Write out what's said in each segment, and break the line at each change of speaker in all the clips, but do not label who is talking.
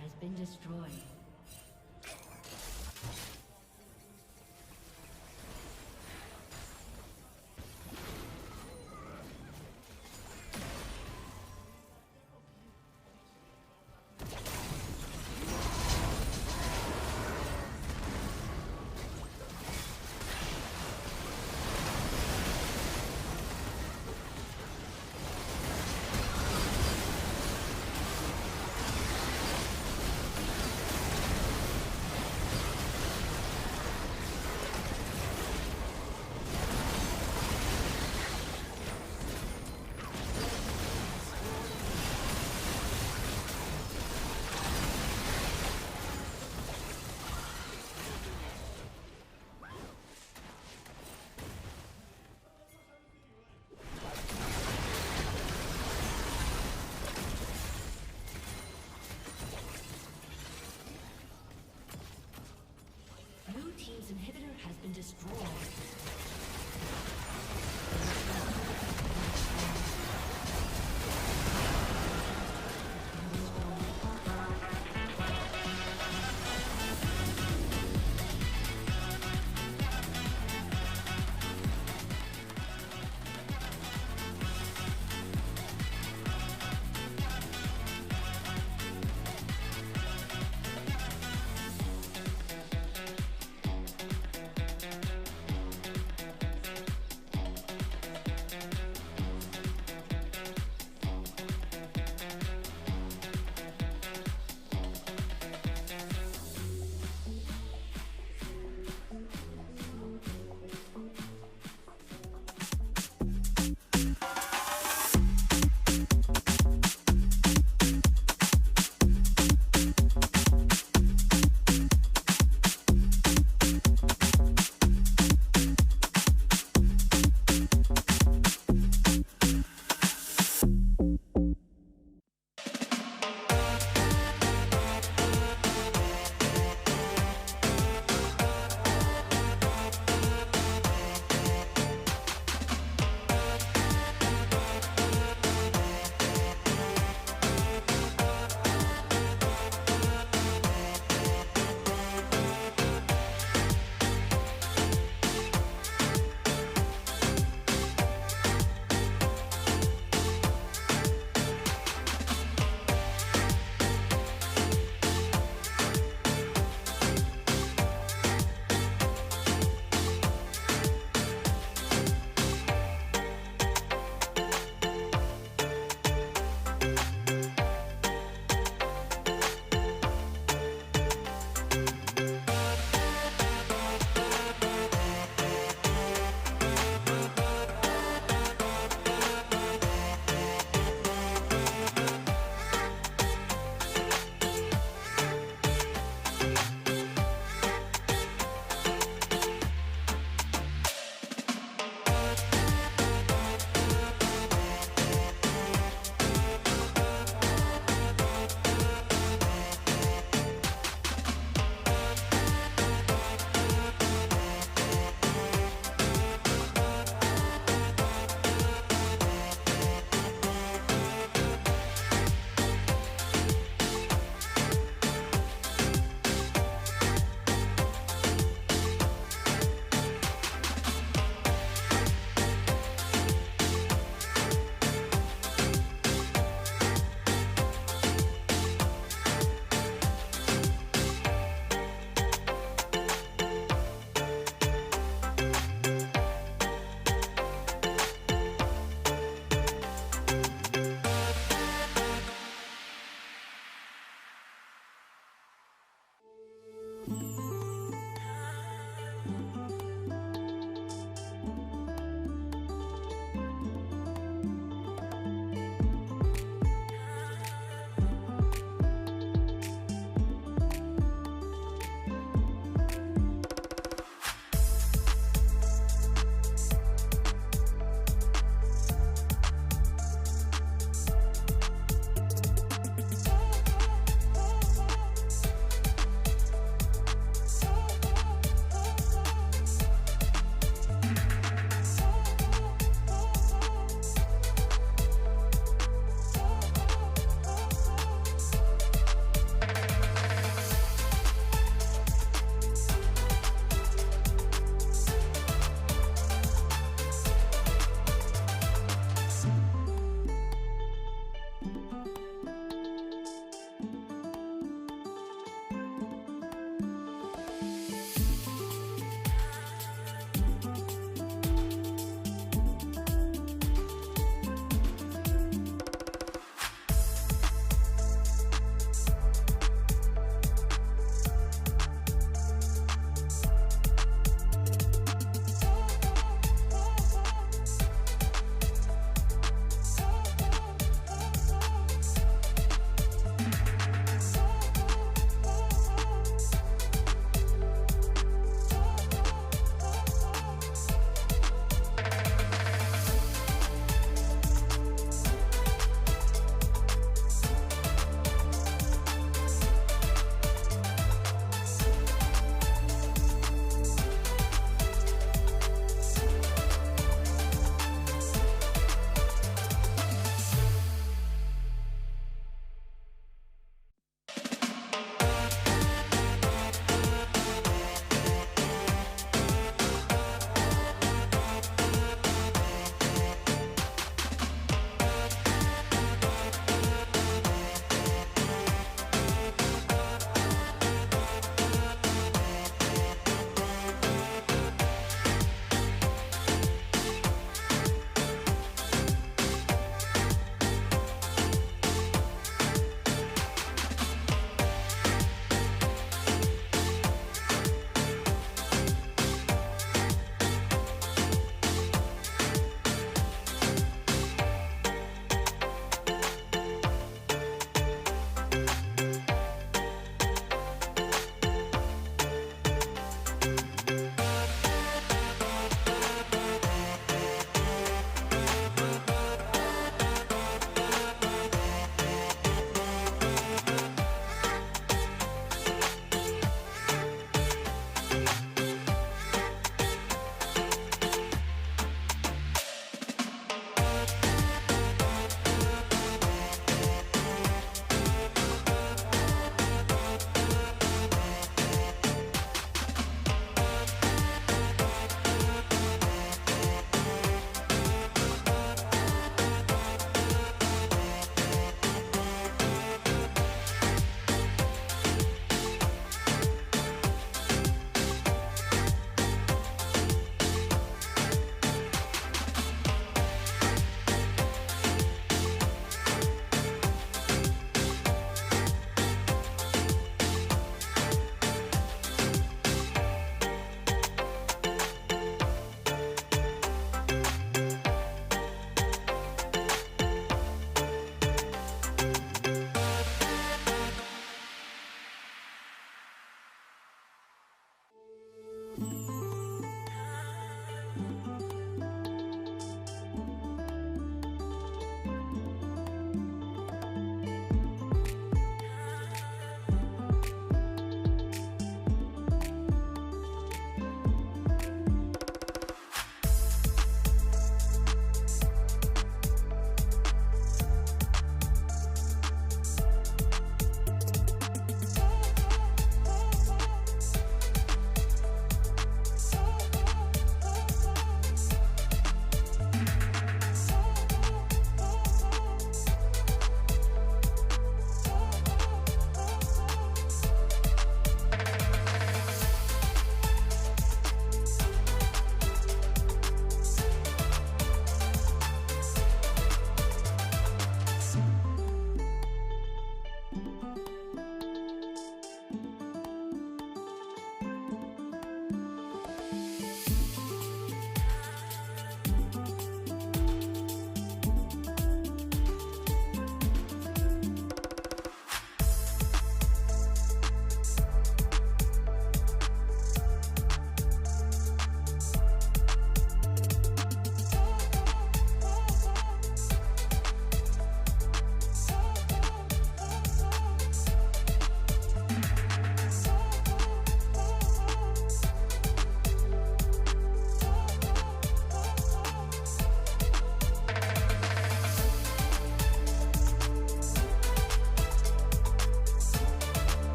has been destroyed. Inhibitor has been destroyed.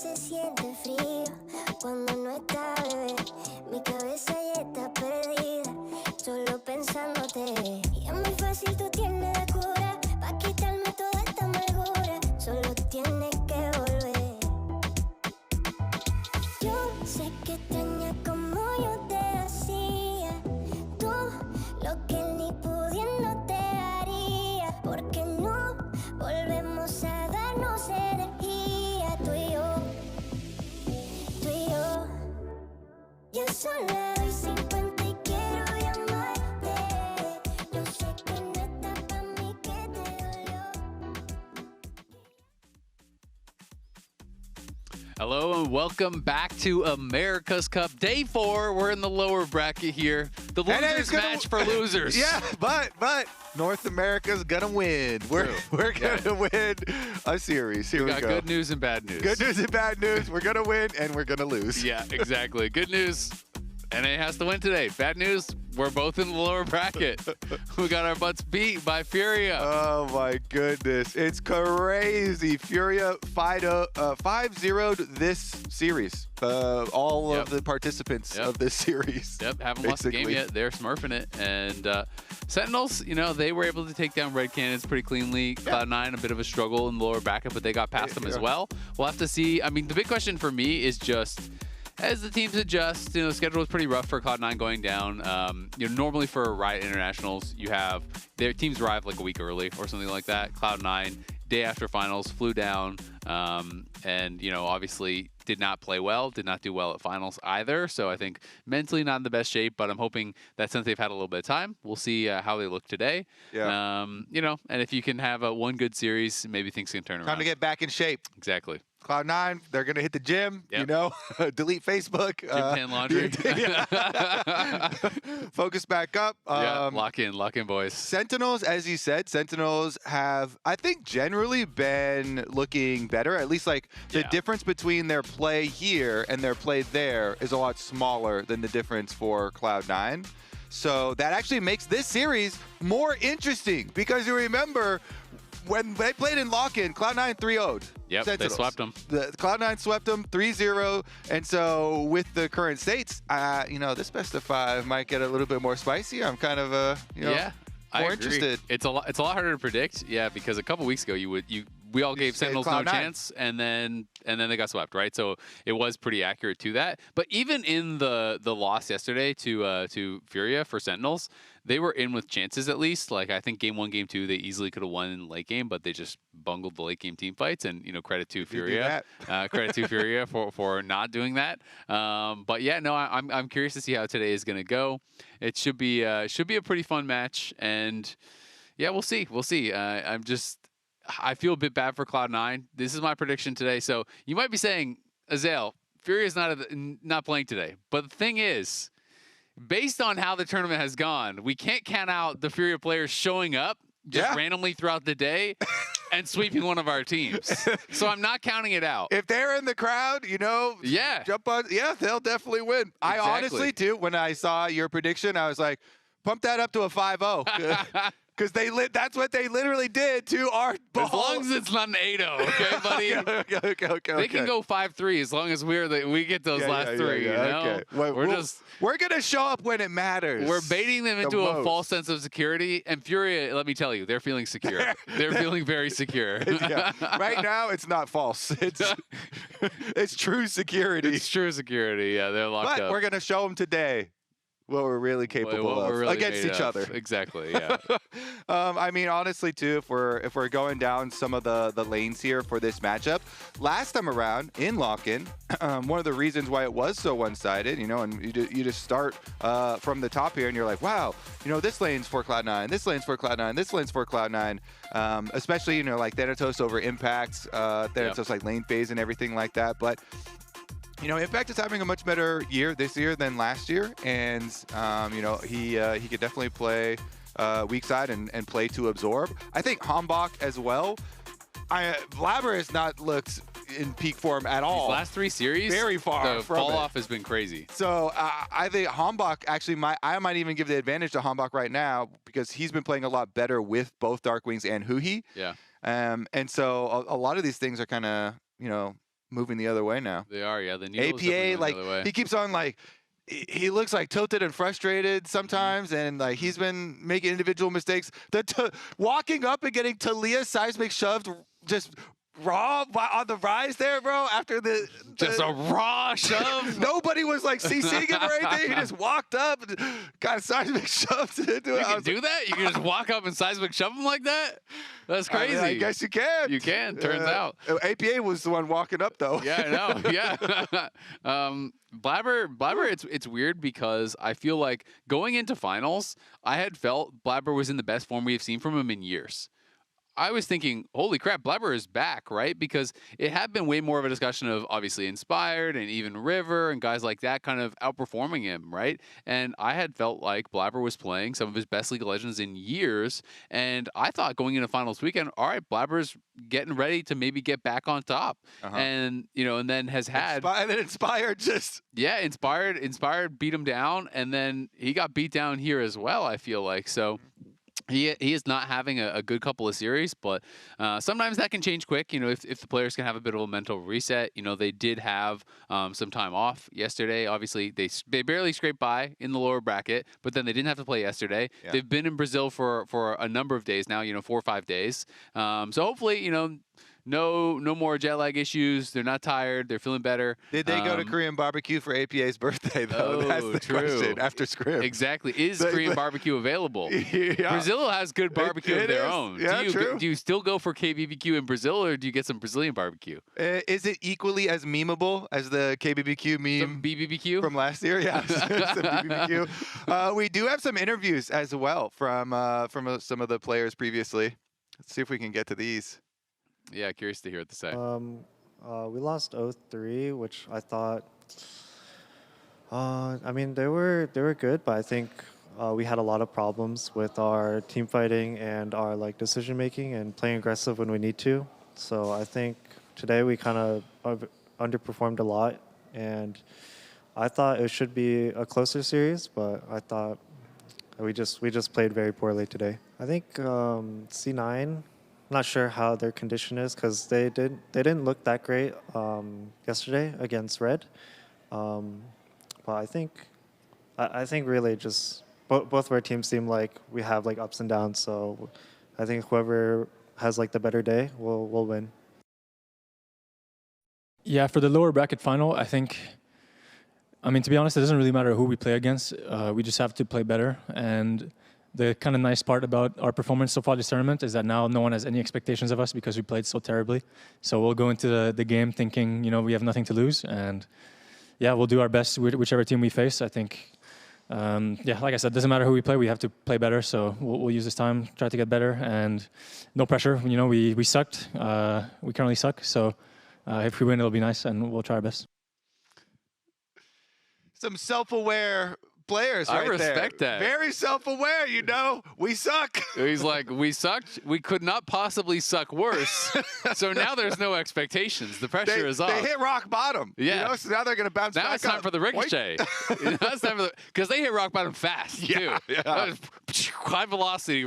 se siente frío cuando no está bebé. Mi cabeza ya está perdida, solo pensándote. Y es muy fácil, tú tienes la cura pa' quitarme toda esta amargura. Solo tienes que volver. Yo sé que extrañas como yo te hacía. Tú, lo que ni pudiendo te haría. Porque no volvemos a darnos energía. Tú y yo. Yo solo doy 50 y quiero llamarte. Yo sé que no está pa' mí, que te dolió.
Hello and welcome back to America's Cup Day 4. We're in the lower bracket here. The losers match for losers.
Yeah, but North America's gonna win. We're gonna win a series. Here we
got
go.
good news and bad news.
Good news and bad news. We're gonna win and we're gonna lose.
Yeah, exactly. Good news, NA has to win today. Bad news, we're both in the lower bracket. We got our butts beat by FURIA.
Oh my goodness, it's crazy. FURIA 5-0'd this series. All of the participants of this series.
Yep, haven't lost the game yet. They're smurfing it. And Sentinels, you know, they were able to take down RED Canids pretty cleanly. Cloud9, a bit of a struggle in the lower bracket, but they got past them as well. We'll have to see. I mean, the big question for me is just, as the teams adjust, you know, the schedule was pretty rough for Cloud9 going down. You know, normally for Riot Internationals, you have their teams arrive like a week early or something like that. Cloud9, day after finals, flew down, and, you know, obviously did not play well, did not do well at finals either. So I think mentally not in the best shape, but I'm hoping that since they've had a little bit of time, we'll see how they look today.
Yeah.
You know, and if you can have one good series, maybe things can turn around.
Time to get back in shape.
Exactly.
Cloud9, they're going to hit the gym, you know, delete Facebook.
Gym tan laundry.
Focus back up.
Lock in, boys.
Sentinels, as you said, Sentinels have, I think, generally been looking better. At least, like, the difference between their play here and their play there is a lot smaller than the difference for Cloud9. So that actually makes this series more interesting because you remember when they played in lock-in, Cloud9 3-0'd.
Yep,
Sentinels.
they swept them.
Cloud9 swept them 3-0. And so with the current states, you know, this best of 5 might get a little bit more spicy. I'm kind of, you know, more interested.
It's a lot harder to predict, because a couple weeks ago we all gave Sentinels no chance, and then they got swept, right? So it was pretty accurate to that. But even in the loss yesterday to FURIA for Sentinels, they were in with chances at least. Like, I think game 1, game 2, they easily could have won in the late game, but they just bungled the late game team fights. And, you know, credit to FURIA. Credit to FURIA for not doing that. But yeah, no, I'm curious to see how today is going to go. It should be a pretty fun match, and yeah, we'll see. I feel a bit bad for Cloud9. This is my prediction today. So you might be saying, Azael, FURIA's not playing today. But the thing is, based on how the tournament has gone, we can't count out the FURIA players showing up just randomly throughout the day and sweeping one of our teams. So I'm not counting it out.
If they're in the crowd, you know, jump on. Yeah, they'll definitely win. Exactly. I honestly, too, when I saw your prediction, I was like, pump that up to a 5-0. Because that's what they literally did to our ball.
As long as it's not an 8-0, okay, buddy?
Okay.
They can go 5-3 as long as we get those last three. You know?
Okay. We're gonna show up when it matters.
We're baiting them into a false sense of security. And FURIA, let me tell you, they're feeling secure. They're feeling very secure.
Right now, it's not false. It's true security.
It's true security. Yeah, they're locked up.
But we're gonna show them today what we're really capable of against each other.
Exactly, yeah.
I mean, honestly, too, if we're going down some of the lanes here for this matchup, last time around in lock-in, one of the reasons why it was so one-sided, you know, and you just start from the top here, and you're like, wow, you know, this lane's for Cloud9, this lane's for Cloud9, this lane's for Cloud9, especially, you know, like Thanatos over Impacts, Thanatos like lane phase and everything like that, but you know, Impact is having a much better year this year than last year, and you know, he could definitely play weak side and play to absorb. I think Hambach as well. Blabber has not looked in peak form at all.
These last 3 series,
very far
the
from
fall
it.
Off has been crazy.
So I think Hambach actually I might even give the advantage to Hambach right now because he's been playing a lot better with both Darkwings and Huhi.
Yeah.
And so a lot of these things are kind of, you know, moving the other way now.
They are, yeah. The needle is definitely
APA,
going
like
the other way.
he keeps on like he looks like tilted and frustrated sometimes, and like he's been making individual mistakes. Walking up and getting Talia seismic shoved just raw on the rise there, bro. After
just a raw shove.
Nobody was like CCing him or anything. He just walked up and got seismic shoved into it.
You can do that? You can just walk up and seismic shove him like that? That's crazy.
I guess you can.
You can, turns out.
APA was the one walking up, though.
Yeah, I know. Yeah. Blabber, it's weird because I feel like going into finals, I had felt Blabber was in the best form we've seen from him in years. I was thinking, holy crap, Blabber is back, right? Because it had been way more of a discussion of obviously Inspired and even River and guys like that kind of outperforming him, right? And I had felt like Blabber was playing some of his best League of Legends in years. And I thought going into finals weekend, all right, Blabber's getting ready to maybe get back on top. And, you know, and then has had...
And then Inspired just...
Yeah, Inspired beat him down. And then he got beat down here as well, I feel like. So... He is not having a good couple of series, but sometimes that can change quick. You know, if the players can have a bit of a mental reset. You know, they did have some time off yesterday. Obviously, they barely scraped by in the lower bracket, but then they didn't have to play yesterday. Yeah. They've been in Brazil for a number of days now. You know, 4 or 5 days. So hopefully, you know. No more jet lag issues. They're not tired. They're feeling better.
Did they go to Korean barbecue for APA's birthday, though? That's the question after scrim.
Exactly. Is Korean barbecue available? Yeah. Brazil has good barbecue of their own.
Yeah,
do you still go for KBBQ in Brazil, or do you get some Brazilian barbecue?
Is it equally as memeable as the KBBQ meme?
Some BBBQ?
From last year? Yeah, some BBBQ. We do have some interviews as well from some of the players previously. Let's see if we can get to these.
Yeah, curious to hear what to say.
We lost 0-3, which I thought. I mean, they were good, but I think we had a lot of problems with our team fighting and our like decision making and playing aggressive when we need to. So I think today we kind of underperformed a lot, and I thought it should be a closer series, but I thought we just played very poorly today. I think C9. Not sure how their condition is because they didn't look that great yesterday against Red, but I think really just both of our teams seem like we have like ups and downs. So I think whoever has like the better day will win.
Yeah, for the lower bracket final, I think. I mean, to be honest, it doesn't really matter who we play against. We just have to play better. And the kind of nice part about our performance so far this tournament is that now no one has any expectations of us because we played so terribly. So we'll go into the game thinking, you know, we have nothing to lose. And yeah, we'll do our best with whichever team we face. I think, yeah, like I said, it doesn't matter who we play. We have to play better. So we'll use this time, try to get better. And no pressure. You know, we sucked. We currently suck. So if we win, it'll be nice. And we'll try our best.
Some self-aware players right
I respect
there.
That.
Very self-aware, you know. We suck.
He's like, we sucked. We could not possibly suck worse. So now there's no expectations. The pressure is off.
They hit rock bottom.
Yeah.
You know, so now they're going to bounce back up.
Now it's time for the ricochet. It's time for because they hit rock bottom fast, too. Yeah. High velocity,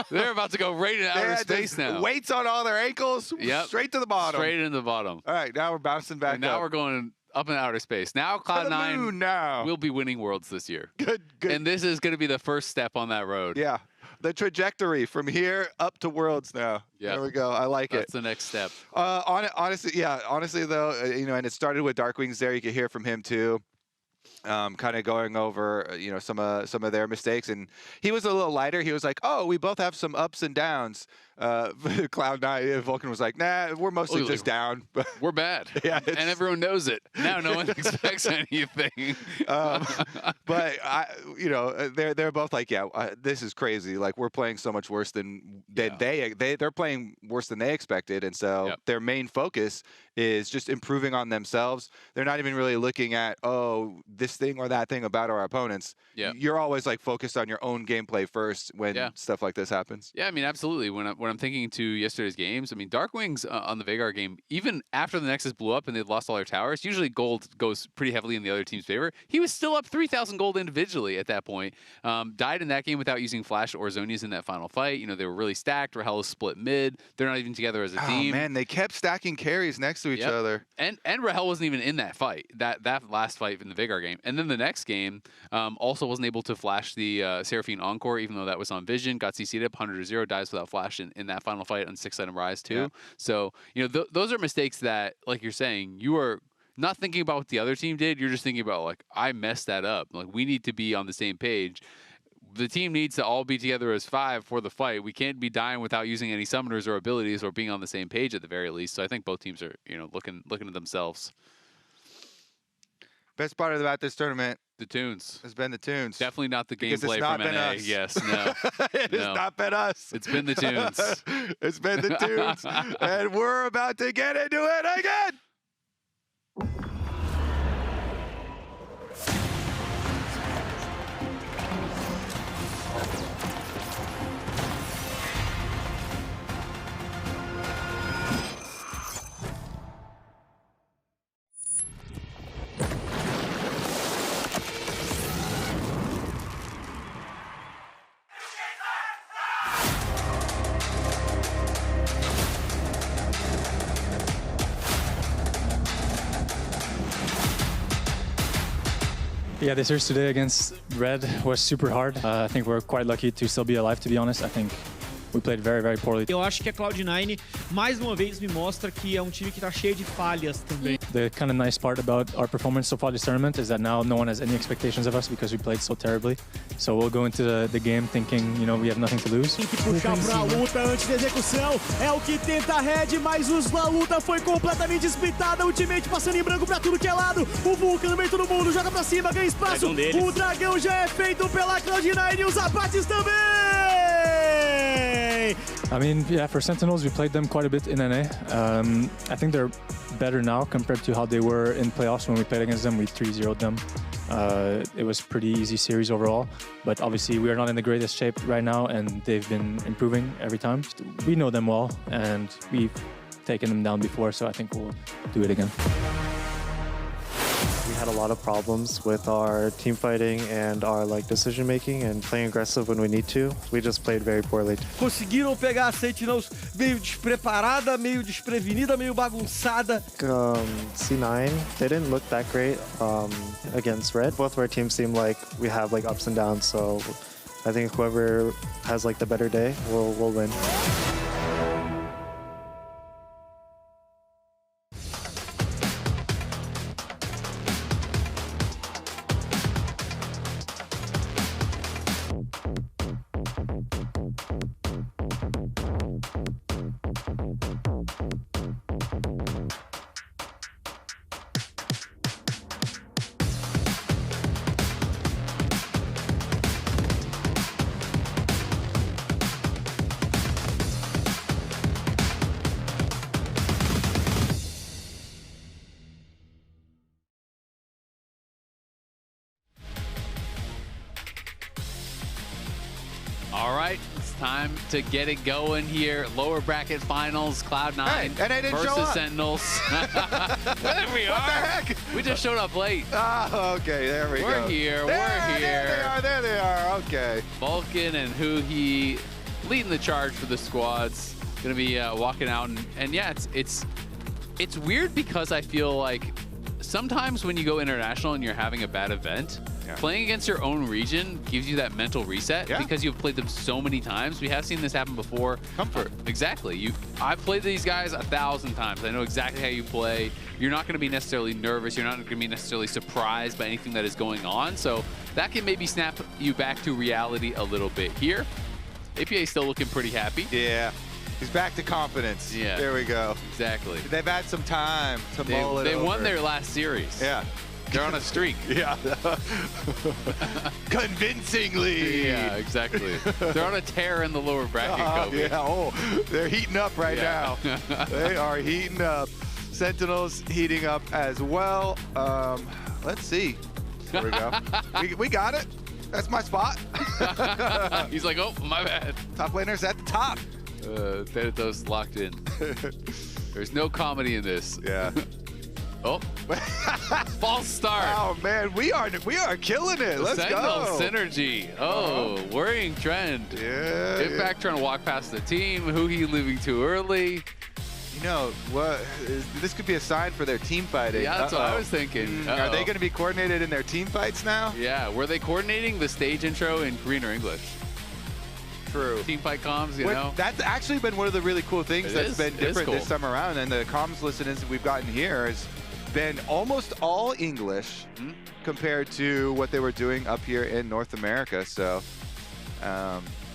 they're about to go right into outer space now.
Weights on all their ankles.
Yep.
Straight to the bottom.
Straight into the bottom.
All right, now we're bouncing back
now we're going up in outer space. Now Cloud9 will be winning Worlds this year.
Good.
And this is going to be the first step on that road.
Yeah. The trajectory from here up to Worlds now. Yeah. There we go. I like it.
That's the next step.
Honestly, though, you know, and it started with Darkwings there. You could hear from him, too. Kind of going over, you know, some of their mistakes, and he was a little lighter. He was like, "Oh, we both have some ups and downs." Cloud9, Vulcan was like, "Nah, we're mostly just down.
We're bad."
Yeah,
and everyone knows it. Now no one expects anything.
But you know, they're both like, "Yeah, this is crazy. Like we're playing so much worse than they're playing worse than they expected." And so their main focus is just improving on themselves. They're not even really looking at, oh, this thing or that thing about our opponents. Yeah. You're always like focused on your own gameplay first when stuff like this happens.
Yeah, I mean, absolutely. When when I'm thinking to yesterday's games, I mean, Darkwings on the Veigar game, even after the Nexus blew up and they'd lost all their towers, usually gold goes pretty heavily in the other team's favor. He was still up 3,000 gold individually at that point. Died in that game without using Flash or Zonias in that final fight. You know, they were really stacked. Rahel is split mid. They're not even together as a team.
Oh man, they kept stacking carries next to each other.
And Rahel wasn't even in that fight, that last fight in the Veigar game. And then the next game also wasn't able to flash the Seraphine Encore, even though that was on Vision. Got CC'd up 100-0, dies without flash in that final fight on 6-item Rise too. Yeah. So, you know, those are mistakes that, like you're saying, you are not thinking about what the other team did. You're just thinking about, like, I messed that up. Like, we need to be on the same page. The team needs to all be together as 5 for the fight. We can't be dying without using any summoners or abilities or being on the same page at the very least. So I think both teams are, you know, looking at themselves.
Best part about this tournament,
the tunes.
Has been the tunes.
Definitely not the gameplay from NA.
Us.
Yes, no.
It has not been us.
It's been the tunes.
It's been the tunes. And we're about to get into it again.
Yeah, the series today against Red was super hard. I think we're quite lucky to still be alive, to be honest. I think we played very, very poorly.
Eu acho que a Cloud9 mais uma vez me mostra que é um time que tá cheio de falhas também.
The kind of nice part about our performance so far this tournament is that now no one has any expectations of us because we played so terribly. So we'll go into the game thinking, you know, we have nothing to lose.
Tem que puxar pra luta antes da execução. É o que tenta a Red, mas a luta foi completamente splitada. Ultimate passando em branco pra tudo que é lado. O Vulcan no meio de todo mundo, joga pra cima, ganha espaço. O dragão já é feito pela Cloud9 e os abates também.
I mean, yeah, for Sentinels, we played them quite a bit in NA. I think they're better now compared to how they were in playoffs when we played against them. We 3-0'd them. It was pretty easy series overall, but obviously we are not in the greatest shape right now, and they've been improving every time. We know them well, and we've taken them down before, so I think we'll do it again.
We had a lot of problems with our team fighting and our decision making and playing aggressive when we need to. We just played very poorly.
Conseguiram pegar a Sentinels meio despreparada, meio desprevenida, meio bagunçada.
C9, they didn't look that great against Red. Both of our teams seem like we have ups and downs, so I think whoever has the better day will win.
All right, it's time to get it going here. Lower bracket finals, Cloud9 versus Sentinels. There we are.
What the heck?
We just showed up late.
Oh, okay, there we go.
We're here, we're here.
There they are, okay.
Vulcan and Huhi leading the charge for the squads. Gonna be walking out, and yeah, it's weird because I feel like sometimes when you go international and you're having a bad event, playing against your own region gives you that mental reset because you've played them so many times. We have seen this happen before.
Comfort.
Exactly. I've played these guys 1,000 times. I know exactly how you play. You're not going to be necessarily nervous. You're not going to be necessarily surprised by anything that is going on. So that can maybe snap you back to reality a little bit here. APA is still looking pretty happy.
Yeah. He's back to confidence.
Yeah.
There we go.
Exactly.
They've had some time to mull it
They
over.
won their last series.
Yeah.
They're on a streak.
Yeah. Convincingly.
Yeah, exactly. They're on a tear in the lower bracket, Kobe.
Yeah, oh, they're heating up right now. They are heating up. Sentinels heating up as well. Let's see. There we go. we got it. That's my spot.
He's like, oh, my bad.
Top laner's at the top.
Thanatos locked in. There's no comedy in this.
Yeah.
Oh, false start.
Oh man, we are killing it. Let's
Sentinel
go.
synergy. Oh, worrying trend.
Yeah.
Impact trying to walk past the team. Who he leaving too early.
You know what? This could be a sign for their team fighting.
Yeah, that's what I was thinking.
Are they going to be coordinated in their team fights now?
Yeah, were they coordinating the stage intro in Korean or English?
True.
Team fight comms, you know?
That's actually been one of the really cool things that's been different this time around. And the comms listeners we've gotten here has been almost all English compared to what they were doing up here in North America. So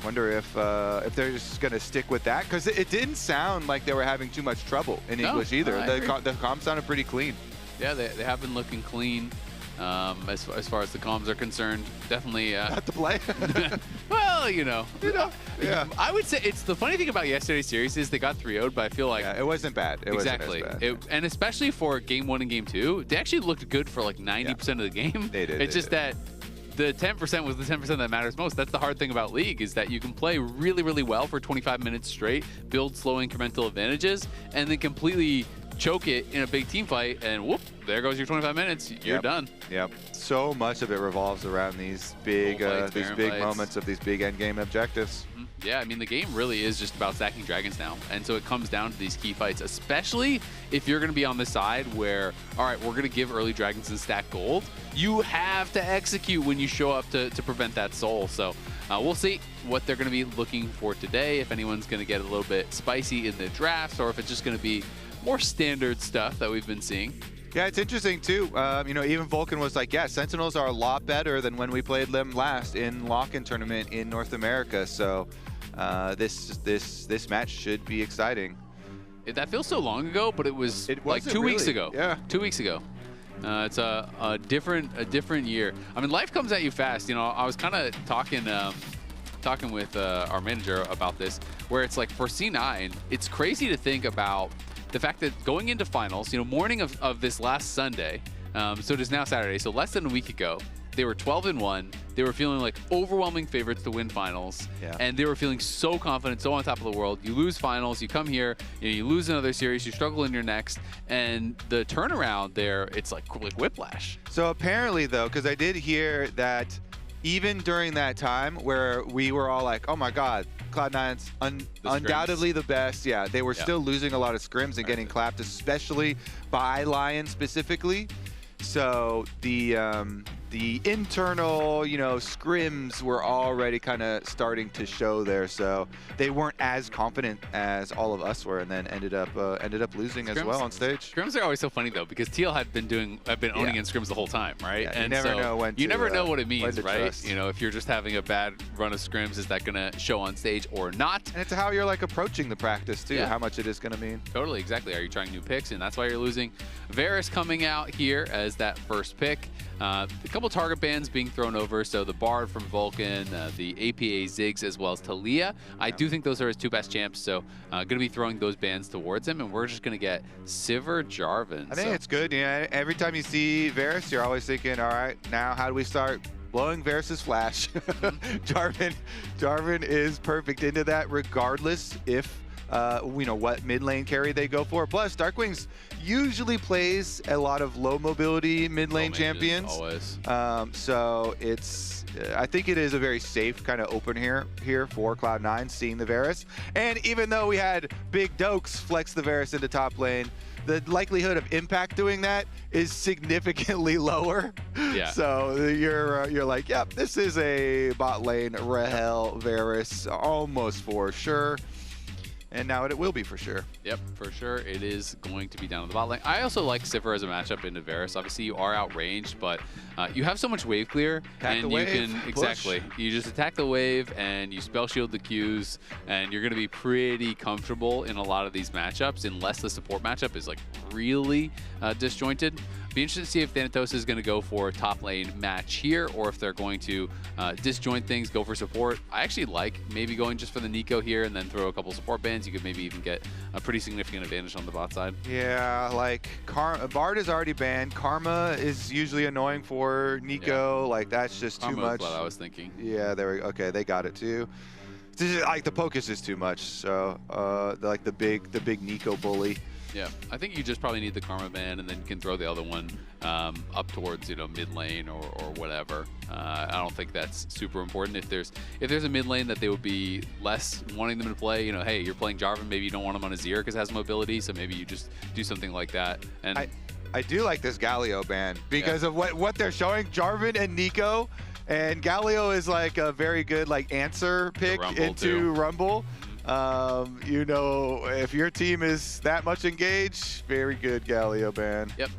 wonder if they're just going to stick with that, because it didn't sound like they were having too much trouble in English either. The comms sounded pretty clean. Yeah, they have been looking clean. As far as the comms are concerned, definitely not to play. Well, you know, yeah. I would say it's the funny thing about yesterday's series is they got 3-0'd, but I feel like it wasn't bad. It
exactly,
wasn't as bad.
And especially for game 1 and game 2, they actually looked good for like 90% of the game.
They did.
It's just that the 10% was the 10% that matters most. That's the hard thing about League, is that you can play really, really well for 25 minutes straight, build slow incremental advantages, and then completely choke it in a big team fight, and whoop, there goes your 25 minutes. You're done. Yep.
So much of it revolves around these big moments of these big end game objectives.
Yeah, I mean, the game really is just about stacking dragons now. And so it comes down to these key fights, especially if you're going to be on the side where, all right, we're going to give early dragons and stack gold. You have to execute when you show up to prevent that soul. So we'll see what they're going to be looking for today, if anyone's going to get a little bit spicy in the drafts, or if it's just going to be more standard stuff that we've been seeing.
Yeah, it's interesting too. You know, even Vulcan was like, yeah, Sentinels are a lot better than when we played them last in lock-in tournament in North America. So this match should be exciting.
That feels so long ago, but it was like 2 weeks ago.
Yeah,
2 weeks ago. It's a different year. I mean, life comes at you fast. You know, I was kind of talking with our manager about this, where it's like for C9, it's crazy to think about the fact that going into finals, you know, morning of this last Sunday, so it is now Saturday, so less than a week ago, they were 12-1. They were feeling like overwhelming favorites to win finals, and they were feeling so confident, so on top of the world. You lose finals, you come here, you lose another series, you struggle in your next, and the turnaround there, it's like whiplash.
So apparently, though, because I did hear that even during that time where we were all like, oh my God, Cloud9's undoubtedly the best. Yeah, they were still losing a lot of scrims and getting clapped, especially by Lion specifically. So the internal, you know, scrims were already kind of starting to show there. So they weren't as confident as all of us were, and then ended up losing as well on stage.
Scrims are always so funny though, because TL had been owning in scrims the whole time, right?
Yeah,
and
you never know when
you never know what it
when
means,
to
right?
trust.
You know, if you're just having a bad run of scrims, is that gonna show on stage or not?
And it's how you're like approaching the practice too,
Yeah.
how much it is gonna mean.
Totally, exactly. Are you trying new picks, and that's why you're losing? Varus coming out here as that first pick. A couple target bans being thrown over, so the Bard from Vulcan, the APA Ziggs, as well as Talia. I do think those are his two best champs, so going to be throwing those bans towards him, and we're just going to get Sivir Jarvan.
I think it's good. Yeah, every time you see Varus, you're always thinking, all right, now how do we start blowing Varus's flash? Jarvan is perfect into that, regardless if you know what mid lane carry they go for. Plus, Darkwings usually plays a lot of low mobility mid lane champions.
Always.
So I think it is a very safe kind of open here for Cloud9, seeing the Varus. And even though we had Big Dokes flex the Varus into top lane, the likelihood of Impact doing that is significantly lower.
Yeah.
So you're like, yep, this is a bot lane Rahel Varus almost for sure. And now it will be for sure.
Yep, for sure. It is going to be down to the bot lane. I also like Sivir as a matchup into Varus. Obviously, you are outranged, but you have so much wave clear.
Attack the wave,
exactly. You just attack the wave, and you spell shield the Qs, and you're going to be pretty comfortable in a lot of these matchups, unless the support matchup is like really disjointed. Be interested to see if Thanatos is going to go for a top lane match here, or if they're going to disjoint things, go for support. I actually like maybe going just for the Nico here and then throw a couple support bans. You could maybe even get a pretty significant advantage on the bot side.
Yeah, like Bard is already banned. Karma is usually annoying for Nico.
Yeah.
Like that's just
Karma
too much.
What I was thinking.
Yeah, there we go. Okay, they got it too. like the poke is just too much. So like the big Nico bully.
Yeah, I think you just probably need the Karma Band, and then you can throw the other one up towards mid lane or whatever. I don't think that's super important. If there's a mid lane that they would be less wanting them to play, hey, you're playing Jarvan, maybe you don't want him on a Azir because it has mobility, so maybe you just do something like that. And
I do like this Galio ban because of what they're showing. Jarvan and Nico, and Galio is like a very good answer pick into Rumble. If your team is that much engaged, very good Galio ban.
Yep.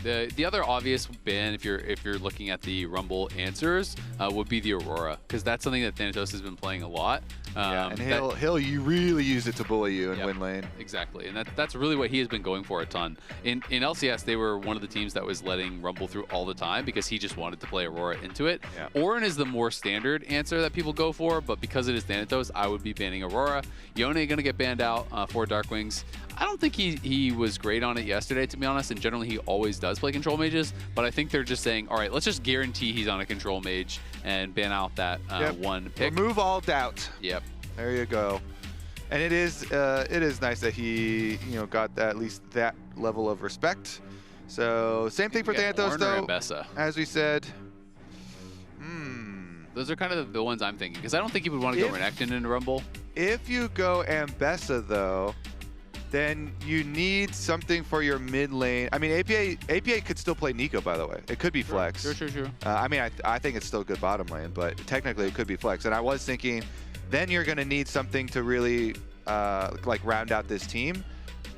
The other obvious ban, if you're looking at the Rumble answers, would be the Aurora, because that's something that Thanatos has been playing a lot.
And he'll really use it to bully you in win lane.
Exactly, and that's really what he has been going for a ton. In LCS, they were one of the teams that was letting Rumble through all the time because he just wanted to play Aurora into it. Yeah. Ornn is the more standard answer that people go for, but because it is Thanatos, I would be banning Aurora. Yone gonna get banned out for Darkwings. I don't think he was great on it yesterday, to be honest, and generally he always does play control mages, but I think they're just saying, all right, let's just guarantee he's on a control mage and ban out that one pick.
Remove all doubt.
Yep.
There you go. And it is nice that he got at least that level of respect. So same thing for Thanatos though. As we said.
Those are kind of the ones I'm thinking, because I don't think he would want to go Renekton into Rumble.
If you go Ambessa though, then you need something for your mid lane. I mean, APA could still play Nico, by the way. It could be flex.
Sure.
I mean, I think it's still good bottom lane, but technically it could be flex. And I was thinking, then you're going to need something to really round out this team.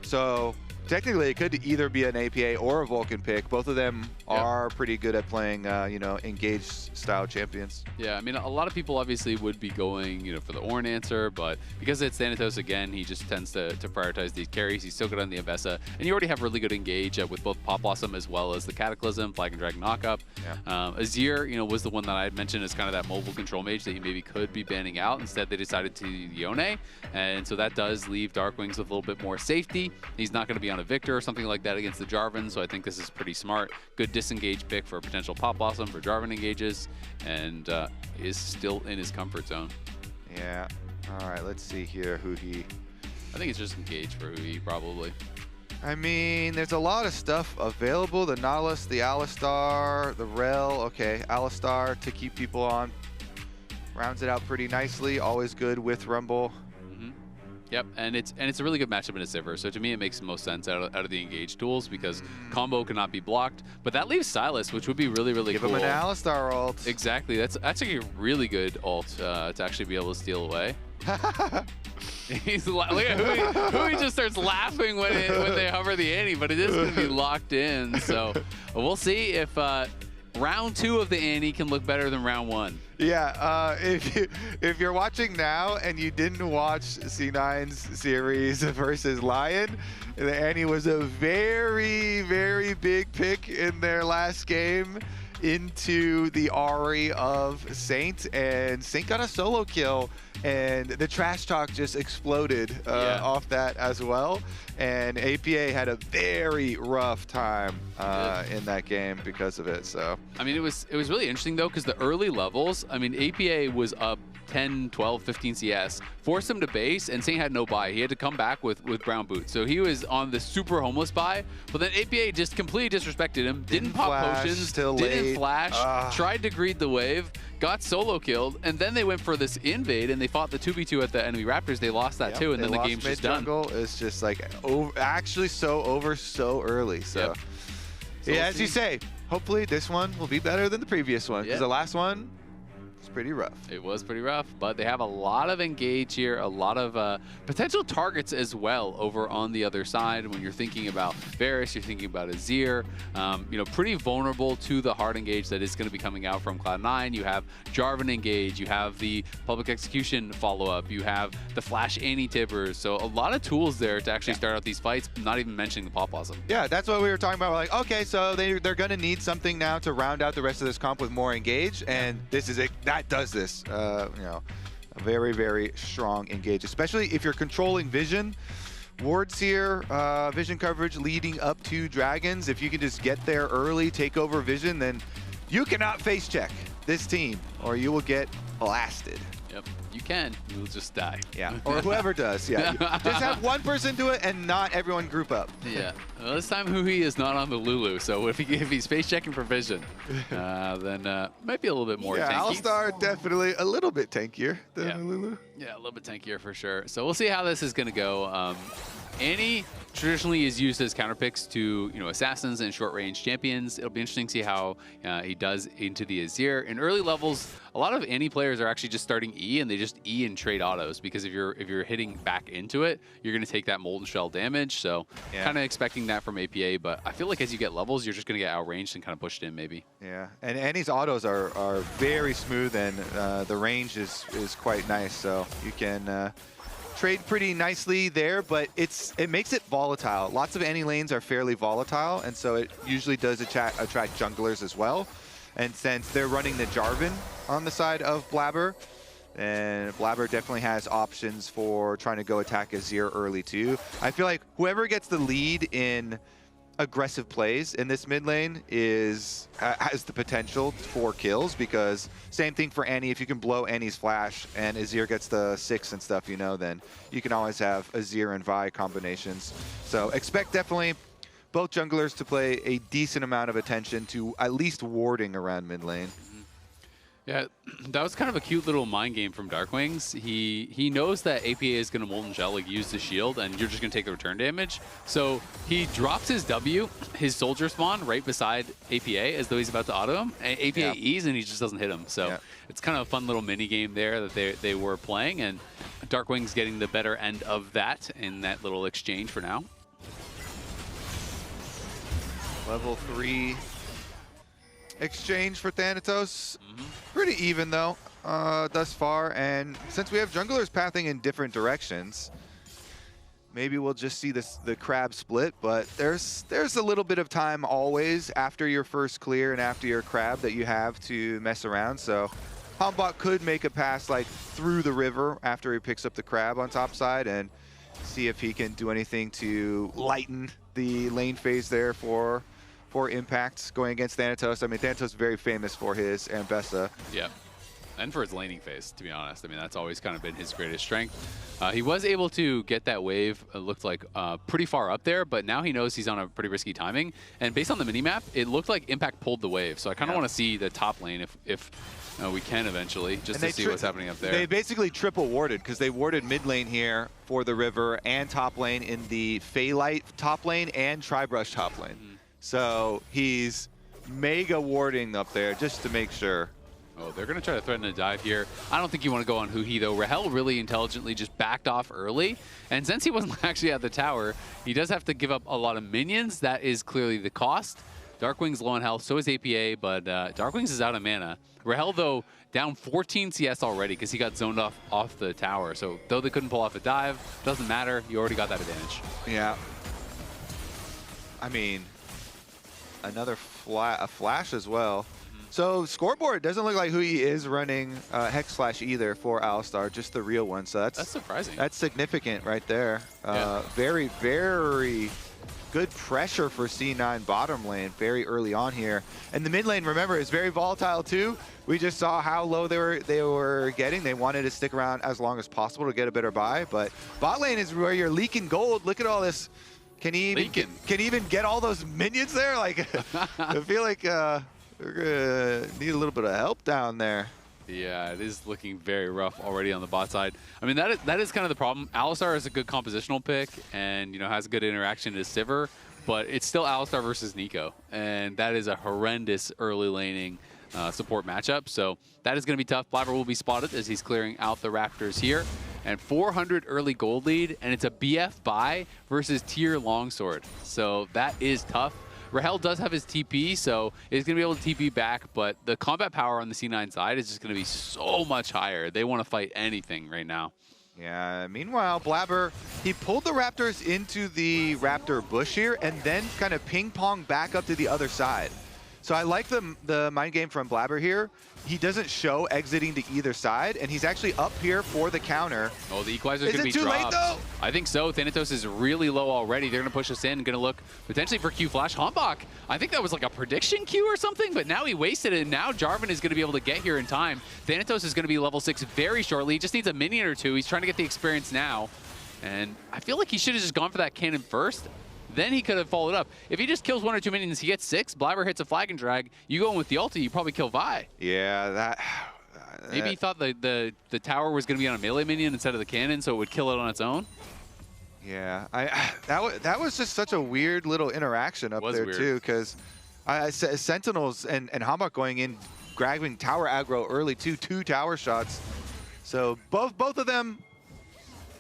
So technically it could either be an APA or a Vulcan pick. Both of them are pretty good at playing, engaged style champions.
Yeah, I mean, a lot of people obviously would be going, for the Ornn answer, but because it's Thanatos again, he just tends to prioritize these carries. He's still good on the Ambessa, and you already have really good engage with both Pop Blossom as well as the Cataclysm, Flag and Dragon Knockup. Yeah. Azir, was the one that I had mentioned as kind of that mobile control mage that you maybe could be banning out. Instead, they decided to Yone, and so that does leave Darkwings with a little bit more safety. He's not going to be on a Victor or something like that against the Jarvan, so I think this is pretty smart. Good disengage pick for a potential Pop Blossom for Jarvan engages, and is still in his comfort zone.
Yeah. All right, let's see here who he...
I think it's just engage for who he probably.
I mean, there's a lot of stuff available. The Nautilus, the Alistar, the Rel. Okay, Alistar to keep people on. Rounds it out pretty nicely. Always good with Rumble.
Yep, and it's a really good matchup in a Sivir. So to me, it makes the most sense out of the engage tools because combo cannot be blocked. But that leaves Sylas, which would be really cool.
Give him an Alistar ult.
Exactly. That's actually a really good ult to actually be able to steal away. Look at who he just starts laughing when they hover the Annie, but it is going to be locked in. So we'll see if round 2 of the Annie can look better than round 1.
Yeah, if you're watching now and you didn't watch C9's series versus Lion, the Annie was a very big pick in their last game into the Ahri of Saint, and Saint got a solo kill, and the trash talk just exploded off that as well. And APA had a very rough time in that game because of it. So
I mean, it was really interesting though, because the early levels, I mean, APA was up 10, 12, 15 CS, forced him to base, and Saint had no buy. He had to come back with brown boots. So he was on the super homeless buy, but then APA just completely disrespected him, didn't pop potions, didn't flash, tried to greed the wave, got solo killed, and then they went for this invade and they fought the 2v2 at the enemy Raptors. They lost that too, and then the game's just done.
It's just like actually over so early. So yeah, as you say, hopefully this one will be better than the previous one, because the last one, pretty rough.
It was pretty rough, but they have a lot of engage here, a lot of potential targets as well over on the other side. When you're thinking about Varus, you're thinking about Azir, pretty vulnerable to the hard engage that is going to be coming out from Cloud9. You have Jarvan engage, you have the public execution follow-up, you have the flash anti-tibbers, so a lot of tools there to actually start out these fights, not even mentioning the Pop Blossom.
Yeah, that's what we were talking about. We're like, okay, so they're going to need something now to round out the rest of this comp with more engage, and this is it. That does this, a very strong engage, especially if you're controlling vision. Wards here, vision coverage leading up to dragons. If you can just get there early, take over vision, then you cannot face check this team or you will get blasted.
Yep, you can. You'll just die.
Yeah, or whoever does. Yeah, just have one person do it and not everyone group up.
Yeah. Well, this time Huhi is not on the Lulu, so if he's face checking for vision, then might be a little bit more
yeah,
tanky.
Alistar definitely a little bit tankier than Lulu.
Yeah, a little bit tankier for sure. So we'll see how this is going to go. Annie traditionally is used as counterpicks to assassins and short-range champions. It'll be interesting to see how he does into the Azir. In early levels, a lot of Annie players are actually just starting E, and they just E and trade autos, because if you're hitting back into it, you're going to take that Molten Shell damage. So kind of expecting that from APA, but I feel like as you get levels, you're just going to get outranged and kind of pushed in maybe.
Yeah, and Annie's autos are very smooth, and the range is quite nice, so you can trade pretty nicely there, but it makes it volatile. Lots of Annie lanes are fairly volatile, and so it usually does attract junglers as well. And since they're running the Jarvan on the side of Blabber, and Blabber definitely has options for trying to go attack Azir early too. I feel like whoever gets the lead in aggressive plays in this mid lane has the potential for kills, because same thing for Annie. If you can blow Annie's flash and Azir gets the 6 and stuff, then you can always have Azir and Vi combinations. So expect definitely both junglers to play a decent amount of attention to at least warding around mid lane.
Yeah, that was kind of a cute little mind game from Darkwings. He knows that APA is going to Molten Shell, like use the shield, and you're just going to take the return damage. So he drops his W, his soldier spawn, right beside APA as though he's about to auto him. And APA E's, and he just doesn't hit him. So it's kind of a fun little mini game there that they were playing, and Darkwings getting the better end of that in that little exchange for now.
Level 3 exchange for Thanatos. Pretty even though thus far, and since we have junglers pathing in different directions, maybe we'll just see the crab split. But there's a little bit of time always after your first clear and after your crab that you have to mess around. So Hombot could make a pass like through the river after he picks up the crab on top side and see if he can do anything to lighten the lane phase there for impacts going against Thanatos. I mean, Thanatos is very famous for his Ambessa.
Yeah, and for his laning phase, to be honest. I mean, that's always kind of been his greatest strength. He was able to get that wave, it looked like pretty far up there, but now he knows he's on a pretty risky timing. And based on the minimap, it looked like Impact pulled the wave. So I kind of want to see the top lane if we can eventually, just to see what's happening up there.
They basically triple warded, because they warded mid lane here for the river and top lane in the Phaelite top lane and Tribrush top lane. So he's mega warding up there just to make sure.
Oh, they're going to try to threaten a dive here. I don't think you want to go on Huhi, though. Rahel really intelligently just backed off early. And since he wasn't actually at the tower, he does have to give up a lot of minions. That is clearly the cost. Darkwing's low on health, so is APA, but Darkwings is out of mana. Rahel, though, down 14 CS already because he got zoned off the tower. So though they couldn't pull off a dive, doesn't matter. You already got that advantage.
Yeah. I mean, another flash as well. So scoreboard doesn't look like Hui is running Hex Slash either for Alistar, just the real one. So that's
surprising.
That's significant right there. Very, very good pressure for C9 bottom lane very early on here. And the mid lane, remember, is very volatile too. We just saw how low they were getting. They wanted to stick around as long as possible to get a better buy. But bot lane is where you're leaking gold. Look at all this. Can he even get all those minions there? Like, I feel like we're gonna need a little bit of help down there.
Yeah, it is looking very rough already on the bot side. I mean, that is kind of the problem. Alistar is a good compositional pick and, has a good interaction to Sivir, but it's still Alistar versus Nico, and that is a horrendous early laning support matchup. So that is going to be tough. Blabber will be spotted as he's clearing out the Raptors here. And 400 early gold lead, and it's a BF buy versus tier longsword. So that is tough. Rahel does have his TP, so he's going to be able to TP back, but the combat power on the C9 side is just going to be so much higher. They want to fight anything right now.
Yeah, meanwhile, Blabber, he pulled the Raptors into the Raptor bush here and then kind of ping-pong back up to the other side. So I like the mind game from Blabber here. He doesn't show exiting to either side, and he's actually up here for the counter.
Oh, the equalizer is going to be
too
dropped.
late, though?
I think so. Thanatos is really low already. They're going to push us in, going to look potentially for Q Flash. Hambach, I think that was like a prediction Q or something, but now he wasted it, and now Jarvan is going to be able to get here in time. Thanatos is going to be level 6 very shortly. He just needs a minion or two. He's trying to get the experience now, and I feel like he should have just gone for that cannon first. Then he could have followed up. If he just kills 1 or 2 minions, he gets 6. Blabber hits a flag and drag. You go in with the ulti, you probably kill Vi.
Yeah, that...
Maybe he thought the tower was going to be on a melee minion instead of the cannon, so it would kill it on its own.
Yeah, that was just such a weird little interaction up there
weird.
too, because Sentinels and Hambach going in, grabbing tower aggro early too, 2 tower shots. So both of them,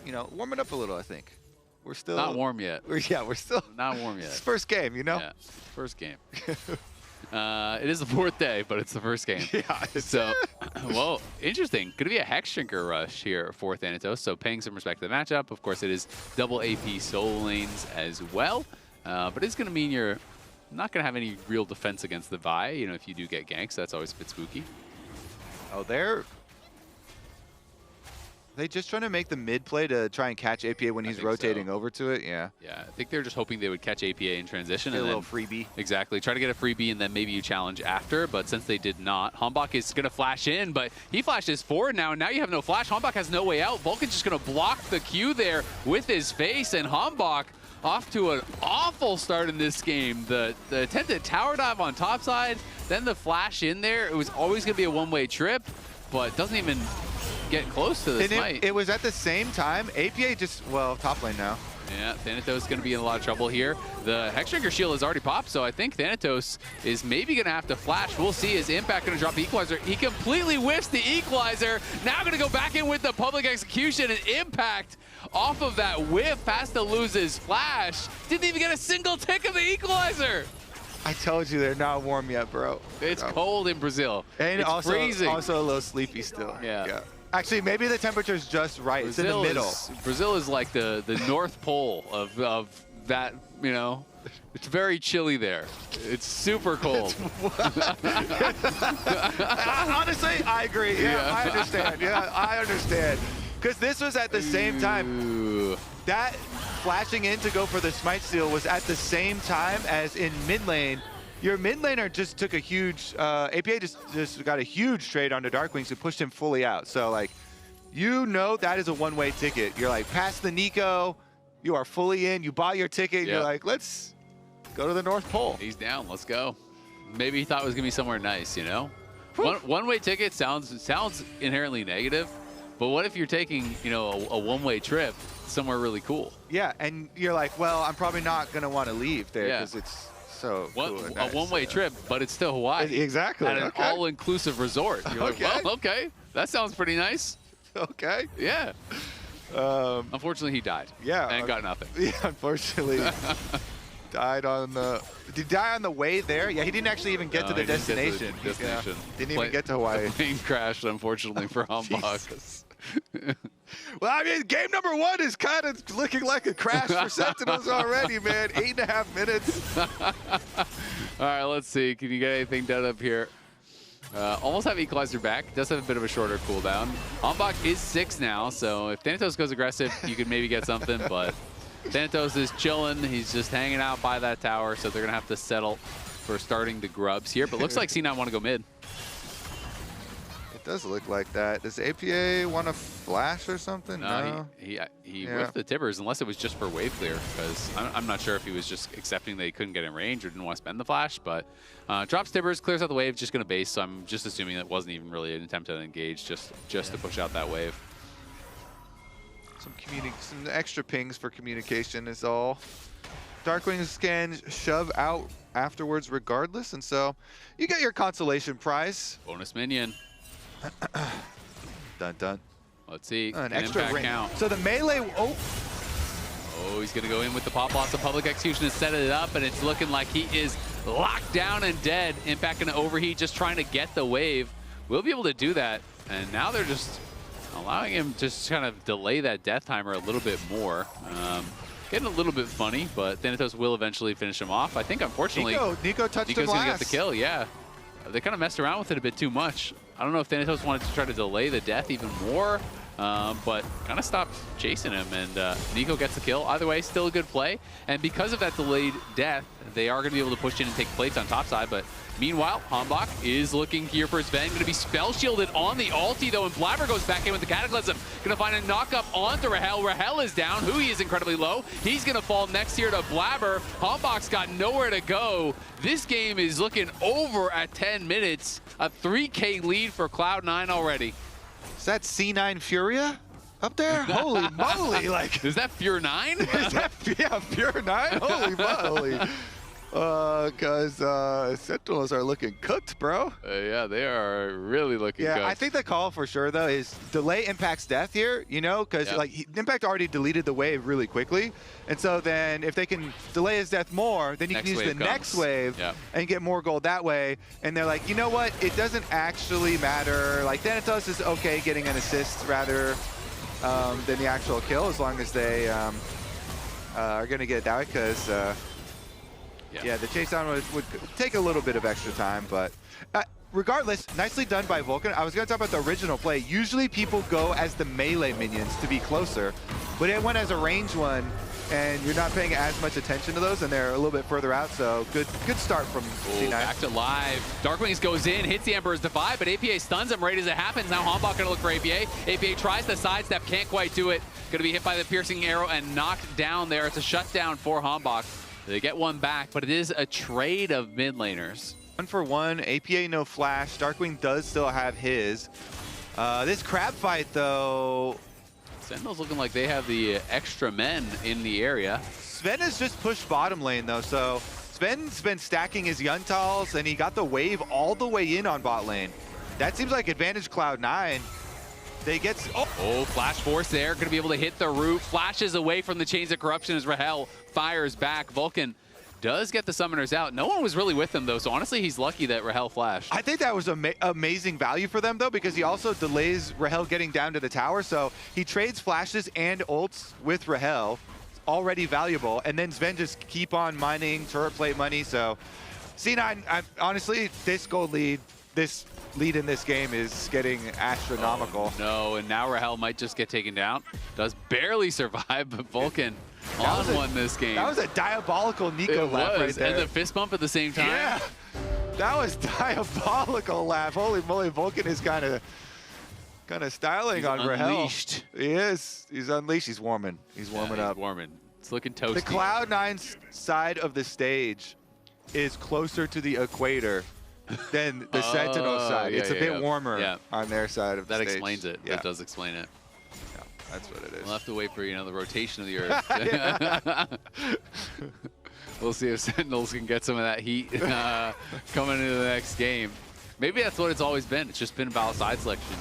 you know, warming up a little. I think we're still
not warm yet.
We're still
not warm yet.
It's first game, you know.
Yeah, first game. It is the 4th day, but it's the first game.
Yeah.
So, well, interesting. Could be a Hex Shrinker rush here for Thanatos. So paying some respect to the matchup. Of course, it is double AP solo lanes as well. But it's going to mean you're not going to have any real defense against the Vi. You know, if you do get ganks, that's always a bit spooky.
Oh, they just trying to make the mid play to try and catch APA when he's rotating over to it? Yeah.
Yeah, I think they're just hoping they would catch APA in transition.
Get
and
a
then,
little freebie.
Exactly. Try to get a freebie, and then maybe you challenge after. But since they did not, Hambach is going to flash in, but he flashes forward now, and now you have no flash. Hambach has no way out. Vulcan's just going to block the Q there with his face, and Hambach off to an awful start in this game. The attempted tower dive on top side, then the flash in there. It was always going to be a one-way trip, but doesn't even get close to the smite.
It was at the same time. APA just, well, top lane now.
Yeah, Thanatos is going to be in a lot of trouble here. The Hexdrinker shield has already popped, so I think Thanatos is maybe going to have to flash. We'll see. Is Impact going to drop the equalizer? He completely whiffs the equalizer. Now going to go back in with the public execution, and Impact off of that whiff has to lose his flash. Didn't even get a single tick of the equalizer.
I told you they're not warm yet, bro.
It's cold in Brazil.
And
it's
also,
freezing.
Also a little sleepy still.
Yeah.
Actually, maybe the temperature's just right. It's in the middle.
Brazil is like the North Pole of that, you know. It's very chilly there. It's super cold.
Honestly, I agree. Yeah, I understand. Yeah, I understand. Because this was at the same time. That flashing in to go for the smite steal was at the same time as in mid lane. Your mid laner just took a huge, APA just got a huge trade onto Darkwings who pushed him fully out. So like, you know that is a one-way ticket. You're like, past the Nico, you are fully in, you bought your ticket, you're like, let's go to the North Pole.
He's down, let's go. Maybe he thought it was gonna be somewhere nice, you know? One-way ticket sounds inherently negative, but what if you're taking, you know, a one-way trip somewhere really cool?
Yeah, and you're like, well, I'm probably not gonna want to leave there because it's so cool and nice.
A one-way trip, but it's still Hawaii.
Exactly.
At an all-inclusive resort. You're like, well, okay, that sounds pretty nice.
Okay.
Yeah. Unfortunately, he died.
Yeah.
And got nothing.
Yeah, unfortunately. Died on the... Did he die on the way there? Yeah, he didn't actually even get to the destination. Didn't even get to Hawaii.
The plane crashed, unfortunately, for Hambach.
Well, I mean, game number 1 is kind of looking like a crash for Sentinels already, man. 8.5 minutes.
All right, let's see. Can you get anything done up here? Almost have Equalizer back. Does have a bit of a shorter cooldown. Hambach is 6 now, so if Thanatos goes aggressive, you could maybe get something, but Thanatos is chilling. He's just hanging out by that tower, so they're going to have to settle for starting the grubs here. But looks like C9 want to go mid.
It does look like that. Does APA want to flash or something?
No. He whiffed the Tibbers, unless it was just for wave clear, because I'm not sure if he was just accepting that he couldn't get in range or didn't want to spend the flash, but drops Tibbers, clears out the wave, just going to base, so I'm just assuming that wasn't even really an attempt to engage, just to push out that wave.
Some extra pings for communication is all. Darkwings can shove out afterwards regardless, and so you get your consolation prize.
Bonus minion.
Dun dun.
Let's see.
An extra ring.
Count.
So the melee. Oh,
he's going to go in with the pop loss of public execution and set it up, and it's looking like he is locked down and dead. Impact going to overheat, just trying to get the wave. We'll be able to do that, and now they're just allowing him to just kind of delay that death timer a little bit more. getting a little bit funny, but Thanatos will eventually finish him off. I think, unfortunately,
Nico touched him
Nico's going to
last.
get the kill, yeah. They kind of messed around with it a bit too much. I don't know if Thanatos wanted to try to delay the death even more, but kind of stopped chasing him, and Nico gets the kill. Either way, still a good play. And because of that delayed death, they are going to be able to push in and take plates on top side, but meanwhile, Hambach is looking here for Sven. Going to be spell shielded on the ulti, though, and Blabber goes back in with the Cataclysm. Going to find a knock-up onto Rahel. Rahel is down. Hui is incredibly low. He's going to fall next here to Blabber. Hambach's got nowhere to go. This game is looking over at 10 minutes. A 3K lead for Cloud9 already.
Is that C9 Furia up there? Holy moly! Like,
is that Fure 9?
Is that, yeah, Fure 9? Holy moly! Because Sentinels are looking cooked, bro.
Yeah, they are really looking good.
Yeah, I think the call for sure, though, is delay Impact's death here, you know, because like Impact already deleted the wave really quickly. And so then if they can delay his death more, then you can use the next wave and get more gold that way. And they're like, you know what? It doesn't actually matter. Like, Thanatos is okay getting an assist rather than the actual kill, as long as they are going to get it that way, because yeah, the chase down would take a little bit of extra time, but regardless, nicely done by Vulcan. I was going to talk about the original play. Usually people go as the melee minions to be closer, but it went as a range one, and you're not paying as much attention to those, and they're a little bit further out, so good start from C9.
Back to live. Darkwings goes in, hits the Emperor's Defy, but APA stuns him right as it happens. Now Hambach going to look for APA. APA tries to sidestep, can't quite do it. Going to be hit by the piercing arrow and knocked down there. It's a shutdown for Hambach. They get one back, but it is a trade of mid laners.
1-for-1, APA no flash. Darkwing does still have his. This crab fight, though.
Sentinels looking like they have the extra men in the area.
Sven has just pushed bottom lane, though, so Sven's been stacking his Yuntals, and he got the wave all the way in on bot lane. That seems like advantage Cloud9. They get...
Oh, Flash Force there. Going to be able to hit the root. Flashes away from the Chains of Corruption as Rahel fires back. Vulcan does get the summoners out. No one was really with him, though, so honestly, he's lucky that Rahel flashed.
I think that was amazing value for them, though, because he also delays Rahel getting down to the tower, so he trades flashes and ults with Rahel. Already valuable, and then Sven just keep on mining turret plate money, so C9, honestly, this gold lead, this lead in this game is getting astronomical.
Oh, no, and now Rahel might just get taken down. Does barely survive, but Vulcan won this game.
That was a diabolical Nico laugh right there.
And the fist bump at the same time.
Yeah, that was diabolical laugh. Holy moly, Vulcan is kind of styling on Rahel.
Unleashed.
He is. He's unleashed. He's warming. He's warming up.
He's warming. It's looking toasty.
The Cloud9 side of the stage is closer to the equator than the Sentinel side.
Yeah,
it's a bit warmer on their side of the stage.
That explains it.
Yeah.
That does explain it.
Yeah, that's what it is.
We'll have to wait for, the rotation of the Earth. We'll see if Sentinels can get some of that heat coming into the next game. Maybe that's what it's always been. It's just been about side selection,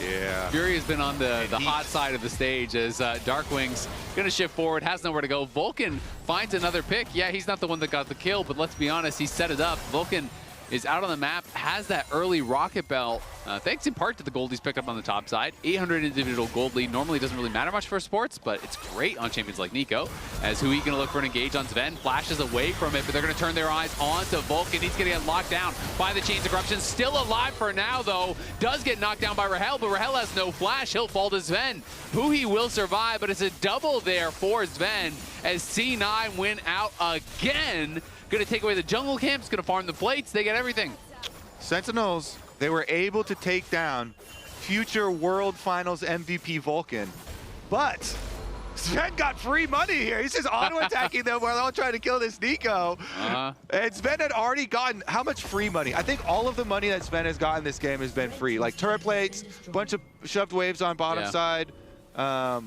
Yeah.
Fury has been on the hot side of the stage as Darkwing's going to shift forward, has nowhere to go. Vulcan finds another pick. Yeah, he's not the one that got the kill, but let's be honest, he set it up. Vulcan is out on the map, has that early rocket belt, thanks in part to the gold he's picked up on the top side. 800 individual gold lead normally doesn't really matter much for sports, but it's great on champions like Nico. As Hui going to look for an engage on Sven, flashes away from it, but they're going to turn their eyes onto Vulcan. He's going to get locked down by the Chains of Corruption. Still alive for now, though. Does get knocked down by Rahel, but Rahel has no flash. He'll fall to Sven. Hui will survive, but it's a double there for Sven as C9 win out again. Going to take away the jungle camps, going to farm the plates. They get everything.
Sentinels, they were able to take down future World Finals MVP Vulcan, but Sven got free money here. He's just auto-attacking them while they're all trying to kill this Nico. And Sven had already gotten how much free money? I think all of the money that Sven has gotten this game has been free. Like turret plates, a bunch of shoved waves on bottom side. I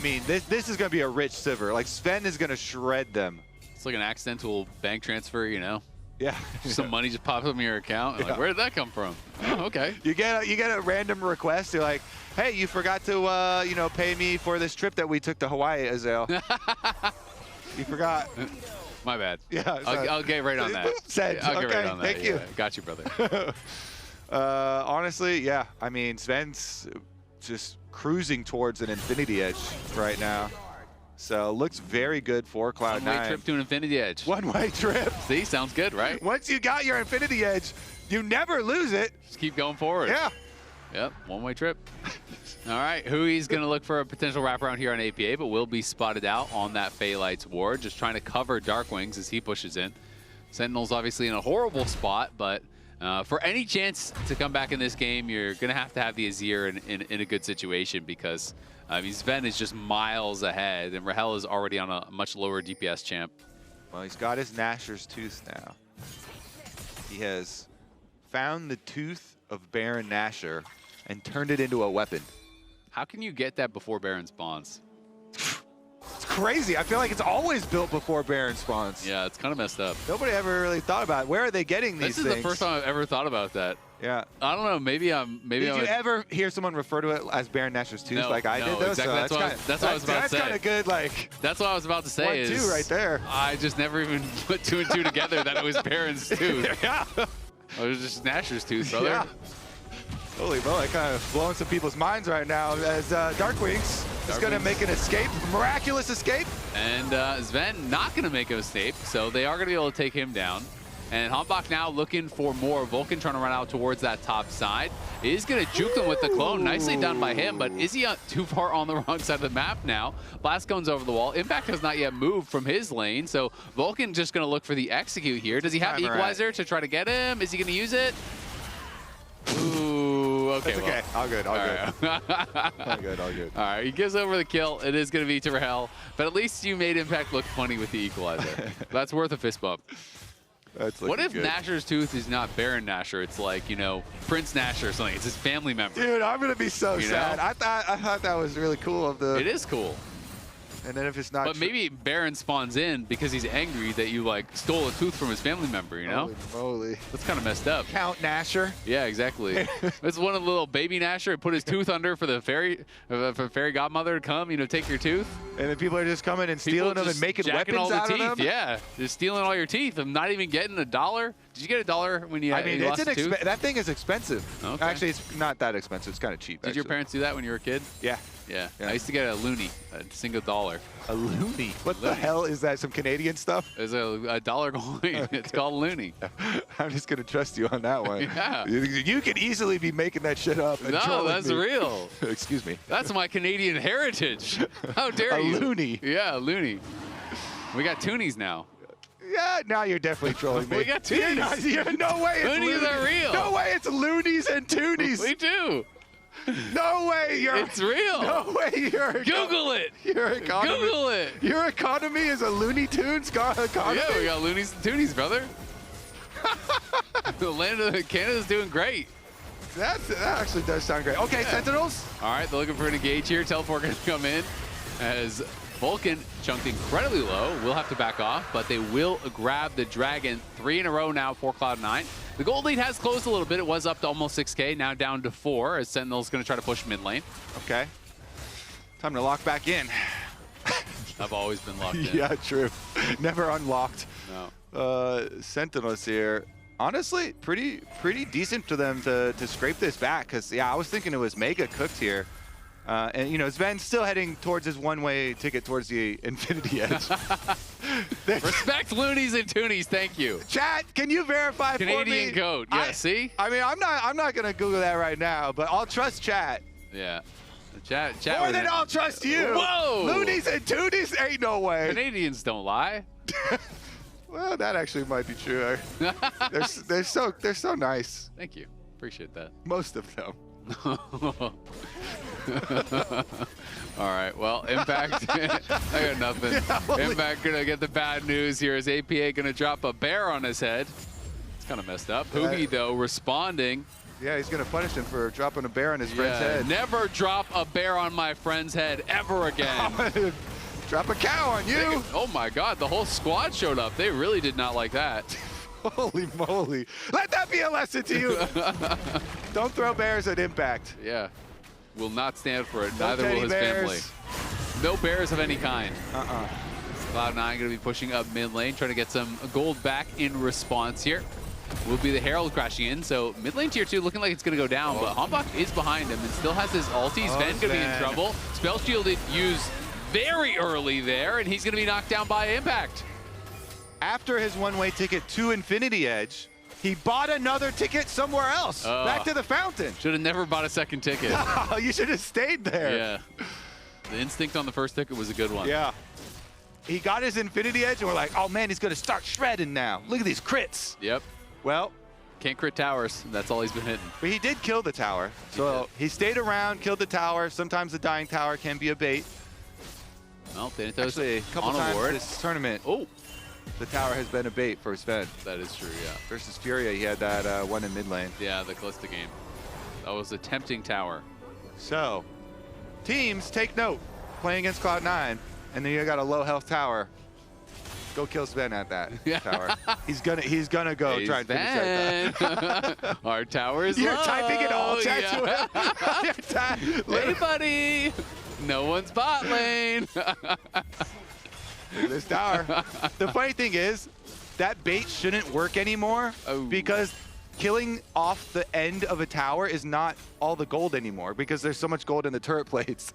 mean, this is going to be a rich silver. Like Sven is going to shred them.
It's like an accidental bank transfer,
Yeah.
Some money just pops up in your account. Like, where did that come from? Oh, okay.
You get a random request. You're like, hey, you forgot to pay me for this trip that we took to Hawaii, Azel. You forgot.
My bad.
Yeah.
I'll get right on that. I'll get right on that.
Thank you.
Got you, brother.
Honestly, yeah. I mean, Sven's just cruising towards an infinity edge right now. So looks very good for Cloud9.
One-way trip to an Infinity Edge.
One-way trip.
See, sounds good, right?
Once you got your Infinity Edge, you never lose it.
Just keep going forward.
Yeah.
Yep, one-way trip. All right, Hui's going to look for a potential wraparound here on APA, but will be spotted out on that Phalight's ward, just trying to cover Darkwings as he pushes in. Sentinels obviously in a horrible spot, but for any chance to come back in this game, you're going to have the Azir in a good situation because Sven is just miles ahead, and Rahel is already on a much lower DPS champ.
Well, he's got his Nasher's Tooth now. He has found the tooth of Baron Nashor and turned it into a weapon.
How can you get that before Baron spawns?
It's crazy. I feel like it's always built before Baron spawns.
Yeah, it's kind of messed up.
Nobody ever really thought about it. Where are they getting these things?
This is the first time I've ever thought about that.
Yeah.
I don't know. Maybe
Did you ever hear someone refer to it as Baron Nashor's Tooth like I did? Though?
Exactly.
So
that's what I was about to say.
That's kind of good. Like
that's what I was about to say.
1-2 right there.
I just never even put 2 and 2 together that it was Baron's tooth.
Yeah.
It was just Nashor's tooth, brother.
Yeah. Holy moly, kind of blowing some people's minds right now as Darkwings is going to make an escape, miraculous escape.
And Sven not going to make a escape, so they are going to be able to take him down. And Hambach now looking for more. Vulcan trying to run out towards that top side. Is going to juke them with the clone. Nicely done by him, but is he too far on the wrong side of the map now? Blast Cone's over the wall. Impact has not yet moved from his lane, so Vulcan just going to look for the execute here. Does he have Equalizer to try to get him? Is he going to use it? Ooh, okay.
That's okay. All good, all good. All good, all good.
All right, he gives over the kill. It is going to be to Rahel, but at least you made Impact look funny with the Equalizer. That's worth a fist bump. What if
good.
Nashor's Tooth is not Baron Nashor? It's like, you know, Prince Nashor or something. It's his family member.
Dude, I'm going to be so
You
sad.
know?
I thought that was really cool.
It is cool.
And then if it's not
But maybe Baron spawns in because he's angry that you, like, stole a tooth from his family member, you know?
Holy moly.
That's kind of messed up.
Count Nashor.
Yeah, exactly. It's one of the little baby Nashor. Put his tooth under for the fairy godmother to come, you know, take your tooth.
And then people are just coming and stealing them and making
jacking
weapons
all the
out
teeth.
of them?
Yeah, just stealing all your teeth. I'm not even getting $1. Did you get $1 when you,
I mean,
you lost a tooth?
that thing is expensive.
Okay.
Actually, it's not that expensive. It's kind of cheap.
Did your parents do that when you were a kid?
Yeah.
Yeah.
Yeah.
I used to get a loonie, a single dollar.
A loony? What the hell is that? Some Canadian stuff?
It's a dollar coin. Okay. It's called a loonie.
I'm just going to trust you on that one.
Yeah.
You could easily be making that shit up. And
No,
trolling
that's
me.
real.
Excuse me.
That's my Canadian heritage. How dare you?
A loony.
Yeah, a loony. We got toonies now.
Yeah, now you're definitely trolling me.
We got toonies.
No way it's
Loonies
loonies.
are real.
No way it's loonies and toonies.
We do.
No way you're.
It's real.
No way you're.
Google it.
Your economy.
Google it.
Your economy is a Looney Tunes economy.
Yeah, we got loonies and toonies, brother. The land of Canada's doing great.
That actually does sound great. Okay,
Yeah.
Sentinels.
All right, they're looking for an engage here. Teleport going to come in as Vulcan chunked incredibly low. Will have to back off, but they will grab the Dragon. 3 in a row now for Cloud9. The gold lead has closed a little bit. It was up to almost 6K, now down to 4 as Sentinel's going to try to push mid lane.
Okay. Time to lock back in.
I've always been locked in.
Yeah, true. Never unlocked.
No.
Sentinels here. Honestly, pretty decent to them to scrape this back. Because, yeah, I was thinking it was mega cooked here. And, you know, Sven's still heading towards his one-way ticket towards the Infinity Edge.
Respect loonies and toonies, thank you.
Chat, can you verify for me?
Canadian code, yeah, see?
I mean, I'm not going to Google that right now, but I'll trust chat.
Yeah. Chat
More than I'll trust you.
Whoa!
Loonies and toonies? Ain't no way.
Canadians don't lie.
Well, that actually might be true. They're so nice.
Thank you. Appreciate that.
Most of them.
All right, well, Impact, I got nothing.
Yeah,
Impact gonna get the bad news here as APA gonna drop a bear on his head. It's kind of messed up. Hugi, though, responding.
Yeah, he's going to punish him for dropping a bear on his friend's head.
Never drop a bear on my friend's head ever again.
Drop a cow on you.
Oh my God, the whole squad showed up. They really did not like that.
Holy moly. Let that be a lesson to you. Don't throw bears at Impact.
Yeah, will not stand for it.
No
Neither will his
bears.
family. No bears of any kind. Cloud9 going to be pushing up mid lane, trying to get some gold back in response here. Will be the Herald crashing in, so mid lane tier 2 looking like it's going to go down, but Hambach is behind him and still has his ulti. Sven going to be in trouble. Spell shielded, used very early there, and he's going to be knocked down by Impact.
After his one-way ticket to Infinity Edge, he bought another ticket somewhere else, back to the fountain.
Should have never bought a second ticket.
Oh, you should have stayed there.
Yeah. The instinct on the first ticket was a good one.
Yeah. He got his Infinity Edge, and we're like, oh man, he's going to start shredding now. Look at these crits.
Yep.
Well,
can't crit towers. That's all he's been hitting.
but he did kill the tower. So he stayed around, killed the tower. Sometimes the dying tower can be a bait.
Well, Thanatos
Actually, a couple
on
times
award.
this tournament,
Oh,
the tower has been a bait for Sven.
that is true, yeah.
Versus Furia, he had that one in mid lane.
Yeah, the Calista game. That was a tempting tower.
So, teams, take note. Playing against Cloud9, and then you got a low health tower. Go kill Sven at that tower. He's gonna go
Hey,
try and finish that.
Our tower is
You're
low.
typing it all chat
Yeah.
to him.
Hey, buddy. No one's bot lane.
Look at this tower. The funny thing is, that bait shouldn't work anymore because killing off the end of a tower is not all the gold anymore because there's so much gold in the turret plates.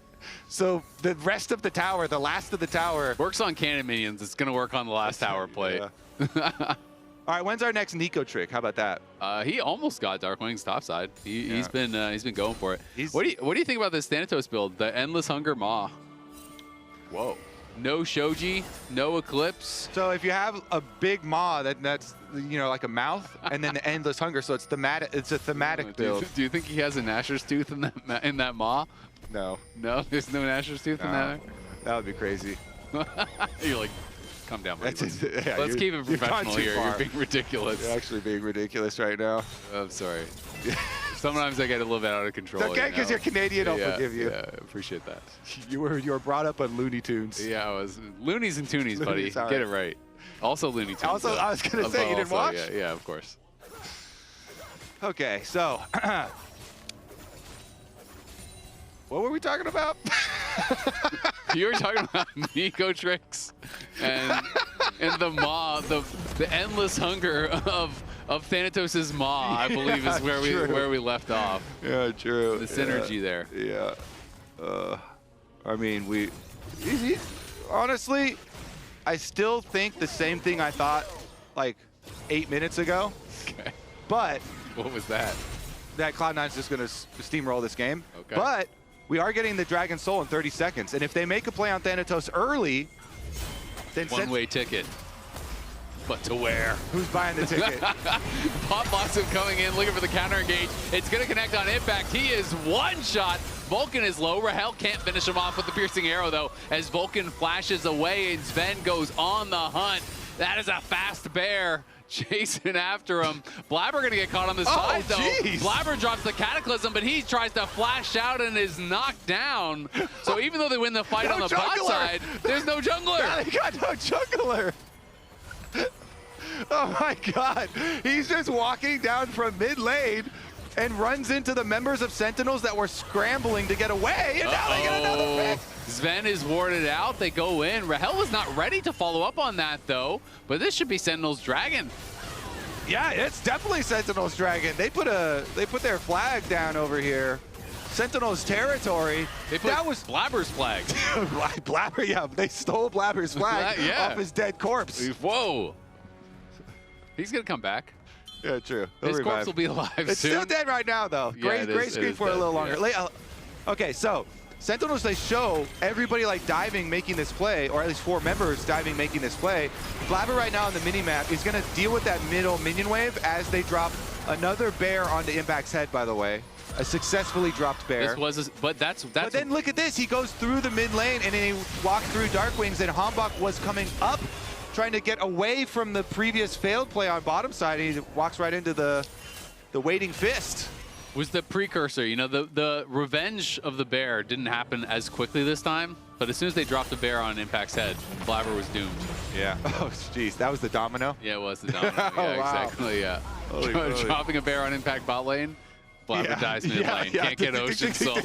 So the rest of the tower, the last of the tower.
Works on cannon minions. It's going to work on the last tower plate.
Yeah. All right, when's our next Nico trick? How about that?
He almost got Darkwing's topside. He's been going for it.
He's-
What do you think about this Thanatos build? The Endless Hunger Maw.
Whoa.
No Shoji, no Eclipse.
So if you have a big maw that's like a mouth, and then the endless hunger, so it's thematic. It's a thematic build.
Do you think he has a Gnasher's Tooth in that Maw?
No,
No, there's no Gnasher's Tooth in that.
that would be crazy.
You're like, calm down, buddy.
That's it. Yeah,
Let's keep it
you've gone
professional
too
here.
far.
You're being ridiculous.
You're actually being ridiculous right now.
I'm sorry. Sometimes I get a little bit out of control.
It's okay, because you're Canadian. I'll forgive you.
Yeah, appreciate that.
You were brought up on Looney Tunes.
Yeah, I was Loonies and Toonies, buddy.
Loonies, all
Get
right.
it right. Also Looney Tunes.
Also,
though.
I was gonna say, you didn't watch?
Yeah, of course.
Okay, so what were we talking about?
You were talking about Nico tricks and the Maw, the endless hunger of Thanatos' Maw, I believe is where we left off.
Yeah, true.
The synergy there.
Yeah. I mean, honestly, I still think the same thing I thought like 8 minutes ago.
Okay.
But
What was that?
that Cloud9's just going to steamroll this game.
Okay.
But we are getting the Dragon Soul in 30 seconds. And if they make a play on Thanatos early, then
One-way ticket. But to where?
who's buying the ticket?
Pop Blossom coming in, looking for the counter engage. It's going to connect on impact. He is one shot. Vulcan is low. Rahel can't finish him off with the piercing arrow, though, as Vulcan flashes away and Sven goes on the hunt. That is a fast bear chasing after him. Blabber going to get caught on the side, though.
Geez.
Blabber drops the Cataclysm, but he tries to flash out and is knocked down. So even though they win the fight on the bot
jungler.
side, there's no jungler.
Yeah, they got no jungler. Oh my God. He's just walking down from mid lane and runs into the members of Sentinels that were scrambling to get away, and now they get another pick.
Sven is warded out. They go in. Rahel was not ready to follow up on that, though. But this should be Sentinel's Dragon.
Yeah, it's definitely Sentinel's Dragon. They put their flag down over here. Sentinel's territory.
They put
that was
Blabber's flag.
Blabber, yeah, they stole Blabber's flag
Yeah.
off his dead corpse.
Whoa. He's going to come back.
Yeah, true. He'll
His
revive.
corpse will be alive
It's
soon.
still dead right now, though.
Yeah,
Gray,
it
gray
is
screen for a
dead,
little longer.
yeah.
Okay, so Sentinels, they show everybody like diving, making this play, or at least 4 members diving, making this play. Blabber right now on the mini-map is going to deal with that middle minion wave as they drop another bear onto Impact's head, by the way. A successfully dropped bear.
But that's
But then look at this. He goes through the mid lane and then he walked through Darkwings, and Hambach was coming up, trying to get away from the previous failed play on bottom side, and he walks right into the waiting fist.
was the precursor. You know, the revenge of the bear didn't happen as quickly this time, but as soon as they dropped the bear on Impact's head, Blabber was doomed.
Yeah. Oh, jeez. That was the domino?
Yeah, it was the domino. Yeah,
Oh, wow.
exactly, yeah.
Holy moly.
Dropping a bear on Impact bot lane, Blabber dies mid lane. Can't get Ocean Soul.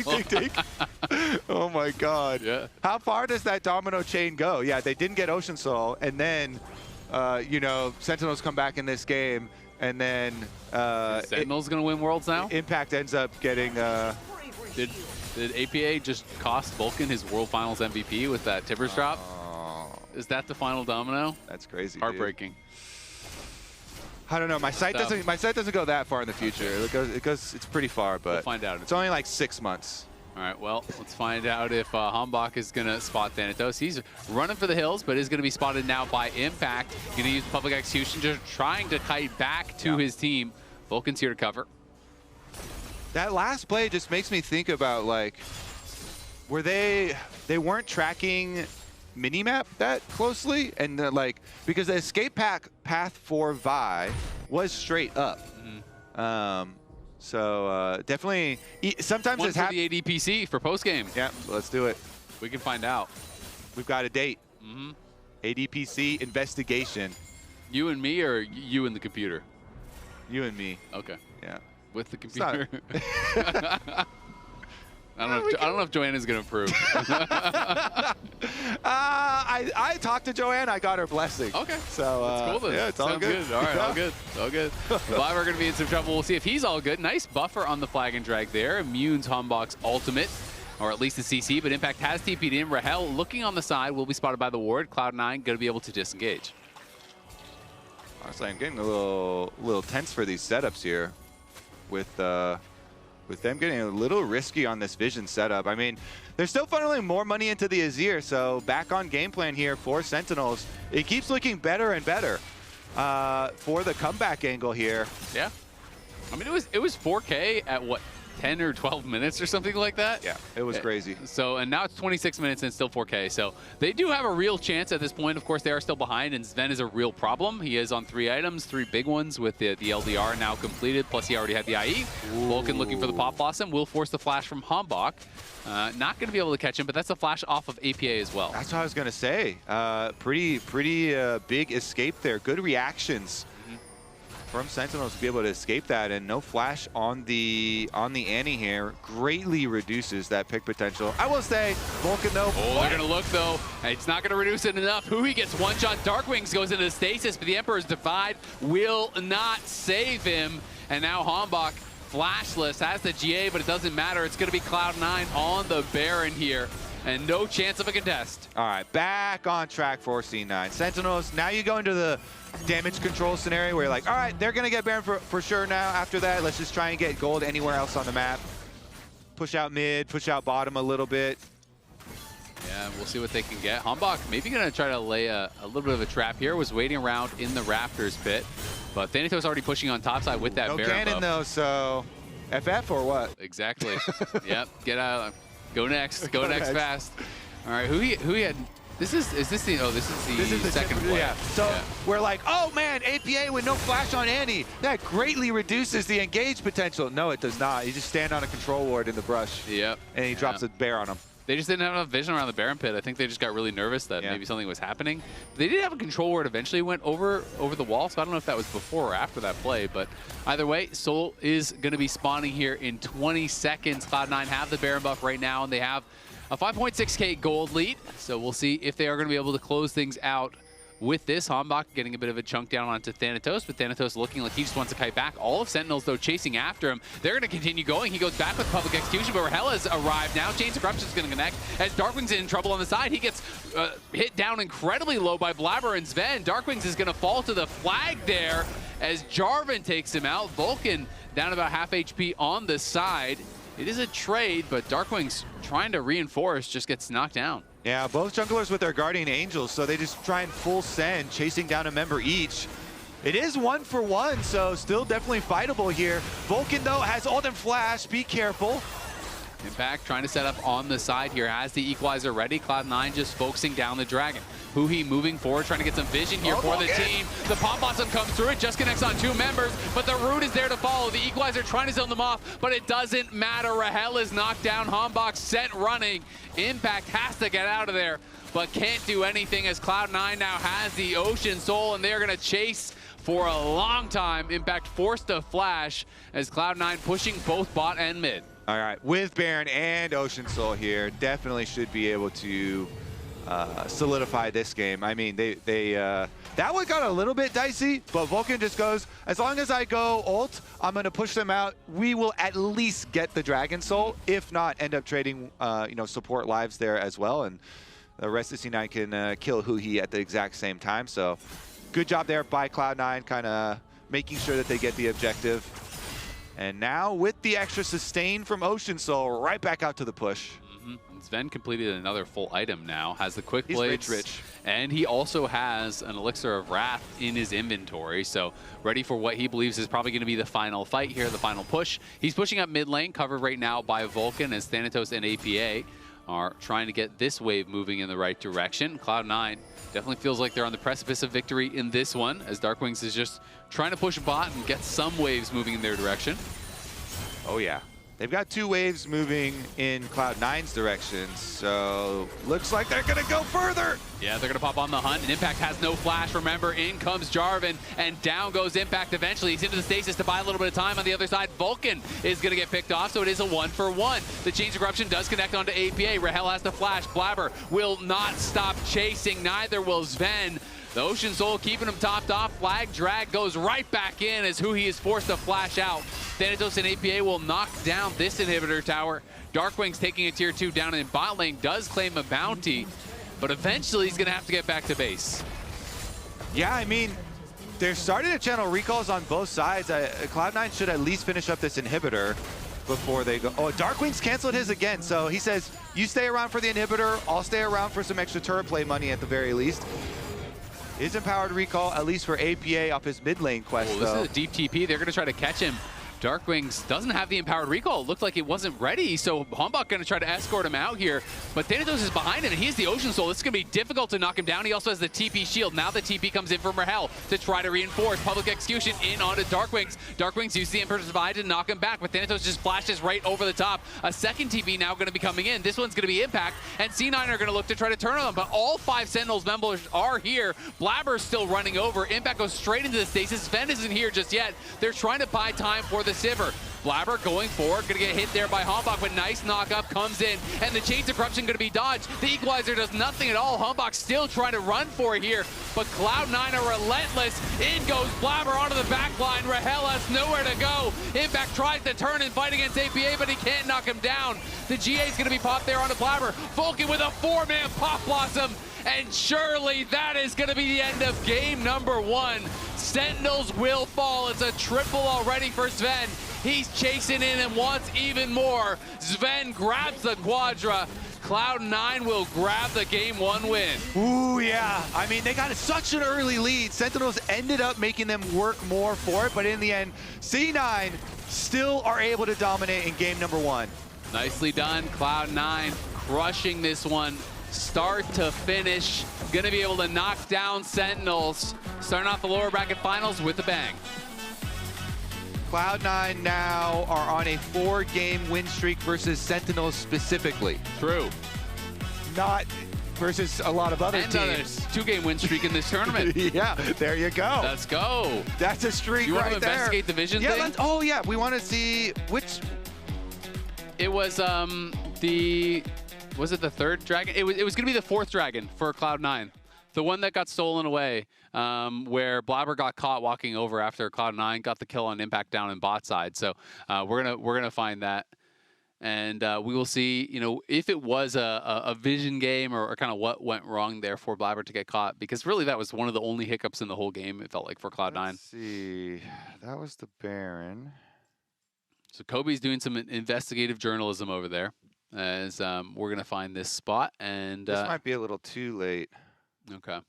Oh, my God.
Yeah.
How far does that domino chain go? Yeah, they didn't get Ocean Soul, and then, you know, Sentinels come back in this game, and then
Sentinel's going to win Worlds now?
Impact ends up getting...
Did Did APA just cost Vulcan his World Finals MVP with that Tibbers drop? Is that the final domino?
That's crazy.
Heartbreaking.
Dude. I don't know. My sight doesn't go that far in the future. It's pretty far, but
we'll find out.
It's only like 6 months.
All right, well, let's find out if Hambach is going to spot Thanatos. He's running for the hills, but is going to be spotted now by Impact. Going to use public execution, just trying to kite back to his team. Vulcan's here to cover.
That last play just makes me think about, like, were they weren't tracking minimap that closely, and like, because the escape path for Vi was straight up. So definitely, sometimes
One
it's
for the ADPC for postgame.
Yeah, let's do it.
We can find out.
We've got a date. ADPC investigation.
You and me, or you and the computer?
You and me.
Okay.
Yeah.
With the computer. I don't know if Joanna's gonna approve.
I talked to Joanne. I got her blessing.
Okay.
So
that's cool then.
yeah, it's all good.
All right, all good. All good. But we're gonna be in some trouble. We'll see if he's all good. Nice buffer on the flag and drag there. Immunes Hambach's ultimate, or at least the CC. But Impact has TP'd in. Rahel looking on the side will be spotted by the ward. Cloud9 gonna be able to disengage.
Honestly, I'm getting a little tense for these setups here, with them getting a little risky on this Vision setup. I mean, they're still funneling more money into the Azir, so back on game plan here for Sentinels. It keeps looking better and better for the comeback angle here.
Yeah. I mean, it was 4K at what, 10 or 12 minutes or something like that?
Yeah, it was crazy.
So, and now it's 26 minutes and still 4K. So they do have a real chance at this point. Of course, they are still behind, and Sven is a real problem. He is on 3 items, 3 big ones with the LDR now completed, plus he already had the IE. Vulcan looking for the Pop Blossom will force the flash from Hambach. Not going to be able to catch him, but that's a flash off of APA as well.
That's what I was going to say. Pretty big escape there. Good reactions from Sentinels to be able to escape that, and no flash on the Annie here greatly reduces that pick potential. I will say, Vulcan though.
Oh, they're gonna look though. It's not gonna reduce it enough. Hui gets one shot. Darkwings goes into stasis, but the Emperor's Defied will not save him. And now Hambach flashless, has the GA, but it doesn't matter. It's gonna be Cloud9 on the Baron here, and no chance of a contest.
All right, back on track for C9. Sentinels, now you go into the damage control scenario where you're like, all right, they're going to get Baron for sure now. After that, let's just try and get gold anywhere else on the map. Push out mid, push out bottom a little bit.
Yeah, we'll see what they can get. Hambach maybe going to try to lay a little bit of a trap here. Was waiting around in the Raptors pit, but Thanatos already pushing on top side with that
no
Baron
cannon
buff.
Though, so FF or what?
Exactly. Yep, get out. Go next. Go next fast. All right, who he had? This is the second play.
Yeah. So we're like, oh man, APA with no flash on Annie. That greatly reduces the engage potential. No, it does not. You just stand on a control ward in the brush.
Yep.
And he drops a bear on him.
They just didn't have enough vision around the Baron pit. I think they just got really nervous that maybe something was happening. They did have a control ward eventually went over the wall, so I don't know if that was before or after that play, but either way, Soul is going to be spawning here in 20 seconds. Cloud9 have the Baron buff right now, and they have a 5.6K gold lead, so we'll see if they are going to be able to close things out with this. Hambach getting a bit of a chunk down onto Thanatos, but Thanatos looking like he just wants to kite back. All of Sentinels, though, chasing after him. They're going to continue going. He goes back with public execution, but Rahel has arrived now. Chains of Corruption is going to connect as Darkwing's in trouble on the side. He gets hit down incredibly low by Blabber and Sven. Darkwings is going to fall to the flag there as Jarvan takes him out. Vulcan down about half HP on the side. It is a trade, but Darkwings trying to reinforce just gets knocked down.
Yeah, both junglers with their Guardian Angels, so they just try and full send, chasing down a member each. It is 1-for-1, so still definitely fightable here. Vulcan, though, has ult and flash. Be careful.
Impact trying to set up on the side here. Has the equalizer ready. Cloud9 just focusing down the dragon. Huhi moving forward, trying to get some vision here for the team. The Pop Blossom comes through. It just connects on 2 members, but the root is there to follow. The equalizer trying to zone them off, but it doesn't matter. Rahel is knocked down. Hambach set running. Impact has to get out of there, but can't do anything as Cloud9 now has the Ocean Soul, and they're going to chase for a long time. Impact forced a flash as Cloud9 pushing both bot and mid.
All right, with Baron and Ocean Soul here, definitely should be able to solidify this game. I mean, that one got a little bit dicey, but Vulcan just goes, as long as I go ult, I'm going to push them out. We will at least get the Dragon Soul, if not end up trading, you know, support lives there as well. And the rest of C9 can kill Huhi at the exact same time. So good job there by Cloud9, kind of making sure that they get the objective. And now with the extra sustain from Ocean Soul, right back out to the push.
Sven completed another full item now, has the quick
He's
blades,
rich.
and he also has an Elixir of Wrath in his inventory, so ready for what he believes is probably going to be the final fight here, the final push. He's pushing up mid lane, covered right now by Vulcan, as Thanatos and APA are trying to get this wave moving in the right direction. Cloud9 definitely feels like they're on the precipice of victory in this one, as Darkwings is just trying to push bot and get some waves moving in their direction.
Oh yeah. They've got 2 waves moving in Cloud9's direction, so looks like they're gonna go further.
Yeah, they're gonna pop on the hunt, and Impact has no flash. Remember, in comes Jarvan, and down goes Impact eventually. He's into the stasis to buy a little bit of time. On the other side, Vulcan is gonna get picked off, so it is a 1-for-1. The Chains of Corruption does connect onto APA. Rahel has the flash. Blabber will not stop chasing, neither will Sven. The Ocean Soul keeping him topped off. Flag drag goes right back in as Huhi is forced to flash out. Thanatos and APA will knock down this inhibitor tower. Darkwing's taking a tier 2 down in bot lane, does claim a bounty, but eventually he's gonna have to get back to base.
Yeah, I mean, they're starting to channel recalls on both sides. Cloud9 should at least finish up this inhibitor before they go. Oh, Darkwing's canceled his again, so he says, you stay around for the inhibitor, I'll stay around for some extra turret play money at the very least. Is empowered recall, at least for APA off his mid lane quest,
This is a deep TP. They're going to try to catch him. Darkwings doesn't have the empowered recall. It looked like it wasn't ready, so Humbug going to try to escort him out here. But Thanatos is behind him, and he's the Ocean Soul. This is going to be difficult to knock him down. He also has the TP shield. Now the TP comes in from Rahel to try to reinforce. Public Execution in onto Darkwings. Darkwings used the Emperor's Divide to knock him back, but Thanatos just flashes right over the top. A second TP now going to be coming in. This one's going to be Impact, and C9 are going to look to try to turn on them, but all 5 Sentinels members are here. Blabber's still running over. Impact goes straight into the stasis. Sven isn't here just yet. They're trying to buy time for the Sivir. Blabber going forward, gonna get hit there by Humbug, but nice knock-up comes in, and the Chains of Corruption gonna be dodged. The Equalizer does nothing at all. Humbug still trying to run for it here, but Cloud9 are relentless. In goes Blabber onto the back line. Rahel has nowhere to go. Impact tries to turn and fight against APA, but he can't knock him down. The GA's gonna be popped there onto Blabber. Vulcan with a 4-man Pop Blossom, and surely that is gonna be the end of game number 1. Sentinels will fall. It's a triple already for Sven. He's chasing in and wants even more. Sven grabs the Quadra. Cloud9 will grab the game 1 win.
Ooh, yeah. I mean, they got such an early lead. Sentinels ended up making them work more for it, but in the end, C9 still are able to dominate in game number 1.
Nicely done. Cloud9 crushing this one. Start to finish. Gonna be able to knock down Sentinels. Starting off the lower bracket finals with a bang.
Cloud9 now are on a 4-game win streak versus Sentinels specifically.
True.
Not versus a lot of other
and
teams.
2-game win streak in this tournament.
Yeah, there you go.
Let's go.
That's a streak
You
right
want to
there.
investigate the vision
Yeah,
thing?
oh yeah, we want to see which.
It was was it the 3rd dragon? It was going to be the 4th dragon for Cloud9. The one that got stolen away, where Blabber got caught walking over after Cloud9 got the kill on Impact down in bot side. So we're gonna find that, and we will see. You know, if it was a vision game or kind of what went wrong there for Blabber to get caught, because really that was one of the only hiccups in the whole game. It felt like for Cloud9.
Let's see, that was the Baron.
So Kobe's doing some investigative journalism over there, as we're gonna find this spot, and
This might be a little too late.
okay.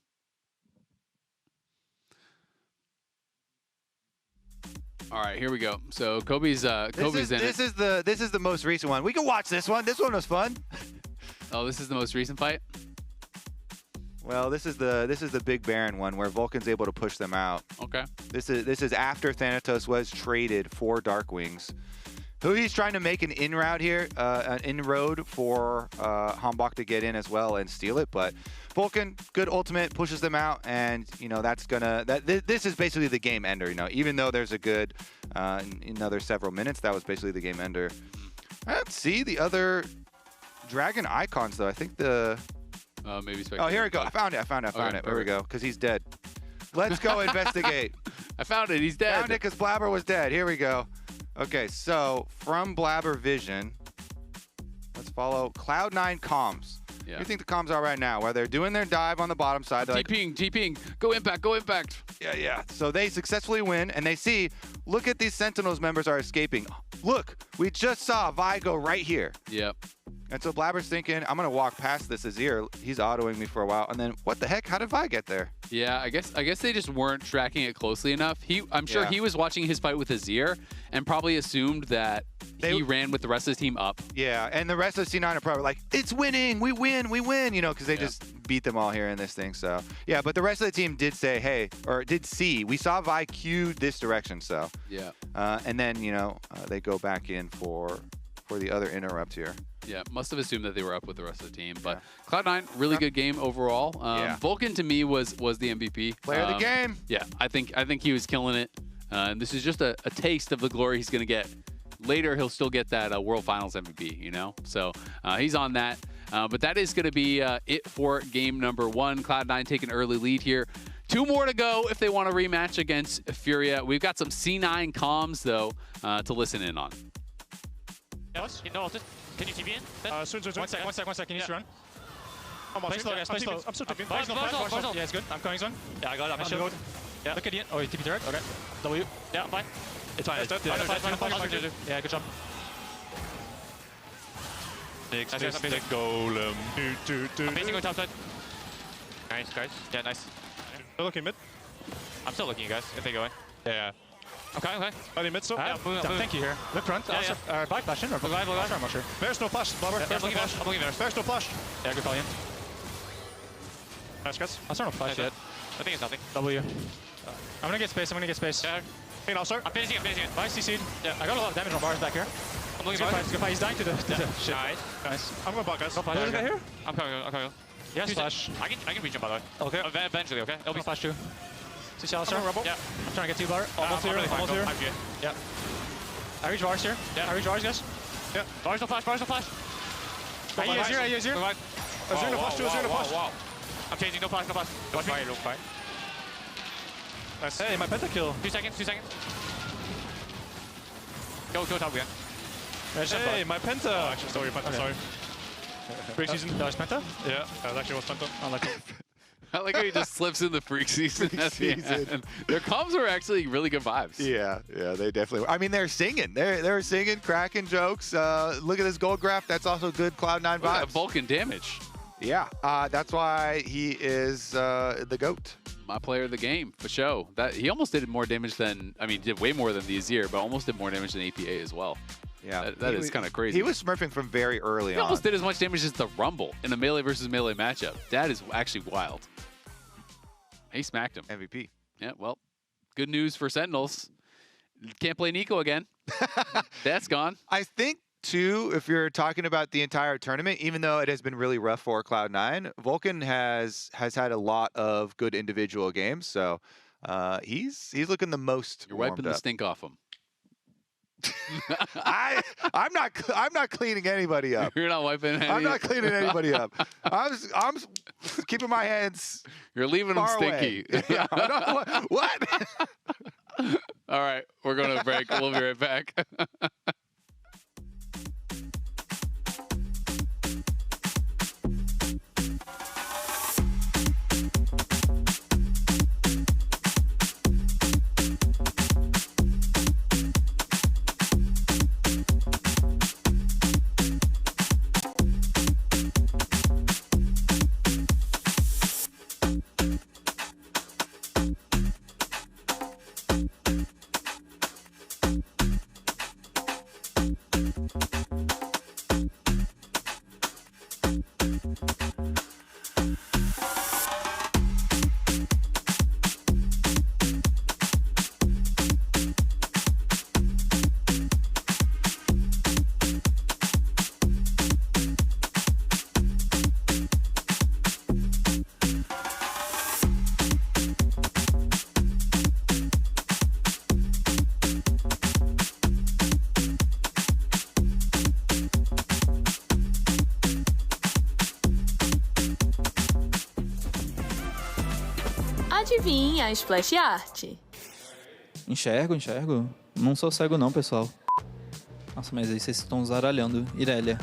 All right, here we go. So Kobe's in
This is the most recent one. We can watch this one. This one was fun.
Oh, this is the most recent fight?
Well, this is the Big Baron one where Vulcan's able to push them out.
Okay.
This is after Thanatos was traded for Darkwings. He's trying to make an in-route here, an in-road for Hambach to get in as well and steal it, but Vulcan, good ultimate, pushes them out, and you know that's gonna this is basically the game ender. You know, even though there's a good another several minutes, that was basically the game ender. Let's see the other dragon icons though. I think
Maybe
Oh, here we go. I found it. There we go. Because he's dead. Let's go investigate.
I found it. He's dead.
Found it because Blabber was dead. Here we go. Okay, so from Blabber Vision, let's follow Cloud9 comms.
Yeah.
What do you think the comms are right now? Where they're doing their dive on the bottom side.
TPing. Go impact.
Yeah. So they successfully win, and they see, look at these Sentinels members are escaping. Look, we just saw Vi go right here.
Yep.
And so Blabber's thinking, I'm going to walk past this Azir. He's autoing me for a while. And then, what the heck? How did Vi get there?
Yeah, I guess they just weren't tracking it closely enough. I'm sure he was watching his fight with Azir and probably assumed that he ran with the rest of the team up.
Yeah, and the rest of the C9 are probably like, it's winning, we win, you know, because they just beat them all here in this thing. So, yeah, but the rest of the team did say, hey, or did see. We saw Vi cue this direction, so.
Yeah.
And then, you know, they go back in for the other interrupt here.
Yeah, must have assumed that they were up with the rest of the team. But Cloud9, really good game overall. Vulcan, to me, was the MVP.
Player of the game.
Yeah, I think he was killing it. And this is just a taste of the glory he's going to get. Later, he'll still get that World Finals MVP, you know? So he's on that. But that is going to be it for game number 1. Cloud9 take an early lead here. 2 more to go if they want a rematch against FURIA. We've got some C9 comms, though, to listen in on.
Can you TP in?
Swing. 1 sec. Can you run? Play slow, guys. Play slow.
I'm still TPing.
Yeah, it's good. I'm coming soon.
Yeah, I got it.
I'm shield. Yeah. Look at the end. Oh, you TP direct? Okay. W.
Yeah, I'm fine. It's fine.
Yeah, good job.
Next, the golem. I'm basically top side. Nice, guys. Yeah, nice.
They're looking mid.
I'm still looking, you guys, if they go in. Yeah. Okay.
Are they mid still?
Yeah,
thank you here. Look front. Back flash in or
Look live.
I'm not sure. There's no flash, Blabber.
I'm looking there.
There's no flash. Yeah, good call in. Nice, guys. I'll start no flash yet.
I think it's nothing.
W. I'm gonna get space.
Yeah.
Hey, I'll start.
I'm finishing it.
Nice, CC'd.
Yeah.
I got a lot of damage on bars back here.
I'm looking
Good fight. He's dying to the shit.
Nice.
I'm going back, guys.
No flash.
There's a guy here?
I'm coming.
Yes, flash.
I can reach him, by the way.
Okay.
Eventually, okay? It'll be
flash too. CC Alistair.
Yeah.
I'm trying to get 2 bar. Almost here.
I'm good.
Yeah. I reach Vars here.
Yeah.
I reach Vars, guys. Yeah.
Bars no flash.
I use here. Azir no flash too.
Wow. I'm changing. No flash. Don't fight.
Nice. Hey, my pentakill.
2 seconds. Go top again.
Hey, my penta. Oh, actually stole your penta, sorry. Freak season. That was penta? Yeah, that actually was penta. Unlucky.
I like how he just slips in the freak season at the end. Their comms were actually really good vibes.
Yeah, they definitely were. I mean, they're singing. They're singing, cracking jokes. Look at this gold graph. That's also good Cloud9 vibes.
Vulcan damage.
Yeah, that's why he is the GOAT.
My player of the game, for show. He almost did more damage than, did way more than the Azir, but almost did more damage than APA as well.
Yeah,
that is kind of crazy.
He was smurfing from very early on.
He almost did as much damage as the Rumble in a melee versus melee matchup. That is actually wild. He smacked him.
MVP.
Yeah, well, good news for Sentinels. Can't play Nico again. That's gone.
I think, too, if you're talking about the entire tournament, even though it has been really rough for Cloud9, Vulcan has had a lot of good individual games, so he's looking the most
You're wiping
warmed
the
up.
stink off him.
I'm not cleaning anybody up.
You're not wiping any.
I'm not cleaning anybody up. I'm keeping my hands.
You're leaving them
far
stinky.
away. Yeah, what?
All right, we're going to break. We'll be right back.
Adivinha a splash art?
Enxergo. Não sou cego não, pessoal. Nossa, mas aí vocês estão zaralhando. Irelia.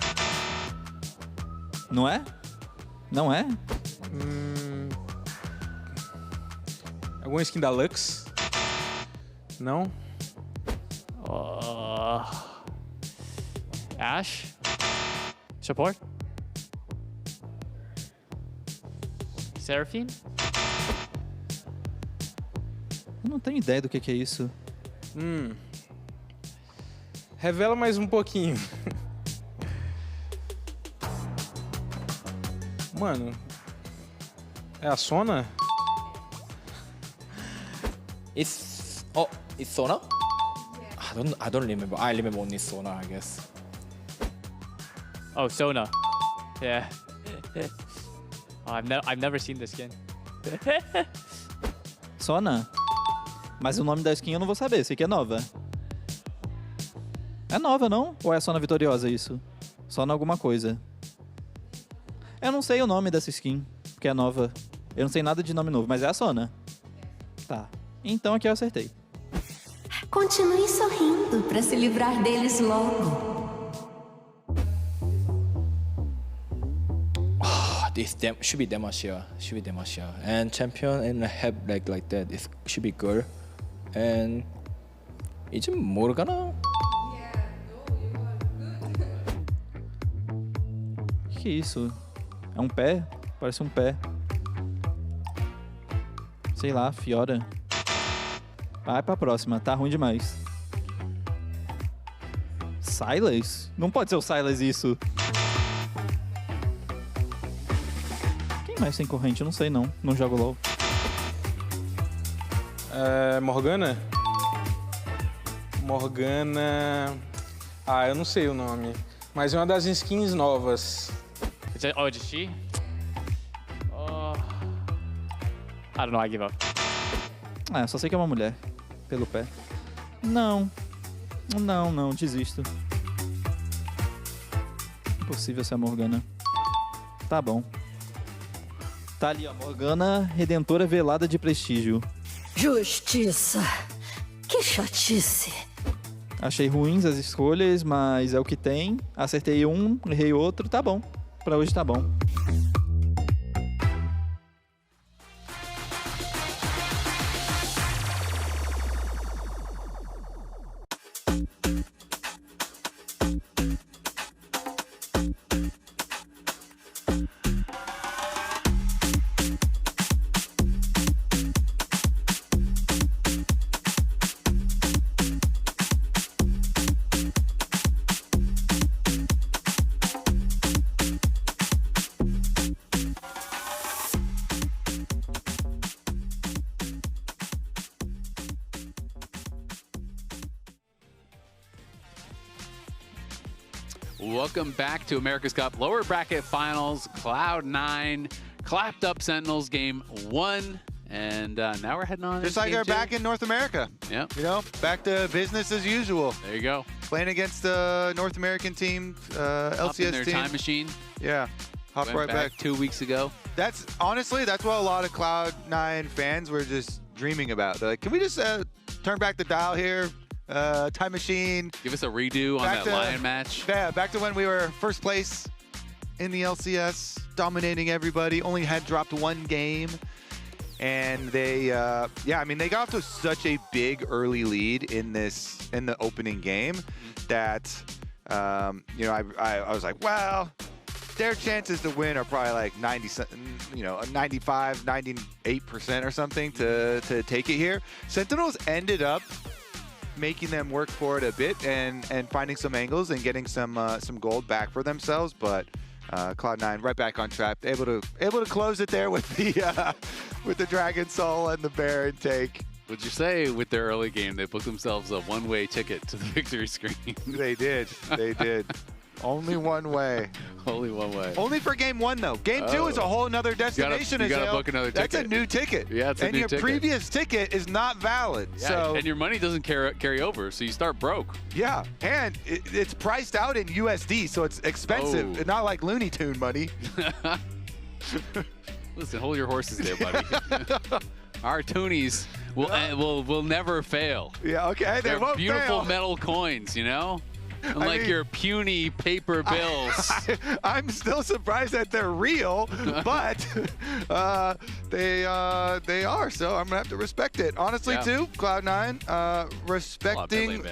Não é? Não é?
Alguma skin da Lux? Não?
Ash? Support? Seraphine?
Eu não tenho ideia do que é isso.
Revela mais um pouquinho. Mano. É a Sona?
It's Sona? I don't remember. I remember only Sona, I guess.
Oh, Sona. Yeah. I've never seen the skin.
Sona? Mas o nome da skin eu não vou saber, sei que é nova. É nova, não? Ou é Sona Vitoriosa isso? Sona alguma coisa. Eu não sei o nome dessa skin, porque é nova. Eu não sei nada de nome novo, mas é a Sona. Tá. Então aqui eu acertei.
Continue sorrindo para se livrar deles logo.
This should be Demacia. And champion and have like that. It should be good. And is it Morgana?
Que isso? É um pé? Parece um pé. Sei lá, Fiora. Vai pra próxima, tá ruim demais. Silas? Não pode ser o Silas isso. Quem mais tem corrente? Eu não sei não. Não jogo LOL.
Morgana? Morgana... Ah, eu não sei o nome. Mas é uma das skins novas.
Is she? I don't know, I give up.
Ah, só sei que é uma mulher. Pelo pé. Não, desisto. Impossível ser a Morgana. Tá bom. Tá ali, ó. Morgana, Redentora Velada de Prestígio.
Justiça. Que chatice.
Achei ruins as escolhas, mas é o que tem. Acertei um, errei outro, tá bom. Pra hoje tá bom.
Welcome back to America's Cup lower bracket finals. Cloud9 clapped up Sentinels game 1, and now we're heading on.
Just like they're back in North America.
Yeah.
You know, back to business as usual.
There you go.
Playing against the North American team, LCS
in their
team.
time machine.
Yeah. Hop
Went
right back
2 weeks ago.
That's honestly, that's what a lot of Cloud9 fans were just dreaming about. They're like, can we just turn back the dial here? Time machine.
Give us a redo on that Lion match.
Yeah, back to when we were first place in the LCS, dominating everybody. Only had dropped one game. And they, yeah, I mean, they got off to such a big early lead in the opening game that, you know, I was like, well, their chances to win are probably like 95, 98% or something to take it here. Sentinels ended up making them work for it a bit and finding some angles and getting some gold back for themselves, but Cloud9 right back on track, able to close it there with the Dragon Soul and the Baron take.
Would you say with their early game they booked themselves a one-way ticket to the victory screen?
They did. Only one way.
Only one way.
Only for game 1 though. Game 2 is a whole nother destination.
You gotta book another ticket.
That's a new ticket.
Yeah, it's a new ticket.
And your previous ticket is not valid.
Yeah,
so,
and your money doesn't carry over, so you start broke.
Yeah, and it's priced out in USD, so it's expensive.
Oh.
Not like Looney Tune money.
Listen, hold your horses there, buddy. Our toonies will never fail.
Yeah, okay, they
They're
won't
beautiful
fail.
metal coins, you know? Unlike your puny paper bills.
I'm still surprised that they're real, but they are. So I'm gonna have to respect it. Honestly, too, Cloud9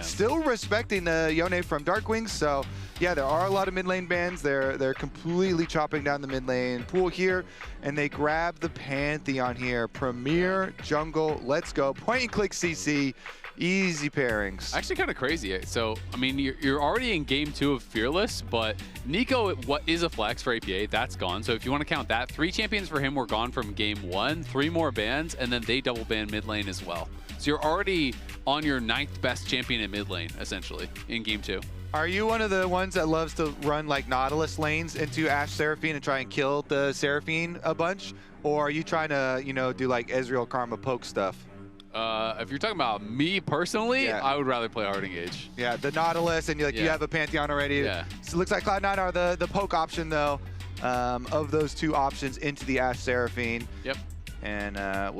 still respecting Yone from Darkwings. So yeah, there are a lot of mid lane bans. They're completely chopping down the mid lane pool here, and they grab the Pantheon here. Premier jungle, let's go. Point and click CC. Easy pairings.
Actually kind of crazy. So, I mean, you're already in game 2 of Fearless, but Nico, what is a flex for APA, that's gone. So if you want to count that, 3 champions for him were gone from game 1, 3 more bans, and then they double ban mid lane as well. So you're already on your 9th best champion in mid lane, essentially, in game 2.
Are you one of the ones that loves to run like Nautilus lanes into Ashe Seraphine and try and kill the Seraphine a bunch? Or are you trying to, you know, do like Ezreal Karma poke stuff?
If you're talking about me personally, I would rather play Hard Engage.
Yeah, the Nautilus, and you have a Pantheon already.
Yeah.
So it looks like Cloud9 are the poke option, though, of those 2 options into the Ashe Seraphine.
Yep.
And I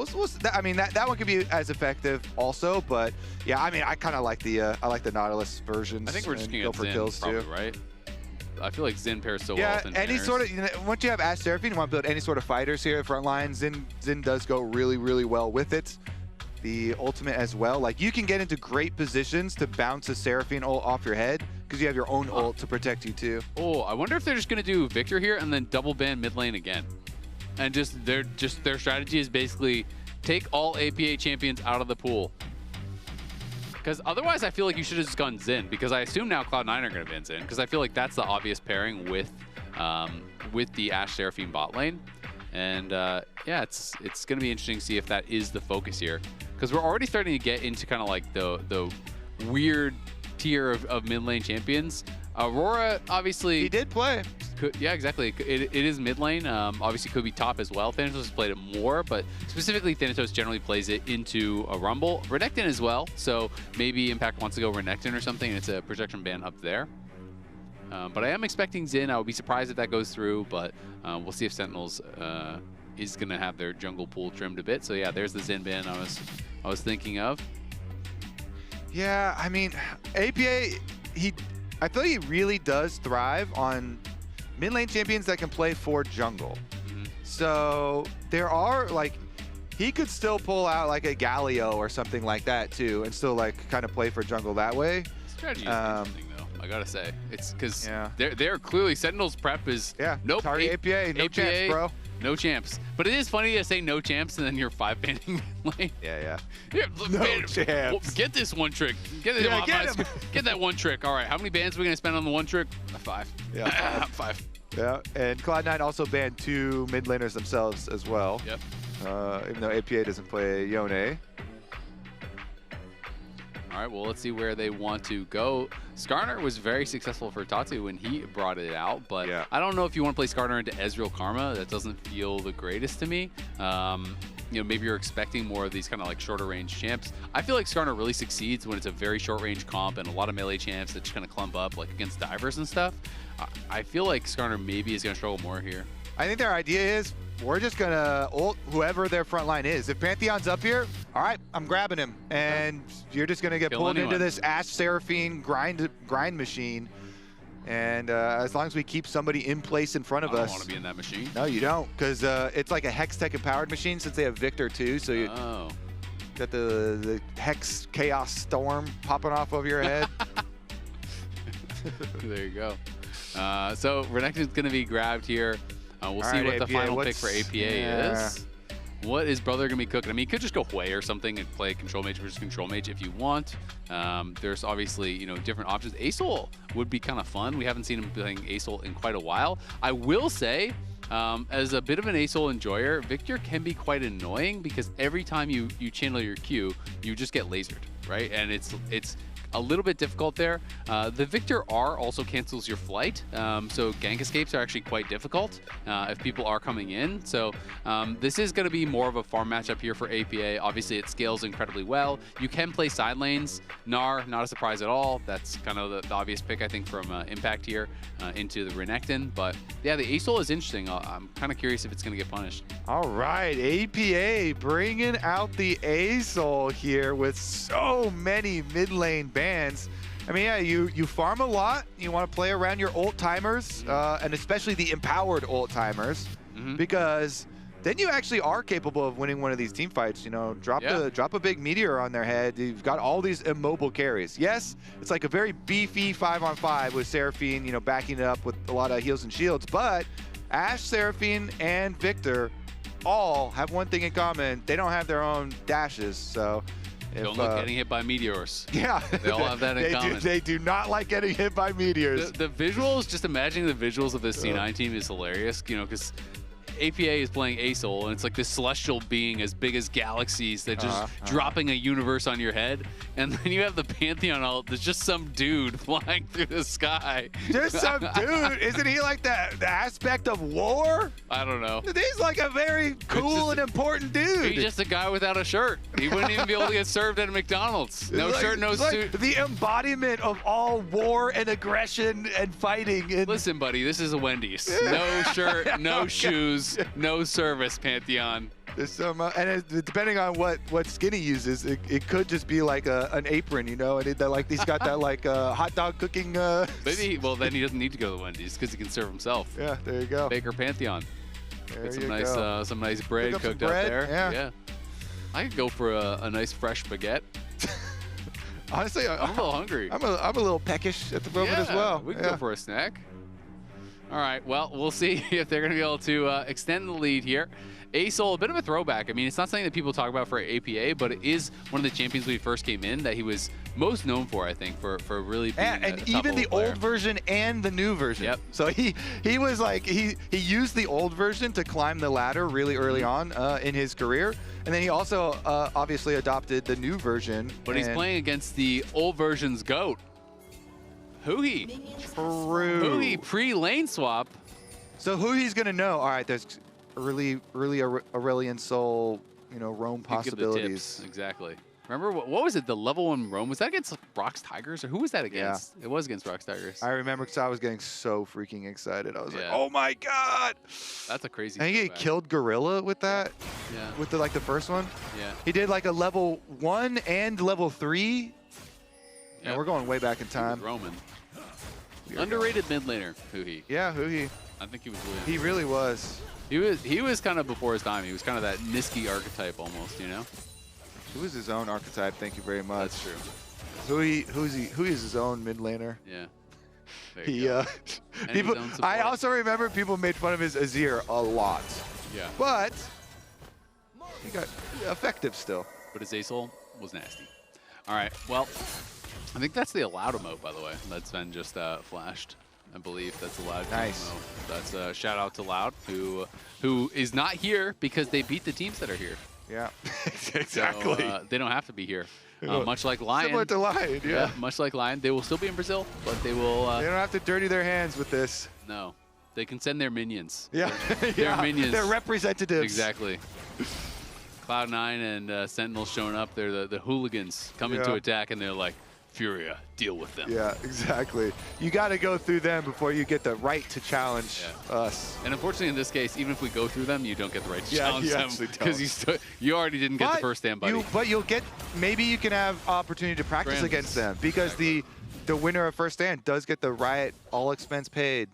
mean, that one could be as effective also, but yeah, I mean, I kind of like the Nautilus versions.
I think we're just going to
go for
Zen,
kills
probably,
too,
right? I feel like Zen pairs so well with
any sort of, once you have Ashe Seraphine, you want to build any sort of fighters here at front line. Zen does go really, really well with it. The ultimate as well. Like, you can get into great positions to bounce a Seraphine ult off your head because you have your own ult to protect you too.
Oh, I wonder if they're just going to do Victor here and then double ban mid lane again. And their strategy is basically take all APA champions out of the pool. Because otherwise, I feel like you should have just gone Zen, because I assume now Cloud9 are going to ban Zen, because I feel like that's the obvious pairing with the Ashe Seraphine bot lane. And yeah, it's going to be interesting to see if that is the focus here, because we're already starting to get into kind of like the weird tier of mid lane champions. Aurora, obviously,
he did play.
Yeah, exactly. It is mid lane. Obviously, could be top as well. Thanatos has played it more, but specifically, Thanatos generally plays it into a Rumble. Renekton as well, so maybe Impact wants to go Renekton or something, and it's a projection ban up there. But I am expecting Zen. I would be surprised if that goes through, but we'll see if Sentinels is going to have their jungle pool trimmed a bit. So yeah, there's the Zen ban I was thinking of.
Yeah, I mean, APA, I feel he really does thrive on mid lane champions that can play for jungle. So there are, like, he could still pull out like a Galio or something like that too, and still like kind of play for jungle that way.
Strategy is interesting though, I gotta say. It's because they're clearly Sentinels prep is nope.
Target APA, no champs, bro.
No champs. But it is funny to say no champs and then you're 5 banning mid lane.
Yeah.
Here,
no champs.
Get this one trick. Get that one trick. All right, how many bans are we gonna spend on the one trick? 5.
Yeah,
5.
Yeah, and Cloud9 also banned 2 mid laners themselves as well.
Yep.
Even though APA doesn't play Yone.
All right, well, let's see where they want to go. Skarner was very successful for Tatu when he brought it out, but I don't know if you want to play Skarner into Ezreal Karma. That doesn't feel the greatest to me. You know, maybe you're expecting more of these kind of like shorter range champs. I feel like Skarner really succeeds when it's a very short range comp and a lot of melee champs that just kind of clump up like against divers and stuff. I feel like Skarner maybe is going to struggle more here.
I think their idea is, we're just going to ult whoever their front line is. If Pantheon's up here, all right, I'm grabbing him. And you're just going to get pulled into this Ashe Seraphine grind machine. And as long as we keep somebody in place in front of us.
I don't want to be in that machine.
No, you don't, because it's like a Hextech empowered machine since they have Victor too. So you got the Hex Chaos Storm popping off over your head.
There you go. So Renekton's going to be grabbed here. We'll see what the final pick for APA is. What is brother going to be cooking? I mean, you could just go Hui or something and play Control Mage versus Control Mage if you want. There's obviously, you know, different options. Asol would be kind of fun. We haven't seen him playing Asol in quite a while. I will say, as a bit of an Asol enjoyer, Victor can be quite annoying because every time you channel your Q, you just get lasered, right? And it's a little bit difficult there. The Victor R also cancels your flight, so gank escapes are actually quite difficult if people are coming in. So this is going to be more of a farm matchup here for APA. Obviously, it scales incredibly well. You can play side lanes. Gnar, not a surprise at all. That's kind of the obvious pick, I think, from Impact here into the Renekton. But yeah, the ASOL is interesting. I'm kind of curious if it's going to get punished.
All right, APA bringing out the ASOL here with so many mid lane bans. I mean, yeah, you farm a lot. You want to play around your ult timers, and especially the empowered ult timers, because then you actually are capable of winning one of these team fights. You know, drop a big meteor on their head. You've got all these immobile carries. Yes, it's like a very beefy 5-on-5 with Seraphine, you know, backing it up with a lot of heals and shields. But Ashe, Seraphine, and Victor all have one thing in common. They don't have their own dashes, so
don't like getting hit by meteors.
Yeah.
They all have that in common.
They do not like getting hit by meteors.
The visuals, just imagining the visuals of this C9 team is hilarious, you know, because APA is playing ASOL, and it's like this celestial being as big as galaxies that just dropping a universe on your head. And then you have the Pantheon ult. There's just some dude flying through the sky.
Just some dude. Isn't he like the aspect of war?
I don't know.
He's like a very cool and important dude.
He's just a guy without a shirt. He wouldn't even be able to get served at a McDonald's. No shirt, no suit.
Like the embodiment of all war and aggression and fighting. And
listen, buddy, this is a Wendy's. No shirt, no shoes, no service, Pantheon.
There's some, and depending on what skin he uses, it could just be like an apron, you know, and he's got that like hot dog cooking.
Maybe, well, then he doesn't need to go to the Wendy's because he can serve himself.
Yeah, there you go.
Baker Pantheon.
There
Get some
you
nice bread cooked up there.
Yeah.
I could go for a nice fresh baguette.
Honestly,
I'm a little hungry.
I'm a little peckish at the moment as well.
We can go for a snack. All right, well, we'll see if they're going to be able to extend the lead here. ASOL, a bit of a throwback. I mean, it's not something that people talk about for APA, but it is one of the champions when he first came in that he was most known for, I think, for really being
and even the old version and the new version.
Yep.
So he was like, he used the old version to climb the ladder really early on in his career. And then he also obviously adopted the new version.
But he's playing against the old version's GOAT. Huhi.
True.
Huhi pre-lane swap.
So Huhi's going to know, all right, there's early Aurelion Soul, you know, roam possibilities.
Exactly. Remember, what was it, the level 1 roam? Was that against Rox Tigers, or who was that against?
Yeah.
It was against Rox Tigers.
I remember because I was getting so freaking excited. I was like, oh my God.
That's a crazy
I think he killed Gorilla with that.
Yeah.
With the first one.
Yeah.
He did like a level 1 and level 3.
Yep.
And we're going way back in time.
Roman. Underrated mid laner, Huhi.
Yeah, Huhi.
I think he was really.
He really was.
He was kind of before his time. He was kind of that Niski archetype almost, you know?
He was his own archetype, thank you very much.
That's true.
Huhi is his own mid laner.
Yeah.
People, I also remember people made fun of his Azir a lot.
Yeah.
But he got effective still.
But his ASOL was nasty. All right, well, I think that's the allowed emote, by the way. That's been just flashed. I believe that's allowed.
Nice.
Emote. That's a shout out to Loud, who is not here because they beat the teams that are here.
Yeah, exactly.
So, they don't have to be here. Much like Lion.
Similar to Lion, yeah.
Much like Lion. They will still be in Brazil, but they will...
they don't have to dirty their hands with this.
No. They can send their minions.
Yeah.
Their minions.
Their representatives.
Exactly. Cloud9 and Sentinels showing up. They're the hooligans coming to attack, and they're like, Furia, deal with them.
Yeah, exactly. You got to go through them before you get the right to challenge us.
And unfortunately, in this case, even if we go through them, you don't get the right to challenge them because you already didn't get the first stand buddy.
But you'll get, maybe you can have opportunity to practice against them because the winner of first stand does get the Riot all expense paid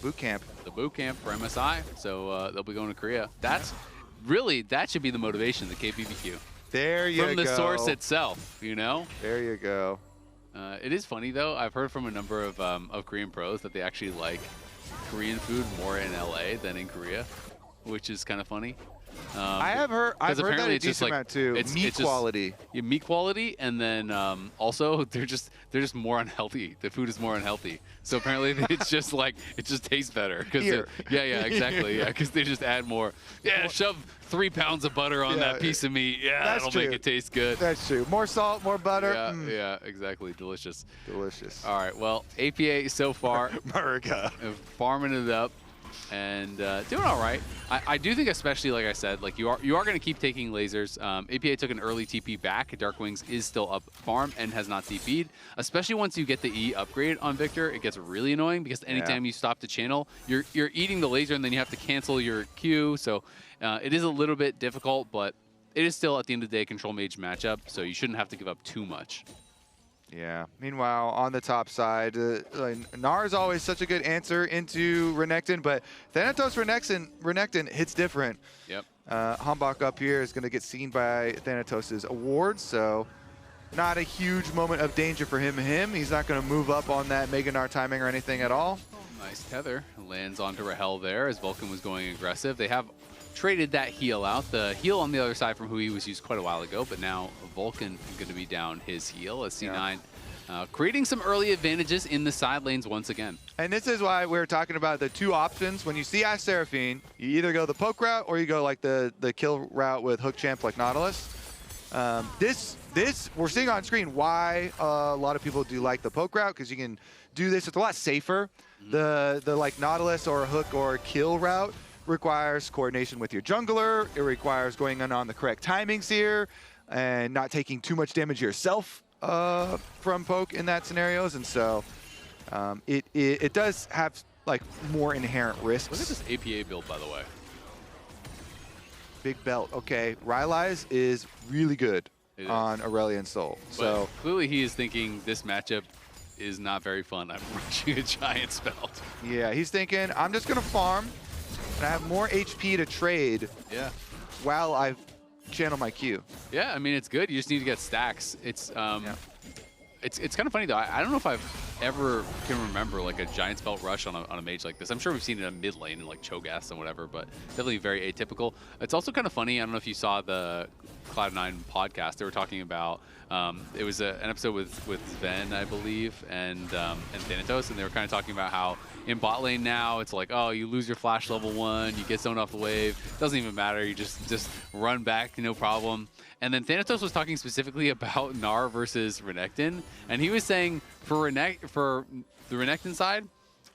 boot camp.
The boot camp for MSI, so they'll be going to Korea. That's really, that should be the motivation, the KBBQ.
There you go.
From the source itself, you know?
There you go.
It is funny, though. I've heard from a number of Korean pros that they actually like Korean food more in LA than in Korea, which is kind of funny.
I have heard. I've heard that a decent amount too. Meat quality.
Yeah, meat quality, and then also they're just more unhealthy. The food is more unhealthy. So apparently it's just like it just tastes better because yeah, exactly, yeah, because they just add more. Yeah, shove 3 pounds of butter on that piece of meat. Yeah, that'll make it taste good.
That's true. More salt, more butter.
Yeah, yeah, exactly. Delicious.
Delicious.
All right. Well, APA so far,
America,
farming it up. And doing all right. I do think, especially like I said, like you are going to keep taking lasers. APA took an early TP back. Dark Wings is still up farm and has not TP'd. Especially once you get the E upgrade on Victor, it gets really annoying because anytime you stop the channel, you're eating the laser and then you have to cancel your Q. So it is a little bit difficult, but it is still at the end of the day control mage matchup. So you shouldn't have to give up too much.
Yeah. Meanwhile, on the top side, Gnar is always such a good answer into Renekton, but Thanatos Renekton hits different.
Yep.
Hambach up here is going to get seen by Thanatos' awards, so not a huge moment of danger for him. He's not going to move up on that Mega Gnar timing or anything at all.
Nice tether. Lands onto Rahel there as Vulcan was going aggressive. They have traded that heal out. The heal on the other side from who he was used quite a while ago, but now Vulcan going to be down his heal as C9 creating some early advantages in the side lanes once again.
And this is why we're talking about the two options. When you see Ash Seraphine, you either go the poke route or you go like the kill route with hook champ like Nautilus. This we're seeing on screen why a lot of people do like the poke route, because you can do this. It's a lot safer. The like Nautilus or hook or kill route requires coordination with your jungler. It requires going on the correct timings here and not taking too much damage yourself from poke in that scenarios. And so it does have like more inherent risks.
Look at this APA build, by the way.
Big belt. Okay, Rylai's is really good on Aurelion Soul.
But
so
clearly he is thinking this matchup is not very fun. I'm rushing a Giants belt.
Yeah, he's thinking, I'm just going to farm, and I have more HP to trade while I channel my Q.
Yeah, I mean, it's good. You just need to get stacks. It's it's kind of funny, though. I don't know if I've ever can remember like a Giants belt rush on a mage like this. I'm sure we've seen it in mid lane in like Cho'Gath and whatever, but definitely very atypical. It's also kind of funny. I don't know if you saw the Cloud9 podcast. They were talking about it was an episode with Sven, I believe, and Thanatos, and they were kind of talking about how in bot lane now it's like, oh, you lose your flash level 1, you get zoned off the wave, doesn't even matter, you just run back, no problem. And then Thanatos was talking specifically about Gnar versus Renekton, and he was saying for the Renekton side,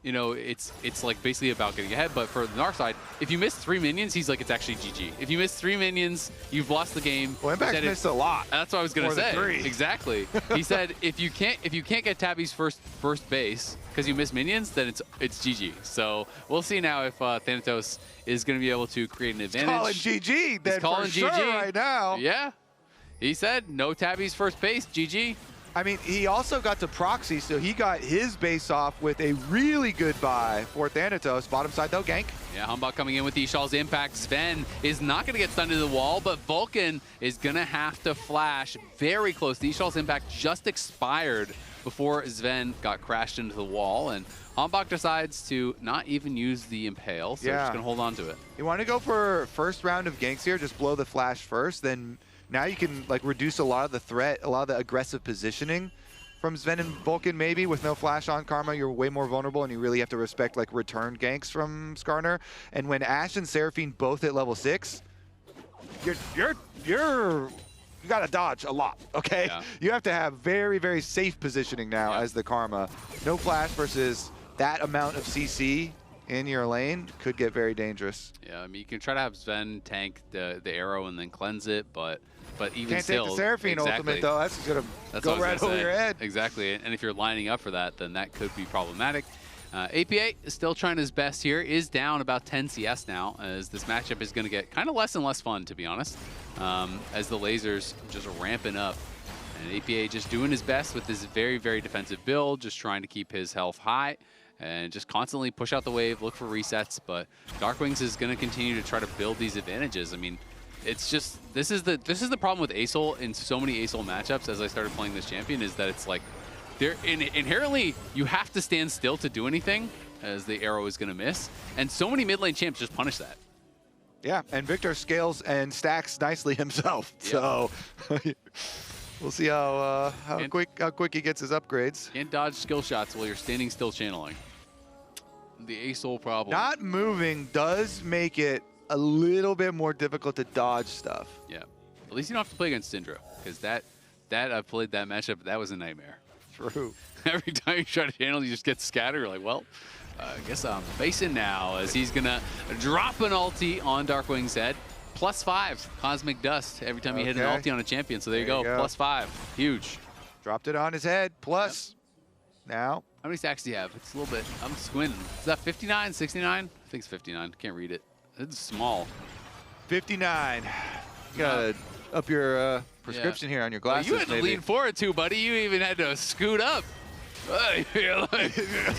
you know, it's like basically about getting ahead, but for the Gnar side, if you miss 3 minions, he's like, it's actually GG. If you miss 3 minions, you've lost the game.
Well, Impact's missed a lot.
That's what I was gonna
More than
say.
3.
Exactly. He said if you can't get Tabby's first base because you miss minions, then it's GG. So we'll see now if Thanatos is gonna be able to create an advantage.
He's calling GG then for sure right now.
Yeah. He said no Tabby's first base, GG.
I mean, he also got to proxy, so he got his base off with a really good buy for Thanatos. Bottom side, though, gank.
Yeah, Humbug coming in with Ishal's impact. Sven is not going to get stunned to the wall, but Vulcan is going to have to flash very close. The Ishal's impact just expired before Sven got crashed into the wall, and Humbug decides to not even use the Impale, so just going to hold on to it.
You want to go for first round of ganks here, just blow the flash first, then now you can like reduce a lot of the threat, a lot of the aggressive positioning from Sven and Vulcan. Maybe with no flash on Karma, you're way more vulnerable, and you really have to respect like return ganks from Skarner. And when Ashe and Seraphine both hit level 6, you gotta dodge a lot. Okay, you have to have very, very safe positioning now as the Karma. No flash versus that amount of CC in your lane could get very dangerous.
Yeah, I mean, you can try to have Sven tank the arrow and then cleanse it, but even
can't
still,
take the Seraphine ultimate though. That's gonna go right over your head.
Exactly, and if you're lining up for that, then that could be problematic. APA is still trying his best here. Is down about 10 CS now, as this matchup is going to get kind of less and less fun, to be honest, as the lasers just ramping up. And APA just doing his best with this very, very defensive build, just trying to keep his health high and just constantly push out the wave, look for resets. But Dark Wings is going to continue to try to build these advantages. I mean, it's just this is the problem with ASOL in so many ASOL matchups. As I started playing this champion, is that it's like they're inherently you have to stand still to do anything, as the arrow is going to miss, and so many mid lane champs just punish that.
Yeah, and Victor scales and stacks nicely himself. Yep. So we'll see how quick he gets his upgrades.
Can't dodge skill shots while you're standing still channeling. The ace-hole problem.
Not moving does make it a little bit more difficult to dodge stuff.
Yeah. At least you don't have to play against Syndra, because that I've played that matchup. That was a nightmare.
True.
Every time you try to channel, you just get scattered. You're like, well, I guess I'm facing now, as he's gonna drop an ulti on Darkwing's head. +5 Cosmic Dust every time you hit an ulti on a champion. So there you go. +5. Huge.
Dropped it on his head. Plus. Yep. Now.
How many stacks do you have? It's a little bit. I'm squinting. Is that 59, 69? I think it's 59. Can't read it. It's small.
59. You gotta up your prescription here on your glasses.
Well, you had to lean forward too, buddy. You even had to scoot up. You're like,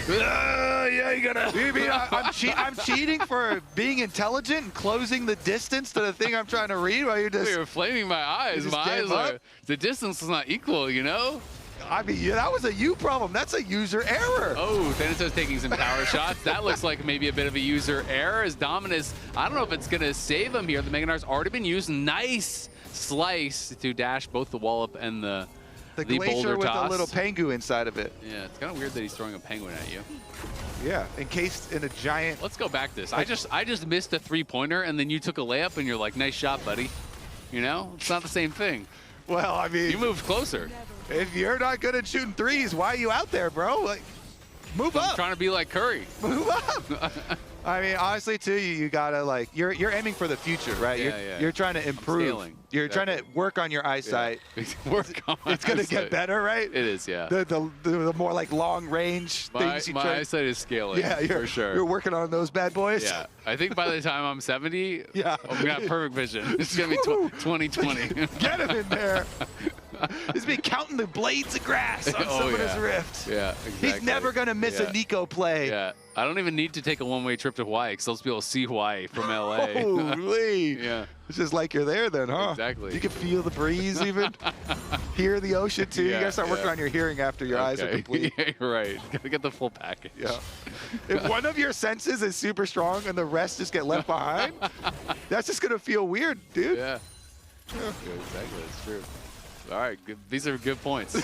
yeah, you gotta.
You mean I'm cheating for being intelligent and closing the distance to the thing I'm trying to read while you're just.
You're flaming my eyes. My eyes are. The distance is not equal, you know.
I mean, yeah, that was a you problem. That's a user error.
Oh, Thanato's taking some power shots. That looks like maybe a bit of a user error, as Dominus, I don't know if it's going to save him here. The Mega Knar's already been used. Nice slice to dash both the wallop and the
glacier
boulder
with
toss.
a little pengu inside of it.
Yeah, it's kind of weird that he's throwing a penguin at you.
Yeah, encased in a giant.
Let's go back this. I just missed a 3-pointer, and then you took a layup, and you're like, nice shot, buddy. You know, it's not the same thing.
Well, I mean,
you moved closer.
If you're not good at shooting threes, why are you out there, bro? Like, move up.
I'm trying to be like Curry.
Move up. I mean, honestly, too, you gotta like you're aiming for the future, right? You're trying to improve. You're trying to work on your eyesight.
Yeah. Work on.
It's gonna get better, right?
It is, yeah.
The more like long range things you try.
My eyesight is scaling.
Yeah,
for sure.
You're working on those bad boys.
Yeah, I think by the time I'm 70,
yeah,
I'm gonna have perfect vision. It's gonna be 2020.
Get him in there. He's been counting the blades of grass on Summoner's Rift.
Yeah, exactly.
He's never going to miss a Nico play.
Yeah, I don't even need to take a one-way trip to Hawaii, because I'll just be able to see Hawaii from LA.
Holy.
Yeah.
It's just like you're there then, huh?
Exactly.
You can feel the breeze even. Hear the ocean too. You got to start working on your hearing after your eyes are complete.
Yeah, right. Got to get the full package.
Yeah. If one of your senses is super strong and the rest just get left behind, that's just going to feel weird, dude.
Yeah. Exactly. That's true. All right, good. These are good points.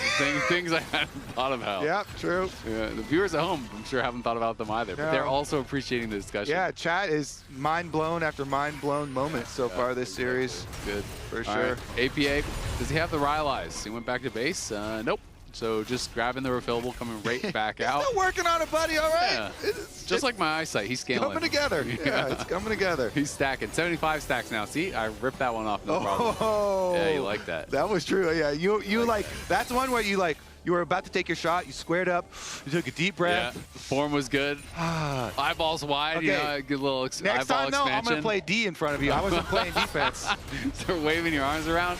Things I hadn't thought about.
Yeah, true.
Yeah, the viewers at home, I'm sure, haven't thought about them either, but they're also appreciating the discussion.
Yeah, chat is mind blown after mind blown moments so far this series.
Good.
For sure.
Right. APA, does he have the Rylai's? He went back to base? Nope. So just grabbing the refillable, coming right back out.
Still working on it, buddy, all right?
Yeah. Just like my eyesight, he's scaling.
Coming together. Yeah, it's coming together.
He's stacking. 75 stacks now. See, I ripped that one off, no problem. Yeah, you like that.
That was true. Yeah, you like that's one where you like, you were about to take your shot, you squared up, you took a deep breath.
Yeah, form was good. Eyeballs wide,
okay.
You know, good little
Next
eyeball
time, though,
expansion.
I'm going to play D in front of you. I wasn't playing defense.
Start waving your arms around.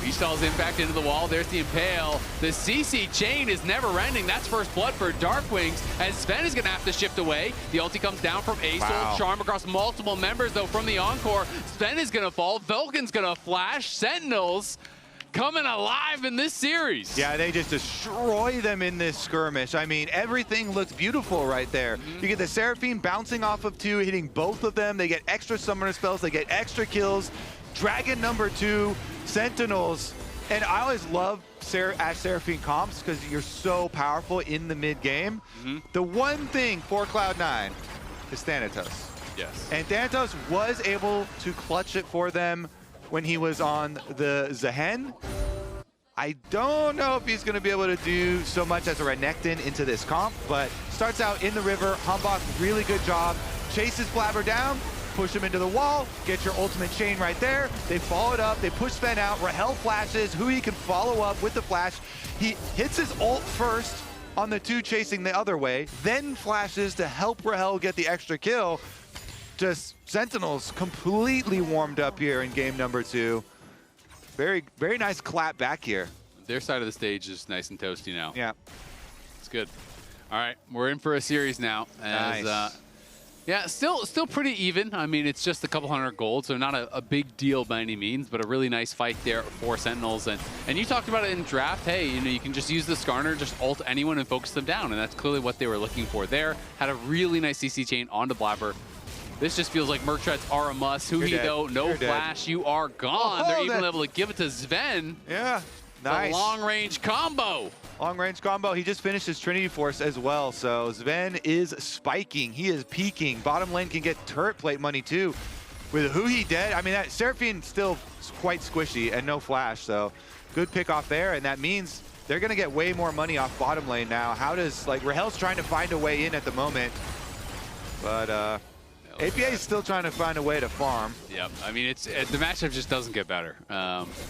Ishtal's impact into the wall. There's the Impale. The CC chain is never ending. That's first blood for Darkwings, as Sven is going to have to shift away. The ulti comes down from Ace. Charm across multiple members, though, from the Encore. Sven is going to fall. Vulcan's going to flash. Sentinels coming alive in this series.
Yeah, they just destroy them in this skirmish. I mean, everything looks beautiful right there. You get the Seraphine bouncing off of 2, hitting both of them. They get extra summoner spells. They get extra kills. Dragon number 2, Sentinels. And I always love Ash Seraphine comps because you're so powerful in the mid game. The one thing for Cloud9 is Thanatos.
Yes.
And Thanatos was able to clutch it for them when he was on the Zehen. I don't know if he's going to be able to do so much as a Renekton into this comp, but starts out in the river. Hambach, really good job. Chases Blabber down, push him into the wall, get your ultimate chain right there. They follow it up, they push Sven out. Rahel flashes, who he can follow up with the flash. He hits his ult first on the 2 chasing the other way, then flashes to help Rahel get the extra kill. Just Sentinels completely warmed up here in game number 2. Very, very nice clap back here.
Their side of the stage is nice and toasty now.
Yeah.
It's good. All right, we're in for a series now. As,
nice.
Yeah, still pretty even. I mean, it's just a couple hundred gold, so not a big deal by any means, but a really nice fight there for Sentinels. And you talked about it in draft. Hey, you know, you can just use the Skarner, just ult anyone and focus them down, and that's clearly what they were looking for there. Had a really nice CC chain onto Blabber. This just feels like Merc Treads are a must. Huhi, though, no flash. You are gone.
Oh,
they're even able to give it to Sven.
Yeah, nice.
The long-range combo.
Long-range combo. He just finished his Trinity Force as well, so Sven is spiking. He is peaking. Bottom lane can get turret plate money, too. With Huhi dead, I mean, that Seraphine still quite squishy and no flash, so good pick off there, and that means they're going to get way more money off bottom lane now. How does, like, Rahel's trying to find a way in at the moment, but APA is still trying to find a way to farm.
Yep, I mean, the matchup just doesn't get better,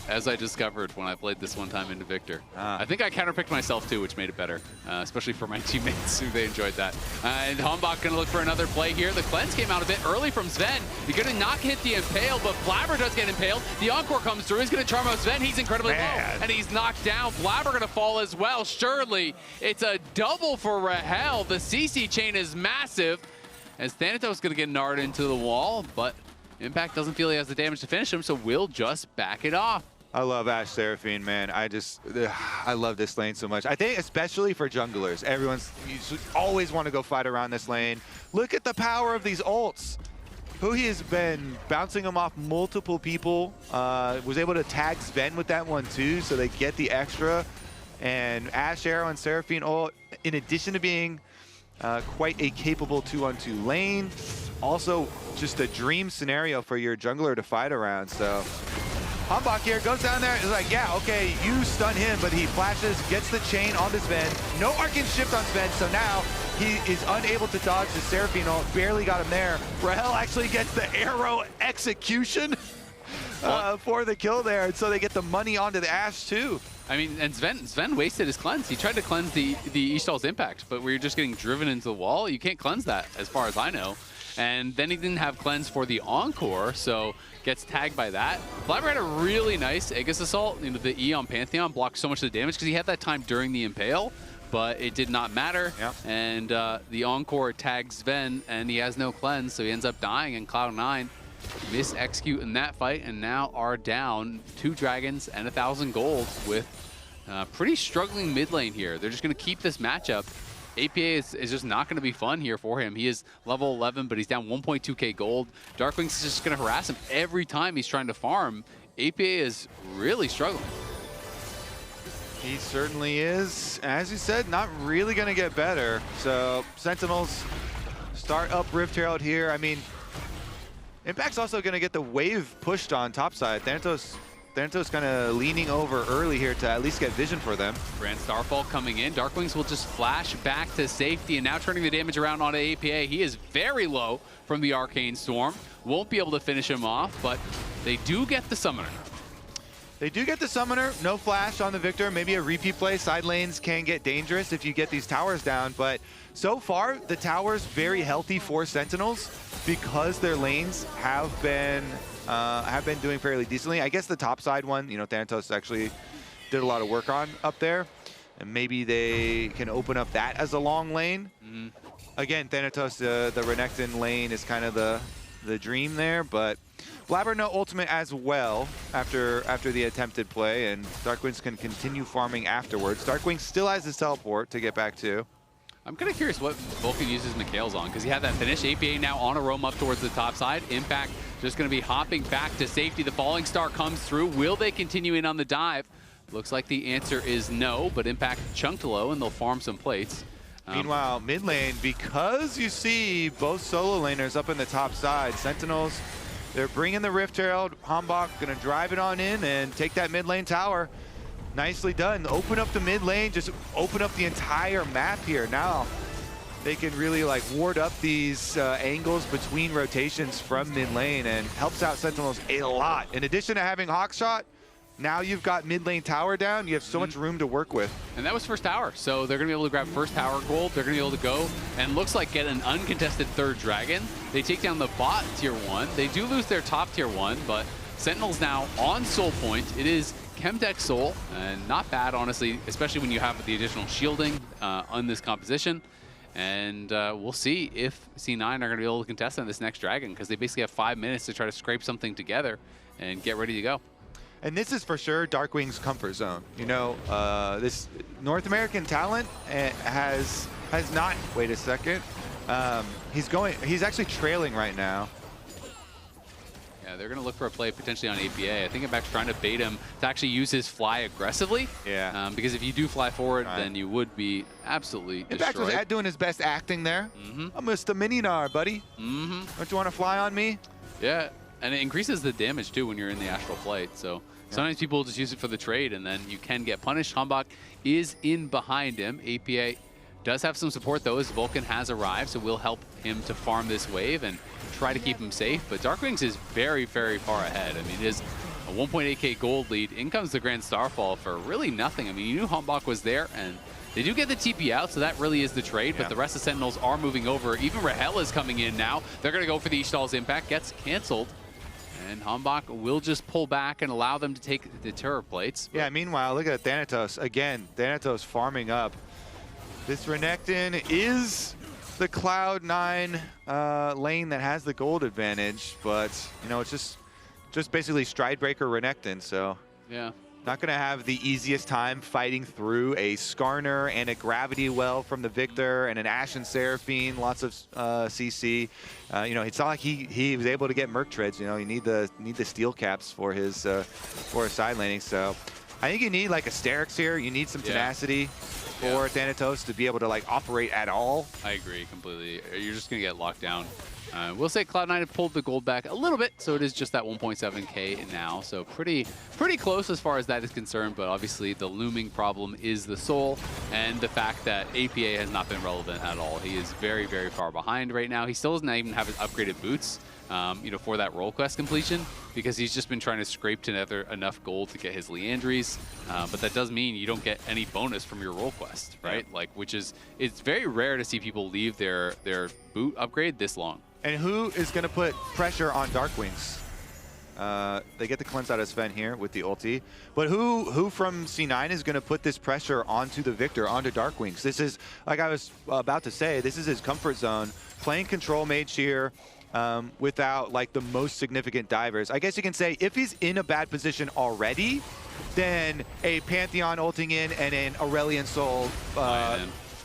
as I discovered when I played this one time into Victor. I think I counterpicked myself too, which made it better, especially for my teammates who they enjoyed that. And Hombach gonna look for another play here. The cleanse came out a bit early from Sven. You're gonna not hit the impale, but Blabber does get impaled. The encore comes through. He's gonna charm out Sven. He's incredibly low, and he's knocked down. Blabber gonna fall as well. Surely it's a double for Rahel. The CC chain is massive. As Thanatos is going to get gnarred into the wall, but Impact doesn't feel he has the damage to finish him, so we'll just back it off.
I love Ashe Seraphine, man. I love this lane so much. I think especially for junglers, you always want to go fight around this lane. Look at the power of these ults. Huhi has been bouncing them off multiple people. Was able to tag Sven with that one too, so they get the extra. And Ashe Arrow and Seraphine ult, in addition to being quite a capable 2-on-2 lane. Also, just a dream scenario for your jungler to fight around. So, Hombach here goes down there. Is like, yeah, okay, you stun him, but he flashes, gets the chain onto Sven. No arcane shift on Sven, so now he is unable to dodge the Seraphine ult. Barely got him there. Rahel actually gets the arrow execution for the kill there, and so they get the money onto the Ashe too.
I mean, and Sven wasted his cleanse. He tried to cleanse the Ishtal's impact, but we're just getting driven into the wall. You can't cleanse that, as far as I know. And then he didn't have cleanse for the encore, so gets tagged by that. Blabber had a really nice Aegis Assault. You know, the E on Pantheon blocked so much of the damage because he had that time during the impale, but it did not matter.
Yep.
And the encore tags Sven, and he has no cleanse, so he ends up dying, and Cloud9 mis-execute in that fight, and now are down 2 dragons and 1,000 gold with pretty struggling mid lane here. They're just going to keep this matchup. APA is just not going to be fun here for him. He is level 11, but he's down 1.2k gold. Darkwings is just going to harass him every time he's trying to farm. APA is really struggling.
He certainly is. As you said, not really going to get better. So Sentinels start up Rift Herald here. I mean, Impact's also going to get the wave pushed on topside. Thanatos kind of leaning over early here to at least get vision for them.
Grand Starfall coming in. Darkwings will just flash back to safety, and now turning the damage around onto APA. He is very low from the Arcane Storm. Won't be able to finish him off, but they do get the Summoner.
They do get the Summoner. No flash on the Victor. Maybe a repeat play. Side lanes can get dangerous if you get these towers down, but so far, the towers very healthy for Sentinels because their lanes have been doing fairly decently. I guess the top side one, you know, Thanatos actually did a lot of work on up there, and maybe they can open up that as a long lane. Again, Thanatos, the Renekton lane is kind of the dream there, but Blabber no ultimate as well after the attempted play, and Darkwings can continue farming afterwards. Darkwings still has his teleport to get back to.
I'm kind of curious what Vulcan uses Mikhail's on, because he had that finish. APA now on a roam up towards the top side. Impact just going to be hopping back to safety. The Falling Star comes through. Will they continue in on the dive? Looks like the answer is no, but Impact chunked low, and they'll farm some plates.
Meanwhile, mid lane, because you see both solo laners up in the top side, Sentinels, they're bringing the Rift Herald. Hombach going to drive it on in and take that mid lane tower. Nicely done. Open up the mid lane, just open up the entire map here. Now they can really like ward up these angles between rotations from mid lane, and helps out Sentinels a lot. In addition to having Hawkshot, now you've got mid lane tower down. You have so much room to work with.
And that was first tower, so they're going to be able to grab first tower gold. They're going to be able to go and looks like get an uncontested third dragon. They take down the bot tier 1. They do lose their top tier 1, but Sentinels now on Soul Point. It is Chemtech Soul, and not bad, honestly, especially when you have the additional shielding on this composition. And we'll see if C9 are going to be able to contest on this next dragon, because they basically have 5 minutes to try to scrape something together and get ready to go.
And this is for sure Darkwing's comfort zone. You know, this North American talent has not. Wait a second. He's actually trailing right now.
Yeah, they're going to look for a play potentially on APA. I think Impact's trying to bait him to actually use his fly aggressively.
Yeah.
Because if you do fly forward, then you would be absolutely
Impact
destroyed.
was doing his best acting there. I'm Mr. Mininar, buddy. Don't you want to fly on me?
Yeah, and it increases the damage too when you're in the astral flight. So sometimes people just use it for the trade, and then you can get punished. Hambach is in behind him. APA does have some support though, as Vulcan has arrived, so we'll help him to farm this wave and try to keep him safe. But Darkwings is very, very far ahead. I mean, it is a 1.8k gold lead. In comes the Grand Starfall for really nothing. I mean, you knew Hambach was there, and they do get the TP out, so that really is the trade. But the rest of Sentinels are moving over. Even Rahel is coming in now. They're going to go for the Ishtal's impact. Gets canceled. And Hambach will just pull back and allow them to take the turret plates.
Yeah, meanwhile, look at Thanatos. Again, Thanatos farming up. This Renekton is the Cloud9 lane that has the gold advantage, but, you know, it's just basically Stridebreaker Renekton, so
yeah,
not going to have the easiest time fighting through a Skarner and a Gravity Well from the Victor and an Ashen Seraphine, lots of CC. You know, it's not like he was able to get Merc Treads. You know, you need the steel caps for his side laning. So I think you need like a Sterix here. You need some tenacity for Thanatos to be able to like operate at all.
I agree completely. You're just going to get locked down. We'll say Cloud9 have pulled the gold back a little bit, so it is just that 1.7k now. So pretty close as far as that is concerned, but obviously the looming problem is the soul and the fact that APA has not been relevant at all. He is very, very far behind right now. He still doesn't even have his upgraded boots, you know, for that role quest completion, because he's just been trying to scrape together enough gold to get his Leandries. But that does mean you don't get any bonus from your role quest, right? Like, which is, it's very rare to see people leave their boot upgrade this long.
And who is going to put pressure on Darkwings? They get the cleanse out of Sven here with the ulti. But who from C9 is going to put this pressure onto the Victor, onto Darkwings? This is, like I was about to say, this is his comfort zone. Playing control mage here without like the most significant divers. I guess you can say if he's in a bad position already, then a Pantheon ulting in and an Aurelion Soul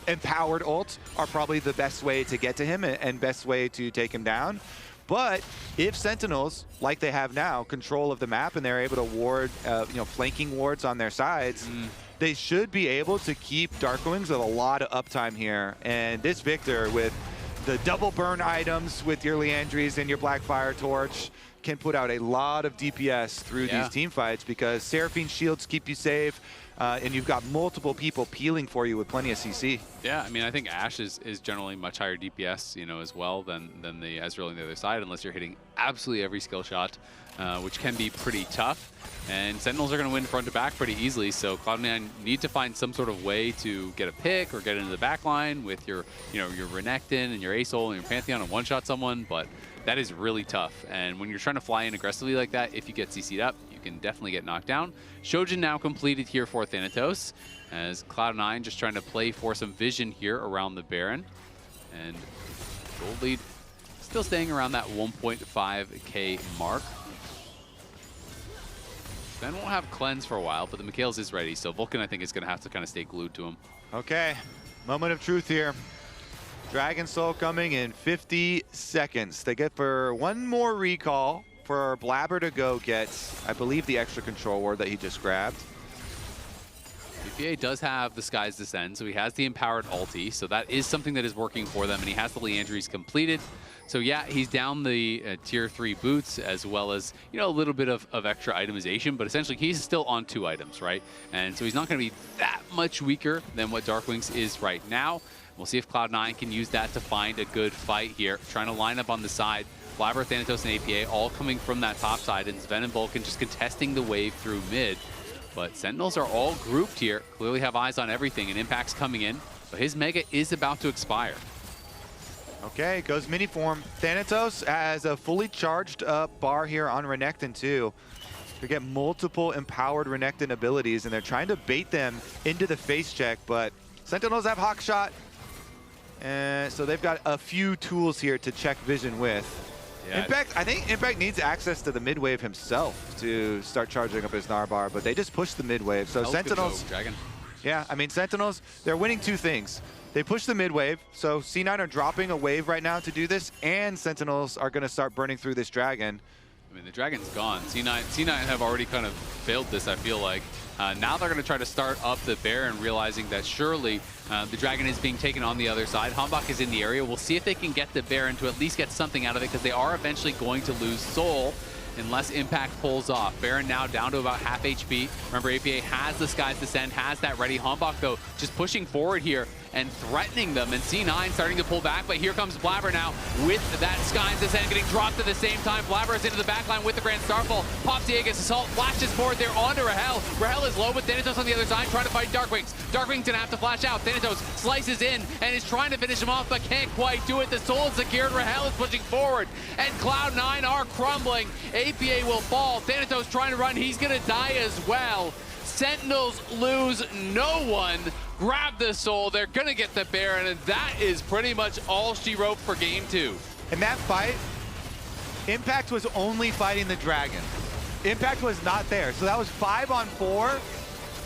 empowered ult are probably the best way to get to him and best way to take him down. But if Sentinels, like they have now, control of the map and they're able to ward, you know, flanking wards on their sides, they should be able to keep Darkwings with a lot of uptime here. And this Victor with the double burn items with your Leandries and your Blackfire Torch can put out a lot of DPS through these team fights, because Seraphine shields keep you safe, and you've got multiple people peeling for you with plenty of CC.
Yeah, I mean, I think Ashe is generally much higher DPS, you know, as well than the Ezreal on the other side, unless you're hitting absolutely every skill shot, which can be pretty tough. And Sentinels are going to win front to back pretty easily, so Cloud9 need to find some sort of way to get a pick or get into the back line with your, you know, your Renekton and your Aesol and your Pantheon and one-shot someone, but that is really tough. And when you're trying to fly in aggressively like that, if you get CC'd up, you can definitely get knocked down. Shojin now completed here for Thanatos, as Cloud9 just trying to play for some vision here around the Baron. And gold lead still staying around that 1.5k mark. Then won't have cleanse for a while, but the Mikhails is ready, so Vulcan I think is going to have to kind of stay glued to him.
Okay, moment of truth here. Dragon Soul coming in 50 seconds. They get for one more recall for Blabber to go get, I believe, the extra control ward that he just grabbed.
UPA does have the Sky's Descent, so he has the empowered ulti, so that is something that is working for them, and he has the Leandries completed. So yeah, he's down the tier 3 boots, as well as, you know, a little bit of extra itemization, but essentially he's still on 2 items, right? And so he's not going to be that much weaker than what Darkwings is right now. We'll see if Cloud9 can use that to find a good fight here, trying to line up on the side. Blabber, Thanatos, and APA all coming from that top side, and Sven and Vulcan just contesting the wave through mid. But Sentinels are all grouped here, clearly have eyes on everything, and Impact's coming in, but his Mega is about to expire.
Okay, goes mini form. Thanatos has a fully charged up bar here on Renekton too. They get multiple empowered Renekton abilities, and they're trying to bait them into the face check, but Sentinels have Hawk Shot, so they've got a few tools here to check vision with. Yeah. Impact, I think Impact needs access to the mid wave himself to start charging up his Narbar, but they just push the mid wave. So Sentinels, Yeah, I mean, Sentinels, they're winning two things. They push the mid wave, so C9 are dropping a wave right now to do this, and Sentinels are going to start burning through this Dragon.
I mean, the Dragon's gone. C9 have already kind of failed this, I feel like. Now they're going to try to start up the Baron, realizing that surely the Dragon is being taken on the other side. Hanbok is in the area. We'll see if they can get the Baron to at least get something out of it, because they are eventually going to lose Soul unless Impact pulls off. Baron now down to about half HP. Remember, APA has the Skies Descend, has that ready. Hanbok, though, just pushing forward here and threatening them, and C9 starting to pull back, but here comes Blabber now with that Skies Descend getting dropped at the same time. Blabber is into the backline with the Grand Starfall. Pops the Aegis Assault, flashes forward there onto Rahel. Rahel is low with Thanatos on the other side trying to fight Darkwings. Darkwings gonna have to flash out. Thanatos slices in and is trying to finish him off, but can't quite do it. The Soul is secured. Rahel is pushing forward, and Cloud9 are crumbling. APA will fall. Thanatos trying to run. He's gonna die as well. Sentinels lose no one. Grab the Soul. They're going to get the Baron, and that is pretty much all she wrote for game 2.
In that fight, Impact was only fighting the Dragon. Impact was not there. So that was 5 on 4,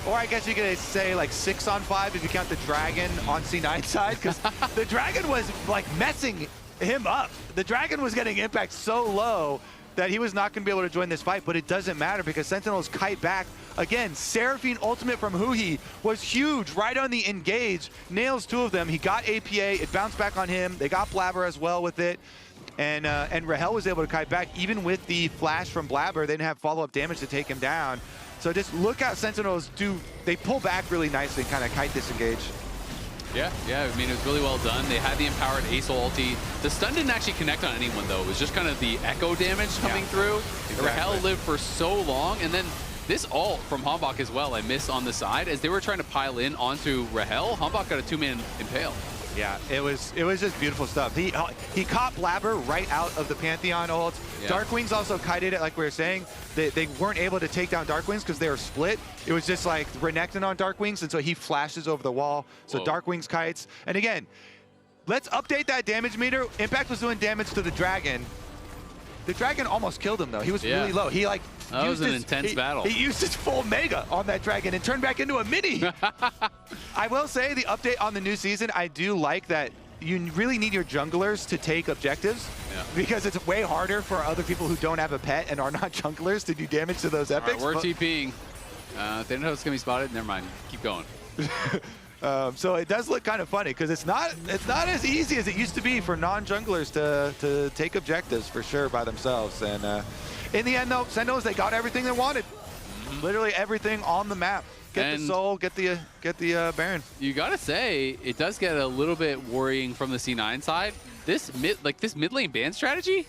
or I guess you could say like 6 on 5 if you count the Dragon on C9's side, because the Dragon was like messing him up. The Dragon was getting Impact so low that he was not going to be able to join this fight, but it doesn't matter because Sentinels kite back. Again, Seraphine ultimate from Huhi was huge right on the engage. Nails 2 of them. He got APA. It bounced back on him. They got Blabber as well with it. And Rahel was able to kite back. Even with the flash from Blabber, they didn't have follow-up damage to take him down. So just look out Sentinels do. They pull back really nicely and kind of kite disengage.
Yeah, I mean, it was really well done. They had the empowered Ace ulti. The stun didn't actually connect on anyone, though. It was just kind of the echo damage coming through. Exactly. Rahel lived for so long, and then this ult from Hanbok as well, I missed on the side. As they were trying to pile in onto Rahel, Hanbok got a 2-man impale.
Yeah, it was just beautiful stuff. He caught Blabber right out of the Pantheon ult. Yeah. Darkwings also kited it, like we were saying. They weren't able to take down Darkwings because they were split. It was just like Renekton on Darkwings, and so he flashes over the wall. So Darkwings kites. And again, let's update that damage meter. Impact was doing damage to the Dragon. The Dragon almost killed him, though. He was really low. He like
that was an intense battle.
He used his full Mega on that Dragon and turned back into a mini. I will say the update on the new season, I do like that you really need your junglers to take objectives because it's way harder for other people who don't have a pet and are not junglers to do damage to those epics.
All right, we're TPing. They know it's going to be spotted. Never mind. Keep going.
So it does look kind of funny because it's not as easy as it used to be for non-junglers to take objectives for sure by themselves. And in the end, though, Sentinels, they got everything they wanted. Literally everything on the map. Get the Soul, get the Baron.
You gotta say, it does get a little bit worrying from the C9 side. This mid lane ban strategy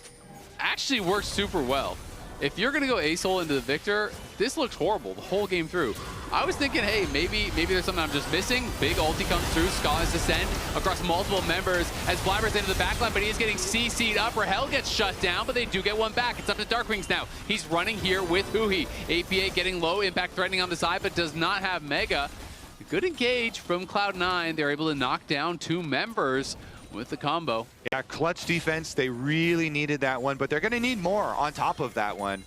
actually works super well. If you're gonna go A-Soul into the Victor, this looks horrible the whole game through. I was thinking, hey, maybe there's something I'm just missing. Big ulti comes through, Skies Descend across multiple members as Blabber's into the backline, but he is getting CC'd up. Rahel gets shut down, but they do get one back. It's up to Darkwings now. He's running here with Huhi. APA getting low, Impact threatening on the side, but does not have Mega. Good engage from Cloud9. They're able to knock down 2 members with the combo.
Yeah, clutch defense. They really needed that one, but they're going to need more on top of that one.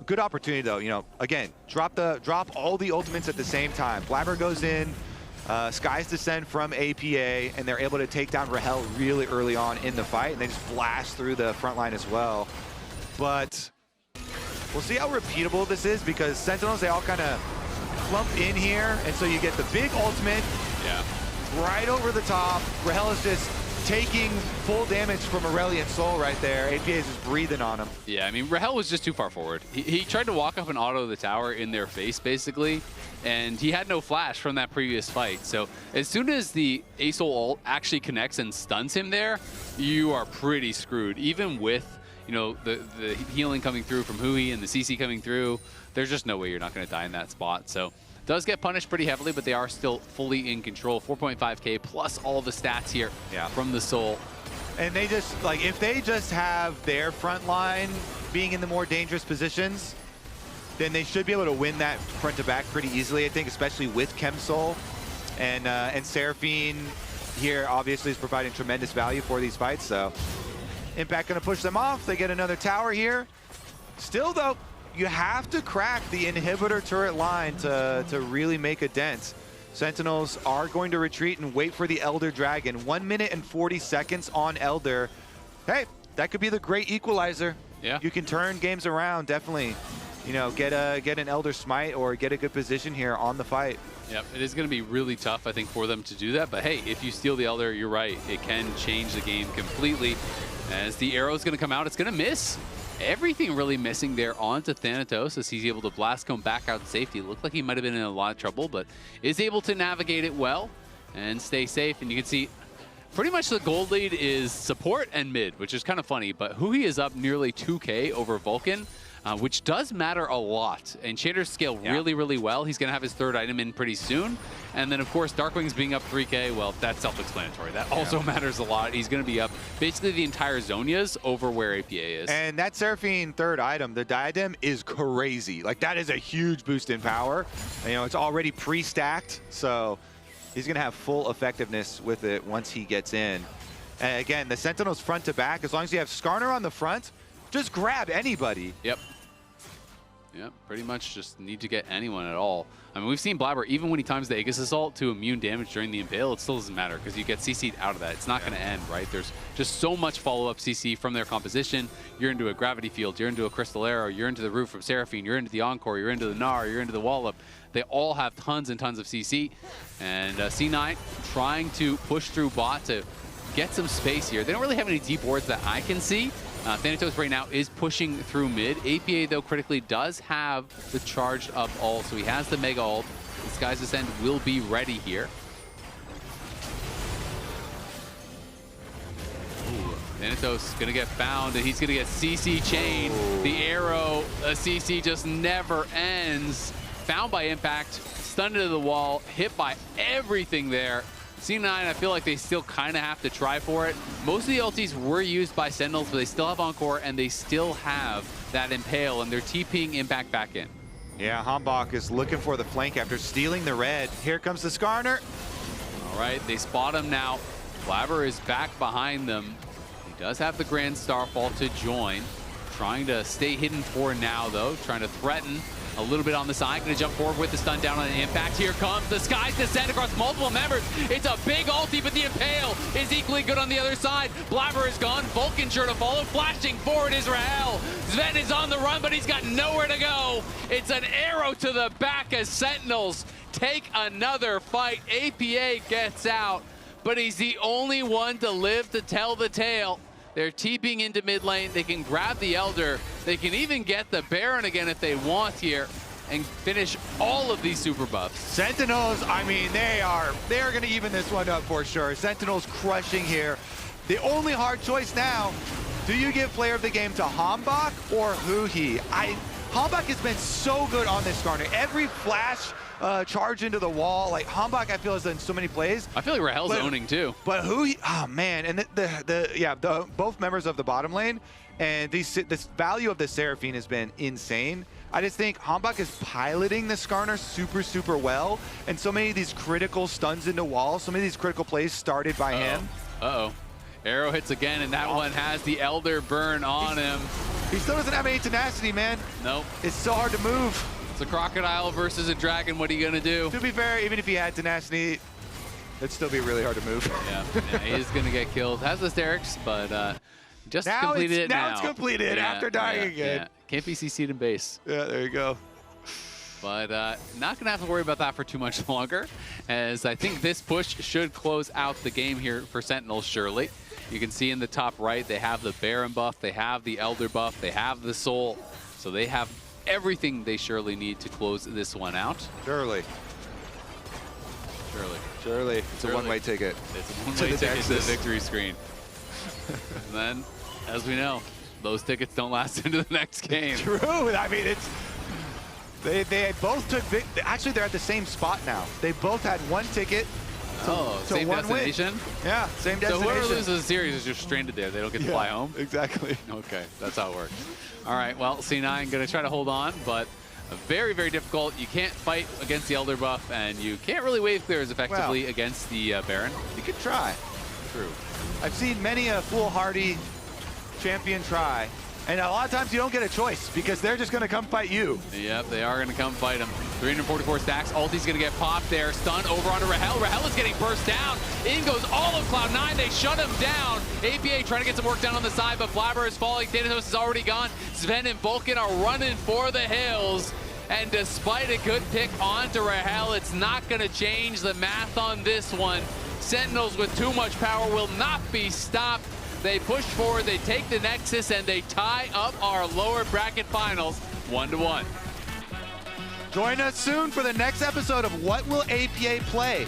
Good opportunity, though. You know, again, drop all the ultimates at the same time. Blabber goes in, Skies Descend from APA, and they're able to take down Rahel really early on in the fight, and they just blast through the front line as well. But we'll see how repeatable this is because Sentinels, they all kind of clump in here, and so you get the big ultimate right over the top. Rahel is just taking full damage from Aurelion Soul right there. APA is just breathing on him.
Yeah, I mean, Rahel was just too far forward. He tried to walk up and auto the tower in their face, basically, and he had no flash from that previous fight. So as soon as the A-Soul ult actually connects and stuns him there, you are pretty screwed. Even with, you know, the healing coming through from Huhi and the CC coming through, there's just no way you're not going to die in that spot. So does get punished pretty heavily, but they are still fully in control. 4.5k plus all the stats here from the Soul.
And they just, like, if they just have their front line being in the more dangerous positions, then they should be able to win that front to back pretty easily, I think, especially with Chem Soul. And Seraphine here obviously is providing tremendous value for these fights, so Impact gonna push them off. They get another tower here. Still, though, you have to crack the inhibitor turret line to really make a dent. Sentinels are going to retreat and wait for the Elder Dragon. 1 minute and 40 seconds on Elder. Hey, that could be the great equalizer.
Yeah.
You can turn games around, definitely. You know, get an Elder Smite or get a good position here on the fight.
Yep, it is going to be really tough, I think, for them to do that. But hey, if you steal the Elder, you're right. It can change the game completely. As the arrow is going to come out, it's going to miss. Everything really missing there onto Thanatos as he's able to blast come back out to safety. Looked like he might have been in a lot of trouble, but is able to navigate it well and stay safe. And you can see pretty much the gold lead is support and mid, which is kind of funny. But Huhi is up nearly 2K over Vulcan, which does matter a lot. And Shaders scale really, really well. He's going to have his third item in pretty soon. And then, of course, Darkwing's being up 3K. Well, that's self-explanatory. That also matters a lot. He's going to be up basically the entire Zonias over where APA is.
And that Seraphine third item, the Diadem, is crazy. Like, that is a huge boost in power. You know, it's already pre-stacked, so he's going to have full effectiveness with it once he gets in. And again, the Sentinels front to back, as long as you have Skarner on the front, just grab anybody.
Yep. Yep, pretty much just need to get anyone at all. I mean, we've seen Blabber, even when he times the Aegis Assault to immune damage during the Impale, it still doesn't matter because you get CC'd out of that. It's not going to end, right? There's just so much follow-up CC from their composition. You're into a Gravity Field, you're into a Crystal Arrow, you're into the Roof from Seraphine, you're into the Encore, you're into the Gnar, you're into the Wallop. They all have tons and tons of CC. And C9 trying to push through bot to get some space here. They don't really have any deep wards that I can see. Thanatos right now is pushing through mid. APA, though, critically does have the charged up ult, so he has the Mega ult. The Sky's Ascend will be ready here. Ooh, Thanatos gonna get found, and he's gonna get CC chained. The arrow, CC just never ends. Found by impact, stunned into the wall, hit by everything there. C9, I feel like they still kind of have to try for it. Most of the ultis were used by Sentinels, but they still have Encore, and they still have that Impale, and they're TPing Impact back in.
Yeah, Hambach is looking for the flank after stealing the red. Here comes the Skarner.
All right, they spot him now. Blabber is back behind them. He does have the Grand Starfall to join. Trying to stay hidden for now, though. Trying to threaten a little bit on the side. Gonna jump forward with the stun down on the impact. Here comes the Sky's Descent across multiple members. It's a big ulti, but the Impale is equally good on the other side. Blabber is gone. Vulcan sure to follow. Flashing forward is Rahel. Sven is on the run, but he's got nowhere to go. It's an arrow to the back as Sentinels take another fight. APA gets out, but he's the only one to live to tell the tale. They're TPing into mid lane. They can grab the Elder. They can even get the Baron again if they want here and finish all of these super buffs.
Sentinels, I mean, they're going to even this one up for sure. Sentinels crushing here. The only hard choice now, do you give player of the game to Hambach or Huhi? Hambach has been so good on this Skarner. Every flash charge into the wall, like Hambach, I feel has done so many plays.
I feel like Rahel's owning too.
But Huhi, oh man, and both members of the bottom lane, and this value of the Seraphine has been insane. I just think Hambach is piloting the Skarner super well, and so many of these critical stuns into walls, so many of these critical plays started by him.
Arrow hits again, and that one has the Elder burn on him.
He still doesn't have any tenacity, man.
Nope.
It's so hard to move.
It's a crocodile versus a dragon. What are you gonna do?
To be fair, even if he had tenacity, it'd still be really hard to move.
Yeah, he is gonna get killed. Has the Sterix, but just completed it now.
Now it's completed after dying again.
Yeah. Can't be CC'd in base.
Yeah, there you go.
But not gonna have to worry about that for too much longer, as I think this push should close out the game here for Sentinels, surely. You can see in the top right, they have the Baron buff, they have the Elder buff, they have the Soul. So they have everything they surely need to close this one out.
Surely. It's a one-way ticket.
It's a one-way ticket to the victory screen. And then, as we know, those tickets don't last into the next game.
True. I mean, it's they both took actually they're at the same spot now. They both had one ticket.
Same destination?
Win. Yeah, same destination.
So whoever loses the series is just stranded there. They don't get to fly home?
Exactly.
Okay, that's how it works. All right, well, C9 going to try to hold on, but very, very difficult. You can't fight against the Elder buff, and you can't really wave clear as effectively against the Baron.
You could try.
True.
I've seen many a foolhardy champion try, and a lot of times you don't get a choice because they're just going to come fight you.
Yep, they are going to come fight him. 344 stacks. Ulti's going to get popped there. Stun over onto Rahel. Rahel is getting burst down. In goes all of Cloud9. They shut him down. APA trying to get some work done on the side, but Flabber is falling. Thanatos is already gone. Sven and Vulcan are running for the hills. And despite a good pick onto Rahel, it's not going to change the math on this one. Sentinels with too much power will not be stopped. They push forward, they take the Nexus, and they tie up our lower bracket finals 1-1.
Join us soon for the next episode of What Will APA Play?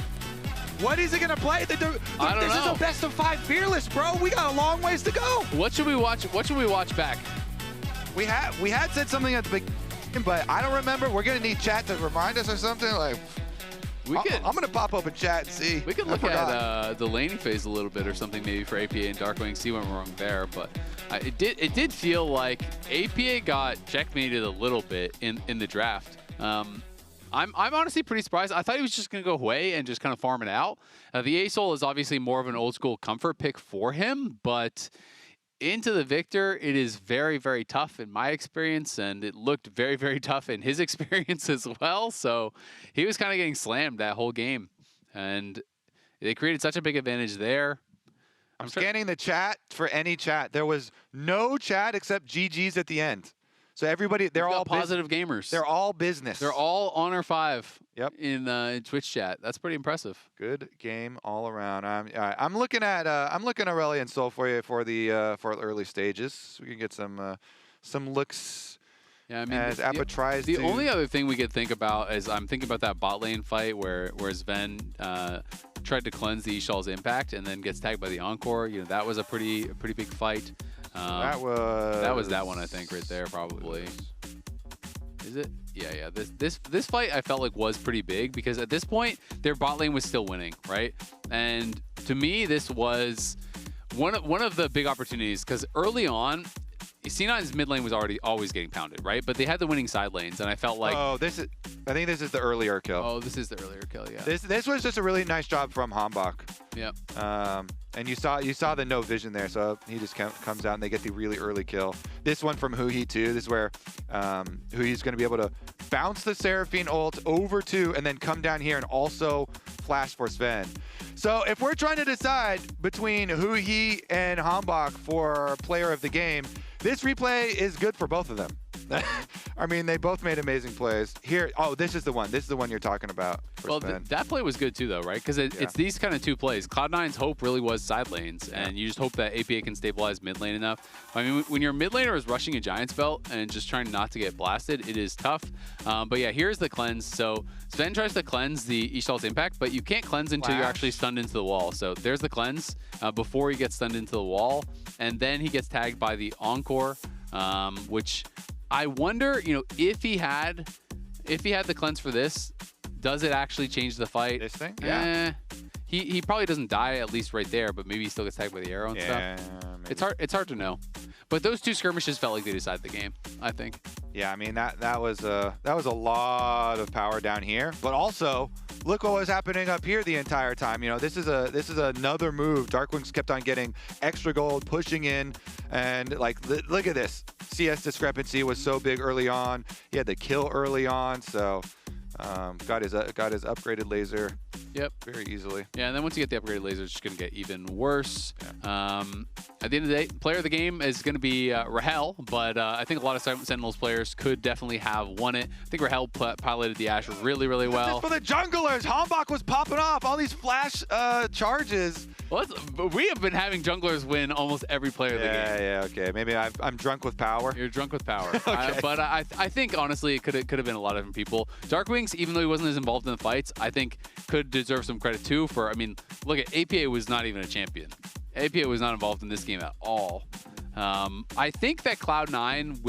What is it going to play?
I don't know.
This is a best of 5 fearless, bro. We got a long ways to go.
What should we watch? What should we watch back?
We had said something at the beginning, but I don't remember. We're going to need chat to remind us or something. Like, I'm going to pop open chat and see.
We could look at the laning phase a little bit or something maybe for APA and Darkwing, see what went wrong there. But it did feel like APA got checkmated a little bit in the draft. I'm honestly pretty surprised. I thought he was just going to go away and just kind of farm it out. The A-Soul is obviously more of an old school comfort pick for him, but into the Victor, it is very, very tough in my experience, and it looked very, very tough in his experience as well. So he was kind of getting slammed that whole game, and they created such a big advantage there.
I'm scanning the chat for any chat. There was no chat except GG's at the end. So everybody, they're all
positive gamers.
They're all business.
They're all Honor 5.
Yep.
In Twitch chat. That's pretty impressive.
Good game all around. I'm looking at Aurelia and Soul for you for the early stages. We can get some looks.
Yeah, I mean,
as Appa tries to.
The only other thing we could think about is I'm thinking about that bot lane fight where Sven tried to cleanse the Ishal's impact and then gets tagged by the Encore. You know, that was a pretty big fight. That was that one, I think, right there, probably. Is it? Yeah. This fight I felt like was pretty big because at this point their bot lane was still winning, right? And to me, this was one of the big opportunities because early on, C9's mid lane was always getting pounded, right? But they had the winning side lanes, and I felt like
I think this is the earlier kill.
Oh, this is the earlier kill, yeah.
This was just a really nice job from Hambach.
Yeah.
And you saw the no vision there, so he just comes out and they get the really early kill. This one from Huhi too. This is where Huhi's going to be able to bounce the Seraphine ult over to and then come down here and also flash for Sven. So if we're trying to decide between Huhi and Hambach for player of the game, this replay is good for both of them. I mean, they both made amazing plays. Here, this is the one. This is the one you're talking about.
Well, that play was good too, though, right? Because it's these kind of two plays. Cloud9's hope really was side lanes, and you just hope that APA can stabilize mid lane enough. I mean, when your mid laner is rushing a Giant's Belt and just trying not to get blasted, it is tough. But yeah, here's the cleanse. So Sven tries to cleanse the Ishal's impact, but you can't cleanse until you're actually stunned into the wall. So there's the cleanse before he gets stunned into the wall, and then he gets tagged by the Encore, which I wonder, if he had the cleanse for this, does it actually change the fight?
This thing? Yeah.
He probably doesn't die, at least right there, but maybe he still gets tagged by the arrow and stuff. Maybe. It's hard to know. But those two skirmishes felt like they decided the game, I think.
Yeah, I mean that was a lot of power down here, but also look what was happening up here the entire time. This is another move. Darkwings kept on getting extra gold, pushing in, and like look at this. CS discrepancy was so big early on. He had the kill early on, so got his upgraded laser.
Yep.
Very easily.
Yeah, and then once you get the upgraded laser, it's just going to get even worse. Yeah. At the end of the day, player of the game is going to be Rahel, but I think a lot of Sentinels players could definitely have won it. I think Rahel piloted the Ashe really, really well.
Just for the junglers, Hambach was popping off all these flash charges.
Well, we have been having junglers win almost every player of the game.
Yeah, okay. Maybe I'm drunk with power.
You're drunk with power.
Okay.
But I think, honestly, it could have been a lot of different people. Darkwings, even though he wasn't as involved in the fights, I think could deserve some credit, too, for, look at APA was not even a champion. APA was not involved in this game at all. I think that Cloud9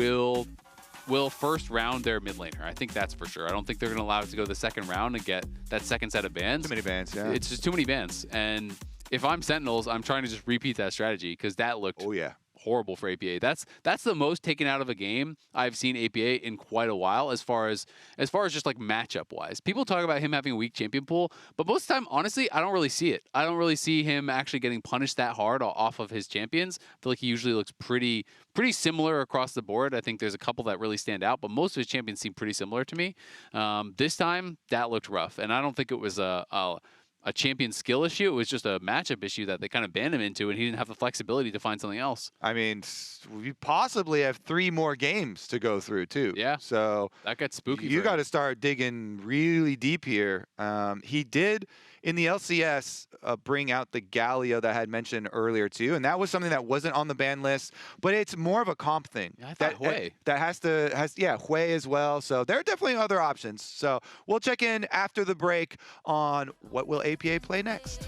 will first round their mid laner. I think that's for sure. I don't think they're going to allow it to go the second round and get that second set of bans.
Too many bans, yeah.
It's just too many bans. And if I'm Sentinels, I'm trying to just repeat that strategy because that looked horrible for APA. That's the most taken out of a game I've seen APA in quite a while as far as just like matchup wise. People talk about him having a weak champion pool, but most of the time, honestly, I don't really see it. I don't really see him actually getting punished that hard off of his champions. I feel like he usually looks pretty similar across the board. I think there's a couple that really stand out, but most of his champions seem pretty similar to me. This time, that looked rough, and I don't think it was a champion skill issue. It was just a matchup issue that they kind of banned him into, and he didn't have the flexibility to find something else.
I mean, we possibly have 3 more games to go through too.
Yeah.
So
that gets spooky.
You got to start digging really deep here. He did in the LCS bring out the Galio that I had mentioned earlier too, and that was something that wasn't on the ban list, but it's more of a comp thing.
Yeah, I thought Hui.
That has Hui as well. So there are definitely other options. So we'll check in after the break on what will APA play next.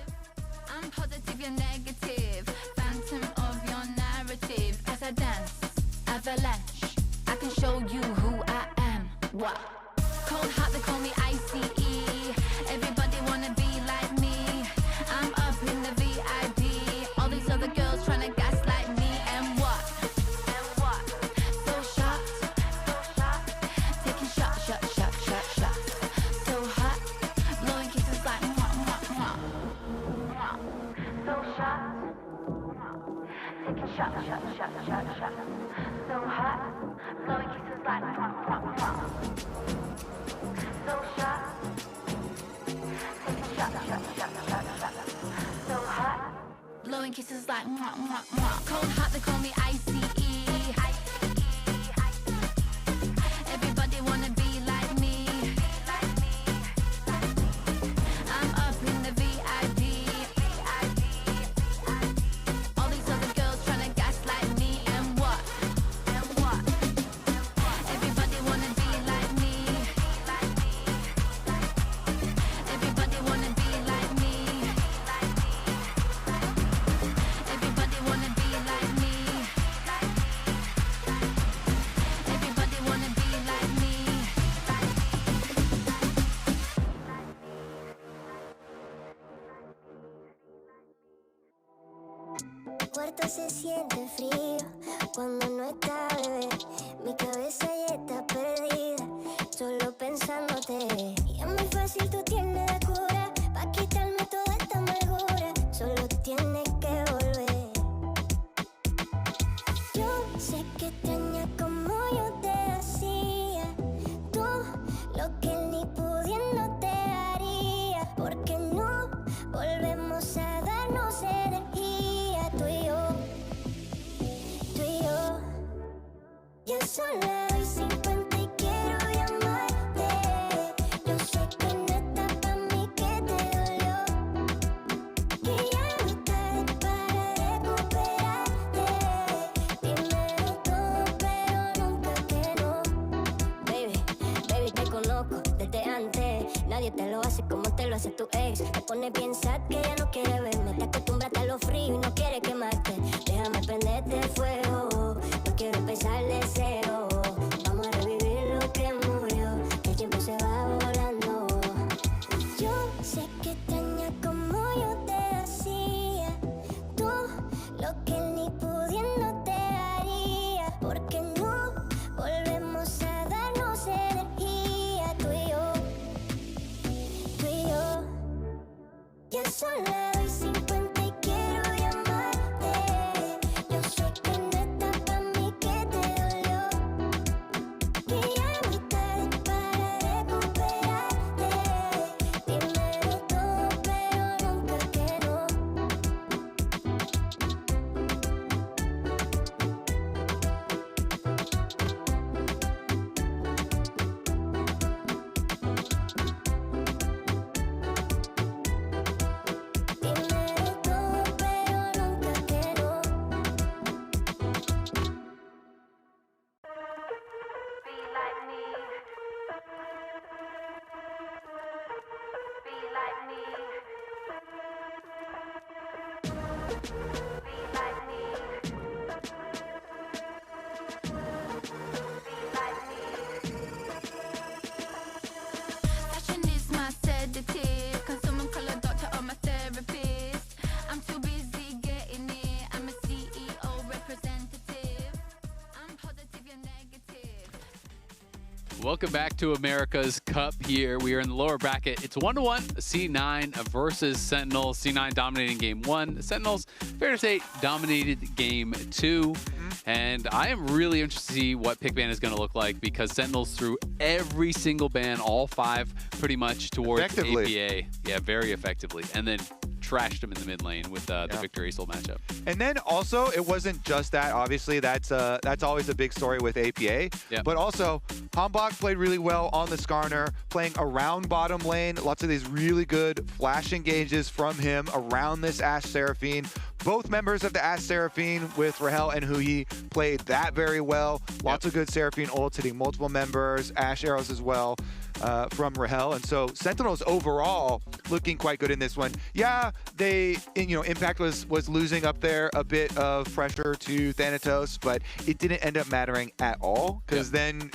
I'm positive, you're negative. Phantom of your narrative. As I dance, avalanche. I can show you who I am. What? Cold heart, they call me ICE. Everybody wanna be like me. I'm up in the VIP. All these other girls trying to gaslight me. And what? So shocked. Taking shots. So hot. Blowing kisses like mwah, mwah, mwah. So shocked. Taking shots. So hot. Blowing kisses like mwah, mwah, mwah. So shocked. Taking shots. So hot. Blowing kisses like mwah, mwah, mwah. Cold heart, they call me ICE. Everybody wanna be like me. I'm up in the VIP. All these other girls tryna gaslight me. And what? Everybody wanna be like me. Everybody wanna be like me. Everybody wanna be like me. Everybody wanna be like me.
Cuarto se siente frío cuando no está bebé. Mi cabeza ya está perdida, solo pensándote. Y es muy fácil, tú tienes la cura pa' quitarme toda esta amargura. Solo tienes que volver. Yo sé que extrañas como yo te hacía. Tú lo que ni pudiendo te haría. Porque no volvemos a darnos energía. Tú y yo. Ya son las 50 y quiero llamarte. Yo sé que no está pa' mí, que te dolió. Que ya no estás para recuperarte. Dímelo todo, pero nunca que no. Baby, te conozco desde antes. Nadie te lo hace como te lo hace tu ex. Te pone bien sad que ya no quiere verme. Te acostumbraste a lo frío y no quiere quemarte. Déjame prenderte fuego. No quiero empezar de cero. Vamos a revivir lo que murió. El tiempo se va volando. Yo sé que extrañas como yo te hacía. Tú lo que ni pudiendo te haría. Porque no volvemos a darnos energía. Tú y yo. Ya son las 50 y quiero llamarte. Yo sé que no está pa' mí, que te dolió. Que ya no estás para recuperarte. Dímelo todo, pero nunca que no. Dímelo todo, pero nunca que no.
Be like me. Be like me. Be like me. Be like me. Fashion is my sedative. Can someone call a doctor or my therapist? I'm too busy getting it. I'm a CEO representative.
Welcome back to America's Cup here. We are in the lower bracket. It's 1-1, C9 versus Sentinels. C9 dominating game 1. Sentinels, fair to say, dominated game 2. And I am really interested to see what pick ban is going to look like because Sentinels threw every single ban, all 5 pretty much towards APA. Yeah, very effectively. And then trashed him in the mid lane with the Victor Aesol matchup.
And then also, it wasn't just that. Obviously, that's always a big story with APA. But also, Hambach played really well on the Skarner, playing around bottom lane. Lots of these really good flash engages from him around this Ashe Seraphine. Both members of the Ashe Seraphine with Rahel and Hui played that very well. Lots of good Seraphine ults hitting multiple members, Ashe arrows as well. From Rahel, and so Sentinels overall looking quite good in this one. Yeah, Impact was losing up there a bit of pressure to Thanatos, but it didn't end up mattering at all because then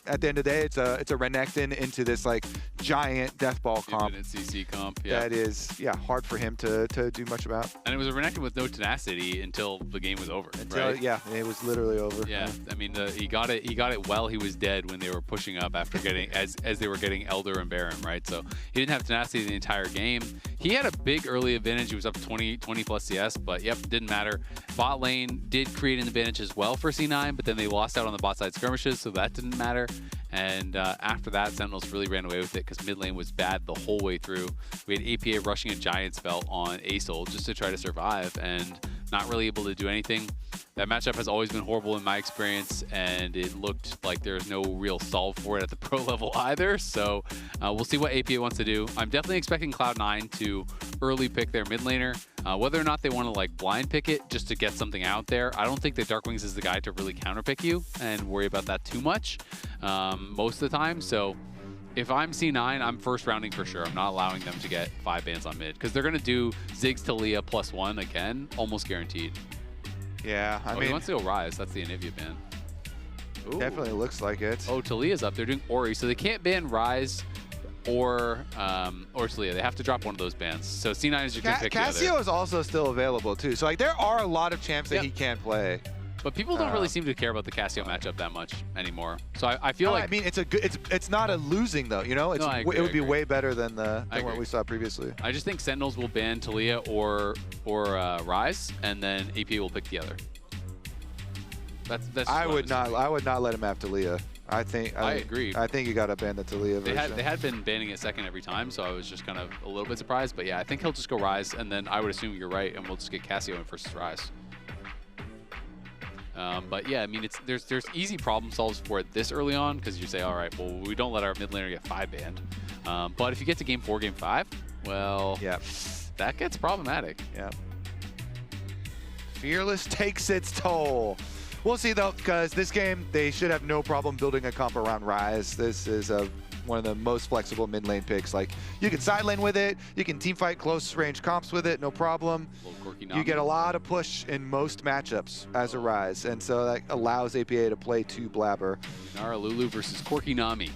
at the end of the day, it's a Renekton into this like giant deathball comp.
CC comp,
that is hard for him to do much about.
And it was a Renekton with no tenacity until the game was over. Right?
Yeah, it was literally over.
Yeah, I mean he got it while he was dead when they were pushing up after getting as they were getting Elder and Baron, right? So he didn't have tenacity the entire game. He had a big early advantage. He was up 20 plus CS, but didn't matter. Bot lane did create an advantage as well for C9, but then they lost out on the bot side skirmishes, so that didn't matter. And after that, Sentinels really ran away with it because mid lane was bad the whole way through. We had APA rushing a Giant spell on Aesol just to try to survive and not really able to do anything. That matchup has always been horrible in my experience, and it looked like there's no real solve for it at the pro level either. So we'll see what APA wants to do. I'm definitely expecting Cloud9 to early pick their mid laner. Whether or not they want to like blind pick it just to get something out there, I don't think that Darkwings is the guy to really counter pick you and worry about that too much most of the time. So if I'm C9, I'm first rounding for sure. I'm not allowing them to get 5 bans on mid because they're going to do Ziggs Talia +1 again, almost guaranteed.
Yeah, I mean,
he wants to go Rise. That's the Anivia ban. Ooh.
Definitely looks like it.
Oh, Talia's up. They're doing Ori, so they can't ban Rise or Talia. They have to drop one of those bans. So C9 is your good pick.
Cassio is also still available too. So like there are a lot of champs that he can play.
But people don't really seem to care about the Cassio matchup that much anymore. So I feel like
I mean it's not a losing though. You know, it would be way better than what we saw previously.
I just think Sentinels will ban Talia or Rise, and then AP will pick the other. That's
I would not let him have Talia. I
agree.
I think you got to ban the Talia version.
They had been banning it second every time, so I was just kind of a little bit surprised. But yeah, I think he'll just go Rise, and then I would assume you're right, and we'll just get Cassio in versus Rise. But yeah, I mean, there's easy problem solves for it this early on because you say, all right, well, we don't let our mid laner get 5 banned. But if you get to game 4, game 5, well, that gets problematic.
Yeah. Fearless takes its toll. We'll see though, because this game they should have no problem building a comp around Rise. This is one of the most flexible mid lane picks. Like you can side lane with it, you can team fight close range comps with it, no problem. You get a lot of push in most matchups as a Rise, and so that allows APA to play 2 Blabber.
Nara Lulu versus Corky Nami.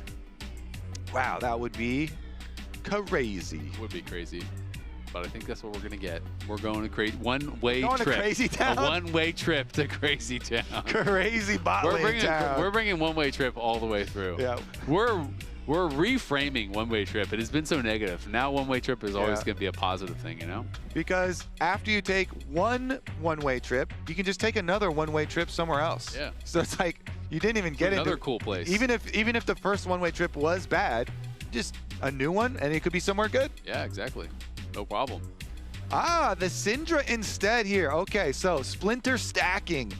Wow, that would be crazy.
Would be crazy. But I think that's what we're gonna get. We're going to create one-way trip.
To Crazy Town?
A one-way trip to Crazy Town.
Crazy bot lane town.
We're bringing one-way trip all the way through.
Yeah.
We're reframing one-way trip. It has been so negative. Now one-way trip is always going to be a positive thing, you know?
Because after you take one-way trip, you can just take another one-way trip somewhere else.
Yeah.
So it's like you didn't even get
another cool place.
Even if the first one-way trip was bad, just a new one, and it could be somewhere good.
Yeah, exactly. No problem.
Ah, the Syndra instead here. Okay, so Splinter stacking.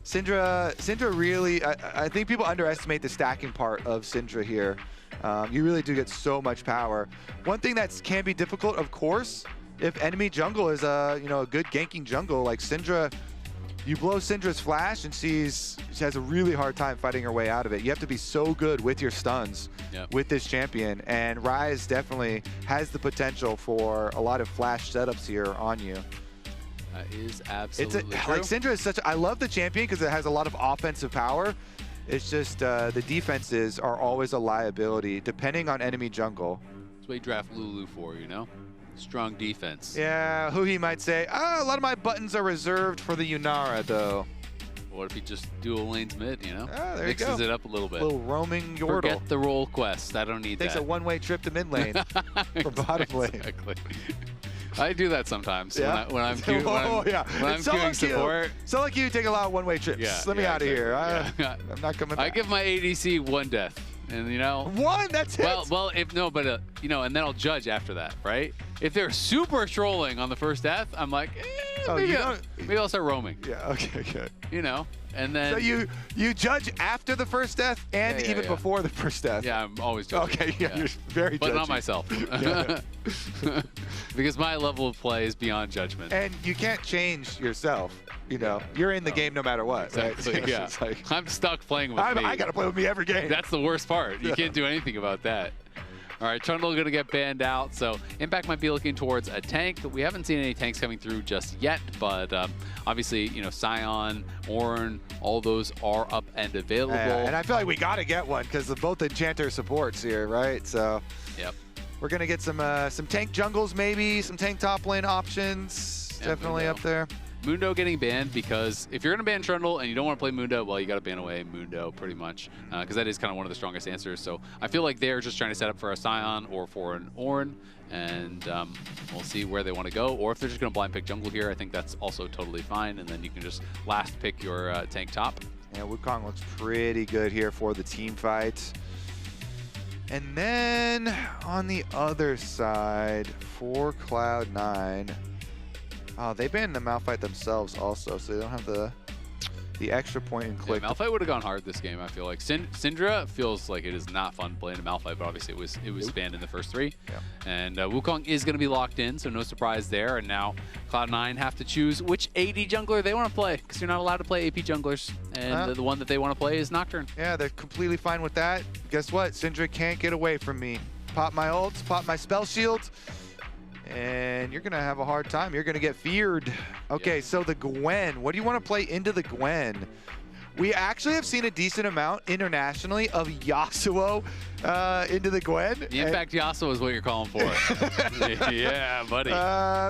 Syndra really, I think people underestimate the stacking part of Syndra here. You really do get so much power. One thing that can be difficult, of course, if enemy jungle is a good ganking jungle like Syndra, you blow Syndra's flash and she has a really hard time fighting her way out of it. You have to be so good with your stuns with this champion, and Rise definitely has the potential for a lot of flash setups here on you.
That is absolutely true.
Like Syndra is I love the champion because it has a lot of offensive power. It's just the defenses are always a liability depending on enemy jungle.
That's what you draft Lulu for, you know? Strong defense.
Yeah, who he might say, a lot of my buttons are reserved for the Yunara, though.
What if he just dual lanes mid, you know?
Ah, there
Mixes
you go.
it up a little bit.
Little roaming Yordle.
Forget the role quest. I don't need
Takes
that.
a one-way trip to mid lane from bottom lane.
Exactly. I do that sometimes
Yeah.
when I'm queuing, when I'm queuing support.
So like you take a lot of one-way trips.
Yeah,
Let me out of here.
Yeah.
I'm not coming back.
I give my ADC one death, and you know.
One? That's it?
Well, if no, but you know, and then I'll judge after that, right? If they're super trolling on the first death, I'm like, maybe I'll start roaming.
Yeah. Okay. Good.
You know, and then.
So you judge after the first death and even before the first death.
Yeah, I'm always judging.
Okay. Yeah, you're very.
But
judgy.
not myself. Because my level of play is beyond judgment.
And you can't change yourself. You know, you're in the game no matter what.
Exactly.
Right?
Yeah.
It's like,
I'm stuck playing with me.
I gotta play with me every game.
That's the worst part. You can't do anything about that. All right, Trundle going to get banned out, so Impact might be looking towards a tank. We haven't seen any tanks coming through just yet, but obviously, you know, Sion, Ornn, all those are up and available.
And I feel like we got to get one because of both Enchanter supports here, right? So
yep.
We're going to get some tank jungles maybe, some tank top lane options.
Yeah,
definitely
Mundo.
up there.
Mundo getting banned because if you're going to ban Trundle and you don't want to play Mundo, well, you got to ban away Mundo pretty much because that is kind of one of the strongest answers. So I feel like they're just trying to set up for a Sion or for an Ornn, and we'll see where they want to go. Or if they're just going to blind pick jungle here, I think that's also totally fine, and then you can just last pick your tank top.
Yeah, Wukong looks pretty good here for the team fight. And then on the other side for Cloud9, oh, they banned the Malphite themselves also, so they don't have the extra point and click.
Yeah, Malphite would have gone hard this game, I feel like. Syndra feels like it is not fun playing a Malphite, but obviously it was banned in the first 3.
Yeah.
And Wukong is going to be locked in, so no surprise there. And now Cloud9 have to choose which AD jungler they want to play, because you're not allowed to play AP junglers. And the one that they want to play is Nocturne.
Yeah, they're completely fine with that. Guess what? Syndra can't get away from me. Pop my ults, pop my spell shield, and you're going to have a hard time. You're going to get feared. Okay, so the Gwen. What do you want to play into the Gwen? We actually have seen a decent amount internationally of Yasuo into the Gwen.
The Impact Yasuo is what you're calling for. Yeah, buddy.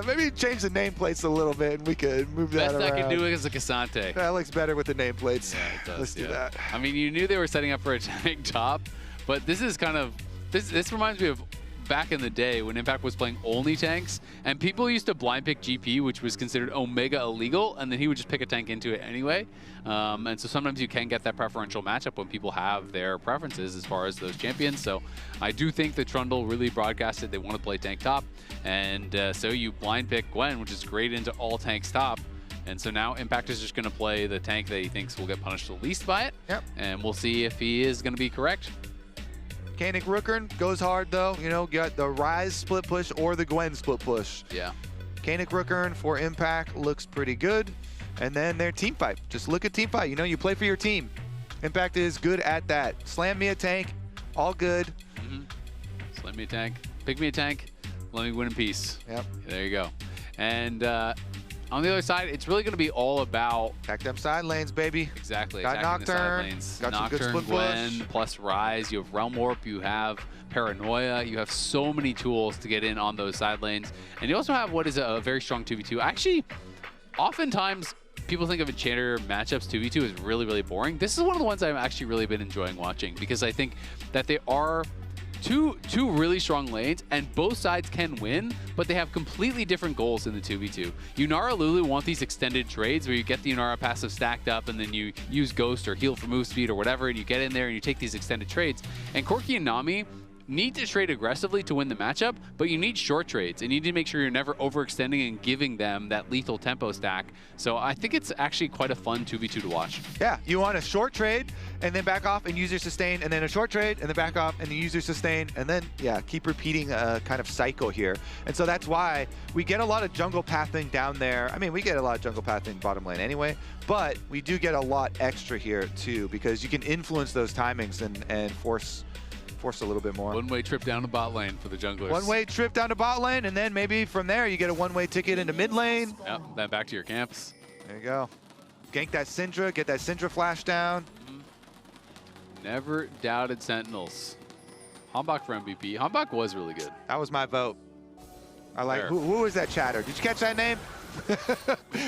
Maybe change the nameplates a little bit and we could move that around.
Best I can do is a Cassante.
That looks better with the nameplates.
Yeah, it does.
Let's do that.
I mean, you knew they were setting up for a tank top, but this is kind of, this reminds me of back in the day when Impact was playing only tanks, and people used to blind pick GP, which was considered Omega illegal, and then he would just pick a tank into it anyway. And so sometimes you can get that preferential matchup when people have their preferences as far as those champions. So I do think that Trundle really broadcasted they want to play tank top, and so you blind pick Gwen, which is great into all tanks top. And so now Impact is just going to play the tank that he thinks will get punished the least by it.
Yep.
And we'll see if he is going to be correct.
Kanik Rookern goes hard though. You know, got the Ryze split push or the Gwen split push.
Yeah.
Kanik Rookern for Impact looks pretty good. And then their team fight. Just look at team fight. You know, you play for your team. Impact is good at that. Slam me a tank, all good.
Slam me a tank, pick me a tank, let me win in peace.
Yep.
There you go. And on the other side, it's really going to be all about
attack them side lanes, baby.
Exactly.
Got
attacking the
Nocturne.
side lanes.
Got some good
Nocturne,
split
Gwen,
push.
plus Ryze. You have Realm Warp. You have Paranoia. You have so many tools to get in on those side lanes. And you also have what is a very strong 2v2. Actually, oftentimes people think of Enchanter matchups 2v2 is really, really boring. This is one of the ones I've actually really been enjoying watching because I think that they are two really strong lanes, and both sides can win, but they have completely different goals in the 2v2. Yunara Lulu want these extended trades where you get the Yunara passive stacked up and then you use Ghost or heal for move speed or whatever, and you get in there and you take these extended trades. And Corki and Nami need to trade aggressively to win the matchup, but you need short trades, and you need to make sure you're never overextending and giving them that lethal tempo stack. So I think it's actually quite a fun 2v2 to watch.
Yeah, you want a short trade and then back off and use your sustain, and then a short trade and then back off and then use your sustain, and then, yeah, keep repeating a kind of cycle here. And so that's why we get a lot of jungle pathing down there. I mean, we get a lot of jungle pathing bottom lane anyway, but we do get a lot extra here too, because you can influence those timings and force a little bit more.
One-way trip down to bot lane for the junglers.
One-way trip down to bot lane, and then maybe from there you get a one-way ticket into mid lane.
Yep, then back to your camps.
There you go. Gank that Syndra, get that Syndra flash down.
Never doubted Sentinels. Hambach for MVP. Hambach was really good.
That was my vote. I like, who was that chatter? Did you catch that name?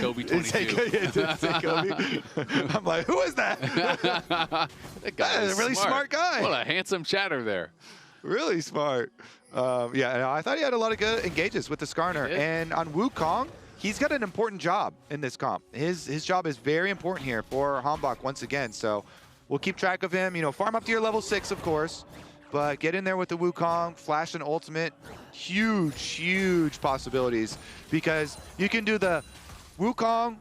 Kobe 22.
Kobe. I'm like, who is that?
That guy
is a really smart guy.
What a handsome chatter there.
Really smart. Yeah, no, I thought he had a lot of good engages with the Skarner. And on Wukong, he's got an important job in this comp. His job is very important here for Hanbok once again. So we'll keep track of him. You know, farm up to your level 6, of course. But get in there with the Wukong, flash and ultimate. Huge, huge possibilities. Because you can do the Wukong,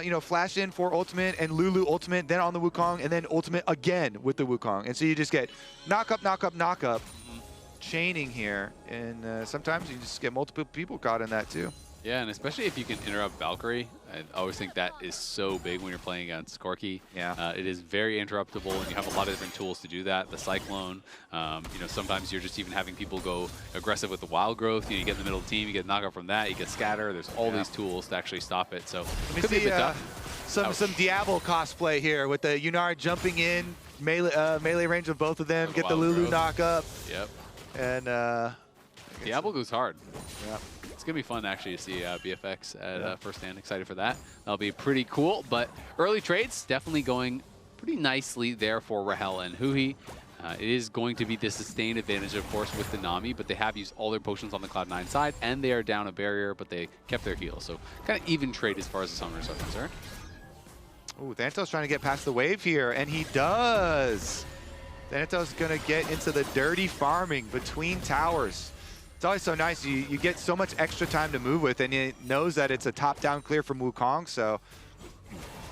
you know, flash in for ultimate and Lulu ultimate, then on the Wukong, and then ultimate again with the Wukong. And so you just get knock up, knock up, knock up, chaining here. And sometimes you just get multiple people caught in that too.
Yeah, and especially if you can interrupt Valkyrie. I always think that is so big when you're playing against Corki.
Yeah.
It is very interruptible, and you have a lot of different tools to do that. The Cyclone, you know, sometimes you're just even having people go aggressive with the Wild Growth. You get in the middle of the team, you get knockout from that, you get Scatter. There's all these tools to actually stop it. So
Let me
could be a
see
bit tough.
some Diablo cosplay here with the Yunara jumping in, melee range of both of them, get the Lulu knock up.
Yep.
And
Diablo goes hard.
Yeah.
It's going to be fun, actually, to see BFX at first hand. Excited for that. That'll be pretty cool. But early trades definitely going pretty nicely there for Rahel and Huhi. It is going to be the sustained advantage, of course, with the Nami, but they have used all their potions on the Cloud9 side, and they are down a barrier, but they kept their heal. So kind of even trade as far as the summoners are concerned.
Ooh, Thanatos trying to get past the wave here, and he does. Thanatos going to get into the dirty farming between towers. It's always so nice. You get so much extra time to move with, and he knows that it's a top-down clear from Wukong, so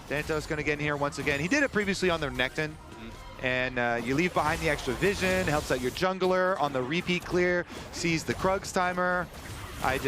Thanatos going to get in here once again. He did it previously on their Necton, and you leave behind the extra vision, helps out your jungler on the repeat clear, sees the Krugs timer. I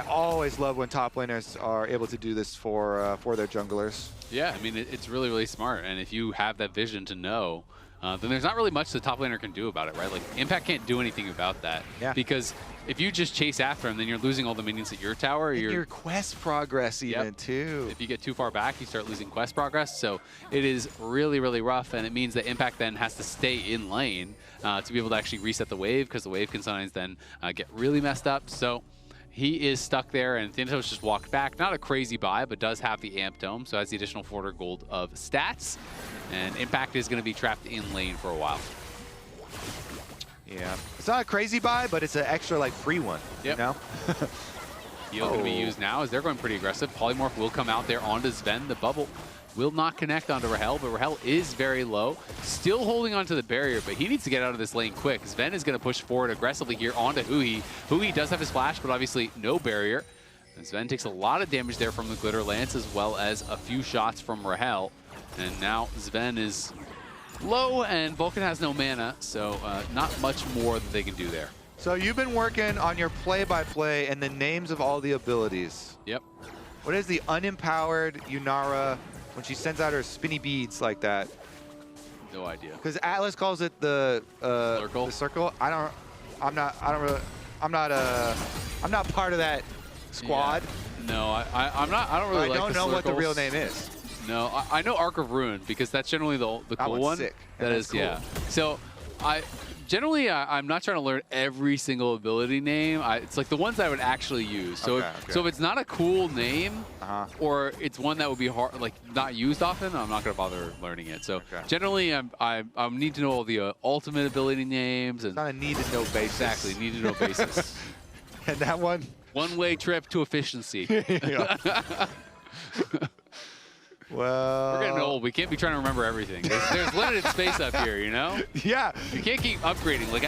always love when top laners are able to do this for their junglers.
Yeah, I mean, it's really, really smart, and if you have that vision to know, then there's not really much the top laner can do about it, right? Like, Impact can't do anything about that.
Yeah.
Because if you just chase after him, then you're losing all the minions at your tower.
And your quest progress even, too.
If you get too far back, you start losing quest progress. So it is really, really rough, and it means that Impact then has to stay in lane to be able to actually reset the wave, because the wave can sometimes then get really messed up. So he is stuck there, and Thanatos just walked back. Not a crazy buy, but does have the Amp Dome, so has the additional 400 gold of stats. And Impact is going to be trapped in lane for a while.
Yeah. It's not a crazy buy, but it's an extra, like, free one, you know?
Heal going to be used now as they're going pretty aggressive. Polymorph will come out there onto Sven. The bubble will not connect onto Rahel, but Rahel is very low. Still holding onto the barrier, but he needs to get out of this lane quick. Sven is going to push forward aggressively here onto Huhi. Huhi does have his flash, but obviously no barrier. And Sven takes a lot of damage there from the Glitter Lance, as well as a few shots from Rahel. And now Sven is low, and Vulcan has no mana, so not much more that they can do there.
So you've been working on your play-by-play and the names of all the abilities.
Yep.
What is the unempowered Yunara when she sends out her spinny beads like that?
No idea.
Because Atlas calls it the circle. The circle. I'm not part of that squad.
Yeah. No, I'm not. I don't really.
I
like
don't know what the real name is.
No, I know Arc of Ruin, because that's generally the cool one.
Sick.
That is cool. Yeah. So I'm not trying to learn every single ability name. It's like the ones I would actually use. So so if it's not a cool name, or it's one that would be hard, like not used often, I'm not going to bother learning it. So generally, I need to know all the ultimate ability names. And
it's not a need to know basis.
Exactly, need to know basis.
And that one?
One-way trip to efficiency.
Well,
we're getting old. We can't be trying to remember everything. There's limited space up here, you know?
Yeah.
You can't keep upgrading. Like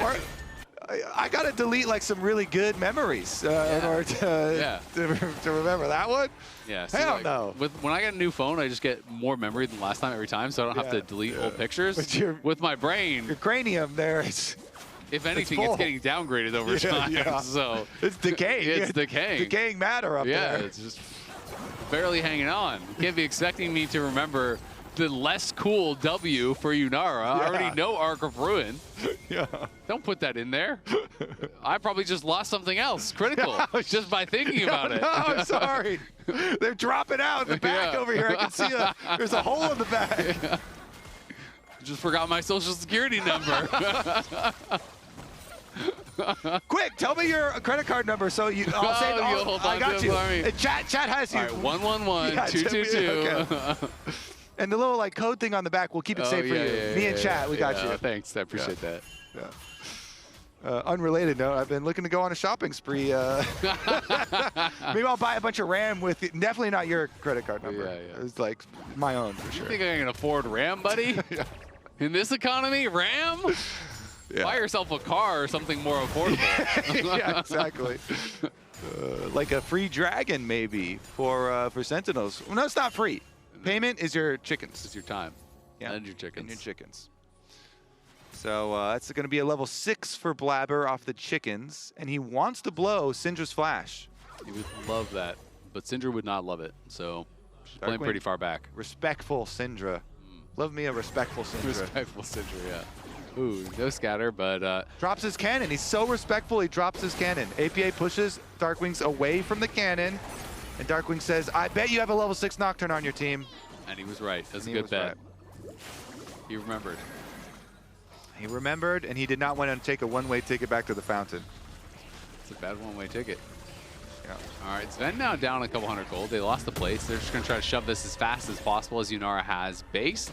I got to delete like some really good memories in order to remember that one.
Yeah. So
hell
like,
no.
When I get a new phone, I just get more memory than last time every time, so I don't have to delete old pictures. With my brain.
Your cranium there is...
If anything, it's getting downgraded over time.
Yeah.
So
it's decaying.
It's decaying.
Decaying matter up there.
Yeah, it's just barely hanging on. You can't be expecting me to remember the less cool W for Yunara. I already know Arc of Ruin.
Yeah.
Don't put that in there. I probably just lost something else critical just by thinking about it.
No, I'm sorry. They're dropping out in the back over here. I can see there's a hole in the back.
Just forgot my social security number.
Quick, tell me your credit card number so I'll say I got you. Chat has you.
All right, 111 222.
Okay. And the little like code thing on the back, we'll keep it safe for you. Me and chat, we got you.
Thanks, I appreciate that.
Yeah. Unrelated note, I've been looking to go on a shopping spree. Maybe I'll buy a bunch of RAM with definitely not your credit card number.
Yeah.
It's like my own for sure.
You think I can afford RAM, buddy? In this economy, RAM? Buy yourself a car or something more affordable.
Yeah, exactly. Like a free dragon maybe for Sentinels. Well, no, it's not free. Payment is your chickens.
It's your time.
Yeah.
And your chickens.
And your chickens. So that's going to be a level 6 for Blabber off the chickens, and he wants to blow Syndra's flash.
He would love that, but Syndra would not love it. So she's playing pretty far back.
Respectful Syndra. Love me a respectful Syndra.
Respectful Syndra, yeah. Ooh, no scatter, but
drops his cannon. He's so respectful. He drops his cannon. APA pushes Darkwings away from the cannon, and Darkwing says, "I bet you have a level 6 Nocturne on your team."
And he was right. That's a good bet. Right. He remembered.
He remembered, and he did not want to take a one-way ticket back to the fountain.
It's a bad one-way ticket.
Yeah.
All right, Sven now down a couple hundred gold. They lost the place. They're just going to try to shove this as fast as possible as Yunara has base.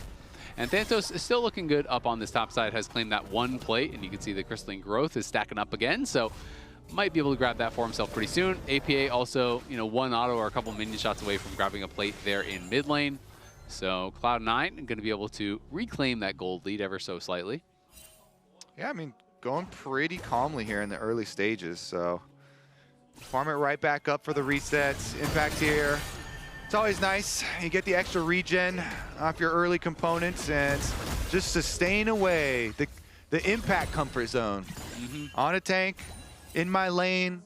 And Thantos is still looking good up on this top side, has claimed that one plate, and you can see the crystalline growth is stacking up again, so might be able to grab that for himself pretty soon. APA also, you know, one auto or a couple minion shots away from grabbing a plate there in mid lane. So Cloud9 going to be able to reclaim that gold lead ever so slightly.
Yeah, I mean, going pretty calmly here in the early stages, so farm it right back up for the resets. Impact here. It's always nice. You get the extra regen off your early components and just sustain away the impact comfort zone. On a tank, in my lane.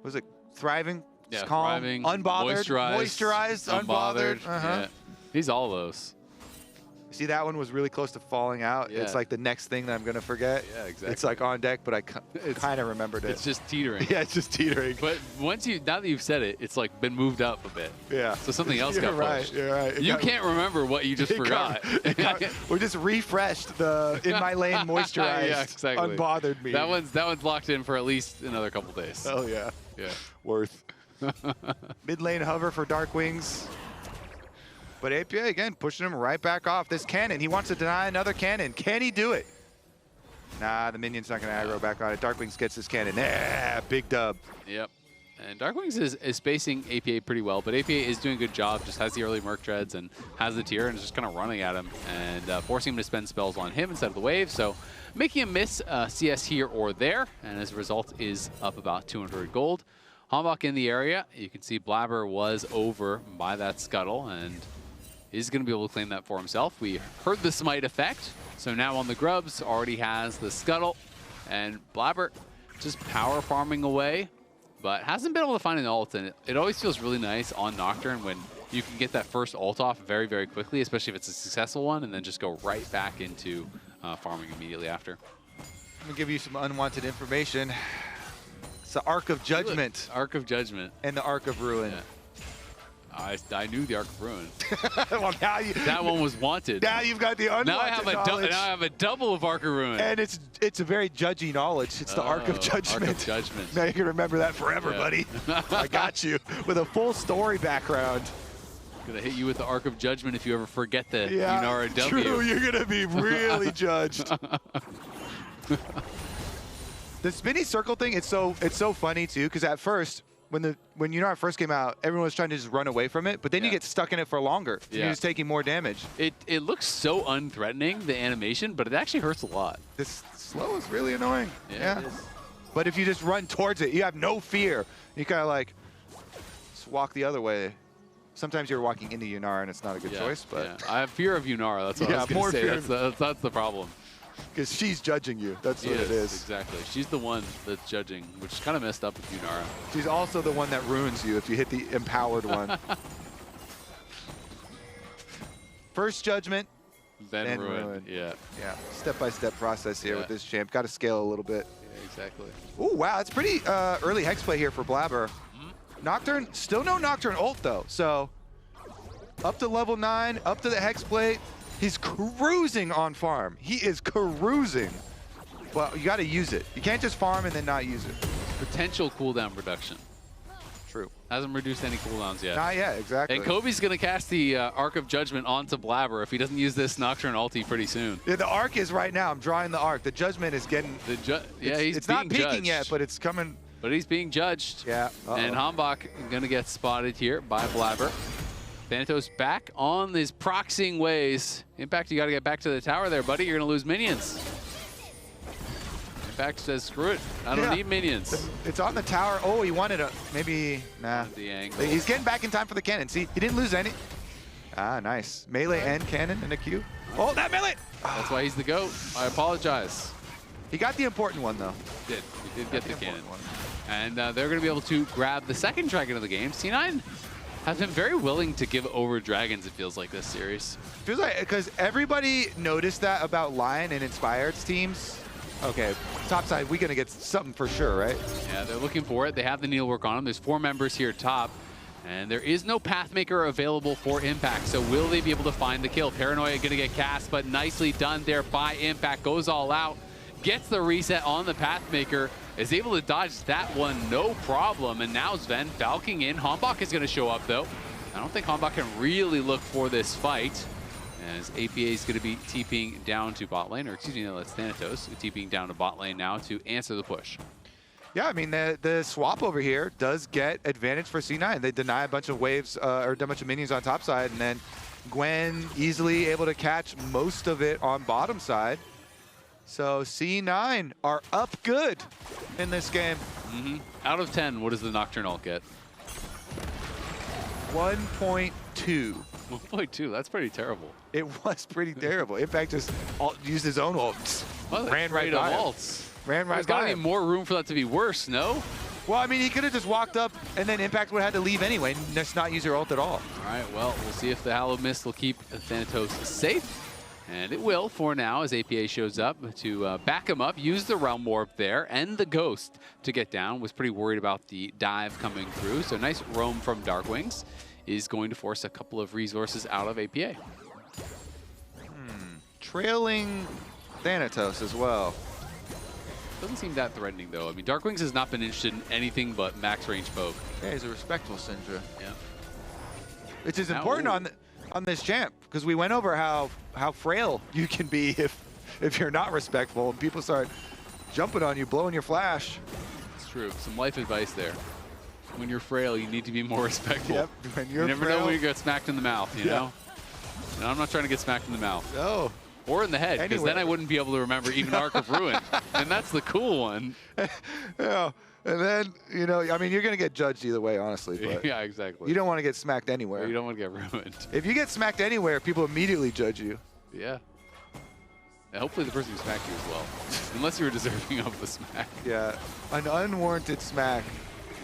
Was it thriving?
Yeah,
calm,
thriving,
unbothered, moisturized, unbothered.
Yeah. He's all those.
See, that one was really close to falling out.
Yeah.
It's like the next thing that I'm going to forget.
Yeah, exactly.
It's like on deck, but I kind of remembered it.
It's just teetering.
Yeah, it's just teetering.
But now that you've said it, it's like been moved up a bit.
Yeah.
So something else got pushed.
You're right.
You can't remember what you just forgot.
We just refreshed the in my lane moisturized.
Yeah, exactly.
Unbothered me.
That one's locked in for at least another couple days.
Oh yeah.
Yeah.
Worth. Mid lane hover for Darkwings. But APA, again, pushing him right back off this cannon. He wants to deny another cannon. Can he do it? Nah, the minion's not going to aggro back on it. Darkwings gets this cannon. Yeah, big dub.
Yep. And Darkwings is spacing APA pretty well, but APA is doing a good job, just has the early Merc Dreads and has the tier and is just kind of running at him and forcing him to spend spells on him instead of the wave. So making him miss CS here or there, and as a result is up about 200 gold. Hambach in the area. You can see Blabber was over by that scuttle and is going to be able to claim that for himself. We heard the smite effect, so now on the grubs already has the scuttle, and Blabber just power farming away, but hasn't been able to find an ult, and it always feels really nice on Nocturne when you can get that first ult off very, very quickly, especially if it's a successful one, and then just go right back into farming immediately after.
Let me give you some unwanted information. It's the Arc of Judgment.
Arc of Judgment.
And the Arc of Ruin.
Yeah. I knew the Arc of Ruin.
Well, now
that one was wanted.
Now you've got the unwanted knowledge.
Now I have a double of Arc of Ruin.
And it's a very judgy knowledge. It's the Arc of Judgment.
Arc of Judgment.
Now you can remember that forever, buddy. I got you. With a full story background.
Gonna hit you with the Arc of Judgment if you ever forget the Yunara W.
True, you're gonna be really judged. The spinny circle thing, it's so funny too, because at first, when Yunara first came out, everyone was trying to just run away from it, but then you get stuck in it for longer. Yeah. You're just taking more damage.
It looks so unthreatening, the animation, but it actually hurts a lot.
This slow is really annoying.
Yeah.
But if you just run towards it, you have no fear. You kind of like just walk the other way. Sometimes you're walking into Yunara and it's not a good choice, but
I have fear of Yunara. That's what I was going to say. That's the problem.
Because she's judging you. That's what it is.
Exactly. She's the one that's judging, which is kind of messed up with Yunara.
She's also the one that ruins you if you hit the empowered one. First judgment,
then ruin. Yeah.
Yeah. Step-by-step process here with this champ. Got to scale a little bit.
Yeah, exactly.
Oh, wow. That's pretty early hex play here for Blabber. Nocturne, still no Nocturne ult though. So up to level 9, up to the hex plate. He's cruising on farm. He is cruising. Well, you got to use it. You can't just farm and then not use it.
Potential cooldown reduction.
True.
Hasn't reduced any cooldowns yet.
Not yet, exactly.
And Kobe's going to cast the Arc of Judgment onto Blabber if he doesn't use this Nocturne ulti pretty soon.
Yeah, the Arc is right now. I'm drawing the Arc. The Judgment is getting...
It's
not peaking
judged
yet, but it's coming...
But he's being judged.
Yeah.
And Hambach going to get spotted here by Blabber. Thanatos back on his proxying ways. Impact, you got to get back to the tower there, buddy. You're going to lose minions. Impact says, screw it. I don't need minions.
It's on the tower. Oh, he wanted a... Maybe... Nah.
The angle.
He's getting back in time for the cannon. See, he didn't lose any. Ah, nice. Melee and cannon in a queue. Oh, that melee!
That's why he's the GOAT. I apologize.
He got the important one, though.
He did get the cannon. And they're going to be able to grab the second dragon of the game. C9 has been very willing to give over dragons, it feels like, this series.
Feels like, because everybody noticed that about Lion and Inspired's teams. Okay, top side, we're going to get something for sure, right?
Yeah, they're looking for it. They have the needlework on them. There's 4 members here top. And there is no Pathmaker available for Impact, so will they be able to find the kill? Paranoia going to get cast, but nicely done there by Impact. Goes all out, gets the reset on the Pathmaker, is able to dodge that one, no problem. And now Sven falcing in. Hambach is going to show up, though. I don't think Hambach can really look for this fight, as APA is going to be TPing down to bot lane, or excuse me, no, that's Thanatos, TPing down to bot lane now to answer the push.
Yeah, I mean, the swap over here does get advantage for C9. They deny a bunch of waves, or a bunch of minions on top side, and then Gwen easily able to catch most of it on bottom side. So C9 are up good in this game.
Out of 10, what does the Nocturne ult get?
1.2.
1.2, that's pretty terrible.
It was pretty terrible. Impact just used his own ult.
Well,
ran right by him. Ran right
There's
by
got to be
him.
more room for that to be worse, no?
Well, I mean, he could have just walked up, and then Impact would have had to leave anyway, and just not use her ult at all.
All right, well, we'll see if the Hallowed Mist will keep Thanatos safe. And it will for now, as APA shows up to back him up, use the Realm Warp there, and the Ghost to get down. Was pretty worried about the dive coming through. So nice roam from Darkwings is going to force a couple of resources out of APA.
Trailing Thanatos as well.
Doesn't seem that threatening, though. I mean, Darkwings has not been interested in anything but max range poke.
Yeah, he's a respectful Syndra.
Yeah.
Which is important on this champ, because we went over how frail you can be if you're not respectful, and people start jumping on you, blowing your flash.
It's true. Some life advice there. When you're frail, you need to be more respectful.
Yep. When you're
you never
frail,
know when you get smacked in the mouth, you know? And I'm not trying to get smacked in the mouth.
No.
Or in the head, because then I wouldn't be able to remember even Arc of Ruin. And that's the cool one.
Yeah. And then, you know, I mean, you're going to get judged either way, honestly. But
yeah, exactly.
you don't want to get smacked anywhere.
You don't want to get ruined.
If you get smacked anywhere, people immediately judge you.
Yeah. And hopefully the person who smacked you as well. Unless you were deserving of the smack.
Yeah. An unwarranted smack.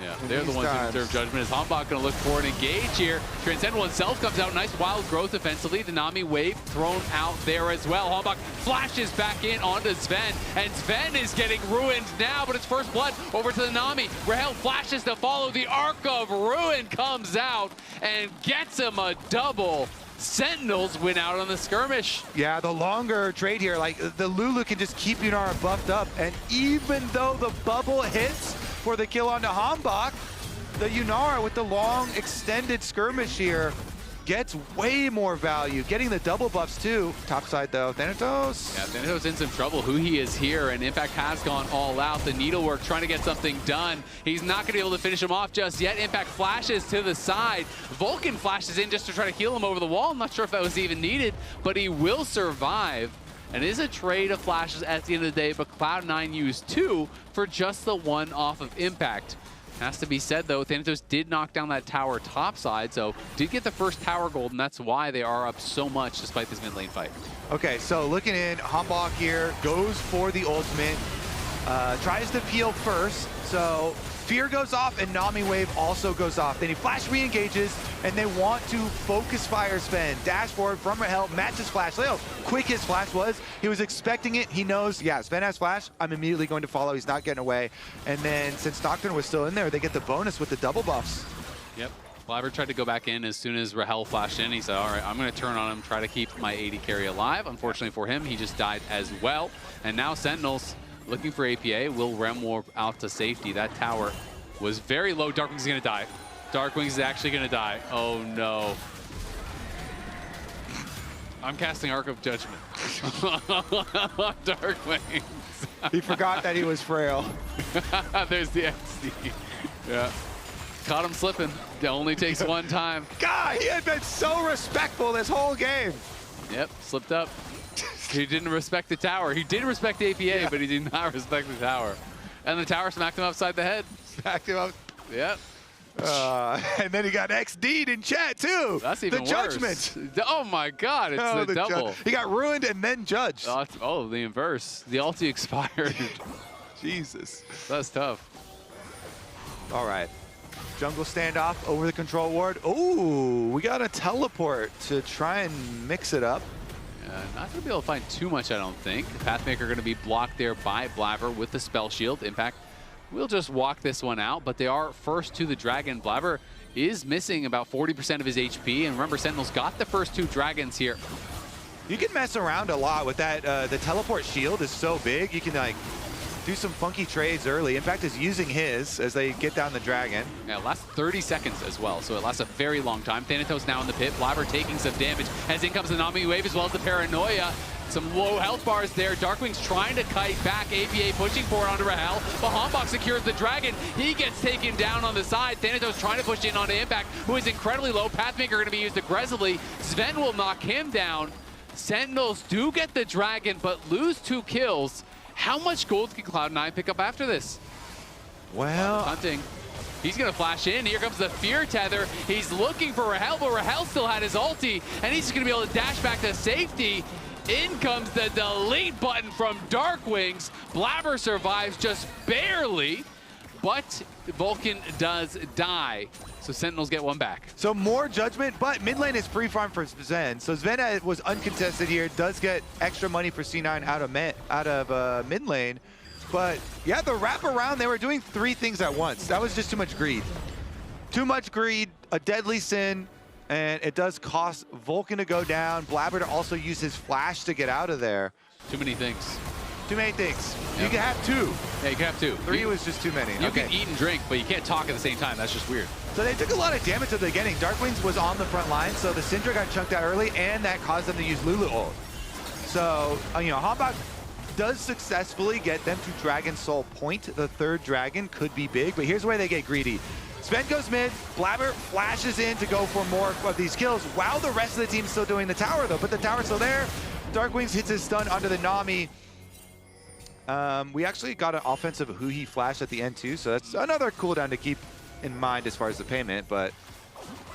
Yeah, they're the ones who deserve judgment. Is Hambach going to look for an engage here? Transcend himself comes out. Nice wild growth defensively. The Nami wave thrown out there as well. Hambach flashes back in onto Sven. And Sven is getting ruined now, but it's first blood over to the Nami. Rahel flashes to follow. The Arc of Ruin comes out and gets him a double. Sentinels win out on the skirmish.
Yeah, the longer trade here, like the Lulu can just keep Yunara buffed up. And even though the bubble hits for the kill onto Hambach, the Yunara with the long extended skirmish here gets way more value, getting the double buffs too. Top side though, Thanatos.
Yeah, Thanatos in some trouble. Who he is here, and Impact has gone all out. The needlework trying to get something done. He's not going to be able to finish him off just yet. Impact flashes to the side. Vulcan flashes in just to try to heal him over the wall. I'm not sure if that was even needed, but he will survive. And it is a trade of flashes at the end of the day, but Cloud9 used 2 for just the 1 off of Impact. Has to be said, though, Thanatos did knock down that tower topside, so did get the first tower gold, and that's why they are up so much despite this mid lane fight. Okay, so looking in, Hambach here goes for the ultimate, tries to peel first, so Fear goes off and Nami Wave also goes off. Then he flash re-engages, and they want to focus fire Sven. Dash forward from Rahel, matches flash. Look how quick his flash was. He was expecting it. He knows, yeah, Sven has flash. I'm immediately going to follow. He's not getting away. And then since Nocturne was still in there, they get the bonus with the double buffs. Yep. Blabber tried to go back in as soon as Rahel flashed in. He said, all right, I'm going to turn on him, try to keep my AD carry alive. Unfortunately for him, he just died as well. And now Sentinels looking for APA. Will Rem warp out to safety. That tower was very low. Darkwings is going to die. Darkwings is actually going to die. Oh, no. I'm casting Arc of Judgment. Darkwings.
He forgot that he was frail.
There's the XD. Yeah. Caught him slipping. It only takes one time.
God, he had been so respectful this whole game.
Yep, slipped up. He didn't respect the tower. He did respect the APA, but he did not respect the tower. And the tower smacked him upside the head.
Smacked him up.
Yep.
And then he got XD'd in chat, too.
That's even
the
worse.
Judgment.
Oh, my God. It's the double.
He got ruined and then judged.
Oh, the inverse. The ulti expired.
Jesus.
That's tough.
All right. Jungle standoff over the control ward. Ooh, we got a teleport to try and mix it up.
Not going to be able to find too much, I don't think. Pathmaker going to be blocked there by Blabber with the spell shield. Impact will just walk this one out, but they are first to the dragon. Blabber is missing about 40% of his HP, and remember, Sentinels got the first 2 dragons here.
You can mess around a lot with that. The teleport shield is so big, you can like do some funky trades early. Impact is using his as they get down the dragon.
Yeah, it lasts 30 seconds as well, so it lasts a very long time. Thanatos now in the pit. Blabber taking some damage as in comes the Nami wave as well as the Paranoia. Some low health bars there. Darkwing's trying to kite back. APA pushing forward onto Rahel. But Hanbok secures the dragon. He gets taken down on the side. Thanatos trying to push in onto Impact, who is incredibly low. Pathmaker going to be used aggressively. Sven will knock him down. Sentinels do get the dragon, but lose 2 kills. How much gold can Cloud9 pick up after this?
Well,
hunting. He's going to flash in. Here comes the Fear Tether. He's looking for Rahel, but Rahel still had his ulti, and he's just going to be able to dash back to safety. In comes the delete button from Darkwings. Blabber survives just barely, but Vulcan does die. So Sentinels get one back.
So more judgment, but mid lane is free farm for Sven. So Sven was uncontested here, does get extra money for C9 out of mid lane. But yeah, the wraparound, they were doing 3 things at once. That was just too much greed. Too much greed, a deadly sin, and it does cost Vulcan to go down. Blabber to also use his flash to get out of there.
Too many things.
Too many things.
Yep.
You can have 2.
Yeah, you can have 2.
3 was just too many.
You can eat and drink, but you can't talk at the same time. That's just weird.
So they took a lot of damage at the beginning. Darkwings was on the front line, so the Syndra got chunked out early, and that caused them to use Lulu ult. So, you know, Hanbok does successfully get them to Dragon Soul point. The 3rd dragon could be big, but here's where they get greedy. Sven goes mid, Blabber flashes in to go for more of these kills, while the rest of the team's still doing the tower, though. But the tower's still there. Darkwings hits his stun onto the Nami. We actually got an offensive Hui flash at the end, too, so that's another cooldown to keep in mind as far as the payment, but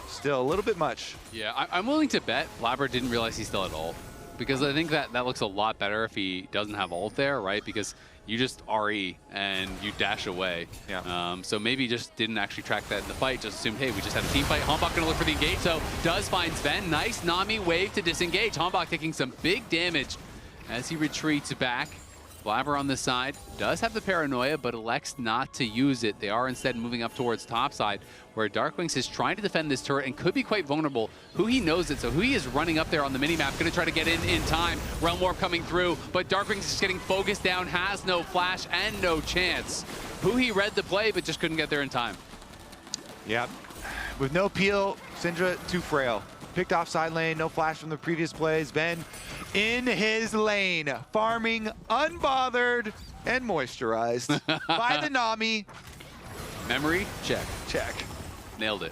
still a little bit much.
Yeah, I'm willing to bet Blabber didn't realize he still had ult, because I think that looks a lot better if he doesn't have ult there, right? Because you just RE and you dash away.
Yeah.
So maybe he just didn't actually track that in the fight, just assumed, hey, we just had a team fight. Hanbok gonna look for the engage, so does find Sven. Nice Nami wave to disengage. Hanbok taking some big damage as he retreats back. Blabber on this side does have the Paranoia, but elects not to use it. They are instead moving up towards top side, where Darkwings is trying to defend this turret and could be quite vulnerable. Hui knows it, so Hui is running up there on the minimap, going to try to get in time. Realm Warp coming through, but Darkwings is getting focused down, has no flash and no chance. Hui read the play, but just couldn't get there in time.
Yeah, with no peel, Syndra too frail. Picked off side lane, no flash from the previous plays. Ben in his lane, farming unbothered and moisturized by the Nami.
Memory, check.
Check.
Nailed it.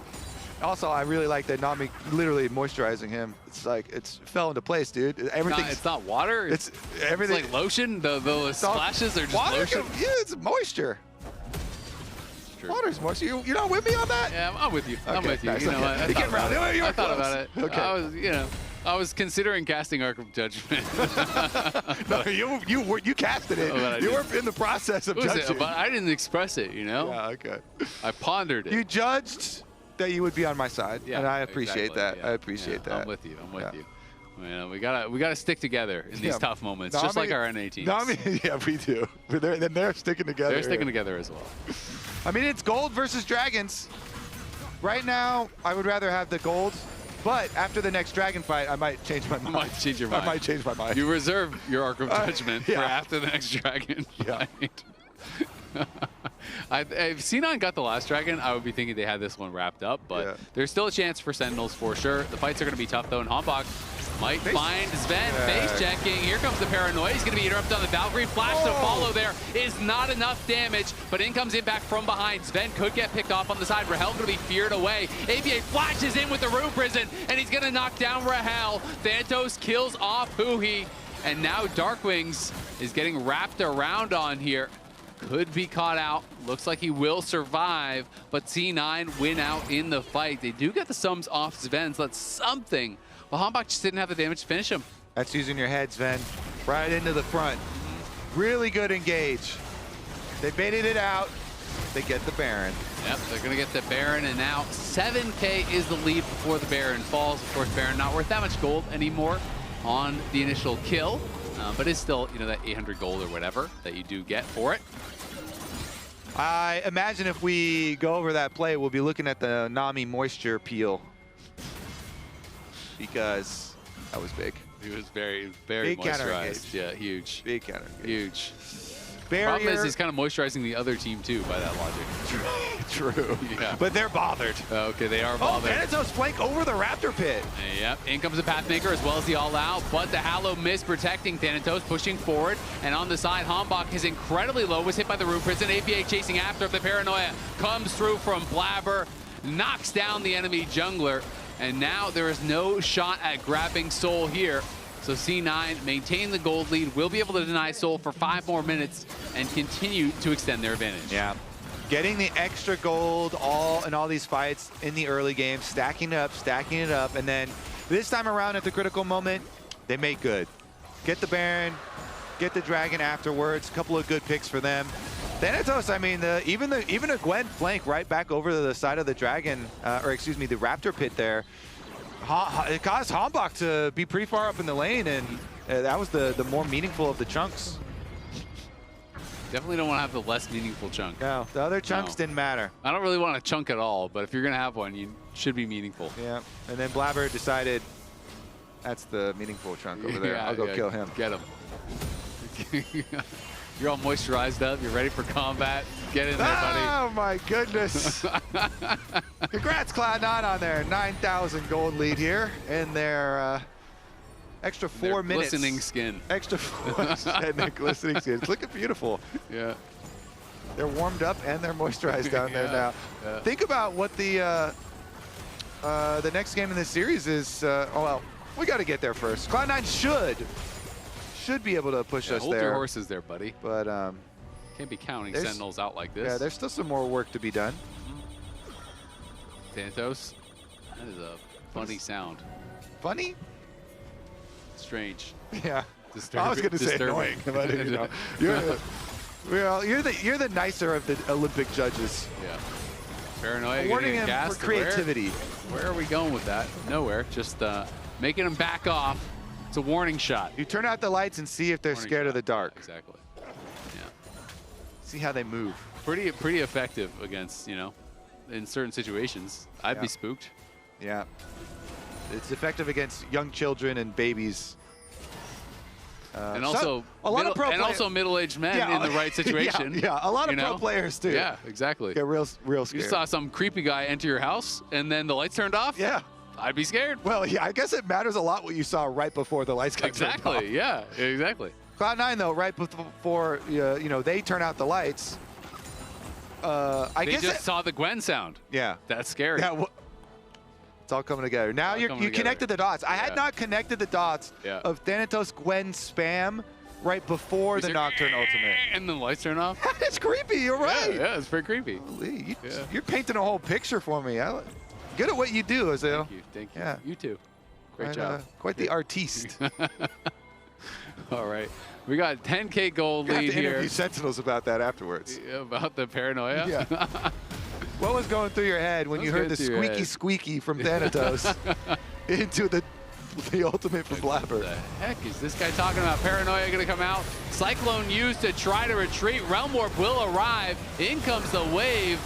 Also, I really like that Nami literally moisturizing him. It's like, it's fell into place, dude. Everything.
It's not water.
It's everything.
It's like lotion. The splashes are just
water
lotion.
Yeah, it's moisture. Water's moisture. You're not with me on that?
Yeah, I'm with you. I'm with you.
Nice,
You know,
okay.
I thought about it.
Okay.
I was considering casting Arc of Judgment.
No, you casted it. You were in the process of judging.
But I didn't express it, you know?
Yeah, okay.
I pondered it.
You judged that you would be on my side,
yeah,
and I appreciate
exactly,
that.
yeah.
I appreciate that.
I'm with you. I'm with you. You know, we gotta stick together in these tough moments,
Nami,
just like our NA teams.
Yeah, we do. But they're sticking together.
They're sticking together as well.
I mean, it's gold versus dragons. Right now, I would rather have the gold, But after the next dragon fight, I might change my mind.
Might change your mind.
I might change my mind.
You reserve your arc of judgment for
yeah.
after the next dragon fight. If C9 got the last dragon, I would be thinking they had this one wrapped up, but there's still a chance for Sentinels for sure. The fights are going to be tough though, and Hanbok might find Sven face checking. Here comes the paranoia. He's going to be interrupted on the Valkyrie. Flash to follow there is not enough damage, but in comes impact from behind. Sven could get picked off on the side. Rahel going to be feared away. ABA flashes in with the Rune Prison, and he's going to knock down Rahel. Thanatos kills off Huhi, and now Darkwings is getting wrapped around on here. Could be caught out. Looks like he will survive, but C9 win out in the fight. They do get the sums off Sven, so that's something. Well, Hanbok just didn't have the damage to finish him.
That's using your head, Sven. Right into the front. Really good engage. They baited it out. They get the Baron.
Yep, they're going to get the Baron, and now 7K is the lead before the Baron falls. Of course, Baron not worth that much gold anymore on the initial kill. But it's still, you know, that 800 gold or whatever that you do get for it.
I imagine if we go over that play, we'll be looking at the Nami moisture peel. Because that was big.
He was very, very
big
moisturized. Yeah, huge.
Big counter.
Huge.
Barrier.
Problem is he's kind of moisturizing the other team too, by that logic.
True.
Yeah.
But they're bothered.
Okay, they are bothered.
Oh, Thanatos flank over the Raptor Pit.
Yep, in comes the Pathmaker as well as the All Out, but the Hallow Mist protecting Thanatos, pushing forward. And on the side, Hanbok is incredibly low, was hit by the Rune Prison. APA chasing after. The Paranoia comes through from Blabber, knocks down the enemy jungler. And now there is no shot at grabbing Soul here. So C9 maintain the gold lead, will be able to deny Soul for 5 more minutes and continue to extend their advantage.
Yeah. Getting the extra gold in all these fights in the early game, stacking it up, and then this time around at the critical moment, they make good. Get the Baron, get the Dragon afterwards, a couple of good picks for them. Thanatos, I mean, even a Gwen flank right back over to the side of the Dragon, or excuse me, the Raptor Pit there. It caused Hanbok to be pretty far up in the lane, and that was the more meaningful of the chunks.
Definitely don't want to have the less meaningful chunk.
No, the other chunks didn't matter.
I don't really want a chunk at all, but if you're going to have one, you should be meaningful.
Yeah, and then Blabber decided that's the meaningful chunk over there. I'll go kill him.
Get him. You're all moisturized up. You're ready for combat. Get in there, buddy.
Oh, my goodness. Congrats, Cloud9 on their 9,000 gold lead here and their extra 4 minutes.
Glistening skin.
Extra 4 and their glistening skin. It's looking beautiful.
Yeah.
They're warmed up and they're moisturized down there now.
Yeah.
Think about what the next game in this series is. Oh, well, we got to get there first. Cloud9 should be able to push us
hold
there.
Hold your horses there, buddy.
But
can't be counting Sentinels out like this.
Yeah, there's still some more work to be done.
Thanatos, that is a funny sound.
Funny?
Strange.
Yeah.
Disturbing.
I was going to say annoying, but you know, you're the nicer of the Olympic judges.
Yeah. Paranoia.
Awarding him for creativity.
Where are we going with that? Nowhere. Just making him back off. It's a warning shot.
You turn out the lights and see if they're scared of the dark.
Exactly. Yeah.
See how they move.
Pretty effective against, you know, in certain situations. I'd be spooked.
Yeah. It's effective against young children and babies.
And also, middle-aged men in the right situation.
Yeah, a lot of pro players too.
Yeah, exactly.
Get real scared.
You saw some creepy guy enter your house and then the lights turned off?
Yeah.
I'd be scared.
Well, yeah, I guess it matters a lot what you saw right before the lights got turned off.
Exactly, yeah, exactly.
Cloud9, though, right before you know, they turn out the lights, I guess
they just saw the Gwen sound.
Yeah.
That's scary.
Yeah, it's all coming together. Now you connected the dots. I had not connected the dots of Thanatos Gwen spam right before the Nocturne ultimate.
And the lights turn off?
It's creepy, you're right.
Yeah, it's pretty creepy.
Holy, you're painting a whole picture for me. Good at what you do, Azale.
Thank you.
Yeah.
You too. Great job.
Quite the artiste.
All right. We got 10K gold lead
have to
here.
Interview Sentinels about that afterwards.
About the paranoia?
Yeah. What was going through your head when you heard the squeaky from Thanatos into the ultimate for Blabber?
What the heck is this guy talking about? Paranoia going to come out. Cyclone used to try to retreat. Realm Warp will arrive. In comes the wave.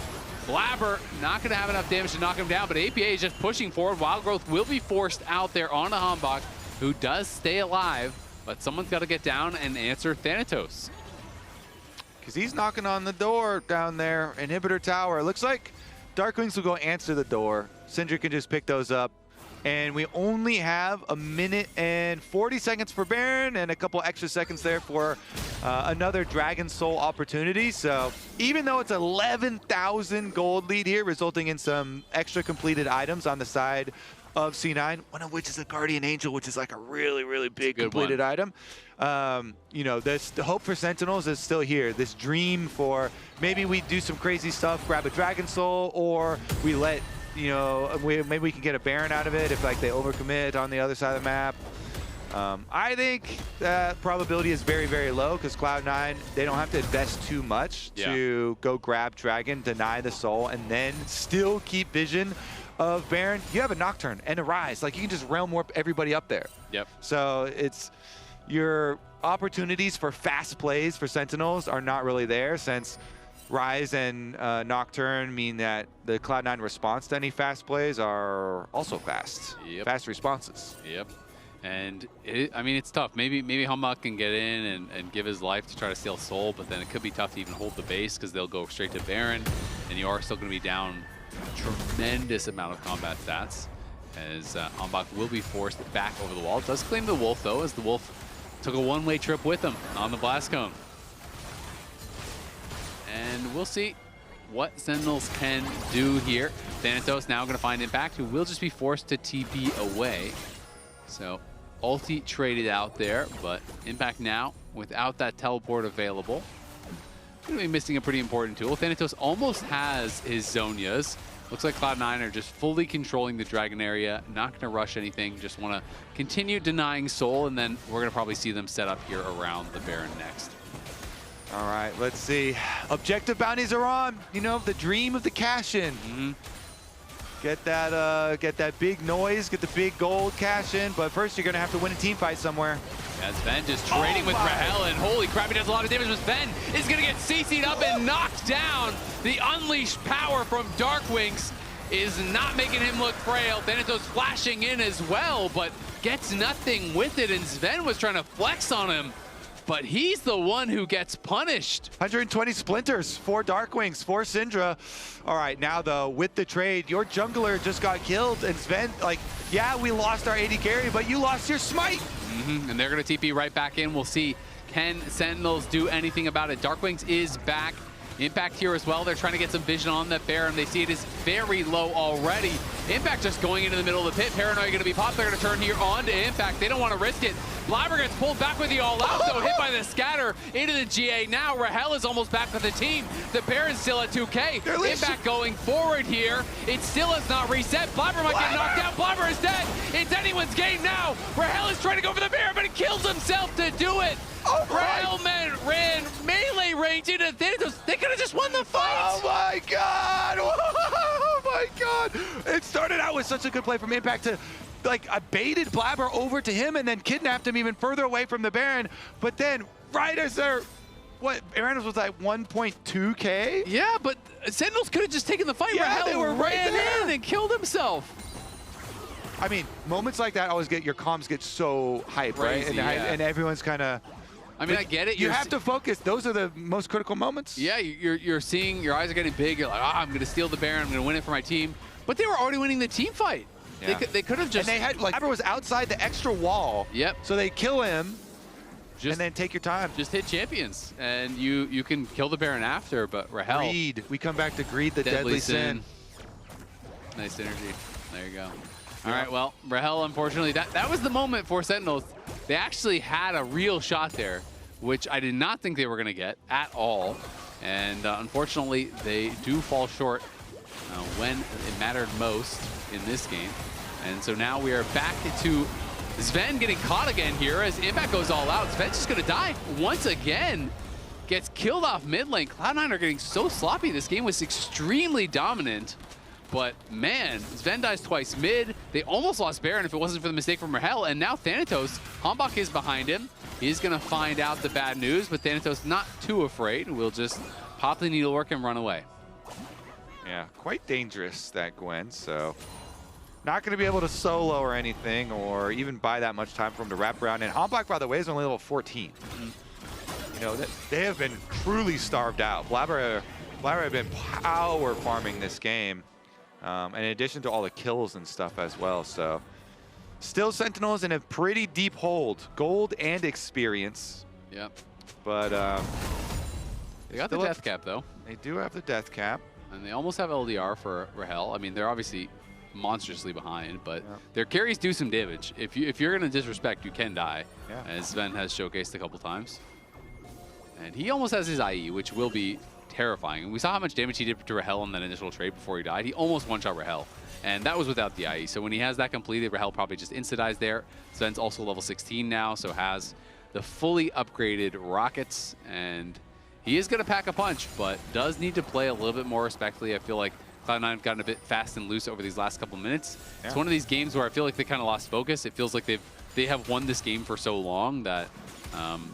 Blabber not going to have enough damage to knock him down, but APA is just pushing forward. Wild Growth will be forced out there on a Hambach, who does stay alive, but someone's got to get down and answer Thanatos.
Because he's knocking on the door down there, Inhibitor Tower. It looks like Darkwings will go answer the door. Syndra can just pick those up. And we only have 1 minute and 40 seconds for Baron and a couple extra seconds there for another Dragon Soul opportunity. So even though it's 11,000 gold lead here, resulting in some extra completed items on the side of C9, one of which is a Guardian Angel, which is like a really, really big completed item. You know, the hope for Sentinels is still here. This dream for maybe we do some crazy stuff, grab a Dragon Soul, or we let, you know, maybe we can get a Baron out of it if like they overcommit on the other side of the map. I think that probability is very, very low because Cloud9, they don't have to invest too much to go grab Dragon, deny the soul, and then still keep vision of Baron. You have a Nocturne and a Rise. Like, you can just realm warp everybody up there.
Yep.
So it's your opportunities for fast plays for Sentinels are not really there, since Rise and Nocturne mean that the Cloud9 response to any fast plays are also fast.
Yep.
Fast responses.
Yep. And I mean, it's tough. Maybe Hambach can get in and give his life to try to steal soul, but then it could be tough to even hold the base because they'll go straight to Baron, and you are still going to be down a tremendous amount of combat stats, as Hambach will be forced back over the wall. Does claim the Wolf, though, as the Wolf took a one-way trip with him on the Blast Cone. And we'll see what Sentinels can do here. Thanatos now going to find Impact, who will just be forced to TP away. So ulti traded out there, but Impact now without that teleport available. Going to be missing a pretty important tool. Thanatos almost has his Zonias. Looks like Cloud9 are just fully controlling the Dragon area, not going to rush anything, just want to continue denying soul, and then we're going to probably see them set up here around the Baron next.
All right, let's see. Objective bounties are on. You know, the dream of the cash-in. Get that big noise, get the big gold cash in, but first you're gonna have to win a team fight somewhere.
As Sven just trading with Rahel, and holy crap, he does a lot of damage, but Sven is gonna get CC'd up and knocked down. The unleashed power from Darkwings is not making him look frail. Thanatos flashing in as well, but gets nothing with it, and Sven was trying to flex on him, but he's the one who gets punished.
120 splinters for Darkwings, for Syndra. All right, now though, with the trade, your jungler just got killed, and Sven, like, yeah, we lost our AD carry, but you lost your smite.
And they're gonna TP right back in. We'll see, can Sentinels do anything about it? Darkwings is back. Impact here as well. They're trying to get some vision on that Baron. They see it is very low already. Impact just going into the middle of the pit. Paranoia going to be popped. They're going to turn here on to Impact. They don't want to risk it. Blabber gets pulled back with the all-out, though, hit by the scatter into the GA. Now Rahel is almost back with the team. The Baron's still at 2K. Impact going forward here. It still has not reset. Blabber might get knocked out. Blabber is dead. It's anyone's game now. Rahel is trying to go for the Baron, but he kills himself to do it. Rahel ran melee range into Thanatos. They could have just won the fight.
Oh my God! Oh my God! It started out with such a good play from Impact to, like, I baited Blabber over to him and then kidnapped him even further away from the Baron. But then, right as they're, what, Aranis was like 1.2K?
Yeah, but Sentinels could have just taken the fight.
Yeah,
Rahel
they were right there
in and killed himself.
I mean, moments like that always get, your comms get so hyped, right? And, and everyone's kind of,
I mean, I get it.
You have to focus. Those are the most critical moments.
Yeah, you're seeing, your eyes are getting big. You're like, I'm going to steal the Baron. I'm going to win it for my team. But they were already winning the team fight. Yeah. They could have just...
And they had, like, Blabber was outside the extra wall.
Yep.
So they kill him, and then take your time.
Just hit champions, and you can kill the Baron after, but Rahel...
Greed. We come back to Greed, the deadly sin.
Nice synergy. There you go. All right, well, Rahel, unfortunately, that was the moment for Sentinels. They actually had a real shot there, which I did not think they were going to get at all. And unfortunately, they do fall short when it mattered most in this game. And so now we are back to Sven getting caught again here as Impact goes all out. Sven's just going to die once again. Gets killed off mid lane. Cloud9 are getting so sloppy. This game was extremely dominant. But man, Sven dies twice mid. They almost lost Baron if it wasn't for the mistake from Rahel. And now Thanatos, Hambach is behind him. He's going to find out the bad news, but Thanatos not too afraid. We'll just pop the needlework and run away.
Yeah, quite dangerous, that Gwen, so not going to be able to solo or anything, or even buy that much time for him to wrap around. And Hombach, by the way, is only level 14. You know, they have been truly starved out. Blabber have been power farming this game, in addition to all the kills and stuff as well. So still Sentinels in a pretty deep hold, gold and experience.
Yep.
But
they got the death cap, though.
They do have the death cap.
And they almost have LDR for Rahel. I mean, they're obviously monstrously behind, but their carries do some damage. If you're going to disrespect, you can die, as Sven has showcased a couple times. And he almost has his IE, which will be terrifying. And we saw how much damage he did to Rahel on that initial trade before he died. He almost one-shot Rahel, and that was without the IE. So when he has that completed, Rahel probably just insta-dies there. Sven's also level 16 now, so has the fully upgraded rockets, and he is going to pack a punch, but does need to play a little bit more respectfully. I feel like Cloud9 have gotten a bit fast and loose over these last couple minutes. Yeah. It's one of these games where I feel like they kind of lost focus. It feels like they have won this game for so long that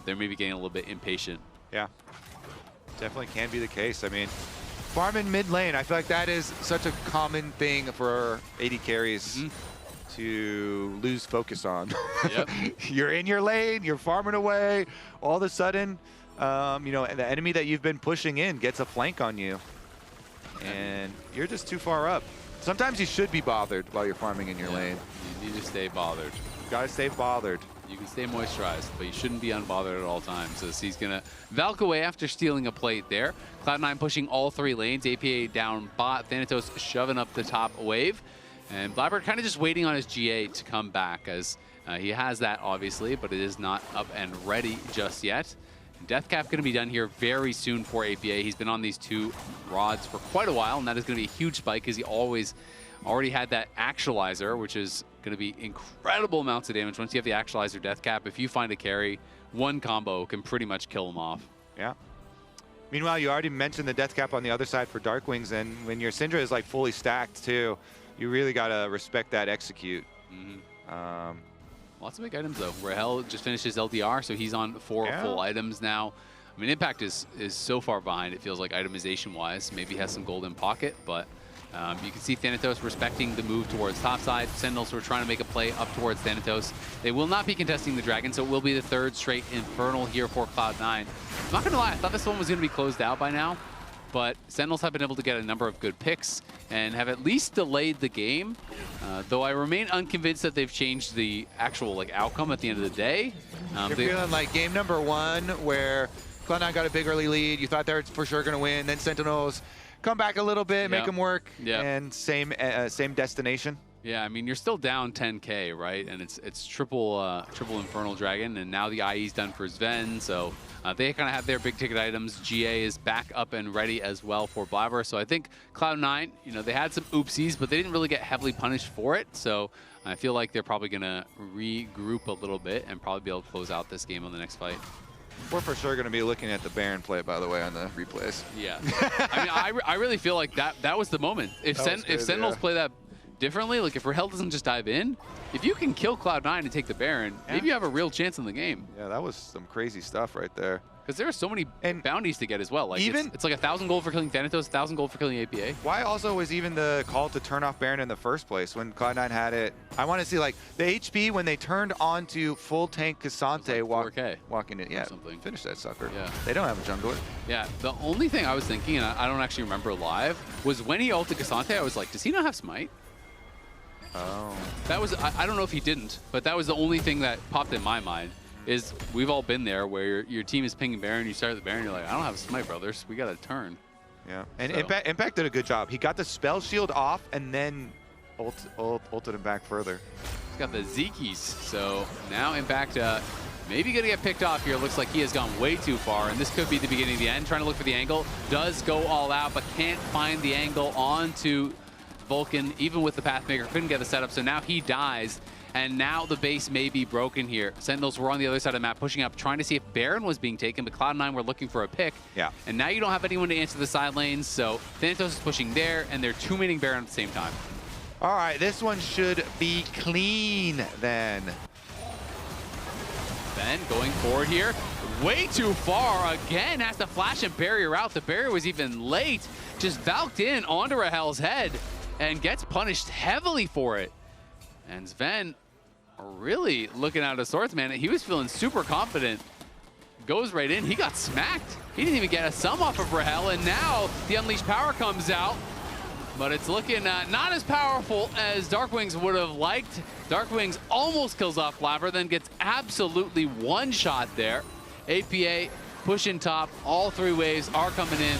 they're maybe getting a little bit impatient.
Yeah, definitely can be the case. I mean, farming mid lane, I feel like that is such a common thing for AD carries to lose focus on.
Yep.
You're in your lane, you're farming away, all of a sudden, you know, the enemy that you've been pushing in gets a flank on you, and you're just too far up. Sometimes you should be bothered while you're farming in your lane.
You need to stay bothered.
You gotta stay bothered.
You can stay moisturized, but you shouldn't be unbothered at all times, as he's gonna Valk away after stealing a plate there. Cloud9 pushing all three lanes, APA down bot, Thanatos shoving up the top wave, and Blabber kind of just waiting on his GA to come back, as he has that obviously, but it is not up and ready just yet. Deathcap going to be done here very soon for APA. He's been on these two rods for quite a while, and that is going to be a huge spike because he already had that actualizer, which is going to be incredible amounts of damage. Once you have the actualizer Deathcap, if you find a carry, one combo can pretty much kill him off.
Yeah. Meanwhile, you already mentioned the Deathcap on the other side for Darkwings, and when your Syndra is like fully stacked too, you really got to respect that execute.
Lots of big items though. Rahel just finished his LDR, so he's on 4 full items now. I mean, Impact is so far behind, it feels like itemization-wise. Maybe he has some gold in pocket, but you can see Thanatos respecting the move towards topside. Sentinels were trying to make a play up towards Thanatos. They will not be contesting the Dragon, so it will be the third straight Infernal here for Cloud9. I'm not going to lie, I thought this one was going to be closed out by now, but Sentinels have been able to get a number of good picks and have at least delayed the game, though I remain unconvinced that they've changed the actual outcome at the end of the day.
You're feeling like game number 1 where Cloud9 got a big early lead, you thought they were for sure going to win, then Sentinels come back a little bit, make them work, and same destination.
Yeah, I mean, you're still down 10K, right? And it's triple Infernal Dragon, and now the IE's done for Sven, so they kind of have their big ticket items. GA is back up and ready as well for Blabber. So I think Cloud9, you know, they had some oopsies, but they didn't really get heavily punished for it. So I feel like they're probably going to regroup a little bit and probably be able to close out this game on the next fight.
We're for sure going to be looking at the Baron play, by the way, on the replays.
Yeah. I mean, I really feel like that was the moment. If Sentinels play that differently, like if Rahel doesn't just dive in, if you can kill Cloud9 and take the Baron, maybe you have a real chance in the game.
Yeah, that was some crazy stuff right there.
Because there are so many bounties to get as well. Like it's like 1,000 gold for killing Thanatos, 1,000 gold for killing APA.
Why also was even the call to turn off Baron in the first place when Cloud9 had it? I want to see like the HP when they turned onto full tank Cassante walking in. Yeah, finish that sucker.
Yeah.
They don't have a jungler.
Yeah, the only thing I was thinking, and I don't actually remember live, was when he ulted Cassante, I was like, does he not have smite?
Oh.
That was, I don't know if he didn't, but that was the only thing that popped in my mind. Is we've all been there where your team is pinging Baron, you start the Baron, you're like, I don't have a smite, brothers. We got to turn.
Yeah, and so. Impact did a good job. He got the spell shield off and then ulted him back further.
He's got the Zekies, so now Impact maybe going to get picked off here. Looks like he has gone way too far, and this could be the beginning of the end. Trying to look for the angle. Does go all out, but can't find the angle onto Vulcan, even with the Pathmaker. Couldn't get the setup, so now he dies. And now the base may be broken here. Sentinels were on the other side of the map, pushing up, trying to see if Baron was being taken, but Cloud9 were looking for a pick.
Yeah.
And now you don't have anyone to answer the side lanes, so Thanatos is pushing there, and they're two-maning Baron at the same time.
All right, this one should be clean then.
Ben going forward here. Way too far. Again, has to flash and barrier out. The barrier was even late. just valked in onto Rahel's head and gets punished heavily for it. And Sven really looking out of sorts, man. He was feeling super confident. Goes right in. He got smacked. He didn't even get a sum off of Rahel, and now the Unleashed power comes out. But it's looking not as powerful as Darkwings would have liked. Darkwings almost kills off Blabber, then gets absolutely one shot there. APA pushing top. All 3 waves are coming in.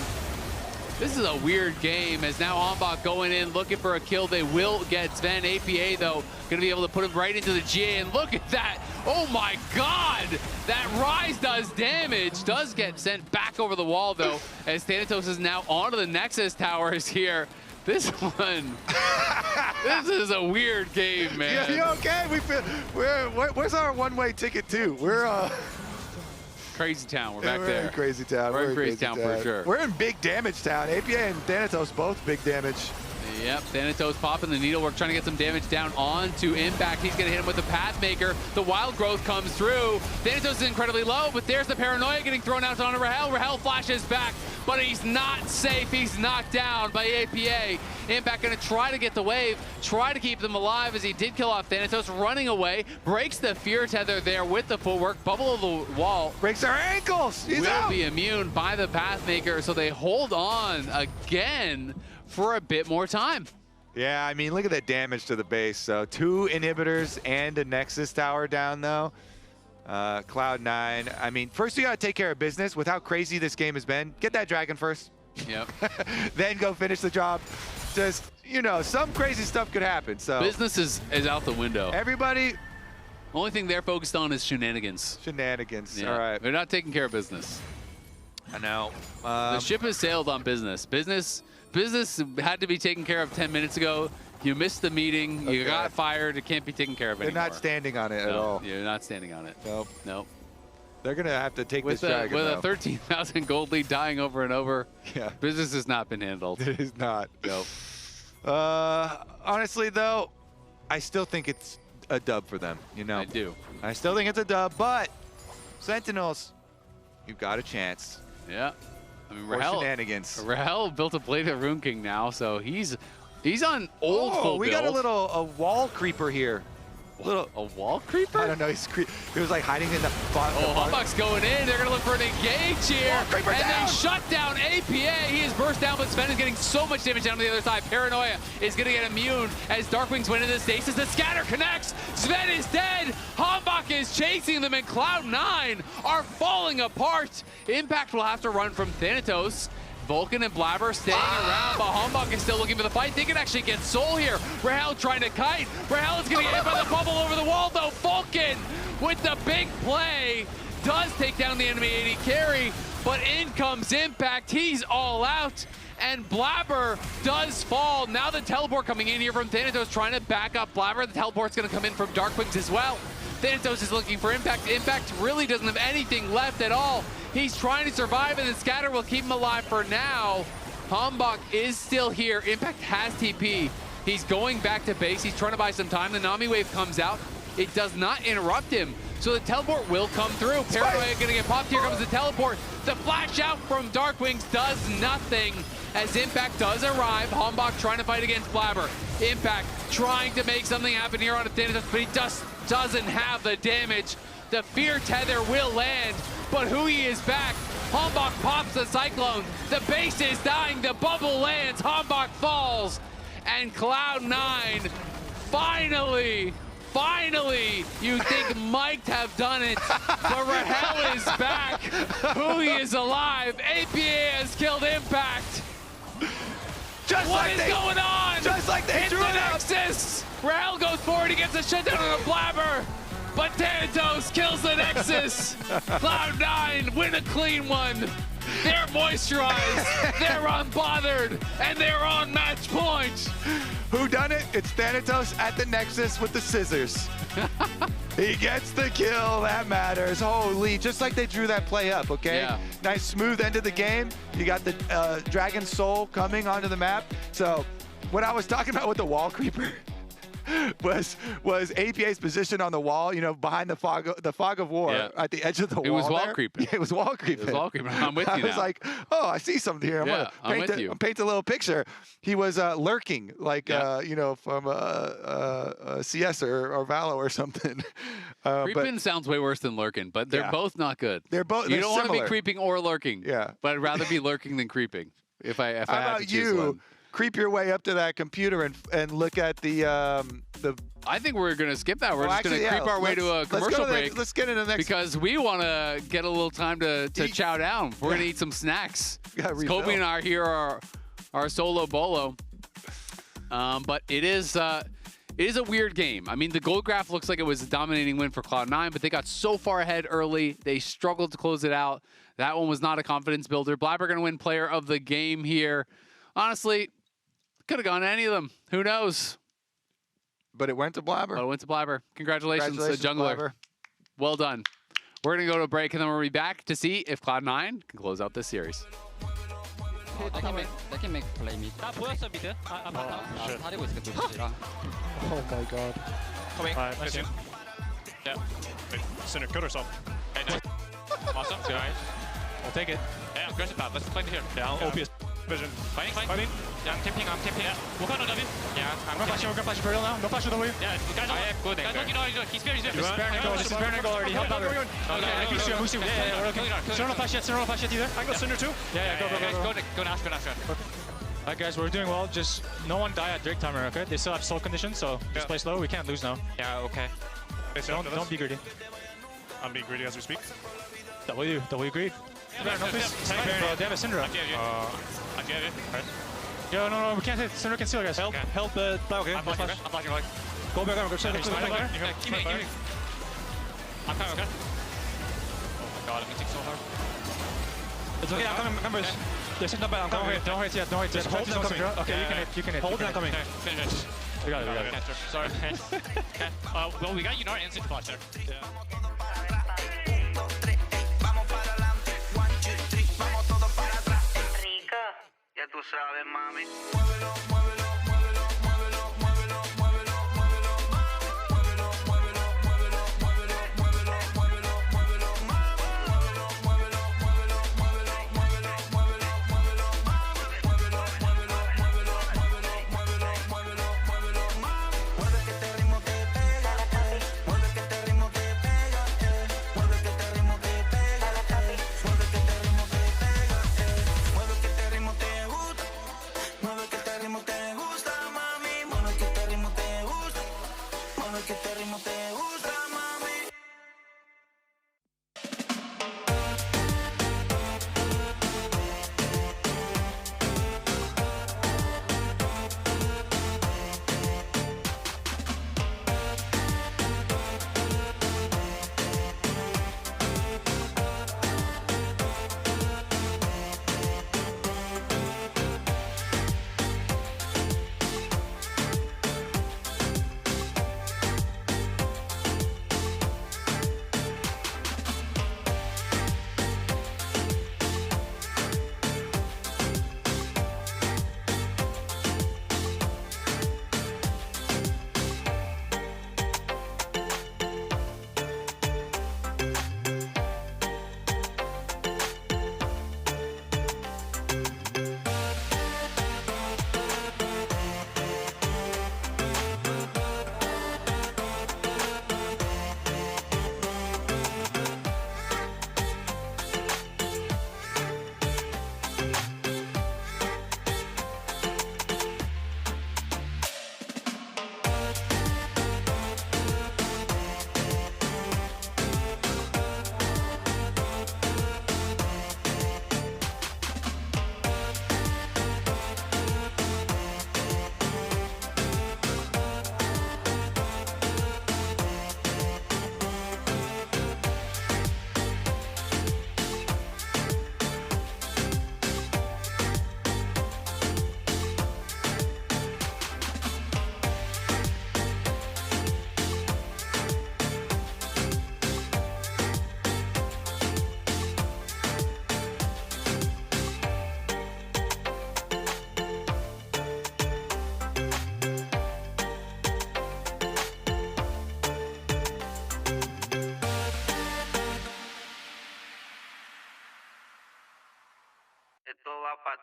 This is a weird game as now Ombak going in looking for a kill. They will get Sven. APA, though, going to be able to put him right into the GA. And look at that. Oh, my God. That Rise does damage. Does get sent back over the wall, though, as Thanatos is now onto the Nexus towers here. This one, this is a weird game, man.
You okay? Where's our one-way ticket to? We're
Crazy Town. We're back there.
Crazy Town.
We're in Crazy Town for sure.
We're in big damage town. APA and Thanatos both big damage.
Yep, Thanatos popping the needlework, trying to get some damage down onto Impact. He's going to hit him with the Pathmaker. The Wild Growth comes through. Thanatos is incredibly low, but there's the Paranoia getting thrown out onto Rahel. Rahel flashes back, but he's not safe. He's knocked down by APA. Impact going to try to get the wave, try to keep them alive as he did kill off Thanatos, running away, breaks the fear tether there with the footwork, bubble of the wall.
Breaks their ankles. He's out.
Will be immune by the Pathmaker, so they hold on again for a bit more time.
Yeah, I mean, look at that damage to the base. So 2 inhibitors and a Nexus tower down, though. Cloud9, I mean, first you got to take care of business with how crazy this game has been. Get that dragon first.
Yep.
Then go finish the job. Just, you know, some crazy stuff could happen. So
business is out the window.
Everybody.
Only thing they're focused on is shenanigans.
Shenanigans,
yeah.
All right.
They're not taking care of business.
I know.
The ship has sailed on business. Business had to be taken care of 10 minutes ago. You missed the meeting. You got fired. It can't be taken care of anymore.
They're not standing on it at all.
You're not standing on it.
Nope.
Nope.
They're going to have to take
with
this dragon,
with
though.
a 13,000 gold lead dying over and over.
Yeah.
Business has not been handled.
It is not.
Nope.
Honestly, though, I still think it's a dub for them. You know.
I do.
I still think it's a dub, but Sentinels, you've got a chance.
Yeah. I mean,
Rahel
built a Blade of Rune King now, so he's on old full
we
build.
got a wall creeper here.
A wall creeper?
I don't know. He was like hiding in the bottom.
Oh, Humbug's going in. They're going to look for an engage here. And
down.
they shut down APA. He is burst down, but Sven is getting so much damage down to the other side. Paranoia is going to get immune as Darkwings went into the stasis. The scatter connects. Sven is dead. Humbug is chasing them, and Cloud9 are falling apart. Impact will have to run from Thanatos. Vulcan and Blabber staying around, but Humbug is still looking for the fight. They can actually get Soul here. Rahel trying to kite. Rahel is going to get hit by the bubble over the wall, though. Vulcan with the big play does take down the enemy AD carry, but in comes Impact. He's all out, and Blabber does fall. Now the teleport coming in here from Thanatos trying to back up Blabber. The teleport's going to come in from Darkwings as well. Thanatos is looking for Impact. Impact really doesn't have anything left at all. He's trying to survive, and the scatter will keep him alive for now. Humbug is still here. Impact has TP. He's going back to base. He's trying to buy some time. The Nami wave comes out. It does not interrupt him, so the teleport will come through. Paranoia gonna get popped. Here comes the teleport. The flash out from Darkwings does nothing as Impact does arrive. Humbug trying to fight against Blabber. Impact trying to make something happen here on a Thanatos, but he just doesn't have the damage. The fear tether will land, but Hui is back. Humbug pops the Cyclone. The base is dying. The bubble lands. Humbug falls. And Cloud9 finally, you think might have done it, but Rahel is back. Hui is alive. APA has killed Impact. What is going on?
Just like they
Hit
drew
the
it up.
Nexus. Rahel goes forward. He gets a shutdown on a Blabber. But Thanatos kills the Nexus. Cloud9 win a clean one. They're moisturized, they're unbothered, and they're on match point.
Who done it? It's Thanatos at the Nexus with the scissors. He gets the kill, that matters. Holy, just like they drew that play up, okay?
Yeah.
Nice smooth end of the game. You got the Dragon Soul coming onto the map. So what I was talking about with the wall creeper, was APA's position on the wall, you know, behind the fog of war at the edge of the wall.
It was wall
there.
creeping.
It was wall creeping.
It was wall creeping. I'm with you
I was
now.
like, oh, I see something here. I'm
with you.
paint a little picture. He was lurking, like you know, from CS or Valo or something.
Creeping sounds way worse than lurking, but they're both not good.
They're both.
You don't want to be
similar.
creeping or lurking.
Yeah.
But I'd rather be lurking than creeping. If I
How
had to
about
choose
you?
one.
Creep your way up to that computer and look at the.
I think we're gonna skip that. We're just
actually,
gonna creep our way to a commercial break.
Let's get into the next.
Because we want to get a little time to chow down. We're gonna eat some snacks. Kobe and I here are our solo bolo. But it is a weird game. I mean, the gold graph looks like it was a dominating win for Cloud9, but they got so far ahead early. They struggled to close it out. That one was not a confidence builder. Blabber going to win player of the game here. Honestly, could have gone to any of them. Who knows?
But it went to Blabber.
But it went to Blabber. Congratulations jungler.
Blabber.
Well done. We're going to go to a break, and then we'll be back to see if Cloud9 can close out this series.
They can make play mid.
Oh my god.
Coming. Nice. Yeah. Wait, Sinner, kill herself. Hey, nice. Awesome. Nice.
I'll take it.
Yeah, aggressive path. Let's play here.
Yeah, OP
vision. Fighting. Yeah, I'm tipping. Yeah. We'll find W. Yeah, I'm
gonna flash for real now. No flash for W.
Yeah, you guys are good. Guys, you know, he's very good.
This is bare nickel already. Help out. Okay, boost you. Yeah, we're okay. Sinner no flash yet either.
I can go Cinder too.
Yeah, go Nash. Alright guys, we're doing well. Just no one die at Drake timer, okay? They still have soul condition, so just play slow. We can't lose now.
Yeah, okay.
Don't be greedy.
I'm being greedy as we speak.
W greed. No, please. They have a Syndra.
I get it. Right.
Yo, no, we can't hit. Syndra can steal, guys. Help, okay. Okay.
I'm blocking.
Go back, go
Give me. I'm coming, okay? Oh my god, I'm hitting so hard.
It's okay, I'm coming, members. There's something bad, I'm coming. Don't hit yet. Hold them coming. Okay, you can hit. Hold them coming.
Finish.
We got it.
Sorry. Well, we got Yunar instant flash there. Yeah.
Ya tú sabes, mami. Mueve que este ritmo te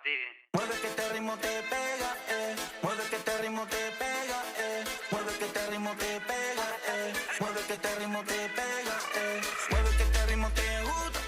ti.
Mueve que este ritmo te pega, mueve que este ritmo te pega, mueve que este ritmo te pega, mueve que este ritmo te pega, mueve que este ritmo te gusta.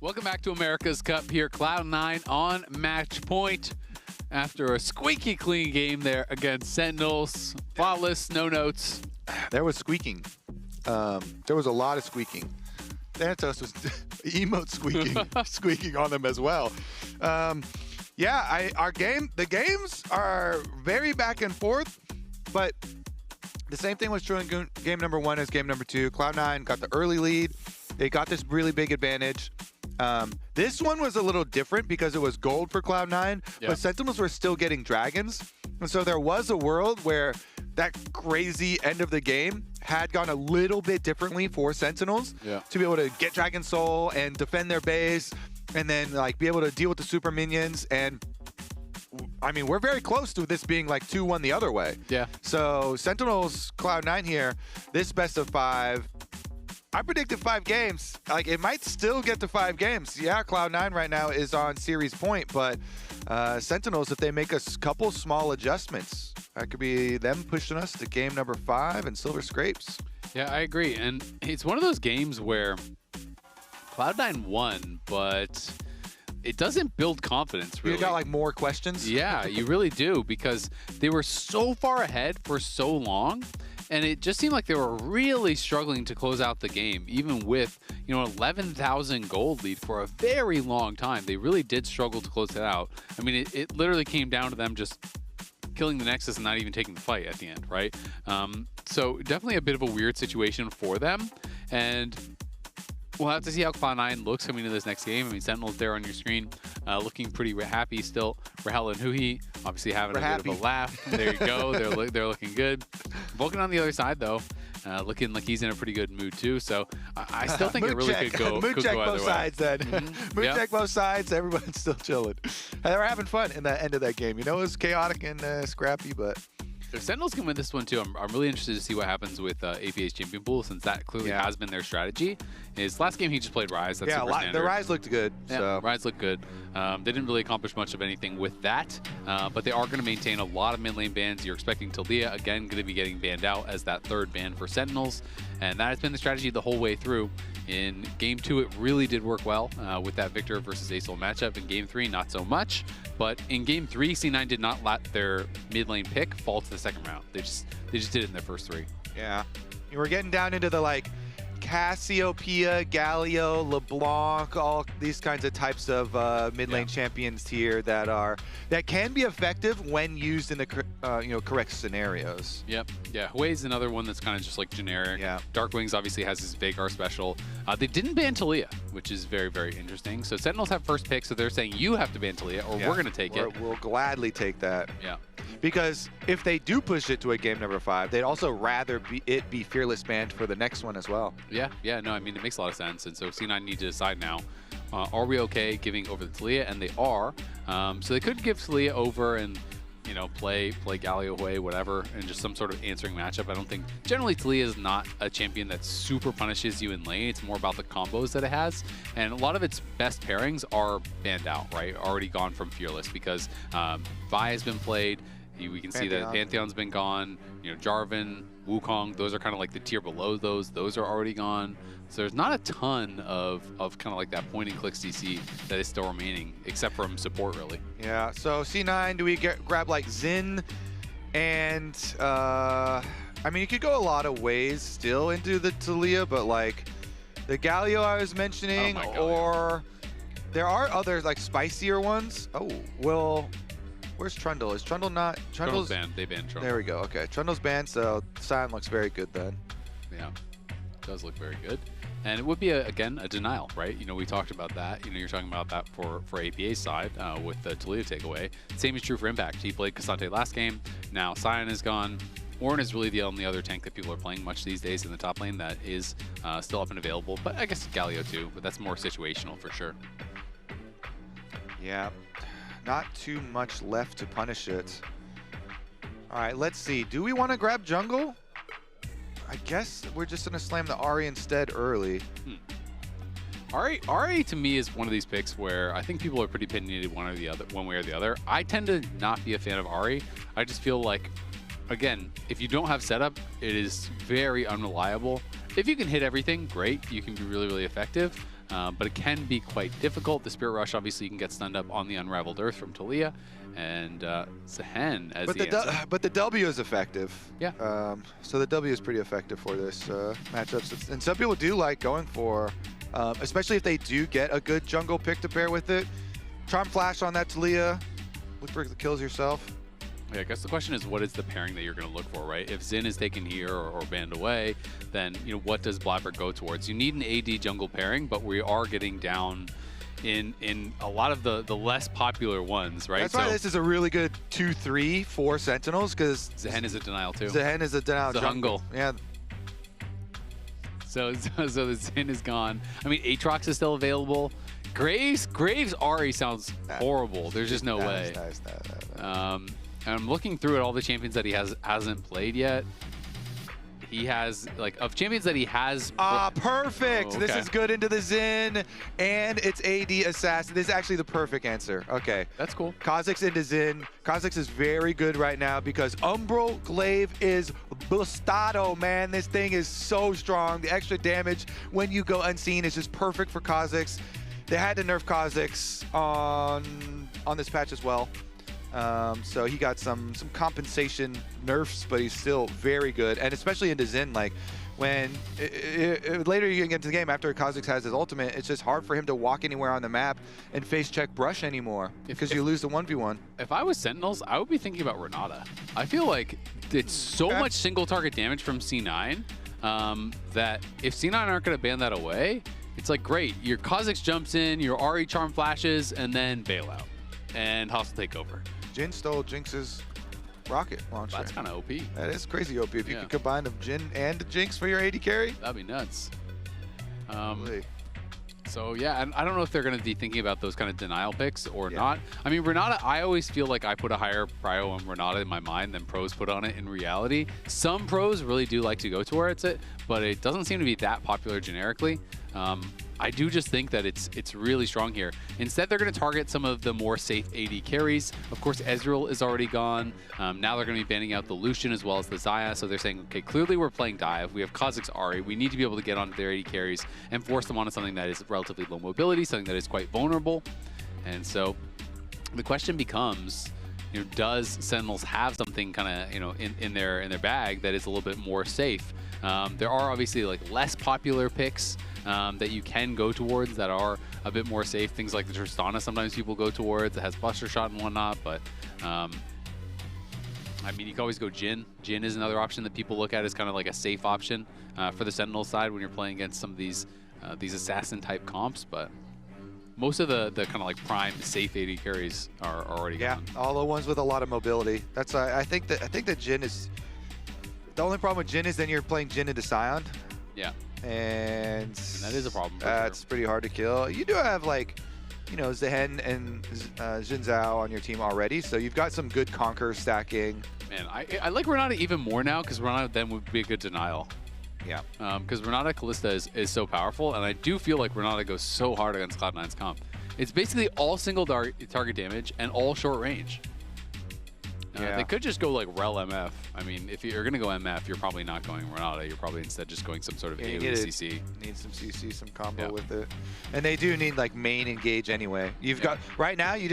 Welcome back to America's Cup here. Cloud9 on match point after a squeaky clean game there against Sentinels. Flawless, no notes.
There was squeaking. There was a lot of squeaking. Thanatos was emote squeaking, squeaking on them as well. Yeah, the games are very back and forth, but the same thing was true in game number 1 as game number 2. Cloud9 got the early lead. They got this really big advantage. This one was a little different because it was gold for Cloud9, but Sentinels were still getting dragons. And so there was a world where that crazy end of the game had gone a little bit differently for Sentinels to be able to get Dragon Soul and defend their base and then like be able to deal with the super minions. And I mean, we're very close to this being like 2-1 the other way. Yeah. So Sentinels, Cloud9 here, this best of 5. I predicted 5 games. Like, it might still get to 5 games. Yeah, Cloud9 right now is on series point, but Sentinels, if they make a couple small adjustments, that could be them pushing us to game number 5 and Silver Scrapes.
Yeah, I agree. And it's one of those games where Cloud9 won, but it doesn't build confidence, really.
You got, like, more questions?
Yeah, you really do, because they were so far ahead for so long. And it just seemed like they were really struggling to close out the game, even with, 11,000 gold lead for a very long time. They really did struggle to close it out. I mean, it literally came down to them just killing the Nexus and not even taking the fight at the end, right? So definitely a bit of a weird situation for them. And We'll have to see how Cloud9 looks coming into this next game. I mean, Sentinels there on your screen, looking pretty happy still. Rahel and Huhi obviously having a bit of a laugh. There you go. They're looking good. Vulcan on the other side, though, looking like he's in a pretty good mood, too. So I still think it really could go
mood check both sides, then. Mood
Yep.
check both sides. Everyone's still chilling. They were having fun in the end of that game. You know, it was chaotic and scrappy, but...
If Sentinels can win this one, too, I'm really interested to see what happens with APA's champion pool, since that clearly has been their strategy. His last game, he just played Rise. That's super standard.
The Rise looked good.
Yeah,
So.
Rise looked good. They didn't really accomplish much of anything with that, but they are going to maintain a lot of mid lane bans. You're expecting Talia, again, going to be getting banned out as that third ban for Sentinels, and that has been the strategy the whole way through. In Game 2, it really did work well with that Victor versus Acel matchup. In Game 3, not so much. But in Game 3, C9 did not let their mid lane pick fall to the second round. They just did it in their first 3.
Yeah. We're getting down into the, like, Cassiopeia, Galio, LeBlanc, all these kinds of types of mid lane champions here that can be effective when used in the correct scenarios.
Yep. Yeah. Hui's another one that's kind of just like generic.
Yeah.
Darkwings obviously has his Vagar special. They didn't ban Talia, which is very, very interesting. So Sentinels have first pick, so they're saying you have to ban Talia, or we're going to take it.
We'll gladly take that.
Yeah.
Because if they do push it to a game number 5, they'd also rather it be Fearless banned for the next one as well.
Yeah, no, I mean, it makes a lot of sense. And so C9 need to decide now, are we okay giving over the Talia? And they are. So they could give Talia over and, you know, play Galio Hui, whatever, and just some sort of answering matchup. I don't think, generally Talia is not a champion that super punishes you in lane. It's more about the combos that it has. And a lot of its best pairings are banned out, right? Already gone from Fearless because Vi has been played. We can see that Pantheon's been gone. You know, Jarvan, Wukong, those are kind of like the tier below those. Those are already gone. So there's not a ton of kind of like that point and click CC that is still remaining, except from support, really.
Yeah, so C9, do we grab like Xin? And, I mean, you could go a lot of ways still into the Talia, but like the Galio I was mentioning, or there are other like spicier ones. Oh, well... Where's Trundle? Is Trundle not?
Trundle's banned. They banned Trundle.
There we go. Okay, Trundle's banned, so Sion looks very good then.
Yeah, it does look very good. And it would be, again, a denial, right? You know, we talked about that. You know, you're talking about that for APA's side with the Talia takeaway. Same is true for Impact. He played Cassante last game. Now Sion is gone. Ornn is really the only other tank that people are playing much these days in the top lane that is still up and available. But I guess Galio too, but that's more situational for sure.
Yeah. Not too much left to punish it. All right, let's see. Do we want to grab jungle? I guess we're just going to slam the Ahri instead early.
Ahri to me is one of these picks where I think people are pretty opinionated one way or the other. I tend to not be a fan of Ahri. I just feel like, again, if you don't have setup, it is very unreliable. If you can hit everything, great. You can be really, really effective. But it can be quite difficult. The Spirit Rush, obviously, you can get stunned up on the Unraveled Earth from Talia. And Sehen as the answer.
But the W is effective.
Yeah.
So the W is pretty effective for this matchup. And some people do like going for, especially if they do get a good jungle pick to pair with it. Charm Flash on that Talia. Look for the kills yourself.
Yeah, I guess the question is, what is the pairing that you're going to look for, right? If Xin is taken here or banned away, then, you know, what does Blabber go towards? You need an AD jungle pairing, but we are getting down in a lot of the less popular ones, right?
That's why this is a really good 2-3 for Sentinels, because
Sehen is a denial too.
Sehen is a denial
jungle.
Yeah.
So the Xin is gone. I mean, Aatrox is still available. Graves Ahri sounds horrible. There's just no way. I'm looking through at all the champions that he hasn't played yet. He has, like, of champions that he has...
perfect!
Oh, okay.
This is good into the Xin, and it's AD Assassin. This is actually the perfect answer. Okay.
That's cool.
Kha'Zix into Xin. Kha'Zix is very good right now because Umbral Glaive is bustado, man. This thing is so strong. The extra damage when you go unseen is just perfect for Kha'Zix. They had to nerf Kha'Zix on this patch as well. So he got some compensation nerfs, but he's still very good. And especially into Xin, like when later you get into the game after Kha'Zix has his ultimate, it's just hard for him to walk anywhere on the map and face check brush anymore because you lose the 1v1.
If I was Sentinels, I would be thinking about Renata. I feel like it's so much single target damage from C9 that if C9 aren't going to ban that away, it's like, great, your Kha'Zix jumps in, your RE charm flashes, and then bail out. And hostile take over.
Jin stole Jinx's rocket launcher.
That's kind of OP.
That is crazy OP. If you could combine of Jin and Jinx for your AD carry.
That'd be nuts. So yeah, I don't know if they're going to be thinking about those kind of denial picks or not. I mean, Renata, I always feel like I put a higher prio on Renata in my mind than pros put on it in reality. Some pros really do like to go towards it, but it doesn't seem to be that popular generically. I do just think that it's really strong here. Instead, they're going to target some of the more safe AD carries. Of course, Ezreal is already gone. Now they're going to be banning out the Lucian as well as the Xayah. So they're saying, okay, clearly we're playing dive. We have Kha'Zix Ahri. We need to be able to get onto their AD carries and force them onto something that is relatively low mobility, something that is quite vulnerable. And so the question becomes, does Sentinels have something kind of in their bag that is a little bit more safe? There are obviously like less popular picks that you can go towards that are a bit more safe. Things like the Tristana sometimes people go towards. It has Buster Shot and whatnot, but I mean, you can always go Jin. Jin is another option that people look at as kind of like a safe option for the Sentinel side when you're playing against some of these assassin type comps, but most of the kind of like prime safe AD carries are already gone.
All the ones with a lot of mobility. That's I think that Jin is the only problem with Jin is then you're playing Jin into Sion.
Yeah.
And
that is a problem.
That's pretty hard to kill. You do have like, Zehen and Xin Zhao on your team already, so you've got some good Conquer stacking.
Man, I like Renata even more now because Renata then would be a good denial.
Yeah.
Because Renata Kalista is so powerful, and I do feel like Renata goes so hard against Cloud9's comp. It's basically all single target damage and all short range. They could just go like Rel MF. I mean, if you're going to go MF, you're probably not going Renata. You're probably instead just going some sort of AoE CC.
Need some CC, some combo with it. And they do need like main engage anyway. You've got, right now, you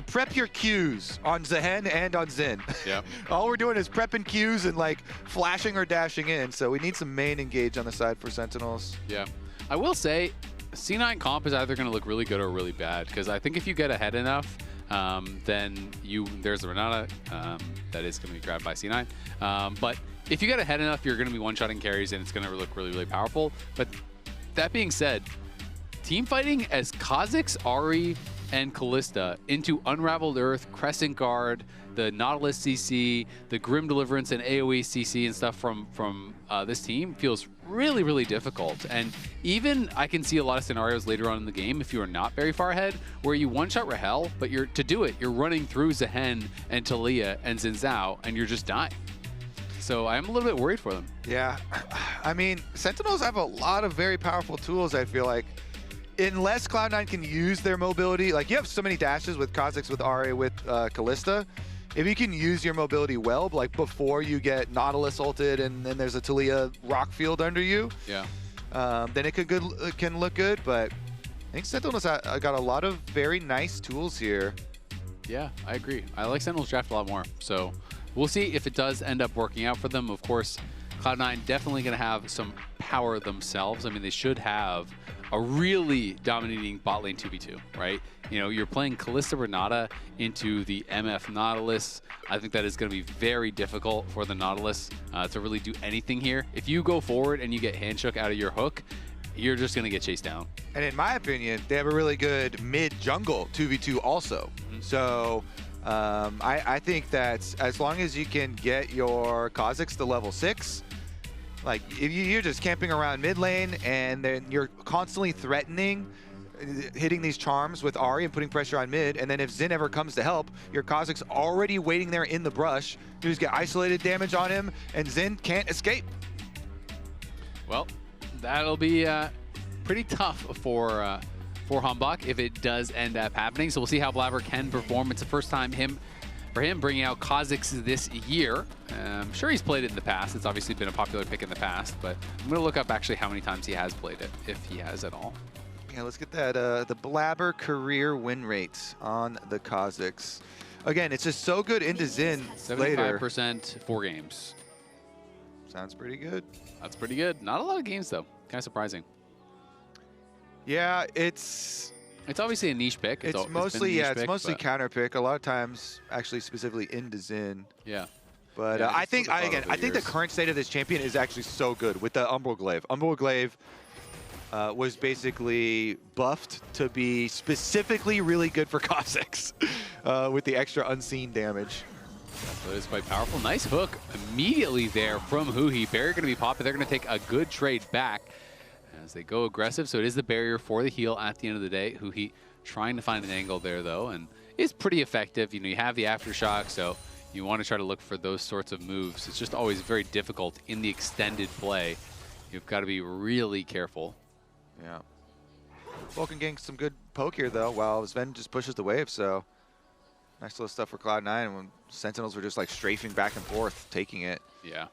prep your Qs on Zehen and on Xin.
Yeah.
All we're doing is prepping Qs and like flashing or dashing in. So we need some main engage on the side for Sentinels.
Yeah. I will say, C9 comp is either going to look really good or really bad. Because I think if you get ahead enough, then there's the Renata that is going to be grabbed by C9. But if you get ahead enough, you're going to be one-shotting carries, and it's going to look really, really powerful. But that being said, team fighting as Kha'Zix, Ahri, and Kalista into Unraveled Earth, Crescent Guard, the Nautilus CC, the Grim Deliverance, and AoE CC and stuff from this team feels really, really difficult. And even I can see a lot of scenarios later on in the game, if you are not very far ahead, where you one-shot Rahel, but to do it, you're running through Zehen and Talia and Xin Zhao, and you're just dying. So I'm a little bit worried for them.
Yeah. I mean, Sentinels have a lot of very powerful tools, I feel like. Unless Cloud9 can use their mobility, like you have so many dashes with Kha'Zix, with Ahri, with Kalista. If you can use your mobility well, like before you get Nautilus ulted and then there's a Talia rock field under you, then it can look good. But I think Sentinels got a lot of very nice tools here.
Yeah, I agree. I like Sentinels draft a lot more. So we'll see if it does end up working out for them. Of course, Cloud9 definitely going to have some power themselves. I mean, they should have a really dominating bot lane 2v2, right? You're playing Kalista Renata into the MF Nautilus. I think that is going to be very difficult for the Nautilus to really do anything here. If you go forward and you get handshook out of your hook, you're just going to get chased down.
And in my opinion, they have a really good mid-jungle 2v2 also. So I think that as long as you can get your Kha'Zix to level 6, like, if you're just camping around mid lane and then you're constantly threatening hitting these charms with Ahri and putting pressure on mid, and then if Xin ever comes to help, your Kha'Zix already waiting there in the brush. You just get isolated damage on him, and Xin can't escape.
Well, that'll be pretty tough for Hambach if it does end up happening. So we'll see how Blabber can perform. It's the first time for him bringing out Kha'Zix this year. I'm sure he's played it in the past. It's obviously been a popular pick in the past, but I'm going to look up actually how many times he has played it, if he has at all.
Yeah, let's get that the Blabber career win rate on the Kha'Zix. Again, it's just so good into Xin later.
75%, 4 games.
Sounds pretty good.
That's pretty good. Not a lot of games, though. Kind of surprising.
Yeah, it's
obviously a niche pick.
It's mostly counter pick. A lot of times, actually, specifically into Xin.
Yeah.
But I think the current state of this champion is actually so good with the Umbral Glaive. Umbral Glaive was basically buffed to be specifically really good for Cossacks with the extra unseen damage.
So it's quite powerful. Nice hook immediately there from Huhi. Barrier going to be popping. They're going to take a good trade back as they go aggressive. So it is the barrier for the heal at the end of the day. Huhi trying to find an angle there, though, and is pretty effective. You know, you have the aftershock, so you want to try to look for those sorts of moves. It's just always very difficult in the extended play. You've got to be really careful.
Yeah. Vulcan getting some good poke here, though, while Sven just pushes the wave, so nice little stuff for Cloud9 when Sentinels were just like strafing back and forth, taking it.
Yeah.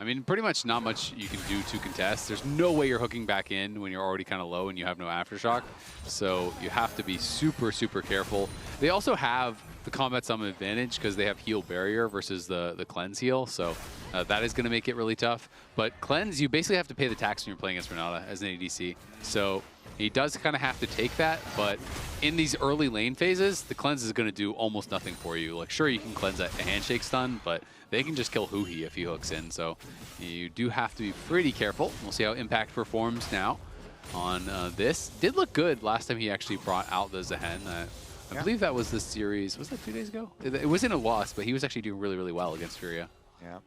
I mean, pretty much not much you can do to contest. There's no way you're hooking back in when you're already kind of low and you have no aftershock. So you have to be super, super careful. They also have the combat summon advantage because they have heal barrier versus the cleanse heal. So that is going to make it really tough. But cleanse, you basically have to pay the tax when you're playing against Renata as an ADC. So he does kind of have to take that, but in these early lane phases, the cleanse is going to do almost nothing for you. Like, sure, you can cleanse a handshake stun, but they can just kill Huhi if he hooks in. So you do have to be pretty careful. We'll see how Impact performs now on this. Did look good last time he actually brought out the Zehen. I believe that was the series. Was that 2 days ago? It was in a loss, but he was actually doing really, really well against Furia.
Yeah.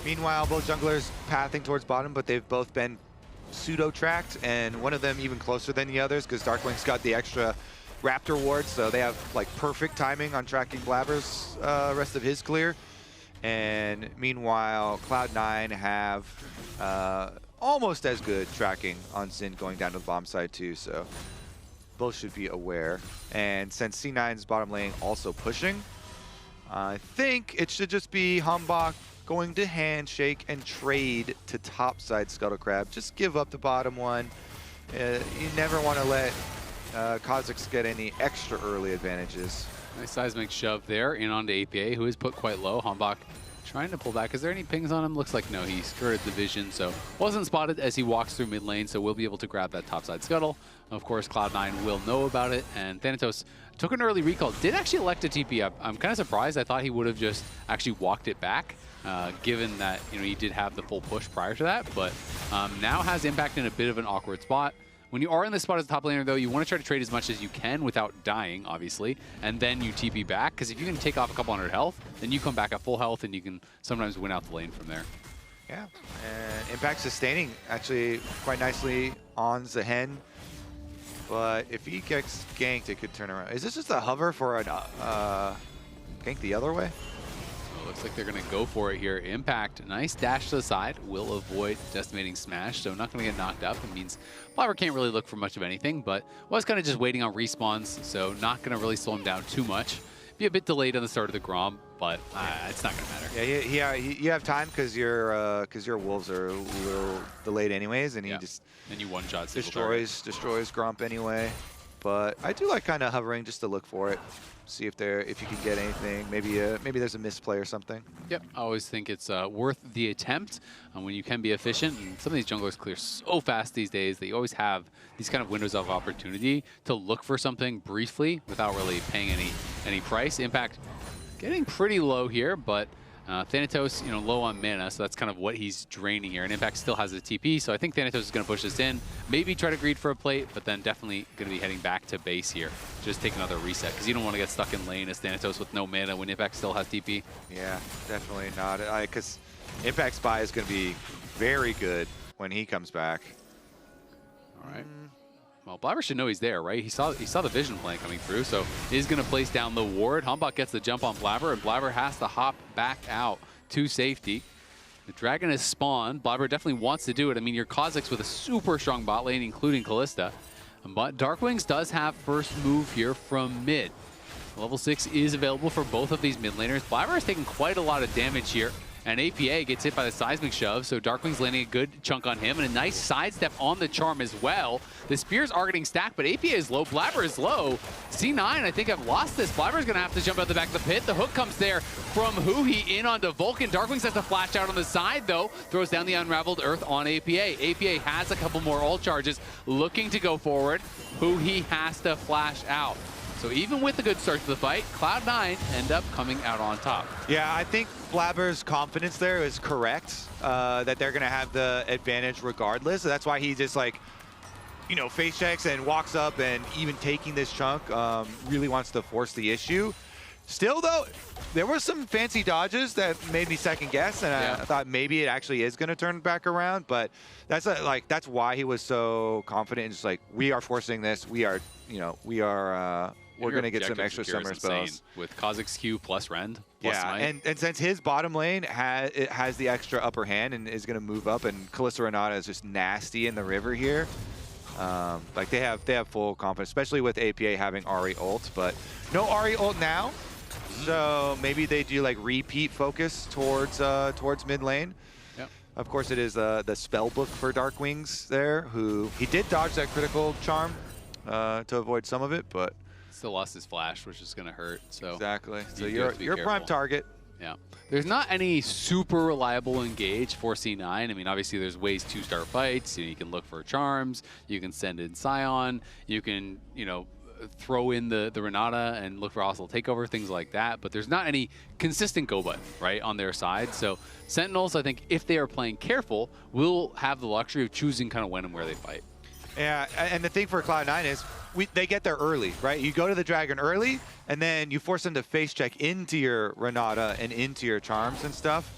Meanwhile, both junglers pathing towards bottom, but they've both been pseudo-tracked, and one of them even closer than the others because Darkwing's got the extra Raptor ward, so they have like perfect timing on tracking Blabber's rest of his clear. And meanwhile, Cloud9 have almost as good tracking on Sin going down to the bomb side too, so both should be aware. And since C9's bottom lane also pushing, I think it should just be Hambach going to handshake and trade to topside Scuttle Crab. Just give up the bottom one. You never want to let Kazakhs get any extra early advantages.
Nice seismic shove there in onto APA, who is put quite low. Hambach trying to pull back. Is there any pings on him? Looks like no. He skirted the vision, so wasn't spotted as he walks through mid lane, so we'll be able to grab that topside Scuttle. Of course, Cloud9 will know about it, and Thanatos took an early recall. Did actually elect a TP up. I'm kind of surprised. I thought he would have just actually walked it back, given that he did have the full push prior to that, but now has Impact in a bit of an awkward spot. When you are in this spot as a top laner, though, you want to try to trade as much as you can without dying, obviously, and then you TP back, because if you can take off a couple hundred health, then you come back at full health, and you can sometimes win out the lane from there.
Yeah, and Impact sustaining actually quite nicely on Zehen, but if he gets ganked, it could turn around. Is this just a hover for a gank the other way?
Looks like they're going to go for it here. Impact, nice dash to the side, will avoid Decimating Smash, so not going to get knocked up. It means Blabber can't really look for much of anything, but was kind of just waiting on respawns, so not going to really slow him down too much. Be a bit delayed on the start of the Grom, but it's not going to matter.
Yeah, you have time because your wolves are a little delayed anyways, and he just
and you one-shot
destroys Gromp anyway. But I do like kind of hovering just to look for it. See if you can get anything. Maybe there's a misplay or something.
Yep, I always think it's worth the attempt when you can be efficient. And some of these junglers clear so fast these days that you always have these kind of windows of opportunity to look for something briefly without really paying any price. Impact getting pretty low here, but Thanatos, low on mana, so that's kind of what he's draining here. And Impact still has a TP, so I think Thanatos is going to push this in. Maybe try to greed for a plate, but then definitely going to be heading back to base here. Just take another reset, because you don't want to get stuck in lane as Thanatos with no mana when Impact still has TP.
Yeah, definitely not. Because Impact's buy is going to be very good when he comes back.
All right. Well, Blabber should know he's there, right? He saw the vision plan coming through, so he's going to place down the ward. Hambach gets the jump on Blabber, and Blabber has to hop back out to safety. The Dragon is spawned. Blabber definitely wants to do it. I mean, your Kazakhs with a super strong bot lane, including Kalista. But Darkwings does have first move here from mid. Level 6 is available for both of these mid laners. Blabber is taking quite a lot of damage here. And APA gets hit by the seismic shove, so Darkwing's landing a good chunk on him, and a nice sidestep on the charm as well. The spears are getting stacked, but APA is low, Blabber is low. C9, I think, have lost this. Blabber's gonna have to jump out the back of the pit. The hook comes there from Huhi in onto Vulcan. Darkwings has to flash out on the side, though. Throws down the Unraveled Earth on APA. APA has a couple more ult charges, looking to go forward. Huhi has to flash out. So even with a good start to the fight, Cloud9 end up coming out on top.
Yeah, I think Blabber's confidence there is correct, that they're going to have the advantage regardless. So that's why he just like, you know, face checks and walks up, and even taking this chunk really wants to force the issue. Still though, there were some fancy dodges that made me second guess, and I thought maybe it actually is going to turn back around, but that's that's why he was so confident and just like, we are forcing this, we are, you know, we're going to get some extra summer spells.
With Kha'Zix's Q plus Rend. Plus
and since his bottom lane has the extra upper hand and is going to move up, and Kalista Renata is just nasty in the river here. Like they have full confidence, especially with APA having Ahri ult, but no Ahri ult now. So maybe they do like repeat focus towards mid lane.
Yep.
Of course, it is the spell book for Dark Wings there, who he did dodge that critical charm to avoid some of it, but
still lost his flash, which is going to hurt. So
exactly. So you're a prime target.
Yeah. There's not any super reliable engage for C9. I mean, obviously there's ways to start fights. You can look for charms. You can send in Scion. You can, you know, throw in the Renata and look for hostile takeover, things like that. But there's not any consistent go button, right, on their side. So Sentinels, I think, if they are playing careful, will have the luxury of choosing kind of when and where they fight.
Yeah, and the thing for Cloud9 is they get there early, right? You go to the Dragon early, and then you force them to face check into your Renata and into your charms and stuff.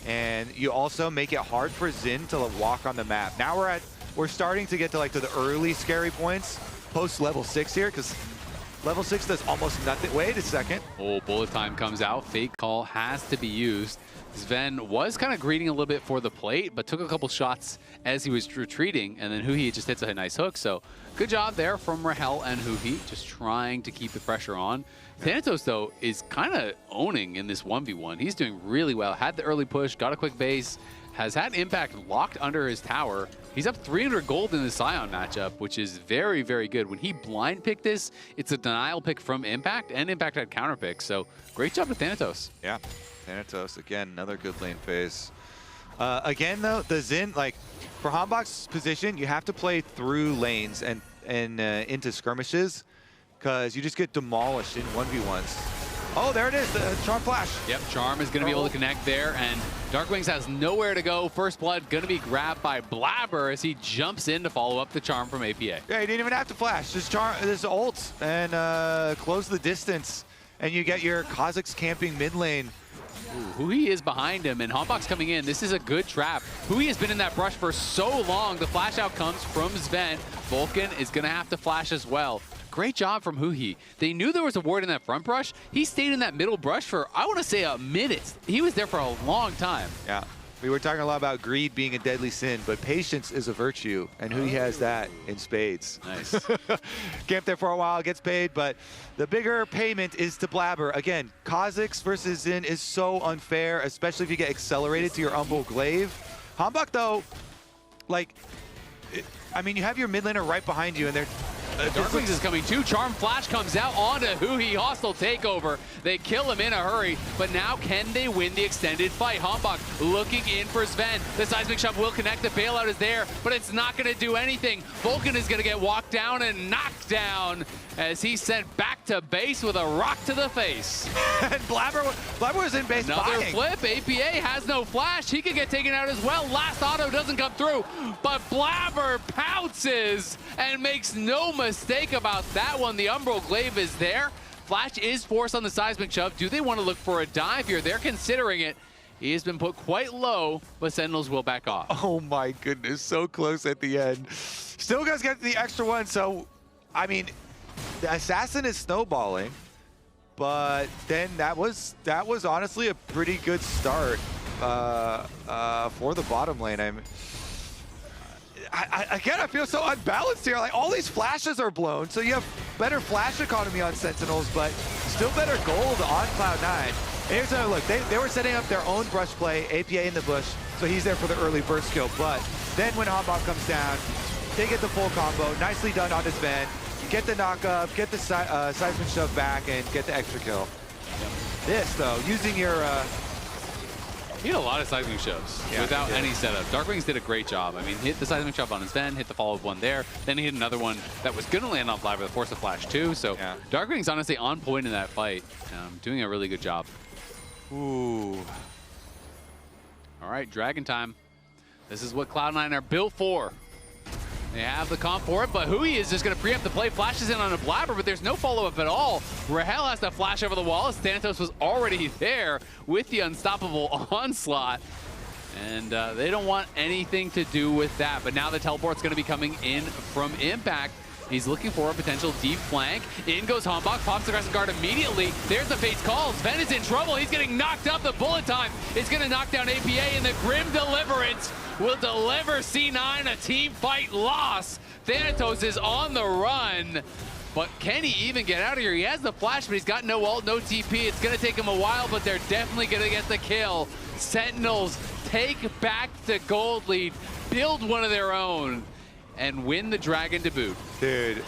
And you also make it hard for Xin to walk on the map. Now we're starting to get to like to the early scary points post level 6 here, because level 6 does almost nothing. Wait a second.
Oh, bullet time comes out. Fake call has to be used. Sven was kind of greeting a little bit for the plate, but took a couple shots as he was retreating, and then Huhi just hits a nice hook. So good job there from Rahel and Huhi, just trying to keep the pressure on. Thanatos, though, is kind of owning in this 1v1. He's doing really well. Had the early push, got a quick base, has had Impact locked under his tower. He's up 300 gold in the Scion matchup, which is very, very good. When he blind picked this, it's a denial pick from Impact, and Impact had counter picks. So great job to Thanatos.
Yeah. Thanatos, again, another good lane phase. Again, though, the Xin, like, for Hanbok's position, you have to play through lanes and into skirmishes, because you just get demolished in 1v1s. Oh, there it is, the Charm Flash.
Yep, Charm is going to be able to connect there, and Dark Wings has nowhere to go. First Blood going to be grabbed by Blabber as he jumps in to follow up the Charm from APA.
Yeah, he didn't even have to flash. Just ult and close the distance, and you get your Kha'Zix camping mid lane.
Huhi is behind him, and Hanbok's coming in. This is a good trap. Huhi has been in that brush for so long. The flash out comes from Sven. Vulcan is going to have to flash as well. Great job from Huhi. They knew there was a ward in that front brush. He stayed in that middle brush for, I want to say, a minute. He was there for a long time.
Yeah. We were talking a lot about greed being a deadly sin, but patience is a virtue, and Huhi has that in spades.
Nice.
Camped there for a while, gets paid, but the bigger payment is to Blabber. Again, Kha'Zix versus Xin is so unfair, especially if you get accelerated to your Umbral Glaive. Hanbok, though, like, I mean, you have your mid laner right behind you, and they're
Dark Wings is coming too. Charm Flash comes out onto Huhi. Hostile takeover. They kill him in a hurry, but now can they win the extended fight? Hanbok looking in for Sven. The seismic shove will connect. The bailout is there, but it's not going to do anything. Vulcan is going to get walked down and knocked down as he's sent back to base with a rock to the face.
And Blabber was in base
Another
buying.
flip. APA has no flash. He could get taken out as well. Last auto doesn't come through, but Blabber pounces and makes no mistake about that one. The Umbral Glaive is there. Flash is forced on the seismic shove. Do they want to look for a dive here? They're considering it. He has been put quite low, but Sentinels will back off.
Oh my goodness, so close at the end. Still guys get the extra one, so, I mean, the Assassin is snowballing, but then that was honestly a pretty good start for the bottom lane. Again, I feel so unbalanced here. Like, all these flashes are blown, so you have better flash economy on Sentinels, but still better gold on Cloud9. And here's another look. They were setting up their own brush play, APA in the bush, so he's there for the early burst kill. But then when Hanbok comes down, they get the full combo. Nicely done on this Sven. Get the knock up, get the seismic shove back, and get the extra kill. This, though, using your
He had a lot of seismic shoves without any setup. Darkwings did a great job. I mean, hit the seismic shove on his Ven, hit the follow-up one there, then he hit another one that was going to land on Blabber, the Force of Flash too. So Darkwings honestly on point in that fight, doing a really good job. Ooh. All right, Dragon time. This is what Cloud9 are built for. They have the comp for it, but Hui is just going to preempt the play, flashes in on a Blabber, but there's no follow-up at all. Rahel has to flash over the wall as Thanatos was already there with the unstoppable onslaught. And they don't want anything to do with that, but now the teleport's going to be coming in from Impact. He's looking for a potential deep flank. In goes Hombok, pops the Crescent Guard immediately. There's the Fate's Calls. Ven is in trouble. He's getting knocked up. The bullet time is going to knock down APA, and the Grim Deliverance will deliver C9 a team fight loss. Thanatos is on the run, but can he even get out of here? He has the flash, but he's got no ult, no TP. It's going to take him a while, but they're definitely going to get the kill. Sentinels take back the gold lead, build one of their own, and win the Dragon to boot.
Dude,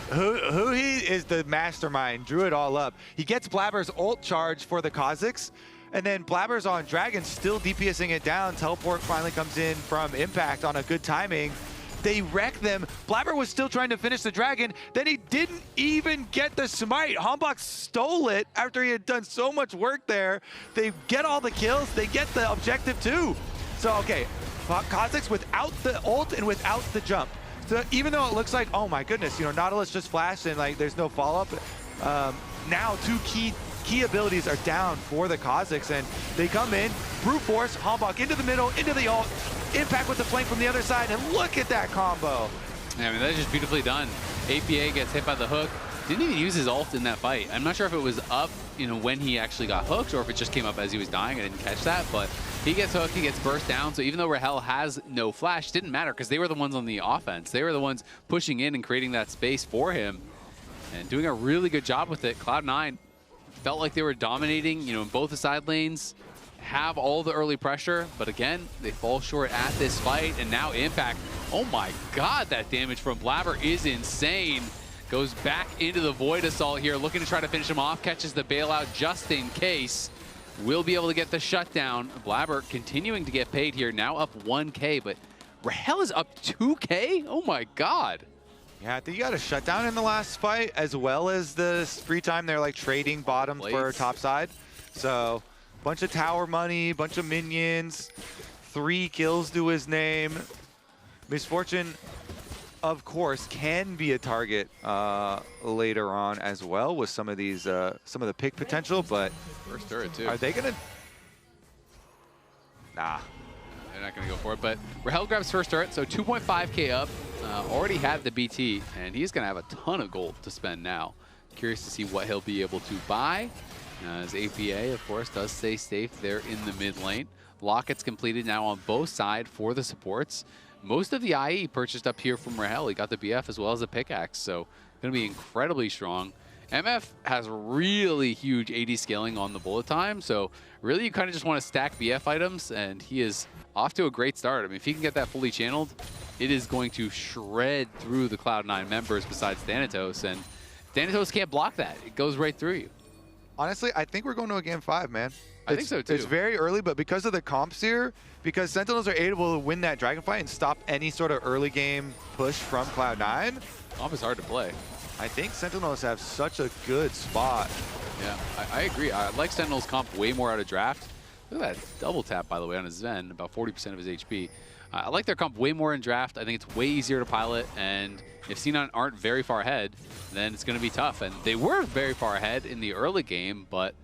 Hui is the mastermind, drew it all up. He gets Blabber's ult charge for the Kazakhs, and then Blabber's on Dragon, still DPSing it down. Teleport finally comes in from Impact on a good timing. They wreck them. Blabber was still trying to finish the Dragon. Then he didn't even get the smite. Hombok stole it after he had done so much work there. They get all the kills. They get the objective too. So, okay, Kazakhs without the ult and without the jump. So even though it looks like, oh my goodness, you know, Nautilus just flashed and like there's no follow-up, now two key abilities are down for the Kazakhs, and they come in, brute force, Hombok into the middle, into the ult, Impact with the flank from the other side, and look at that combo.
Yeah, I mean, that's just beautifully done. APA gets hit by the hook. Didn't even use his ult in that fight. I'm not sure if it was up, you know, when he actually got hooked, or if it just came up as he was dying. I didn't catch that, but he gets hooked, he gets burst down. So even though Rahel has no flash, it didn't matter because they were the ones on the offense. They were the ones pushing in and creating that space for him and doing a really good job with it. Cloud9 felt like they were dominating, you know, in both the side lanes, have all the early pressure, but again, they fall short at this fight, and now Impact, oh my god, that damage from Blabber is insane. Goes back into the Void Assault here, looking to try to finish him off, catches the bailout just in case. Will be able to get the shutdown. Blabber continuing to get paid here, now up 1K, but Rahel is up 2K? Oh my god.
Yeah, I think you got a shutdown in the last fight, as well as the free time. They're like trading bottoms for top side. So, bunch of tower money, bunch of minions, 3 kills to his name. Misfortune, of course, can be a target later on as well with some of these, some of the pick potential, but
first turret too.
Are they gonna? Nah.
They're not gonna go for it, but Rahel grabs first turret, so 2.5K up. Already had the BT, and he's gonna have a ton of gold to spend now. Curious to see what he'll be able to buy. As APA, of course, does stay safe there in the mid lane. Lock gets completed now on both sides for the supports. Most of the IE purchased up here from Rahel. He got the BF as well as the pickaxe, so going to be incredibly strong. MF has really huge AD scaling on the bullet time, so really you kind of just want to stack BF items, and he is off to a great start. I mean, if he can get that fully channeled, it is going to shred through the Cloud9 members besides Thanatos, and Thanatos can't block that. It goes right through you.
Honestly, I think we're going to a game 5, man.
I think so too.
It's very early, but because of the comps here, because Sentinels are able to win that dragon fight and stop any sort of early game push from Cloud9.
Comp is hard to play.
I think Sentinels have such a good spot.
Yeah, I agree. I like Sentinels comp way more out of draft. Look at that double tap, by the way, on his Zen, about 40% of his HP. I like their comp way more in draft. I think it's way easier to pilot, and if C9 aren't very far ahead, then it's going to be tough. And they were very far ahead in the early game, but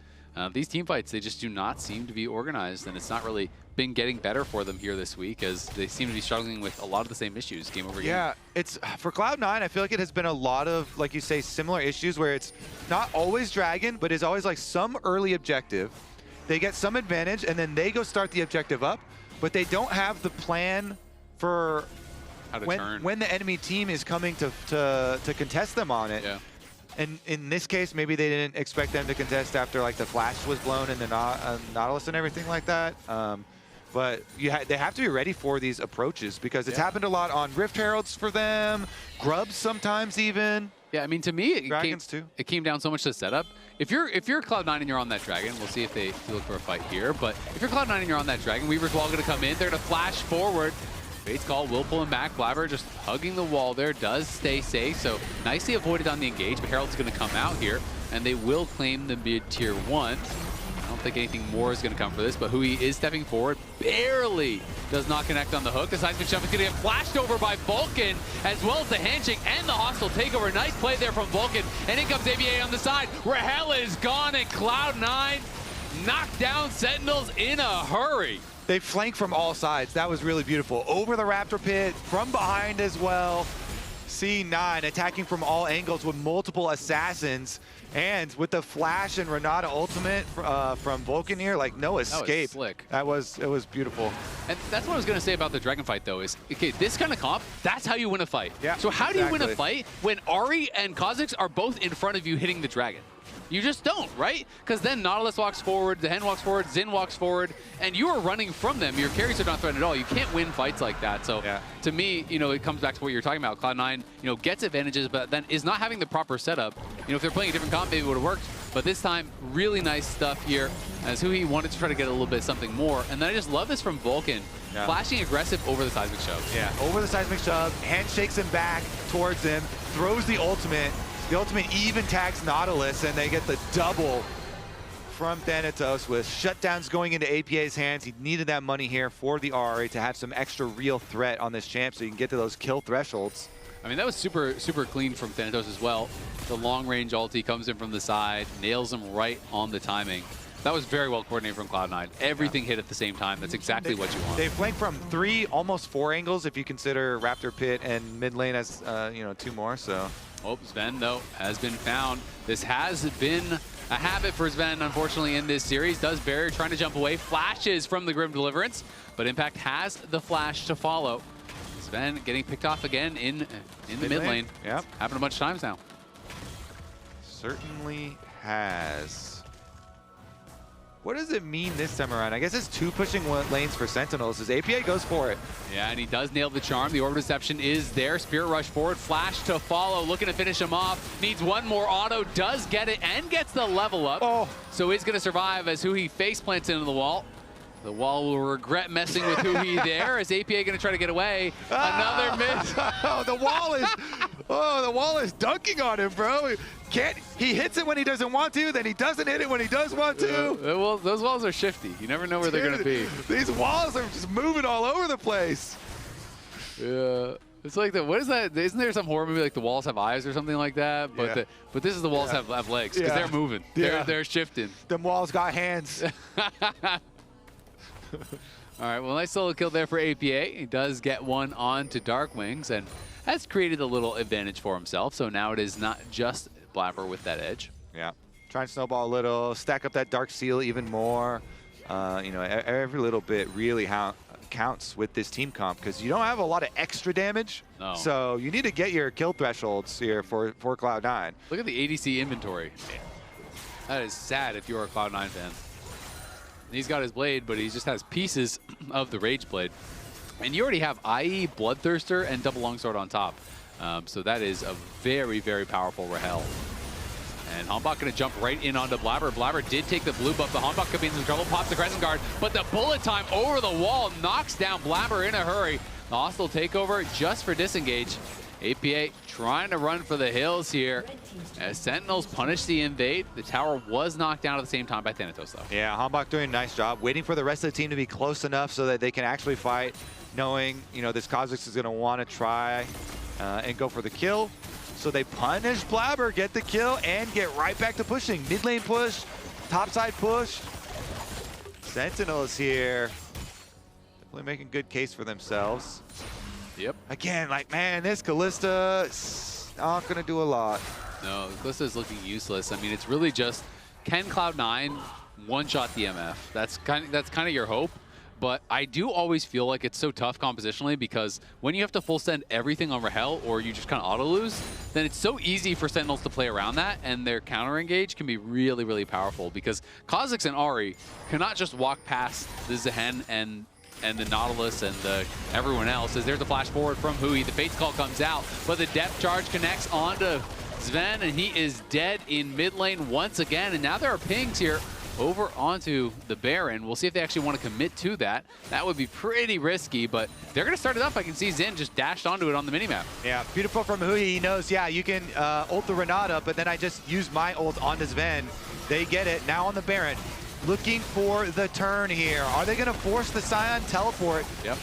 these team fights, they just do not seem to be organized, and it's not really been getting better for them here this week, as they seem to be struggling with a lot of the same issues game over game.
Yeah, it's for Cloud9, I feel like it has been a lot of, like you say, similar issues where it's not always Dragon, but is always like some early objective. They get some advantage, and then they go start the objective up, but they don't have the plan for when the enemy team is coming to contest them on it.
Yeah.
And in this case, maybe they didn't expect them to contest after like the flash was blown and the Nautilus and everything like that. But they have to be ready for these approaches because it's happened a lot on Rift Heralds for them, Grubs sometimes even.
Yeah, I mean, to me,
Dragons
it came down so much to setup. If you're Cloud9 and you're on that Dragon, we'll see if they look for a fight here. But if you're Cloud9 and you're on that Dragon, Weaver's Wall going to come in. They're going to flash forward. Fate's Call will pull him back. Blabber just hugging the wall there, does stay safe. So nicely avoided on the engage, but Herald's going to come out here, and they will claim the mid tier 1. I don't think anything more is going to come for this, but Hui is stepping forward. Barely does not connect on the hook. The seismic jump is going to get flashed over by Vulcan, as well as the handshake and the hostile takeover. Nice play there from Vulcan, and in comes ABA on the side. Rahel is gone, and Cloud9 knocked down Sentinels in a hurry.
They flank from all sides. That was really beautiful. Over the Raptor Pit, from behind as well. C9 attacking from all angles with multiple assassins. And with the Flash and Renata ultimate from Vulcan here, like no escape.
That was slick.
It was beautiful.
And that's what I was going to say about the Dragon fight, though, is, okay, this kind of comp, that's how you win a fight.
Yeah,
so how do you win a fight when Ahri and Kha'Zix are both in front of you hitting the Dragon? You just don't, right? Because then Nautilus walks forward, the Hen walks forward, Xin walks forward, and you are running from them. Your carries are not threatened at all. You can't win fights like that. So to me, you know, it comes back to what you're talking about. Cloud9, you know, gets advantages, but then is not having the proper setup. You know, if they're playing a different comp, maybe it would have worked. But this time, really nice stuff here, as Hui wanted to try to get a little bit something more. And then I just love this from Vulcan, flashing aggressive over the seismic shove.
Yeah, over the seismic shove, handshakes him back towards him, throws the ultimate. The ultimate even tags Nautilus, and they get the double from Thanatos with shutdowns going into APA's hands. He needed that money here for the RA to have some extra real threat on this champ so you can get to those kill thresholds.
I mean, that was super clean from Thanatos as well. The long-range ulti comes in from the side, nails him right on the timing. That was very well coordinated from Cloud9. Everything hit at the same time. That's exactly what you want.
They flank from 3, almost 4 angles if you consider Raptor Pit and mid lane as, you know, 2 more, so.
Oh, Sven, though, has been found. This has been a habit for Sven, unfortunately, in this series. Does barrier, trying to jump away, flashes from the Grim Deliverance, but Impact has the flash to follow. Sven getting picked off again in the mid lane.
Yep.
Happened a bunch of times now.
Certainly has. What does it mean this time around? I guess it's 2 pushing lanes for Sentinels as APA goes for it.
Yeah, and he does nail the charm. The Orb Deception is there. Spirit Rush forward, flash to follow, looking to finish him off. Needs one more auto, does get it, and gets the level up.
Oh.
So he's going to survive as Hui face plants into the wall. The wall will regret messing with Hui there as APA going to try to get away. Another miss.
Oh, the wall is dunking on him, bro. He hits it when he doesn't want to, then he doesn't hit it when he does want to.
Well, those walls are shifty. You never know where they're going to be.
These walls are just moving all over the place.
Yeah. It's like what is that? Isn't there some horror movie like the walls have eyes or something like that? But but this is the walls have legs because they're moving. They're shifting.
Them walls got hands.
All right, well, nice solo kill there for APA. He does get one on to Darkwings and has created a little advantage for himself. So now it is not just Blabber with that edge.
Yeah, try and snowball a little, stack up that Dark Seal even more. You know, every little bit really counts with this team comp because you don't have a lot of extra damage.
No.
So you need to get your kill thresholds here for Cloud9.
Look at the ADC inventory. That is sad if you're a Cloud9 fan. He's got his blade, but he just has pieces of the Rage Blade. And you already have IE, Bloodthirster, and Double Longsword on top. So that is a very, very powerful Rahel. And Hombok going to jump right in onto Blabber. Blabber did take the blue buff. The Hombok could be in some trouble. Pops the Crescent Guard, but the bullet time over the wall knocks down Blabber in a hurry. The hostile takeover just for disengage. APA trying to run for the hills here as Sentinels punish the invade. The tower was knocked down at the same time by Thanatos, though.
Yeah, Hombok doing a nice job, waiting for the rest of the team to be close enough so that they can actually fight, knowing, you know, this Kha'Zix is going to want to try and go for the kill. So they punish Blabber, get the kill, and get right back to pushing. Mid lane push, topside push. Sentinels here. Definitely making good case for themselves.
Yep.
Again, like, man, this Kalista is not going to do a lot.
No, Kalista is looking useless. I mean, it's really just, can Cloud9 one-shot DMF? That's kind of your hope. But I do always feel like it's so tough compositionally because when you have to full send everything on Rahel or you just kind of auto-lose, then it's so easy for Sentinels to play around that, and their counter-engage can be really, really powerful because Kha'Zix and Ahri cannot just walk past the Zehen and and the Nautilus and everyone else, as there's a flash forward from Hui. The Fate's Call comes out, but the depth charge connects onto Sven, and he is dead in mid lane once again. And now there are pings here over onto the Baron. We'll see if they actually want to commit to that. That would be pretty risky, but they're going to start it up. I can see Xin just dashed onto it on the minimap.
Yeah, beautiful from Hui. He knows, yeah, you can ult the Renata, but then I just use my ult onto Sven. They get it. Now on the Baron. Looking for the turn here. Are they going to force the Scion teleport?
Yep.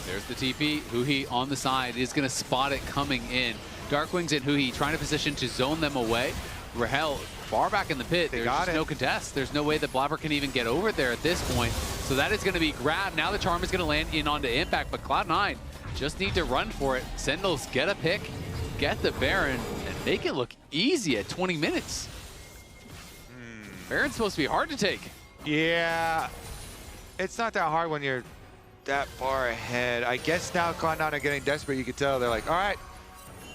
There's the TP. Hui on the side is going to spot it coming in. Darkwings and Hui trying to position to zone them away. Rahel far back in the pit. There's just no contest. There's no way that Blabber can even get over there at this point. So that is going to be grabbed. Now the Charm is going to land in onto Impact, but Cloud9 just need to run for it. Sentinels get a pick, get the Baron, and make it look easy at 20 minutes. Baron's supposed to be hard to take.
Yeah, it's not that hard when you're that far ahead. I guess now Cloud9 are getting desperate. You can tell they're like, all right,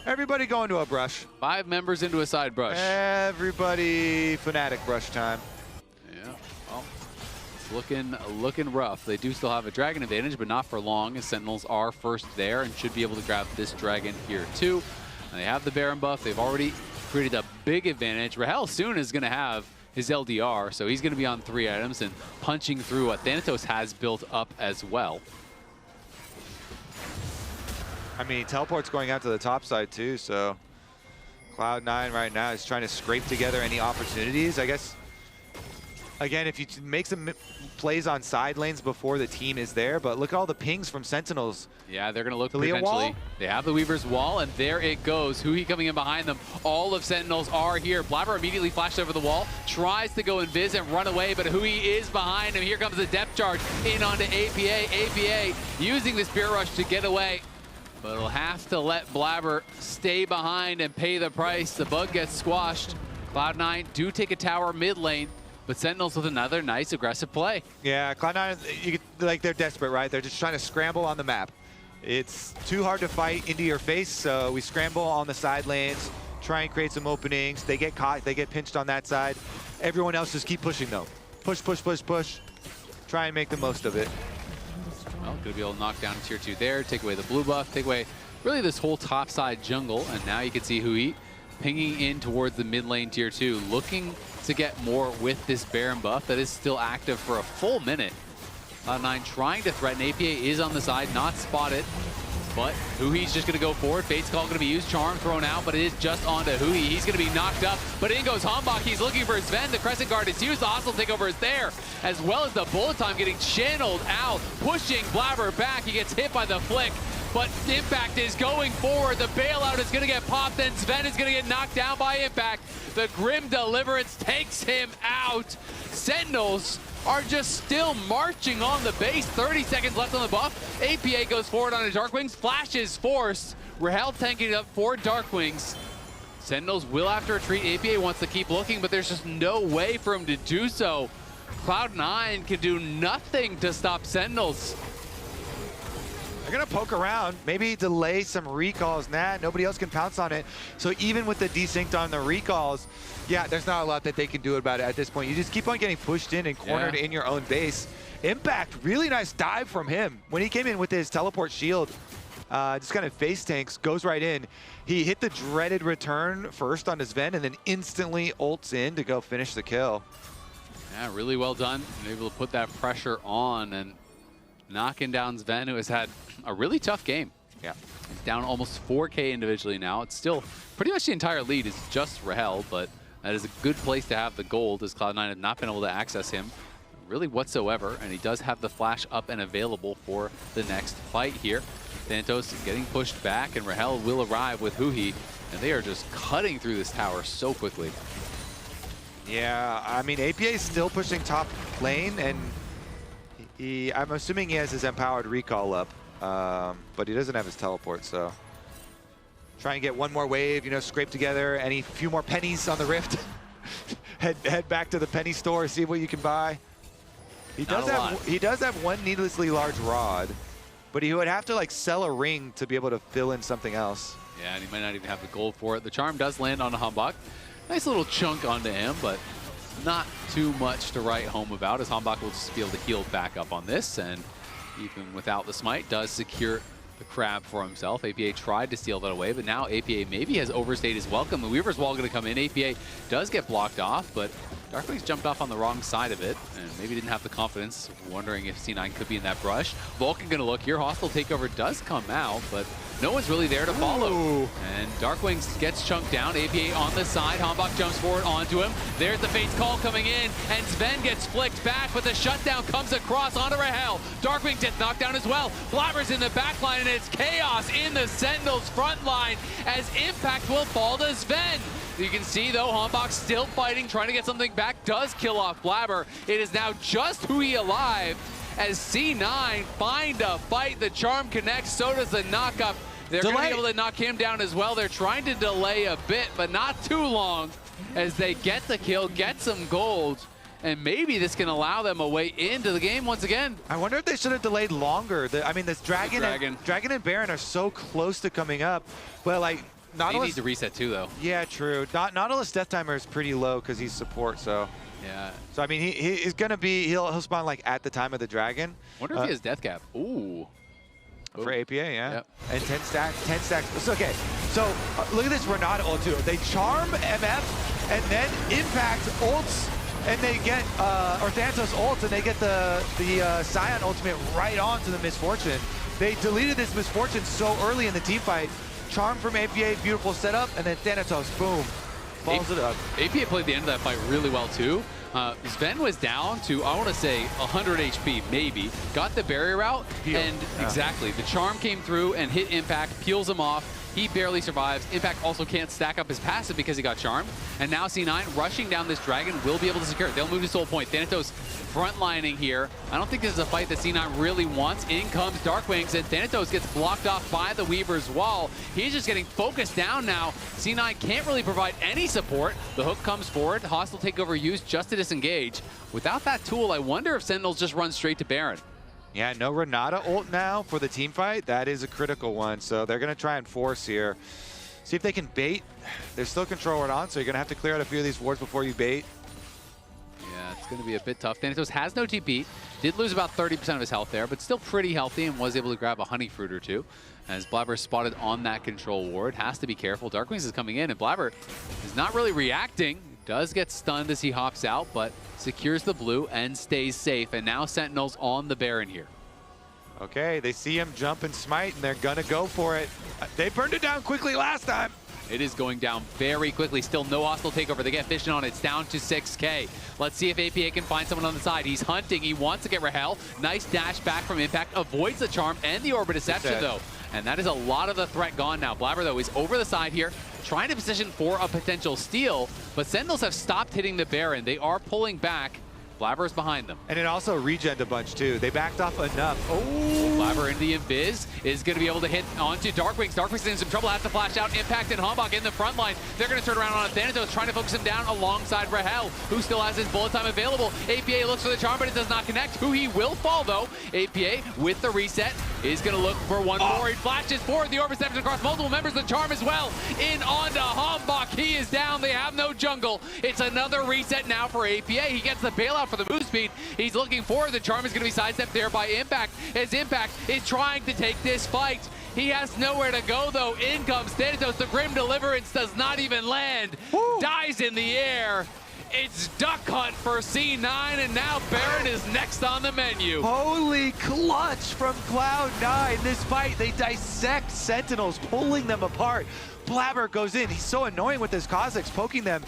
everybody go into a brush.
5 members into a side brush.
Everybody Fnatic brush time.
Yeah, well, it's looking rough. They do still have a dragon advantage, but not for long, as Sentinels are first there and should be able to grab this dragon here too. And they have the Baron buff. They've already created a big advantage. Rahel soon is going to have his LDR, so he's going to be on 3 items and punching through what Thanatos has built up as well.
I mean, teleport's going out to the top side too, so Cloud9 right now is trying to scrape together any opportunities. I guess, again, if you make some plays on side lanes before the team is there, but look at all the pings from Sentinels.
Yeah, they're going to look potentially. They have the Weaver's Wall, and there it goes. Hui coming in behind them. All of Sentinels are here. Blabber immediately flashed over the wall, tries to go invis and run away, but Hui is behind him. Here comes the depth charge in onto APA. APA using the Spirit Rush to get away, but it'll have to let Blabber stay behind and pay the price. The bug gets squashed. Cloud9 do take a tower mid lane, but Sentinels with another nice aggressive play.
Yeah, Cloud9, like they're desperate, right? They're just trying to scramble on the map. It's too hard to fight into your face, so we scramble on the side lanes, try and create some openings. They get caught, they get pinched on that side. Everyone else just keep pushing though. Push, push, push, push. Try and make the most of it.
Well, gonna be able to knock down tier 2 there, take away the blue buff, take away really this whole top side jungle, and now you can see Hui pinging in towards the mid lane tier 2, looking to get more with this Baron buff that is still active for a full minute. Cloud9 trying to threaten. APA is on the side, not spotted, but Hui's just going to go forward. Fate's Call going to be used, Charm thrown out, but it is just onto Hui. He's going to be knocked up, but in goes Hambach. He's looking for Sven. The Crescent Guard is used. The hostile takeover is there, as well as the bullet time getting channeled out, pushing Blabber back. He gets hit by the flick, but Impact is going forward. The bailout is going to get popped, then Sven is going to get knocked down by Impact. The Grim Deliverance takes him out. Sentinels are just still marching on the base. 30 seconds left on the buff. APA goes forward on a Darkwings. Flash is forced. Rahel tanking it up for Darkwings. Sentinels will have to retreat. APA wants to keep looking, but there's just no way for him to do so. Cloud9 can do nothing to stop Sentinels.
They're gonna poke around, maybe delay some recalls. Nah, nobody else can pounce on it. So even with the desynced on the recalls, yeah, there's not a lot that they can do about it at this point. You just keep on getting pushed in and cornered in your own base. Impact, really nice dive from him. When he came in with his teleport shield, just kind of face tanks, goes right in. He hit the dreaded return first on his Sven and then instantly ults in to go finish the kill.
Yeah, really well done. And able to put that pressure on and knocking down Sven, who has had a really tough game.
Yeah.
He's down almost 4K individually now. It's still pretty much the entire lead is just Rahel, but that is a good place to have the gold, as Cloud9 have not been able to access him really whatsoever, and he does have the flash up and available for the next fight here. Thanatos getting pushed back, and Rahel will arrive with Hui, and they are just cutting through this tower so quickly.
Yeah, I mean, APA is still pushing top lane, and I'm assuming he has his empowered recall up, but he doesn't have his teleport, so try and get one more wave, you know, scrape together any few more pennies on the rift. head back to the penny store, see what you can buy. He does have one needlessly large rod, but he would have to like sell a ring to be able to fill in something else.
Yeah, and he might not even have the gold for it. The charm does land on a Hambach. Nice little chunk onto him, but not too much to write home about, as Hambach will just be able to heal back up on this, and even without the smite, does secure the crab for himself. APA tried to steal that away, but now APA maybe has overstayed his welcome. The Weaver's Wall going to come in. APA does get blocked off, but Darkwing's jumped off on the wrong side of it and maybe didn't have the confidence, wondering if C9 could be in that brush. Vulcan going to look here. Hostile takeover does come out, but no one's really there to follow. Ooh. And Darkwing gets chunked down. APA on the side. Hambach jumps forward onto him. There's the Fate's Call coming in, and Sven gets flicked back, but the shutdown comes across onto Rahel. Darkwing gets knocked down as well. Blabber's in the back line, and it's chaos in the Sentinels front line as Impact will fall to Sven. You can see, though, Hambach still fighting, trying to get something back, does kill off Blabber. It is now just Hui alive as C9 find a fight. The charm connects, so does the knockup. They're going to be able to knock him down as well. They're trying to delay a bit, but not too long as they get the kill, get some gold, and maybe this can allow them a way into the game once again.
I wonder if they should have delayed longer. I mean, this Dragon and Baron are so close to coming up, but like, Nautilus
needs to reset too, though.
Yeah, true. Nautilus death timer is pretty low because he's support, so.
Yeah.
So I mean, he's gonna be he'll spawn like at the time of the Dragon.
Wonder if he has death cap. Ooh.
For APA, yeah.
Yep.
And 10 stacks. It's okay. So look at this Renata ult too. They charm MF and then Impact ults, and they get or Thanatos ults, and they get the Scion ultimate right onto the Misfortune. They deleted this Misfortune so early in the team fight. Charm from APA, beautiful setup, and then Thanatos, boom, follows it up.
APA played the end of that fight really well too. Sven was down to, I want to say, 100 HP, maybe. Got the barrier out, and exactly, the charm came through and hit Impact, peels him off. He barely survives. Impact also can't stack up his passive because he got charmed. And now C9 rushing down this Dragon will be able to secure it. They'll move to Soul Point. Thanatos frontlining here. I don't think this is a fight that C9 really wants. In comes Darkwings, and Thanatos gets blocked off by the Weaver's Wall. He's just getting focused down now. C9 can't really provide any support. The hook comes forward. Hostile takeover used just to disengage. Without that tool, I wonder if Sentinels just run straight to Baron.
Yeah, no Renata ult now for the team fight. That is a critical one, so they're going to try and force here. See if they can bait. They're still controlling on, so you're going to have to clear out a few of these wards before you bait.
Yeah, it's going to be a bit tough. Thanatos has no TP. Did lose about 30% of his health there, but still pretty healthy and was able to grab a honey fruit or two. As Blabber spotted on that control ward. Has to be careful. Darkwings is coming in, and Blabber is not really reacting. Does get stunned as he hops out, but secures the blue and stays safe. And now Sentinels on the Baron here.
Okay, they see him jump and smite, and they're gonna go for it. They burned it down quickly last time.
It is going down very quickly. Still no hostile takeover. They get Vision on it. It's down to 6K. Let's see if APA can find someone on the side. He's hunting. He wants to get Rahel. Nice dash back from Impact. Avoids the charm and the Orbit Deception, though. And that is a lot of the threat gone now. Blabber, though, is over the side here, trying to position for a potential steal. But Sentinels have stopped hitting the Baron. They are pulling back. Blabber is behind them.
And it also regened a bunch, too. They backed off enough. Oh!
Blabber into the Invis is going to be able to hit onto Darkwings. Darkwings in some trouble, has to flash out. Impact and Hambach in the front line. They're going to turn around on Thanatos, trying to focus him down alongside Rahel, who still has his bullet time available. APA looks for the charm, but it does not connect. He will fall, though. APA, with the reset, is going to look for one more. He flashes forward. The Orb Reception across multiple members. The charm as well. In onto Hambach. He is down. They have no jungle. It's another reset now for APA. He gets the bailout for the move speed. He's looking forward. The charm is going to be sidestepped there by Impact, as Impact is trying to take this fight. He has nowhere to go, though. In comes Thanatos. The Grim Deliverance does not even land. Dies in the air. It's Duck Hunt for C9, and now Baron is next on the menu.
Holy clutch from Cloud9. This fight, they dissect Sentinels, pulling them apart. Blabber goes in. He's so annoying with his Kha'Zix, poking them,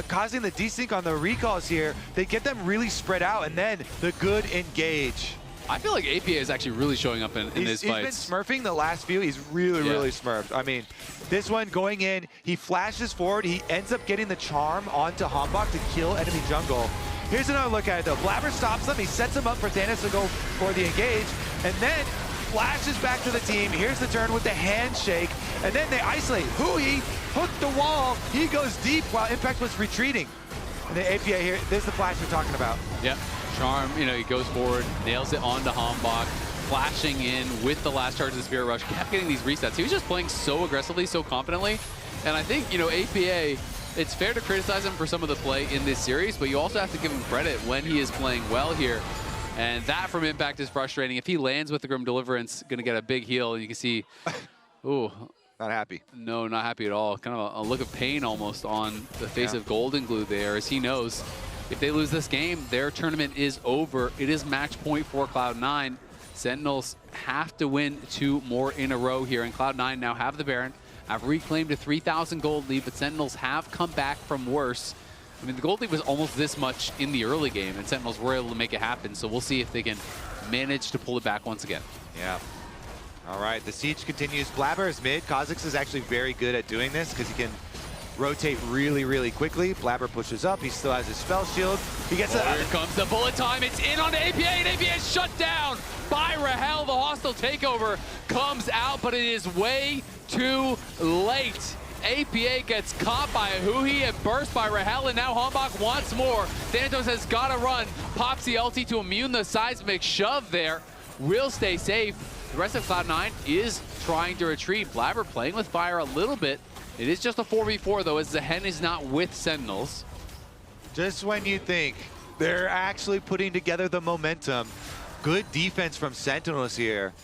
causing the desync on the recalls here. They get them really spread out, and then the good engage.
I feel like APA is actually really showing up in this fight.
He's been smurfing the last few. He's really smurfed. I mean, this one going in, he flashes forward. He ends up getting the charm onto Hambach to kill enemy jungle. Here's another look at it, though. Blabber stops him. He sets him up for Thanos to go for the engage, and then flashes back to the team. Here's the turn with the handshake, and then they isolate. Hui hooked the wall. He goes deep while Impact was retreating. And the APA here, this is the flash we're talking about.
Yep. Charm, you know, he goes forward, nails it onto Hambach, flashing in with the last charge of the Spirit Rush, kept getting these resets. He was just playing so aggressively, so confidently. And I think, you know, APA, it's fair to criticize him for some of the play in this series, but you also have to give him credit when he is playing well here. And that from Impact is frustrating. If he lands with the Grim Deliverance, going to get a big heal. You can see, ooh.
Not happy.
No, not happy at all. Kind of a look of pain almost on the face of Golden Glue there, as he knows if they lose this game, their tournament is over. It is match point for Cloud9. Sentinels have to win 2 more in a row here, and Cloud9 now have the Baron. I've reclaimed a 3,000 gold lead, but Sentinels have come back from worse. I mean, the gold lead was almost this much in the early game, and Sentinels were able to make it happen, so we'll see if they can manage to pull it back once again.
Yeah. All right, the siege continues. Blabber is mid. Kha'Zix is actually very good at doing this because he can rotate really, really quickly. Blabber pushes up. He still has his spell shield. He gets
here comes the bullet time. It's in on APA, and APA is shut down by Rahel. The hostile takeover comes out, but it is way too late. APA gets caught by a Huhi and burst by Rahel, and now Hombach wants more. Thanatos has got to run. Pops the ulti to immune the seismic shove there. Will stay safe. The rest of Cloud9 is trying to retreat. Blabber playing with fire a little bit. It is just a 4v4 though, as Zehen is not with Sentinels.
Just when you think they're actually putting together the momentum. Good defense from Sentinels here.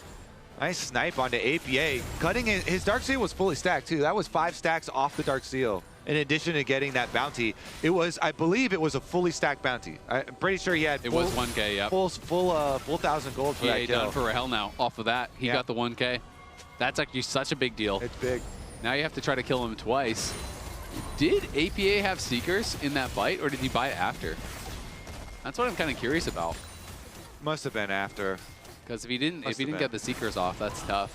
Nice snipe onto APA. Cutting his Dark Seal was fully stacked too. That was 5 stacks off the Dark Seal. In addition to getting that bounty, it was, I believe it was a fully stacked bounty. I'm pretty sure he had
It was 1K, yeah.
Full 1,000 gold for that kill.
Done for Rahel now. Off of that, he got the 1K. That's actually such a big deal.
It's big.
Now you have to try to kill him twice. Did APA have Seekers in that fight, or did he buy it after? That's what I'm kind of curious about.
Must have been after.
Because if he didn't get the Seekers off, that's tough.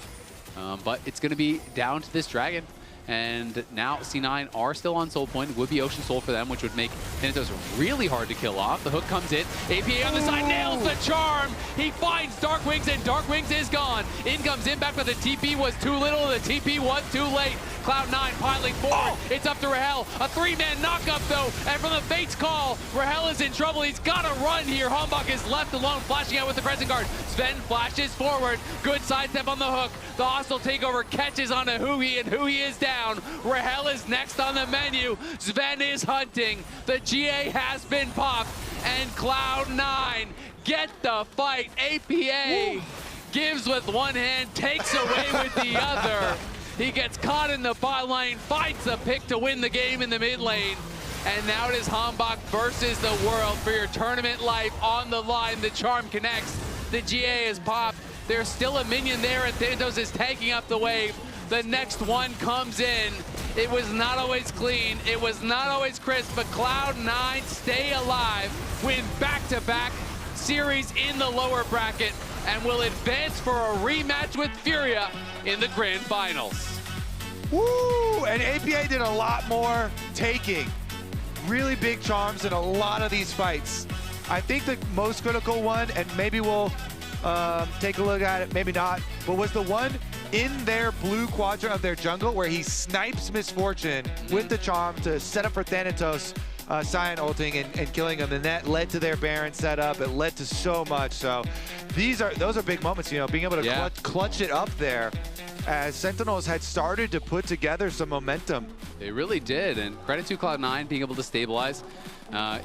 But it's going to be down to this Dragon. And now C9 are still on Soul Point. It would be Ocean Soul for them, which would make Thanatos really hard to kill off. The hook comes in. APA on the side, nails the charm. He finds Dark Wings, and Dark Wings is gone. In comes Impact, but the TP was too little. The TP was too late. Cloud9 piling forward. It's up to Rahel. A 3-man knockup, though. And from the Fate's call, Rahel is in trouble. He's got to run here. Hombach is left alone, flashing out with the Crescent Guard. Sven flashes forward. Good sidestep on the hook. The hostile takeover catches on a Huhi, and Huhi is down. Rahel is next on the menu. Sven is hunting. The GA has been popped. And Cloud9 get the fight. APA gives with one hand, takes away with the other. He gets caught in the bot lane, finds the pick to win the game in the mid lane. And now it is Hombach versus the world for your tournament life on the line. The charm connects. The GA is popped. There's still a minion there, and Thanatos is taking up the wave. The next one comes in. It was not always clean. It was not always crisp, but Cloud9 stay alive, win back-to-back series in the lower bracket, and will advance for a rematch with FURIA in the grand finals.
Woo! And APA did a lot more taking. Really big charms in a lot of these fights. I think the most critical one, and maybe we'll take a look at it, maybe not, but was the one in their blue quadrant of their jungle where he snipes Misfortune with the charm to set up for Thanatos, Cyan ulting and killing him, and that led to their Baron setup. It led to so much. So those are big moments, you know, being able to clutch it up there as Sentinels had started to put together some momentum.
They really did, and credit to Cloud9 being able to stabilize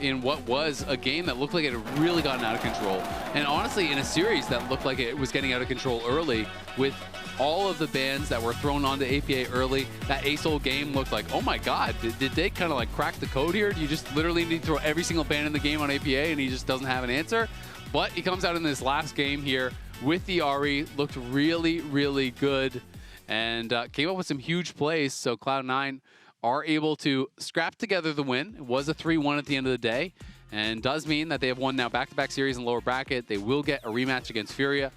in what was a game that looked like it had really gotten out of control. And honestly, in a series that looked like it was getting out of control early with all of the bans that were thrown onto APA early. That ASOL game looked like, oh my God, did they kind of like crack the code here? Do you just literally need to throw every single ban in the game on APA and he just doesn't have an answer? But he comes out in this last game here with the RE, looked really, really good, and came up with some huge plays. So Cloud9 are able to scrap together the win. It was a 3-1 at the end of the day, and does mean that they have won now back-to-back series in lower bracket. They will get a rematch against FURIA,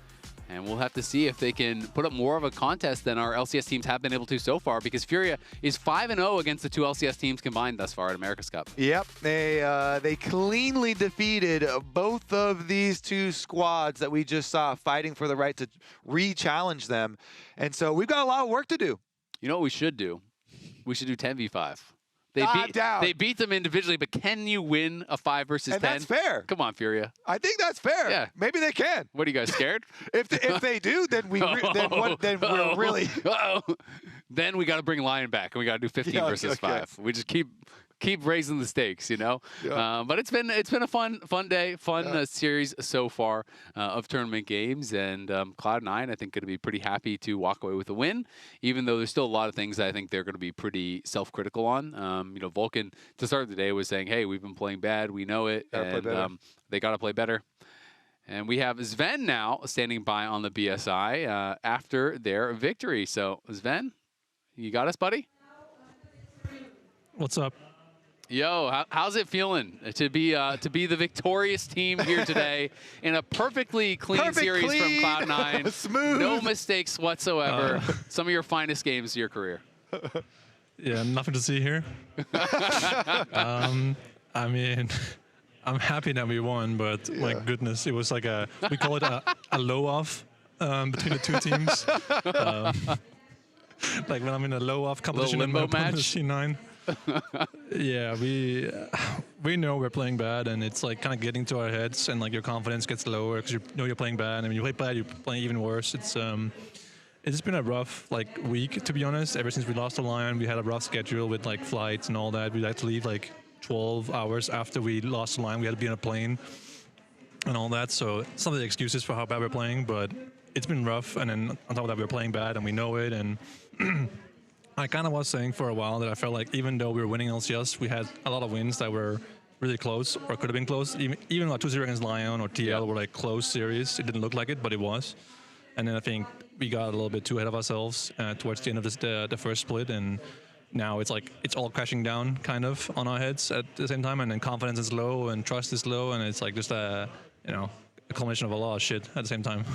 and we'll have to see if they can put up more of a contest than our LCS teams have been able to so far, because FURIA is 5-0 against the 2 LCS teams combined thus far at America's Cup.
Yep, they cleanly defeated both of these 2 squads that we just saw fighting for the right to re-challenge them. And so we've got a lot of work to do.
You know what we should do? We should do 10v5. They beat them individually, but can you win a 5 versus 10?
And that's fair.
Come on, FURIA.
I think that's fair.
Yeah.
Maybe they can.
What are you guys scared?
if they do, then we're really.
Then we got to bring Lion back, and we got to do 15 versus 5. We just keep keep raising the stakes, you know. Yeah. But it's been a fun day, fun series so far of tournament games, and Cloud9 I think going to be pretty happy to walk away with a win, even though there's still a lot of things that I think they're going to be pretty self-critical on. You know, Vulcan to start the day was saying, "Hey, we've been playing bad, we know it, and they got to play better." And we have Sven now standing by on the BSI after their victory. So Sven, you got us, buddy?
What's up?
Yo, how's it feeling to be the victorious team here today in a perfectly clean series from Cloud9?
Smooth.
No mistakes whatsoever. Some of your finest games of your career.
Yeah, nothing to see here. I mean, I'm happy that we won, but my goodness, it was like we call it a low-off between the two teams. Like when I'm in a low-off competition in my opponent's C9. Yeah, we know we're playing bad, and it's like kind of getting to our heads, and like your confidence gets lower because you know you're playing bad, and when you play bad, you're playing even worse. It's been a rough week, to be honest. Ever since we lost the Lion, we had a rough schedule with like flights and all that. We had to leave like 12 hours after we lost the Lion. We had to be on a plane and all that. So some of the excuses for how bad we're playing, but it's been rough. And then on top of that, we're playing bad, and we know it. And I kind of was saying for a while that I felt like even though we were winning LCS, we had a lot of wins that were really close or could have been close. Even like 2-0 against Lion or TL were like close series. It didn't look like it, but it was. And then I think we got a little bit too ahead of ourselves towards the end of the first split, and now it's like it's all crashing down kind of on our heads at the same time, and then confidence is low and trust is low, and it's like just a culmination of a lot of shit at the same time.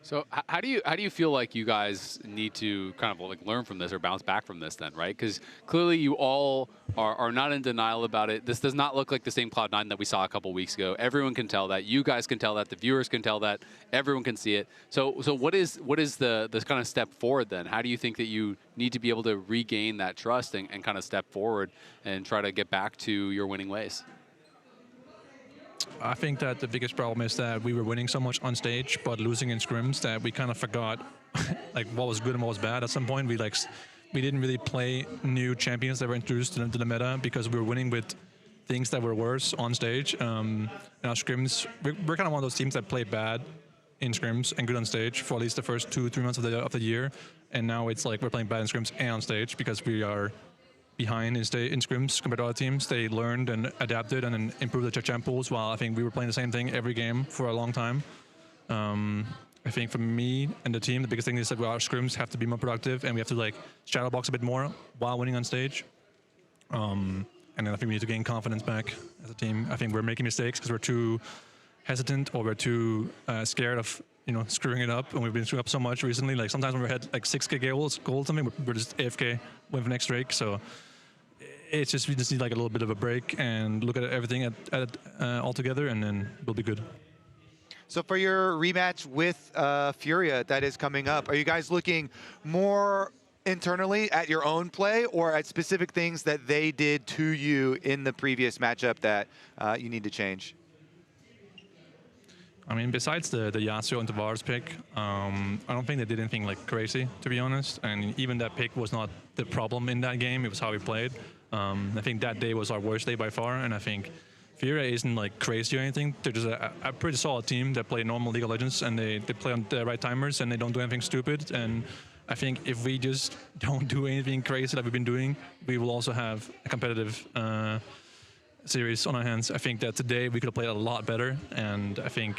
So how do you feel like you guys need to kind of like learn from this or bounce back from this then, right? Because clearly you all are not in denial about it. This does not look like the same Cloud9 that we saw a couple weeks ago. Everyone can tell that. You guys can tell that. The viewers can tell that. Everyone can see it. So what is the kind of step forward then? How do you think that you need to be able to regain that trust and kind of step forward and try to get back to your winning ways?
I think that the biggest problem is that we were winning so much on stage, but losing in scrims that we kind of forgot like what was good and what was bad. At some point, we didn't really play new champions that were introduced to the meta because we were winning with things that were worse on stage. In our scrims, we're kind of one of those teams that play bad in scrims and good on stage for at least the first 2-3 months of the year, and now it's like we're playing bad in scrims and on stage because we are behind in scrims compared to other teams. They learned and adapted and then improved the champ pools, while I think we were playing the same thing every game for a long time. I think for me and the team, the biggest thing is that our scrims have to be more productive, and we have to like shadow box a bit more while winning on stage. And then I think we need to gain confidence back as a team. I think we're making mistakes because we're too hesitant or we're too scared of screwing it up, and we've been screwing up so much recently. Like sometimes when we had like 6k gold or something, we're just AFK, win for next Drake. So it's just we just need like a little bit of a break and look at everything all together, and then we'll be good.
So for your rematch with FURIA that is coming up, are you guys looking more internally at your own play or at specific things that they did to you in the previous matchup that you need to change?
I mean, besides the Yasuo and Tavares pick, I don't think they did anything like crazy, to be honest. And even that pick was not the problem in that game. It was how we played. I think that day was our worst day by far. And I think FURIA isn't like crazy or anything. They're just a pretty solid team that play normal League of Legends, and they play on the right timers, and they don't do anything stupid. And I think if we just don't do anything crazy like we've been doing, we will also have a competitive series on our hands. I think that today we could have played a lot better, and I think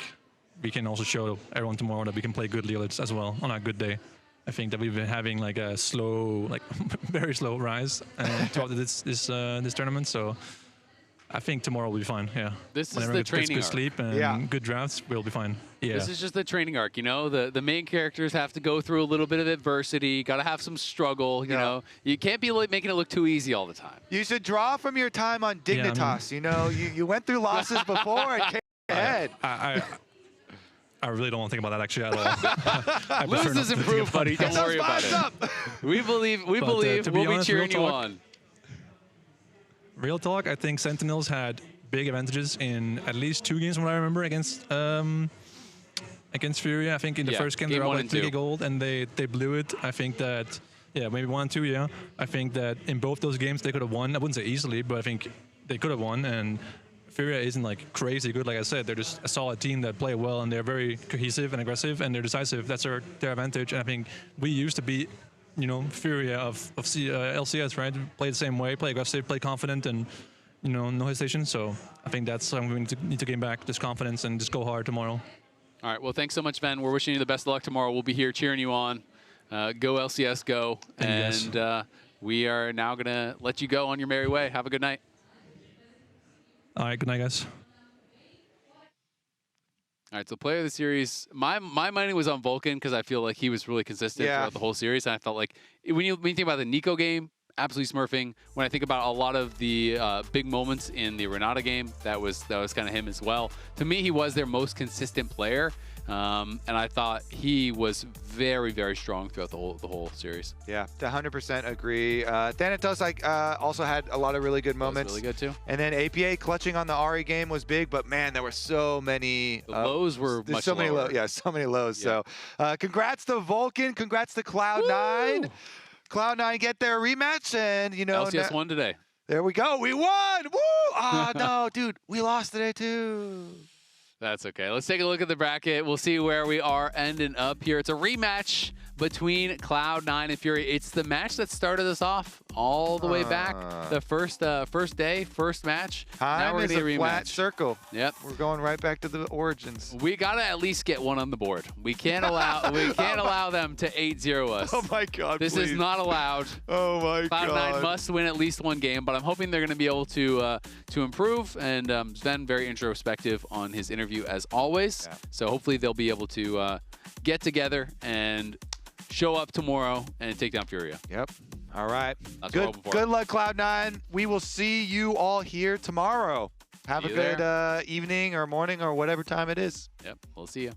we can also show everyone tomorrow that we can play good League of Legends as well on a good day. I think that we've been having like a slow, like very slow rise throughout this tournament. So I think tomorrow will be fine. Yeah.
This
Whenever
is the training
good
arc.
sleep and good drafts, we'll be fine. Yeah.
This is just the training arc, you know. The main characters have to go through a little bit of adversity. Got to have some struggle, you know. You can't be like making it look too easy all the time.
You should draw from your time on Dignitas. You know, you went through losses before and came ahead.
I really don't want to think about that actually at all.
Lose is improved, buddy. Don't worry about it. We believe. We'll be cheering you on.
Real talk, I think Sentinels had big advantages in at least 2 games from what I remember against FURIA. I think in the first game they were like 3 gold and they blew it. I think that Yeah, maybe 1-2, yeah. I think that in both those games they could have won. I wouldn't say easily, but I think they could have won. And FURIA isn't like crazy good, like I said. They're just a solid team that play well, and they're very cohesive and aggressive, and they're decisive. That's their advantage. And I think we used to be, you know, FURIA of LCS, right? Play the same way, play aggressive, play confident, and you know, no hesitation. So I think that's something we need to gain back, this confidence, and just go hard tomorrow.
All right, well, thanks so much, Ben. We're wishing you the best of luck tomorrow. We'll be here cheering you on. Go LCS, go. And we are now going to let you go on your merry way. Have a good night.
All right, good night, guys.
All right, so player of the series, my money was on Vulcan because I feel like he was really consistent throughout the whole series. And I felt like when you think about the Nico game, absolutely smurfing. When I think about a lot of the big moments in the Renata game, that was kind of him as well. To me, he was their most consistent player. And I thought he was very, very strong throughout the whole series.
Yeah, 100% agree. Thanatos also had a lot of really good moments.
Really good too.
And then APA clutching on the RE game was big, but man, there were so many.
The lows were much
so many
lower.
Yeah, so many lows. Yeah. So congrats to Vulcan. Congrats to Cloud9. Cloud9 get their rematch, and you know.
LCS won today.
There we go. We won. Woo! Ah, no, dude, we lost today too.
That's okay. Let's take a look at the bracket. We'll see where we are ending up here. It's a rematch between Cloud9 and FURIA. It's the match that started us off all the way back. The first day, first match.
Time is a flat circle.
Yep.
We're going right back to the origins.
We gotta at least get one on the board. We can't allow allow them to 8-0 us.
Oh my God!
This
please.
is not allowed.
Oh my God!
Cloud9 must win at least one game, but I'm hoping they're gonna be able to improve. And Sven, very introspective on his interview as always. Yeah. So hopefully they'll be able to get together and show up tomorrow and take down FURIA.
Yep. All right.
That's
good luck, Cloud9. We will see you all here tomorrow. Have a good evening or morning or whatever time it is.
Yep. We'll see you.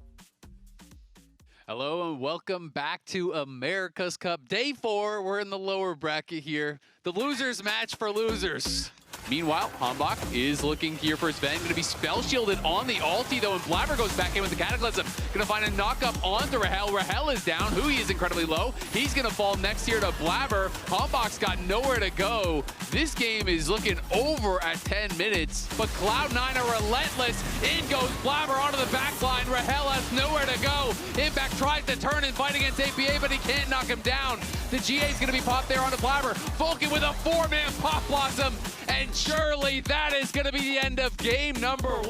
Hello and welcome back to America's Cup. Day 4. We're in the lower bracket here. The losers match for losers. Meanwhile, Hambach is looking here for Sven. Going to be spell shielded on the ulti, though, and Blabber goes back in with the Cataclysm. Going to find a knock-up onto Rahel. Rahel is down. Hui is incredibly low. He's going to fall next here to Blabber. Hambach's got nowhere to go. This game is looking over at 10 minutes, but Cloud9 are relentless. In goes Blabber onto the back line. Rahel has nowhere to go. Impact tries to turn and fight against APA, but he can't knock him down. The GA is going to be popped there onto Blabber. Vulcan with a 4-man Pop Blossom. And surely that is going to be the end of game number 1.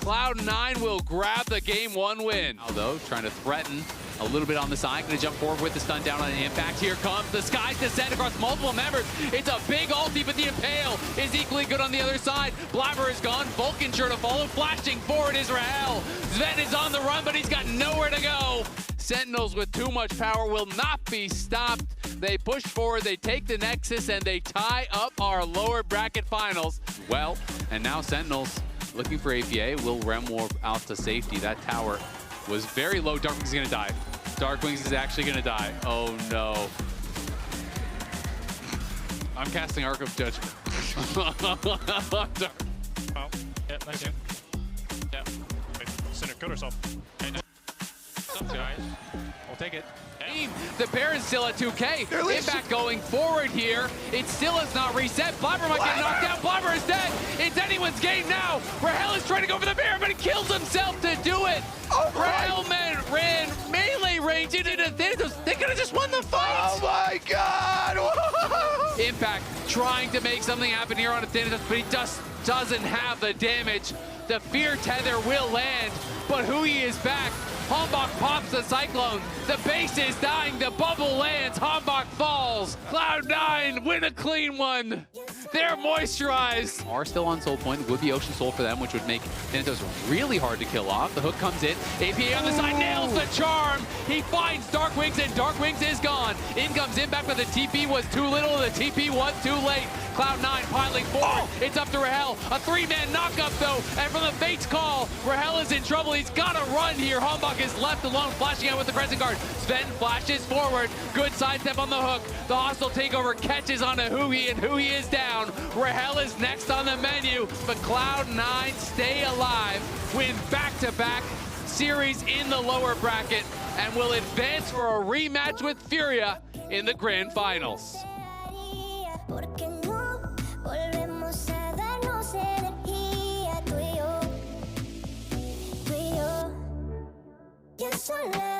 Cloud9 will grab the game 1 win. Although trying to threaten a little bit on the side, going to jump forward with the stun down on an Impact. Here comes the Sky's Descent across multiple members. It's a big ulti, but the Impale is equally good on the other side. Blabber is gone. Vulcan sure to follow. Flashing forward is Rahel. Sven is on the run, but he's got nowhere to go. Sentinels with too much power will not be stopped. They push forward, they take the Nexus, and they tie up our lower bracket finals. Well, and now Sentinels looking for APA. Will Remwarp out to safety. That tower was very low. Darkwings is going to die. Darkwings is actually going to die. Oh, no. I'm casting Arc of Judgment.
Oh, yeah, nice. Yeah. Center killed herself. Guys. We'll take it.
The pair is still at 2K. Impact going forward here. It still is not reset. Blabber might get knocked down. Blabber is dead. It's anyone's game now. Rahel is trying to go for the bear, but he kills himself to do it. Rahel ran melee range into the Thanatos. They could have just won the fight.
Oh my God.
Impact trying to make something happen here on a Thanatos, but he just doesn't have the damage. The Fear Tether will land, but Hui is back. Hambach pops the Cyclone. The base is dying. The bubble lands. Hambach falls. Cloud9 win a clean one. They're moisturized. Are still on soul point. Would be Ocean Soul for them, which would make Thanatos really hard to kill off. The hook comes in. APA on the side nails the charm. He finds Darkwings, and Darkwings is gone. In comes Impact, but the TP was too little. The TP was too late. Cloud9 piling forward. It's up to Rahel. A 3-man knockup, though. And from the Fate's call, Rahel is in trouble. He's got to run here. Hambach is left alone, flashing out with the Crescent Guard. Sven flashes forward. Good sidestep on the hook. The hostile takeover catches onto Hui, and Hui is down. Rahel is next on the menu, but Cloud9 stay alive. Win back-to-back series in the lower bracket, and will advance for a rematch with FURIA in the grand finals.
Porque no volvemos a darnos energía tú y yo. Ya son las